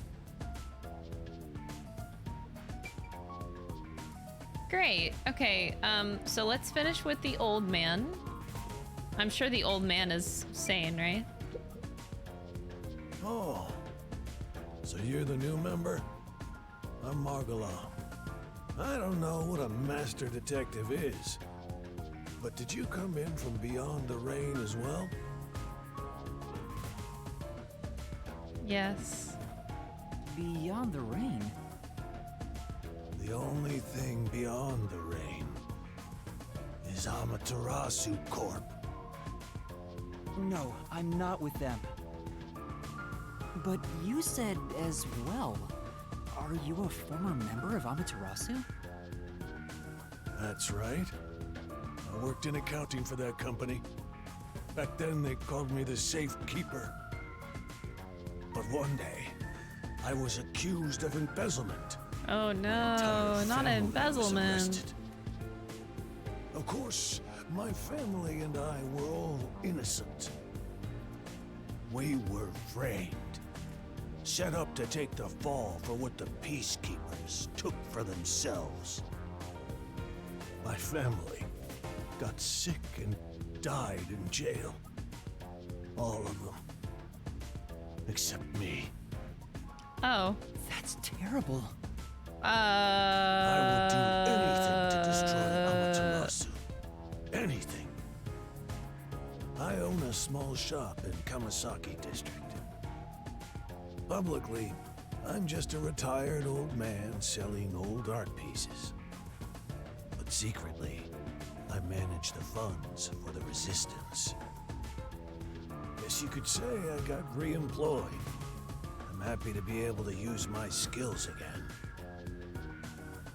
Speaker 1: Great. Okay, so let's finish with the old man. I'm sure the old man is sane, right?
Speaker 21: Oh, so you're the new member? I'm Margala. I don't know what a master detective is, but did you come in from beyond the rain as well?
Speaker 1: Yes.
Speaker 5: Beyond the rain?
Speaker 21: The only thing beyond the rain is Amaterasu Corp.
Speaker 5: No, I'm not with them. But you said as well. Are you a former member of Amaterasu?
Speaker 21: That's right. I worked in accounting for that company. Back then they called me the Safe Keeper. But one day, I was accused of embezzlement.
Speaker 1: Oh no, not embezzlement.
Speaker 21: Of course, my family and I were all innocent. We were framed. Set up to take the fall for what the peacekeepers took for themselves. My family got sick and died in jail. All of them. Except me.
Speaker 1: Oh.
Speaker 5: That's terrible.
Speaker 21: I would do anything to destroy Amaterasu. Anything. I own a small shop in Kamasaki District. Publicly, I'm just a retired old man selling old art pieces. But secretly, I manage the funds for the Resistance. Guess you could say I got re-employed. I'm happy to be able to use my skills again.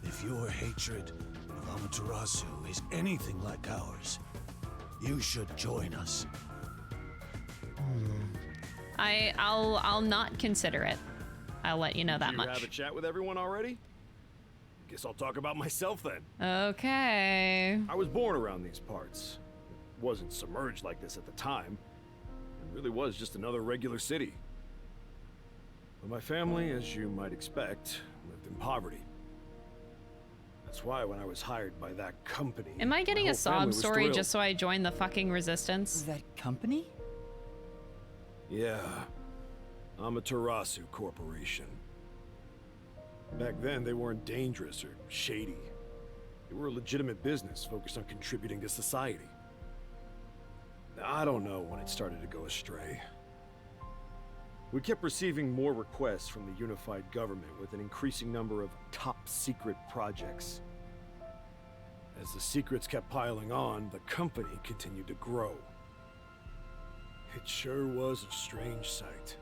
Speaker 21: If your hatred of Amaterasu is anything like ours, you should join us.
Speaker 1: I'll not consider it. I'll let you know that much.
Speaker 11: You have a chat with everyone already? Guess I'll talk about myself then.
Speaker 1: Okay.
Speaker 11: I was born around these parts. It wasn't submerged like this at the time. It really was just another regular city. But my family, as you might expect, lived in poverty. That's why when I was hired by that company...
Speaker 1: Am I getting a sob story
Speaker 11: thrilled.
Speaker 1: just so I join the fucking Resistance?
Speaker 5: That company?
Speaker 11: Yeah. Amaterasu Corporation. Back then, they weren't dangerous or shady. They were a legitimate business focused on contributing to society. I don't know when it started to go astray. We kept receiving more requests from the unified government with an increasing number of top-secret projects. As the secrets kept piling on, the company continued to grow. It sure was a strange sight.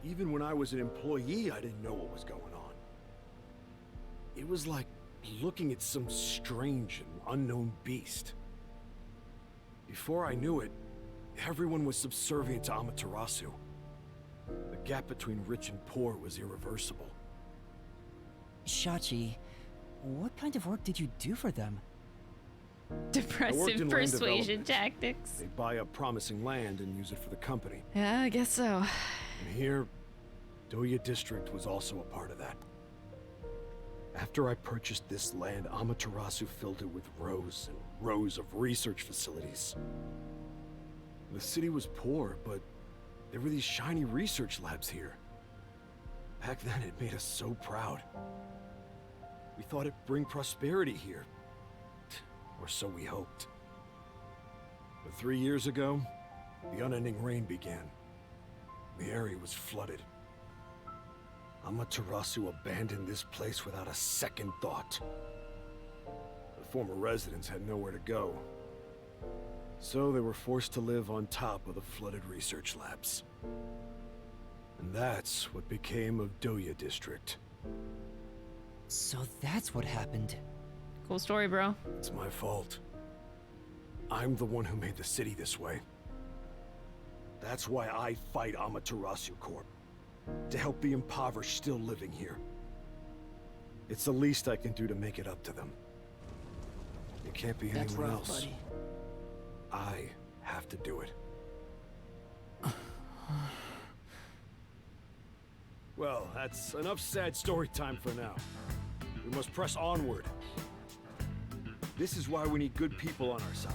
Speaker 11: Even when I was an employee, I didn't know what was going on. It was like looking at some strange and unknown beast. Before I knew it, everyone was subservient to Amaterasu. The gap between rich and poor was irreversible.
Speaker 5: Shachi, what kind of work did you do for them?
Speaker 1: Depressive persuasion tactics.
Speaker 11: They buy up promising land and use it for the company.
Speaker 1: Yeah, I guess so.
Speaker 11: And here, Doya District was also a part of that. After I purchased this land, Amaterasu filled it with rows and rows of research facilities. The city was poor, but there were these shiny research labs here. Back then, it made us so proud. We thought it'd bring prosperity here. Or so we hoped. But 3 years ago, the unending rain began. The area was flooded. Amaterasu abandoned this place without a second thought. The former residents had nowhere to go. So they were forced to live on top of the flooded research labs. And that's what became of Doya District.
Speaker 5: So that's what happened.
Speaker 1: Cool story, bro.
Speaker 11: It's my fault. I'm the one who made the city this way. That's why I fight Amaterasu Corp. To help the impoverished still living here. It's the least I can do to make it up to them. It can't be anyone else.
Speaker 5: Buddy.
Speaker 11: I have to do it. Well, that's enough sad story time for now. We must press onward. This is why we need good people on our side.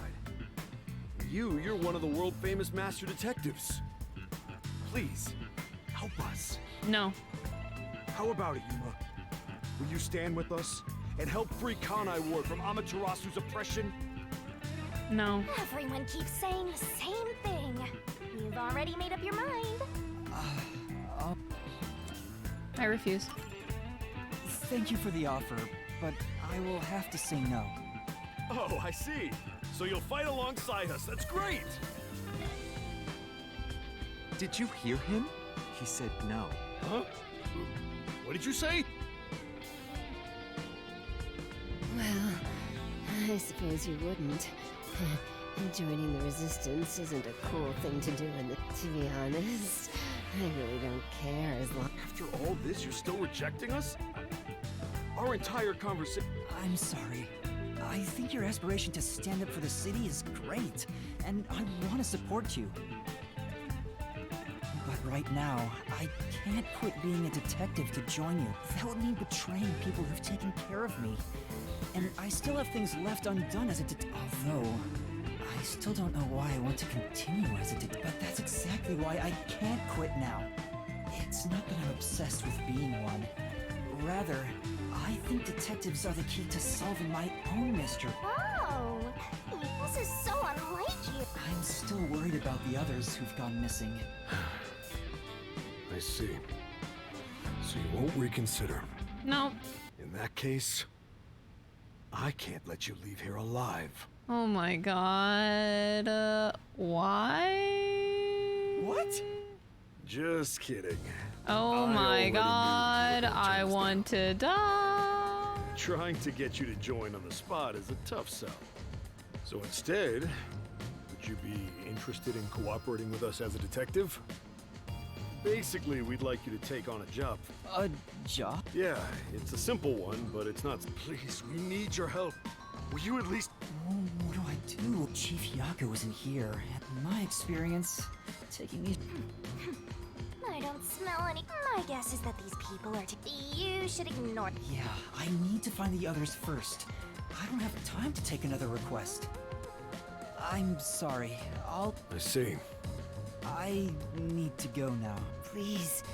Speaker 11: You're one of the world-famous master detectives. Please, help us.
Speaker 1: No.
Speaker 11: How about it, Yuma? Will you stand with us and help free Kanai Ward from Amaterasu's oppression?
Speaker 1: No.
Speaker 12: Everyone keeps saying the same thing. You've already made up your mind.
Speaker 1: I refuse.
Speaker 5: Thank you for the offer, but I will have to say no.
Speaker 11: Oh, I see. So you'll fight alongside us. That's great!
Speaker 19: Did you hear him? He said no.
Speaker 11: Huh? What did you say?
Speaker 20: Well, I suppose you wouldn't. Joining the Resistance isn't a cool thing to do, and to be honest, I really don't care as long.
Speaker 11: After all this, you're still rejecting us? Our entire conversation.
Speaker 5: I'm sorry. I think your aspiration to stand up for the city is great, and I want to support you. But right now, I can't quit being a detective to join you. That would mean betraying people who've taken care of me. And I still have things left undone as a although, I still don't know why I want to continue as a detective, but that's exactly why I can't quit now. It's not that I'm obsessed with being one. Rather, I think detectives are the key to solving my own mystery.
Speaker 12: Oh, this is so unlike you.
Speaker 5: I'm still worried about the others who've gone missing.
Speaker 11: I see. So you won't reconsider?
Speaker 1: No.
Speaker 11: In that case, I can't let you leave here alive.
Speaker 1: Oh my god. Why?
Speaker 11: What? Just kidding.
Speaker 1: Oh my god, I want to die.
Speaker 11: Trying to get you to join on the spot is a tough sell. So instead, would you be interested in cooperating with us as a detective? Basically, we'd like you to take on a job.
Speaker 5: A job?
Speaker 11: Yeah, it's a simple one, but it's not. Please, we need your help. Will you at least...
Speaker 5: What do I do? Chief Yaku isn't here. In my experience, taking these...
Speaker 12: I don't smell any. My guess is that these people are you should ignore.
Speaker 5: Yeah, I need to find the others first. I don't have time to take another request. I'm sorry.
Speaker 11: I see.
Speaker 5: I need to go now.
Speaker 20: Please,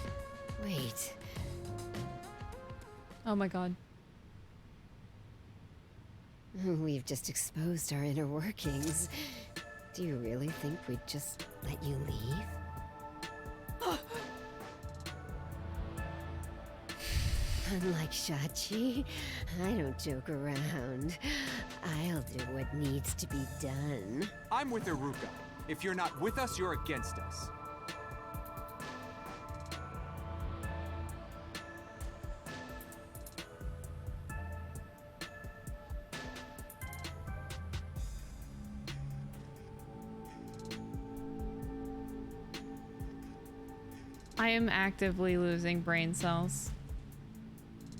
Speaker 20: wait.
Speaker 1: Oh my god.
Speaker 20: We've just exposed our inner workings. Do you really think we'd just let you leave? Unlike Shachi, I don't joke around. I'll do what needs to be done.
Speaker 19: I'm with Iruka. If you're not with us, you're against us.
Speaker 1: I am actively losing brain cells.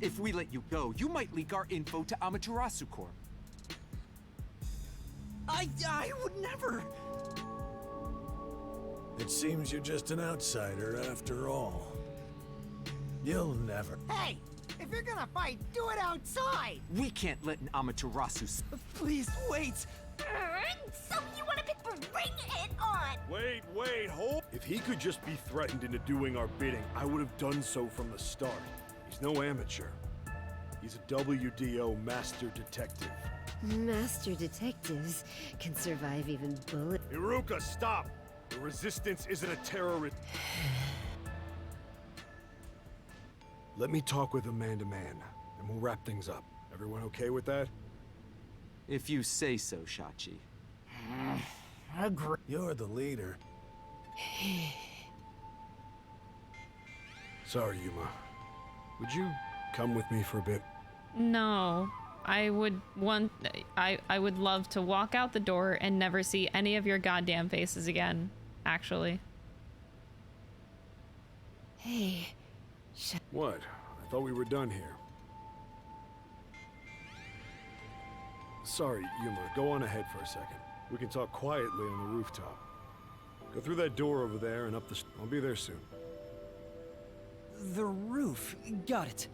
Speaker 19: If we let you go, you might leak our info to Amaterasu Corp.
Speaker 5: I would never!
Speaker 21: It seems you're just an outsider after all. You'll never...
Speaker 18: Hey! If you're gonna fight, do it outside!
Speaker 19: We can't let an Amaterasu...
Speaker 5: Please, wait!
Speaker 12: So you want to pick bring it on!
Speaker 11: Wait, hold! If he could just be threatened into doing our bidding, I would have done so from the start. He's no amateur. He's a WDO master detective.
Speaker 20: Master detectives can survive even bullet.
Speaker 11: Iruka, stop! The Resistance isn't a terrorist. Let me talk with him man to man, and we'll wrap things up. Everyone okay with that?
Speaker 19: If you say so, Shachi.
Speaker 18: Agree.
Speaker 21: You're the leader.
Speaker 11: Sorry, Yuma. Would you come with me for a bit?
Speaker 1: No. I would love to walk out the door and never see any of your goddamn faces again, actually.
Speaker 20: Hey.
Speaker 11: What? I thought we were done here. Sorry, Yuma. Go on ahead for a second. We can talk quietly on the rooftop. Go through that door over there and up the... I'll be there soon.
Speaker 5: The roof. Got it.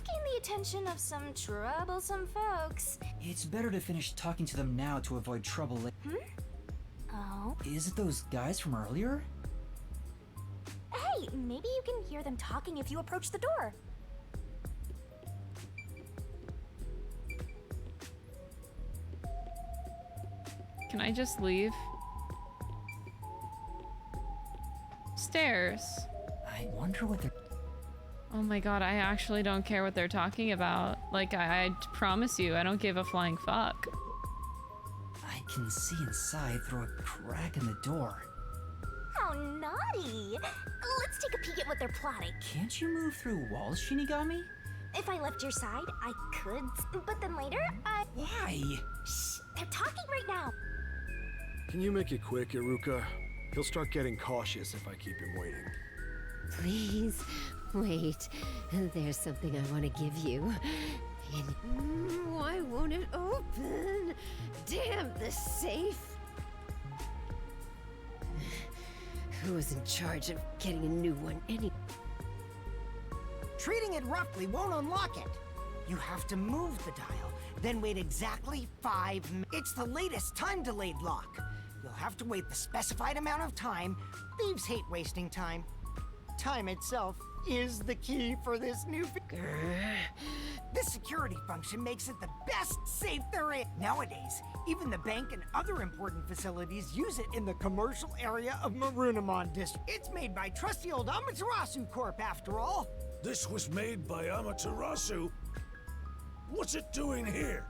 Speaker 12: gain the attention of some troublesome folks.
Speaker 5: It's better to finish talking to them now to avoid trouble later.
Speaker 12: Oh?
Speaker 5: Is it those guys from earlier?
Speaker 12: Hey, maybe you can hear them talking if you approach the door.
Speaker 1: Can I just leave? Stairs.
Speaker 5: I wonder what they're...
Speaker 1: Oh my god, I actually don't care what they're talking about. Like, I promise you, I don't give a flying fuck.
Speaker 5: I can see inside through a crack in the door.
Speaker 12: How naughty! Let's take a peek at what they're plotting.
Speaker 5: Can't you move through walls, Shinigami?
Speaker 12: If I left your side, I could, but then later,
Speaker 5: Why?
Speaker 12: Shh, they're talking right now.
Speaker 19: Can you make it quick, Iruka? He'll start getting cautious if I keep him waiting.
Speaker 20: Please, wait. There's something I want to give you. And why won't it open? Damn the safe! Who was in charge of getting a new one anyway?
Speaker 18: Treating it roughly won't unlock it. You have to move the dial, then wait exactly 5 minutes. It's the latest time-delayed lock. You'll have to wait the specified amount of time. Thieves hate wasting time. Time itself is the key for this new... This security function makes it the best safe there is. Nowadays, even the bank and other important facilities use it in the commercial area of Marunimon District. It's made by trusty old Amaterasu Corp, after all.
Speaker 21: This was made by Amaterasu? What's it doing here?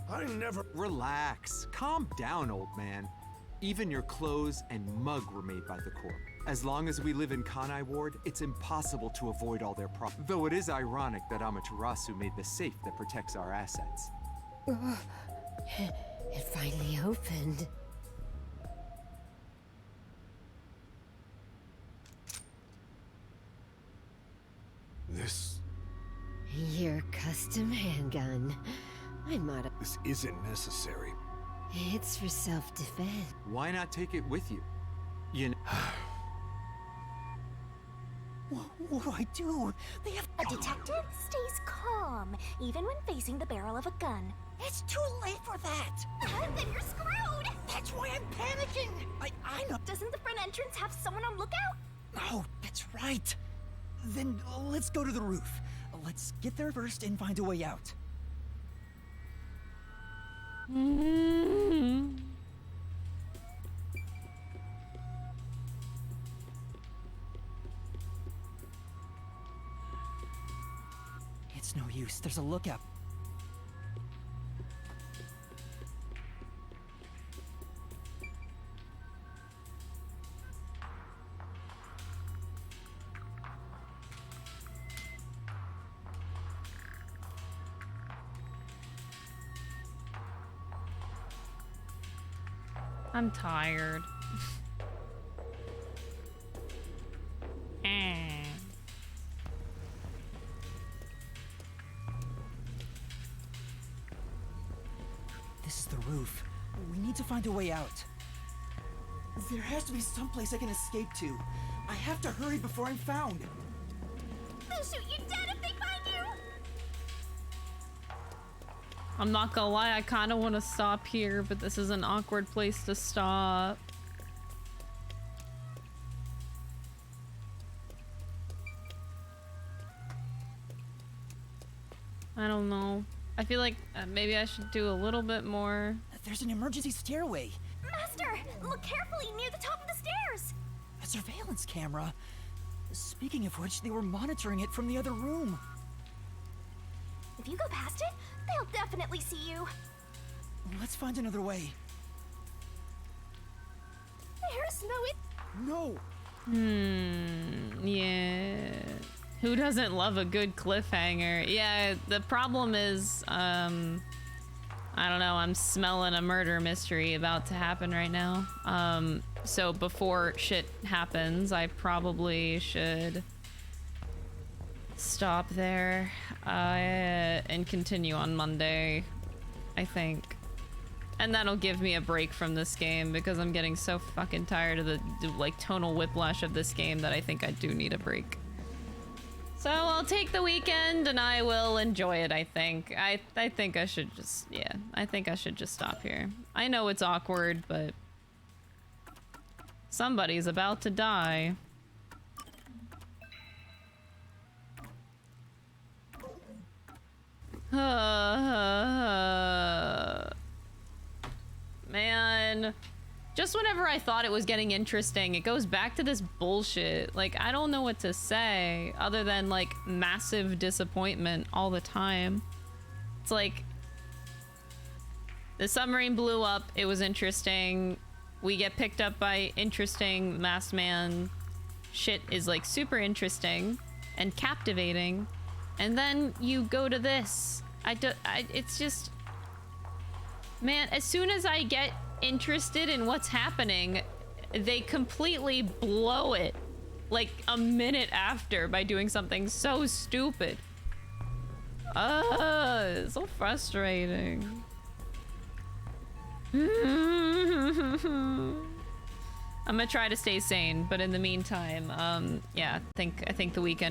Speaker 21: I never...
Speaker 19: Relax. Calm down, old man. Even your clothes and mug were made by the Corp. As long as we live in Kanai Ward, it's impossible to avoid all their problems. Though it is ironic that Amaterasu made the safe that protects our assets.
Speaker 20: It finally opened.
Speaker 21: This...
Speaker 20: Your custom handgun. I modified.
Speaker 21: This isn't necessary.
Speaker 20: It's for self-defense.
Speaker 19: Why not take it with you? You know...
Speaker 18: What do I do? They have...
Speaker 12: A detective stays calm, even when facing the barrel of a gun.
Speaker 18: It's too late for that!
Speaker 12: Then you're screwed!
Speaker 18: That's why I'm panicking! I know...
Speaker 12: Doesn't the front entrance have someone on lookout?
Speaker 5: Oh, that's right! Then let's go to the roof. Let's get there first and find a way out. It's no use. There's a lookout.
Speaker 1: I'm tired.
Speaker 5: This is the roof. We need to find a way out. There has to be someplace I can escape to. I have to hurry before I'm found.
Speaker 12: They'll shoot you dead if they find you!
Speaker 1: I'm not gonna lie, I kind of want to stop here, but this is an awkward place to stop. I don't know. I feel like maybe I should do a little bit more.
Speaker 5: There's an emergency stairway.
Speaker 12: Master, look carefully near the top of the stairs!
Speaker 5: A surveillance camera. Speaking of which, they were monitoring it from the other room.
Speaker 12: If you go past it, they'll definitely see you.
Speaker 5: Let's find another way.
Speaker 12: There's no...
Speaker 5: No!
Speaker 1: Yeah. Who doesn't love a good cliffhanger? Yeah, the problem is, I don't know, I'm smelling a murder mystery about to happen right now. So before shit happens, I probably should stop there and continue on Monday, I think. And that'll give me a break from this game because I'm getting so fucking tired of the like tonal whiplash of this game that I think I do need a break. So I'll take the weekend and I will enjoy it, I think. I think I should just, yeah, I think I should just stop here. I know it's awkward, but somebody's about to die. Man. Just whenever I thought it was getting interesting, it goes back to this bullshit. Like, I don't know what to say other than, like, massive disappointment all the time. It's like, the submarine blew up, it was interesting. We get picked up by interesting masked man. Shit is, like, super interesting and captivating. And then you go to this. It's just... Man, as soon as I get interested in what's happening, they completely blow it like a minute after by doing something so stupid. It's so frustrating. I'm gonna try to stay sane, but in the meantime, yeah, I think the weekend